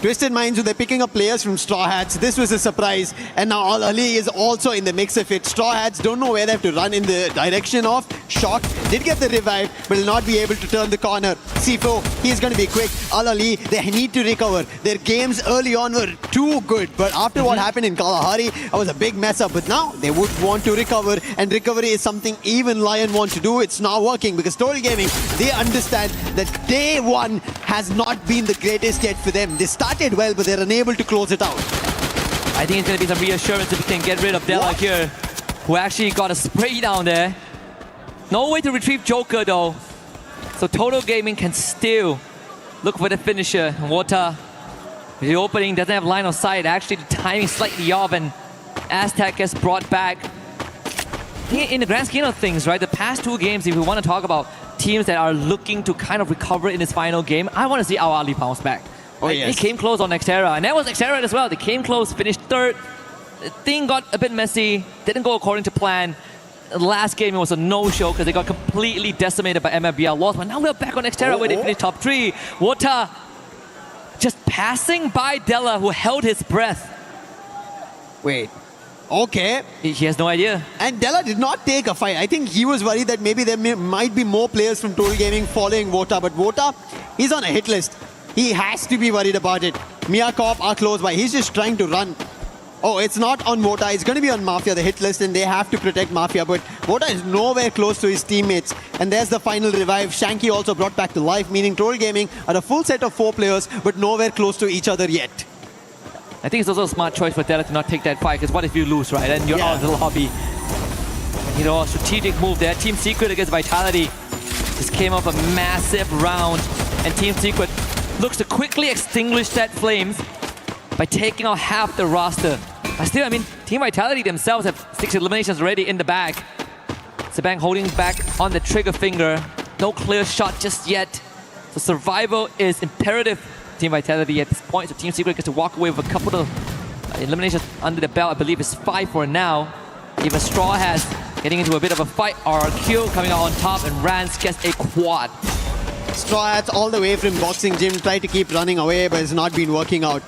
S18: Twisted Minds, they're picking up players from Straw Hats. This was a surprise. And now Al Ali is also in the mix of it. Straw Hats don't know where they have to run in the direction of. Shock did get the revive, but will not be able to turn the corner. Sifo, he's going to be quick. Al Ali, they need to recover. Their games early on were too good. But after what happened in Kalahari, it was a big mess up. But now they would want to recover. And recovery is something even Lion wants to do. It's not working because Total Gaming, they understand that day 1 has not been the greatest yet for them. They started well, but they're unable to close it out.
S17: I think it's going to be some reassurance if we can get rid of Della here, who actually got a spray down there. No way to retrieve Joker though. So Total Gaming can still look for the finisher. Water, the opening doesn't have line of sight. Actually, the timing slightly off, and Aztec gets brought back. In the grand scheme of things, right, the past 2 games, if we want to talk about teams that are looking to kind of recover in this final game, I want to see Al Ali bounce back.
S18: Oh,
S17: Like,
S18: yes.
S17: They came close on Nextera, and that was Nextera as well. They came close, finished third. The thing got a bit messy, didn't go according to plan. The last game, it was a no-show because they got completely decimated by MFBL loss. But now we're back on Nextera where they finished top 3. Wota just passing by Della, who held his breath.
S18: Wait. Okay.
S17: He has no idea.
S18: And Della did not take a fight. I think he was worried that maybe there might be more players from Total Gaming following Wota. But Wota, he's on a hit list. He has to be worried about it. Mia Corp are close by. He's just trying to run. Oh, it's not on Wota. It's going to be on Mafia, the hit list, and they have to protect Mafia. But Wota is nowhere close to his teammates. And there's the final revive. Shanky also brought back to life, meaning Total Gaming are a full set of 4 players, but nowhere close to each other yet.
S17: I think it's also a smart choice for Della to not take that fight, because what if you lose, right? And you're out of the lobby. You know, a strategic move there. Team Secret against Vitality. This came off a massive round, and Team Secret looks to quickly extinguish that flames by taking out half the roster. But still, I mean, Team Vitality themselves have 6 eliminations already in the bag. Sabang holding back on the trigger finger. No clear shot just yet. So survival is imperative. Team Vitality at this point, so Team Secret gets to walk away with a couple of eliminations under the belt. I believe it's 5 for now. Even Straw has getting into a bit of a fight. RRQ coming out on top, and Rance gets a quad.
S18: Straw Hats all the way from Boxing Gym, try to keep running away, but it's not been working out.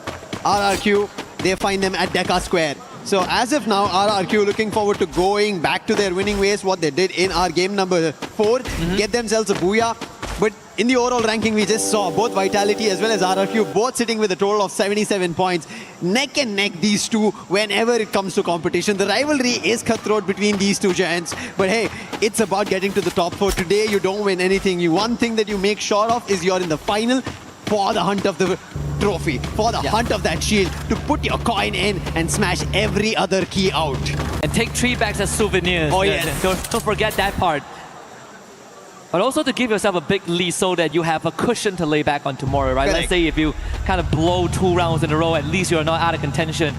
S18: RRQ, they find them at Deca Square. So as of now, RRQ looking forward to going back to their winning ways, what they did in our game number 4, get themselves a booyah. But in the overall ranking, we just saw both Vitality as well as RRQ both sitting with a total of 77 points. Neck and neck, these two, whenever it comes to competition. The rivalry is cutthroat between these two giants. But hey, it's about getting to the top 4. Today, you don't win anything. One thing that you make sure of is you're in the final for the hunt of the trophy, for the hunt of that shield, to put your coin in and smash every other key out.
S17: And take 3 bags as souvenirs.
S18: Oh, yes.
S17: Don't forget that part. But also to give yourself a big lead so that you have a cushion to lay back on tomorrow, right?
S18: Correct.
S17: Let's say if you kind of blow 2 rounds in a row, at least you're not out of contention.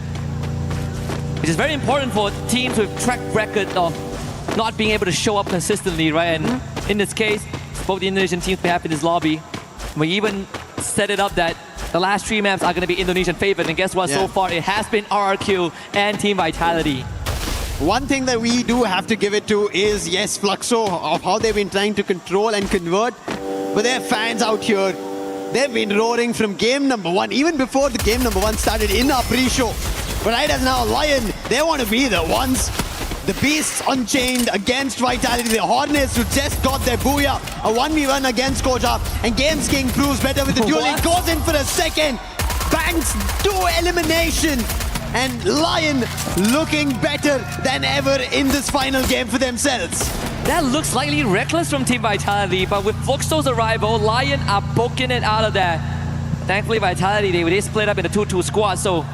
S17: Which is very important for teams with track record of not being able to show up consistently, right? And in this case, both the Indonesian teams may have in this lobby. We even set it up that the last 3 maps are going to be Indonesian favored, and guess what? So far, it has been RRQ and Team Vitality.
S18: One thing that we do have to give it to is, yes, Fluxo, of how they've been trying to control and convert. But their fans out here, they've been roaring from game number 1, even before the game number 1 started in our pre-show. But right as now, Lion, they want to be the ones. The Beasts Unchained against Vitality. The Hornets who just got their booyah. A 1v1 against Koja. And Games King proves better with the dueling. Goes in for a second. Banks 2 elimination. And Lion looking better than ever in this final game for themselves.
S17: That looks slightly reckless from Team Vitality, but with Fluxo's arrival, Lion are poking it out of there. Thankfully, Vitality, they split up in a 2-2 squad, so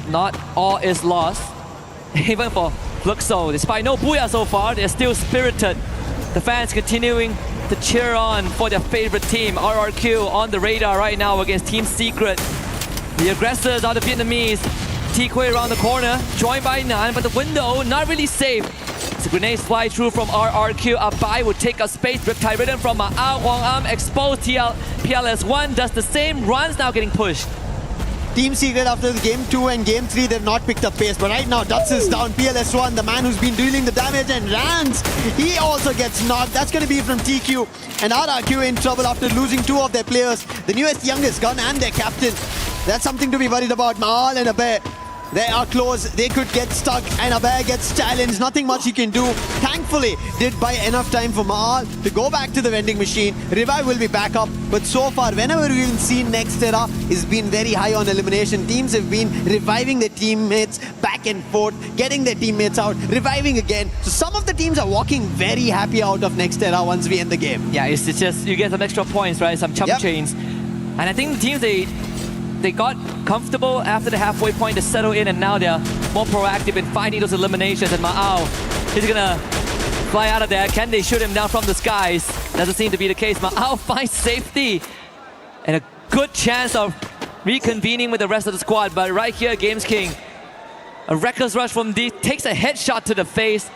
S17: not all is lost. Even for Fluxo, despite no booyah so far, they're still spirited. The fans continuing to cheer on for their favorite team. RRQ on the radar right now against Team Secret. The aggressors are the Vietnamese. T-Quay around the corner, joined by Nan, but the window not really safe. So grenades fly through from RRQ. Abai will take up space. Riptide Ridden from Ma'ao. Huang Am exposed. PLS1 does the same. Runs now getting pushed.
S18: Team Secret after the game 2 and game 3, they've not picked up pace. But right now, Duts is down. PLS1, the man who's been dealing the damage, and Rans, he also gets knocked. That's going to be from TQ. And RRQ in trouble after losing 2 of their players. The newest youngest gun and their captain. That's something to be worried about. Mahal and Abe, they are close. They could get stuck, and Abe gets challenged. Nothing much he can do. Thankfully, did buy enough time for Mahal to go back to the vending machine. Revive will be back up. But so far, whenever we've seen Nextera, it's been very high on elimination. Teams have been reviving their teammates back and forth, getting their teammates out, reviving again. So some of the teams are walking very happy out of Nextera once we end the game.
S17: Yeah, it's just, you get some extra points, right? Some chump chains. And I think the teams, they got comfortable after the halfway point to settle in, and now they're more proactive in finding those eliminations. And Ma'ao is gonna fly out of there. Can they shoot him down from the skies? Doesn't seem to be the case. Ma'ao finds safety and a good chance of reconvening with the rest of the squad. But right here, Games King, a reckless rush from D, takes a headshot to the face.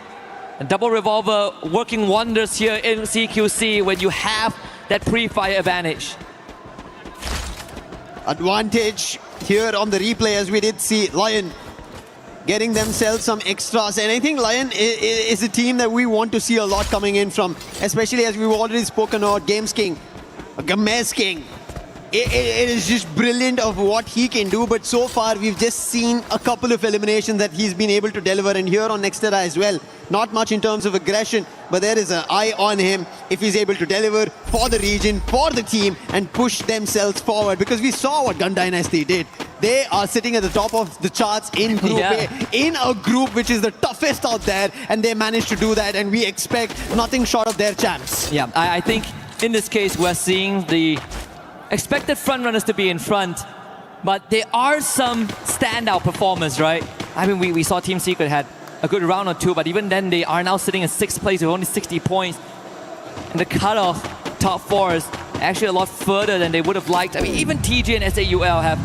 S17: A double revolver working wonders here in CQC when you have that pre-fire advantage.
S18: Advantage here on the replay, as we did see Lion getting themselves some extras, and I think Lion is a team that we want to see a lot coming in from, especially as we've already spoken about Games King, Gamez King. It is just brilliant of what he can do, but so far we've just seen a couple of eliminations that he's been able to deliver, and here on Nextera as well. Not much in terms of aggression, but there is an eye on him if he's able to deliver for the region, for the team, and push themselves forward, because we saw what Gun Dynasty did. They are sitting at the top of the charts in Group A, in a group which is the toughest out there, and they managed to do that, and we expect nothing short of their champs.
S17: Yeah, I think in this case we're seeing the expected frontrunners to be in front, but there are some standout performers, right? I mean, we saw Team Secret had a good round or two, but even then they are now sitting in 6th place with only 60 points. And the cutoff top 4 is actually a lot further than they would have liked. I mean, even TJ and SAUL have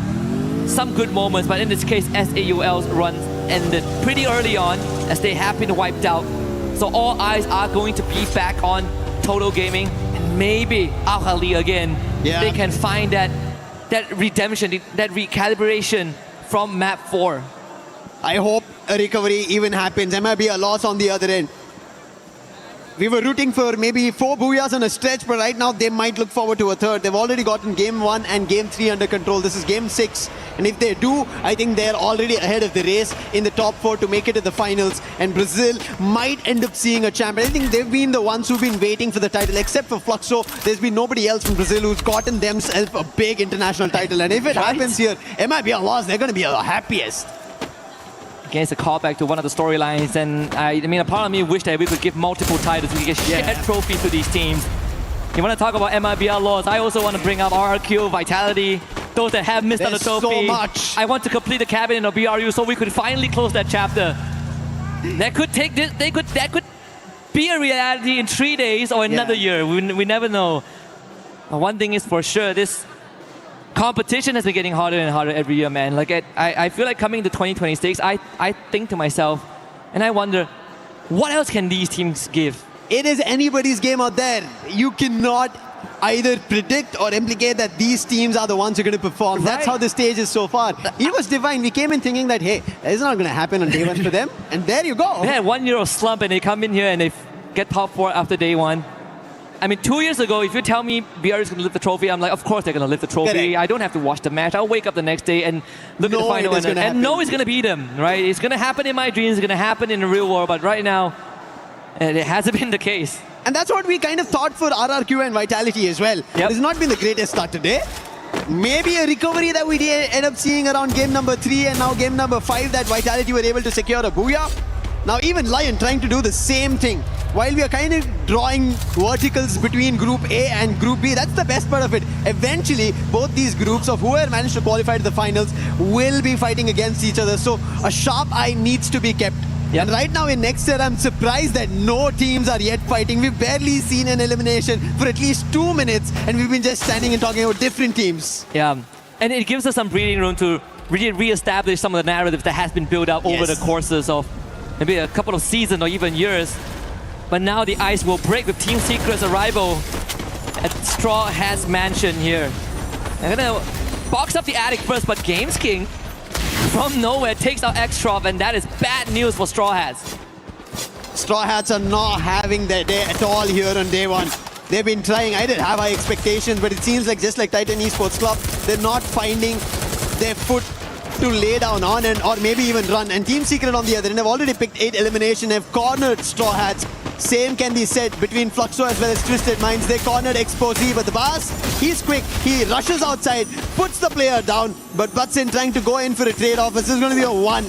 S17: some good moments, but in this case, SAUL's run ended pretty early on as they have been wiped out. So all eyes are going to be back on Total Gaming, and maybe Al-Khali again.
S18: Yeah.
S17: They can find that redemption, that recalibration from map 4.
S18: I hope a recovery even happens. There might be a loss on the other end. We were rooting for maybe 4 booyahs on a stretch, but right now they might look forward to a third. They've already gotten Game 1 and Game 3 under control. This is Game 6. And if they do, I think they're already ahead of the race in the top 4 to make it to the finals. And Brazil might end up seeing a champion. I think they've been the ones who've been waiting for the title. Except for Fluxo, there's been nobody else from Brazil who's gotten themselves a big international title. And if it happens here, it might be a loss. They're going to be the happiest.
S17: Again, it's a callback to one of the storylines, and I mean, a part of me wish that we could give multiple titles, we could share trophies to these teams. You want to talk about MIBR laws? I also want to bring up RRQ, Vitality, those that have missed on the trophy.
S18: So much.
S17: I want to complete the cabinet of BRU so we could finally close that chapter. That could take this. That could be a reality in 3 days or another year. We never know. But one thing is for sure, this competition has been getting harder and harder every year, man. Like I feel like coming to 2026, I think to myself, and I wonder, what else can these teams give?
S18: It is anybody's game out there. You cannot either predict or implicate that these teams are the ones who are going to perform. Right. That's how the stage is so far. It was divine. We came in thinking that, hey, it's not going to happen on day 1 for them. And there you go.
S17: They had 1 year of slump and they come in here and they get top 4 after day 1. I mean, 2 years ago, if you tell me BR is going to lift the trophy, I'm like, of course they're going to lift the trophy. Correct. I don't have to watch the match. I'll wake up the next day and look at the final and know it's going to beat them, right? It's going to happen in my dreams. It's going to happen in the real world. But right now, it hasn't been the case.
S18: And that's what we kind of thought for RRQ and Vitality as well. Yep. It's not been the greatest start today. Maybe a recovery that we did end up seeing around game number 3 and now game number 5 that Vitality were able to secure a booyah. Now even Lion trying to do the same thing. While we are kind of drawing verticals between Group A and Group B, that's the best part of it. Eventually, both these groups of whoever managed to qualify to the finals will be fighting against each other. So a sharp eye needs to be kept. Yep. And right now in next year, I'm surprised that no teams are yet fighting. We've barely seen an elimination for at least 2 minutes, and we've been just standing and talking about different teams.
S17: Yeah, and it gives us some breathing room to really re-establish some of the narrative that has been built up over the courses of maybe a couple of seasons or even years. But now the ice will break with Team Secret's arrival at Straw Hat's mansion here. They're gonna box up the attic first, but Games King from nowhere takes out Xtrov, and that is bad news for Straw Hats.
S18: Straw Hats are not having their day at all here on day 1. They've been trying. I didn't have high expectations, but it seems like just like Titan Esports Club, they're not finding their foot to lay down on or maybe even run. And Team Secret on the other end have already picked 8 elimination, have cornered Straw Hats. Same can be said between Fluxo as well as Twisted Minds. They cornered Exposee, but the boss, he's quick. He rushes outside, puts the player down, but butts in trying to go in for a trade-off. This is going to be a 1.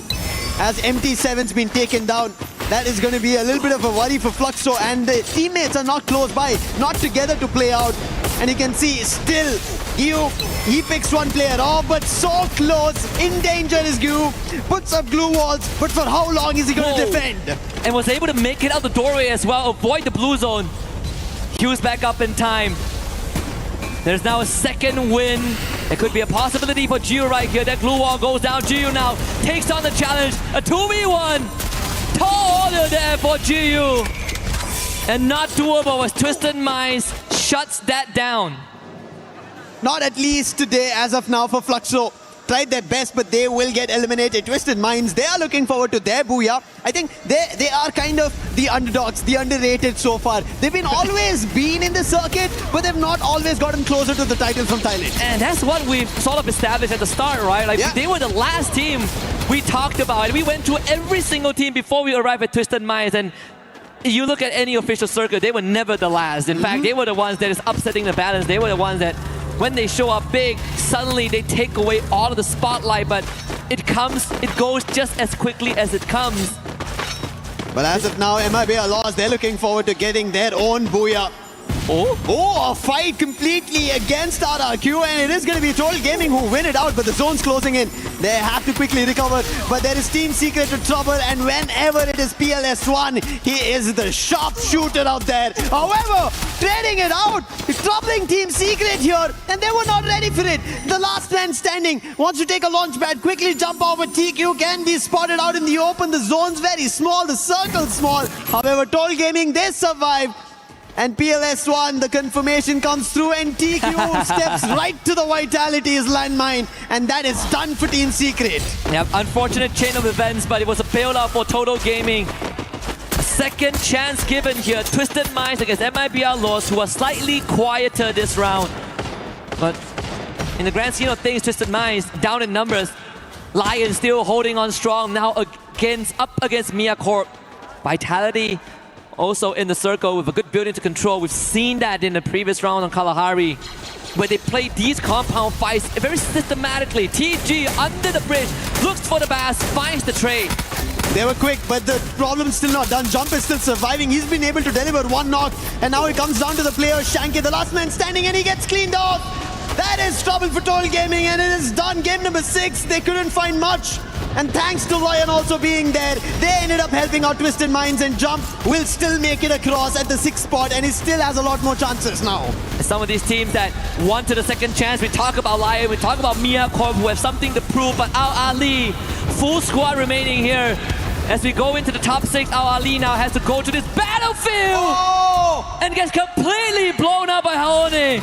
S18: As MT7's been taken down, that is going to be a little bit of a worry for Fluxo, and the teammates are not close by, not together to play out. And you can see still, he picks one player off, but so close. In danger is Gyu. Puts up glue walls, but for how long is he going to defend?
S17: And was able to make it out the doorway as well, avoid the blue zone. Q's back up in time. There's now a second win. It could be a possibility for Gio right here. That glue wall goes down. Gio now takes on the challenge. A 2v1. Tall order there for GU. And not doable as Twisted Minds shuts that down.
S18: Not at least today as of now for Fluxo. Tried their best, but they will get eliminated. Twisted Minds, they are looking forward to their booyah. I think they are kind of the underdogs, the underrated so far. They've been always been in the circuit, but they've not always gotten closer to the title from Thailand.
S17: And that's what we've sort of established at the start, right? Like they were the last team we talked about. And we went through every single team before we arrived at Twisted Minds. And you look at any official circuit, they were never the last. In fact, they were the ones that is upsetting the balance. They were the ones that when they show up big, suddenly they take away all of the spotlight, but it goes just as quickly as it comes.
S18: But as of now, MIB are lost. They're looking forward to getting their own booyah. Oh, a fight completely against RRQ, and it is going to be Troll Gaming who win it out, but the zone's closing in. They have to quickly recover, but there is Team Secret in trouble, and whenever it is PLS1, he is the sharpshooter out there. However, trading it out, troubling Team Secret here, and they were not ready for it. The last man standing wants to take a launch pad, quickly jump over. TQ can be spotted out in the open. The zone's very small, the circle's small. However, Troll Gaming, they survive. And PLS1, the confirmation comes through, and TQ steps right to the Vitality's landmine, and that is done for Team Secret.
S17: Yeah, unfortunate chain of events, but it was a bailout for Total Gaming. Second chance given here. Twisted Minds against MIBR Lost, who are slightly quieter this round. But in the grand scheme of things, Twisted Minds down in numbers. Lion still holding on strong now up against Mia Corp. Vitality also in the circle with a good building to control. We've seen that in the previous round on Kalahari, where they play these compound fights very systematically. TG under the bridge, looks for the bass, finds the trade.
S18: They were quick, but the problem's still not done. Jump is still surviving. He's been able to deliver one knock, and now it comes down to the player, Shanky, the last man standing, and he gets cleaned off. That is trouble for Total Gaming, and it is done. Game number 6, they couldn't find much. And thanks to Lion also being there, they ended up helping out Twisted Minds, and Jump will still make it across at the 6th spot, and he still has a lot more chances now.
S17: Some of these teams that wanted a second chance, we talk about Lion, we talk about Mia Corp, who have something to prove, but Al Ali, full squad remaining here. As we go into the top 6, Al Ali now has to go to this battlefield and gets completely blown up by Haone.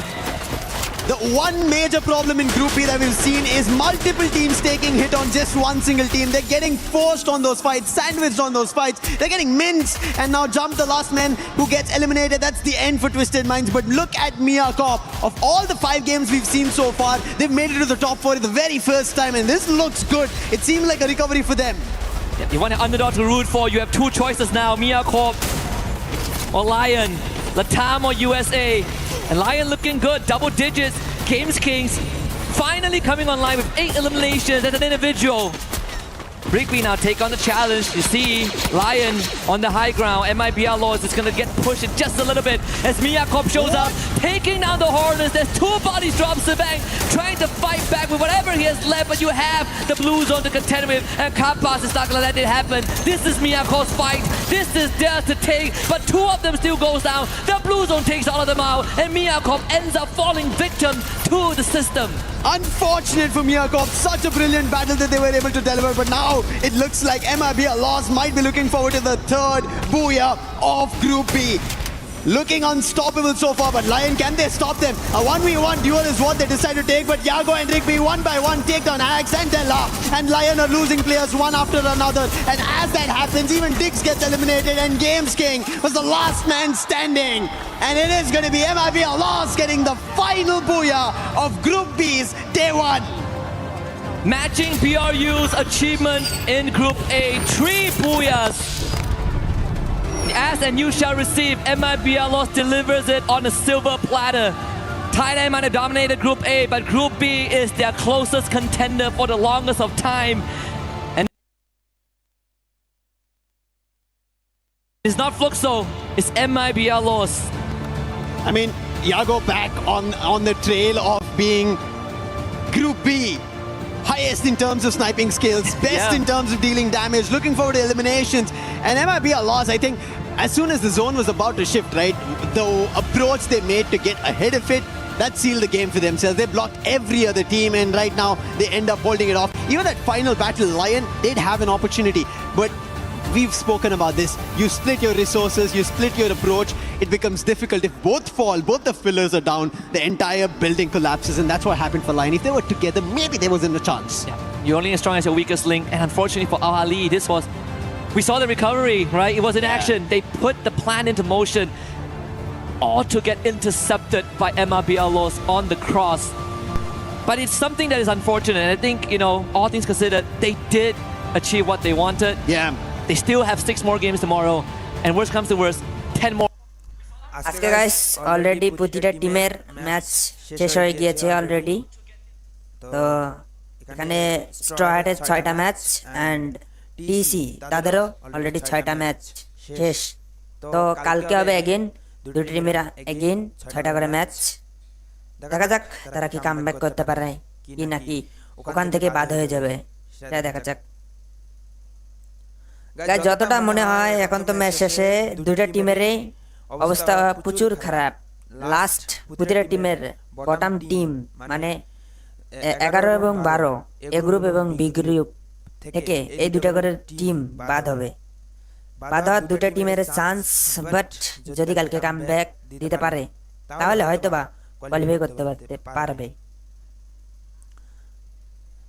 S18: The one major problem in Group B that we've seen is multiple teams taking hit on just one single team. They're getting forced on those fights, sandwiched on those fights. They're getting minced, and now Jump, the last man who gets eliminated. That's the end for Twisted Minds. But look at Mia Corp. Of all the 5 games we've seen so far, they've made it to the top 4 the very first time, and this looks good. It seemed like a recovery for them.
S17: You want an underdog to root for, you have 2 choices now, Mia Corp or Lion, Latam or USA. And Lion looking good, double digits. Games Kings finally coming online with 8 eliminations as an individual. Rigby now take on the challenge. You see Lion on the high ground. MIBR Lords is going to get pushed in just a little bit as Mia Corp shows up, taking down the Hornets. There's 2 bodies drops the bank, trying to fight back with whatever he has left, but you have the blue zone to contend with, and Kampas is not going to let it happen. This is Mia Corp's fight. This is theirs to take, but 2 of them still goes down. The blue zone takes all of them out, and Mia Corp ends up falling victim to the system.
S18: Unfortunate for Mia Corp, such a brilliant battle that they were able to deliver, but now it looks like MIBR Lost might be looking forward to the 3rd booyah of Group B. Looking unstoppable so far, but Lion, can they stop them? A 1v1 duel is what they decide to take, but Yago and Rigby 1 by 1 take down Axe and Della, and Lion are losing players one after another, and as that happens, even Dix gets eliminated, and Games King was the last man standing. And it is going to be MIBR Lost getting the final booyah of Group B's Day 1.
S17: Matching BRU's achievement in Group A, 3 booyahs. As and you shall receive, MIBR Lost delivers it on a silver platter. Thailand might have dominated Group A, but Group B is their closest contender for the longest of time. And it's not Fluxo, it's MIBR Lost.
S18: I mean, Yago back on the trail of being Group B. Highest in terms of sniping skills, best in terms of dealing damage, looking forward to eliminations. And MIBR Lost, I think, as soon as the zone was about to shift, right, the approach they made to get ahead of it, that sealed the game for themselves. They blocked every other team, and right now they end up holding it off. Even that final battle, Lion did have an opportunity, but we've spoken about this. You split your resources, you split your approach, it becomes difficult. If both fall, both the fillers are down, the entire building collapses, and that's what happened for Lion. If they were together, maybe there wasn't a chance.
S17: You're only as strong as your weakest link, and unfortunately for Al Ali, this was... We saw the recovery, right? It was in action. They put the plan into motion, all to get intercepted by MRBLOs on the cross. But it's something that is unfortunate. I think, you know, all things considered, they did achieve what they wanted.
S18: Yeah.
S17: They still have 6 more games tomorrow, and worst comes to worst, 10 more.
S1: আজকে guys already প্রতিটা টিমের match শেষ হয়ে গিয়েছে already. তো এখানে স্ট্রহাটের 6টা match and DC তাদেরও অলরেডি 6টা ম্যাচ শেষ। তো কালকে হবে এগেইন দুটো টিমের এগেইন 6টা করে ম্যাচ। দেখা যাক তারা কি কামব্যাক করতে পারে কি নাকি ওখান থেকে বাদ হয়ে যাবে, সেটা দেখা যাক। গাইস যতটা মনে হয় এখন তো ম্যাচ শেষে দুইটা টিমেরই অবস্থা প্রচুর খারাপ। লাস্ট প্রতিটা টিমের বটম টিম মানে 11 এবং 12 এ গ্রুপ এবং বি গ্রুপ থেকে এই দুটা করে টিম বাদ হবে। বাদ হওয়ার দুটা টিমের চান্স, বাট যদি কালকে কামব্যাক দিতে পারে তাহলে হয়তোবা কোয়ালিফাই করতে পারবে।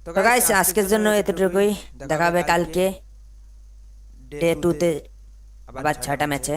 S1: তো গাইস আজকের জন্য এতটুকুই, দেখা হবে কালকে ডে 2 তে আবার 6টা ম্যাচে।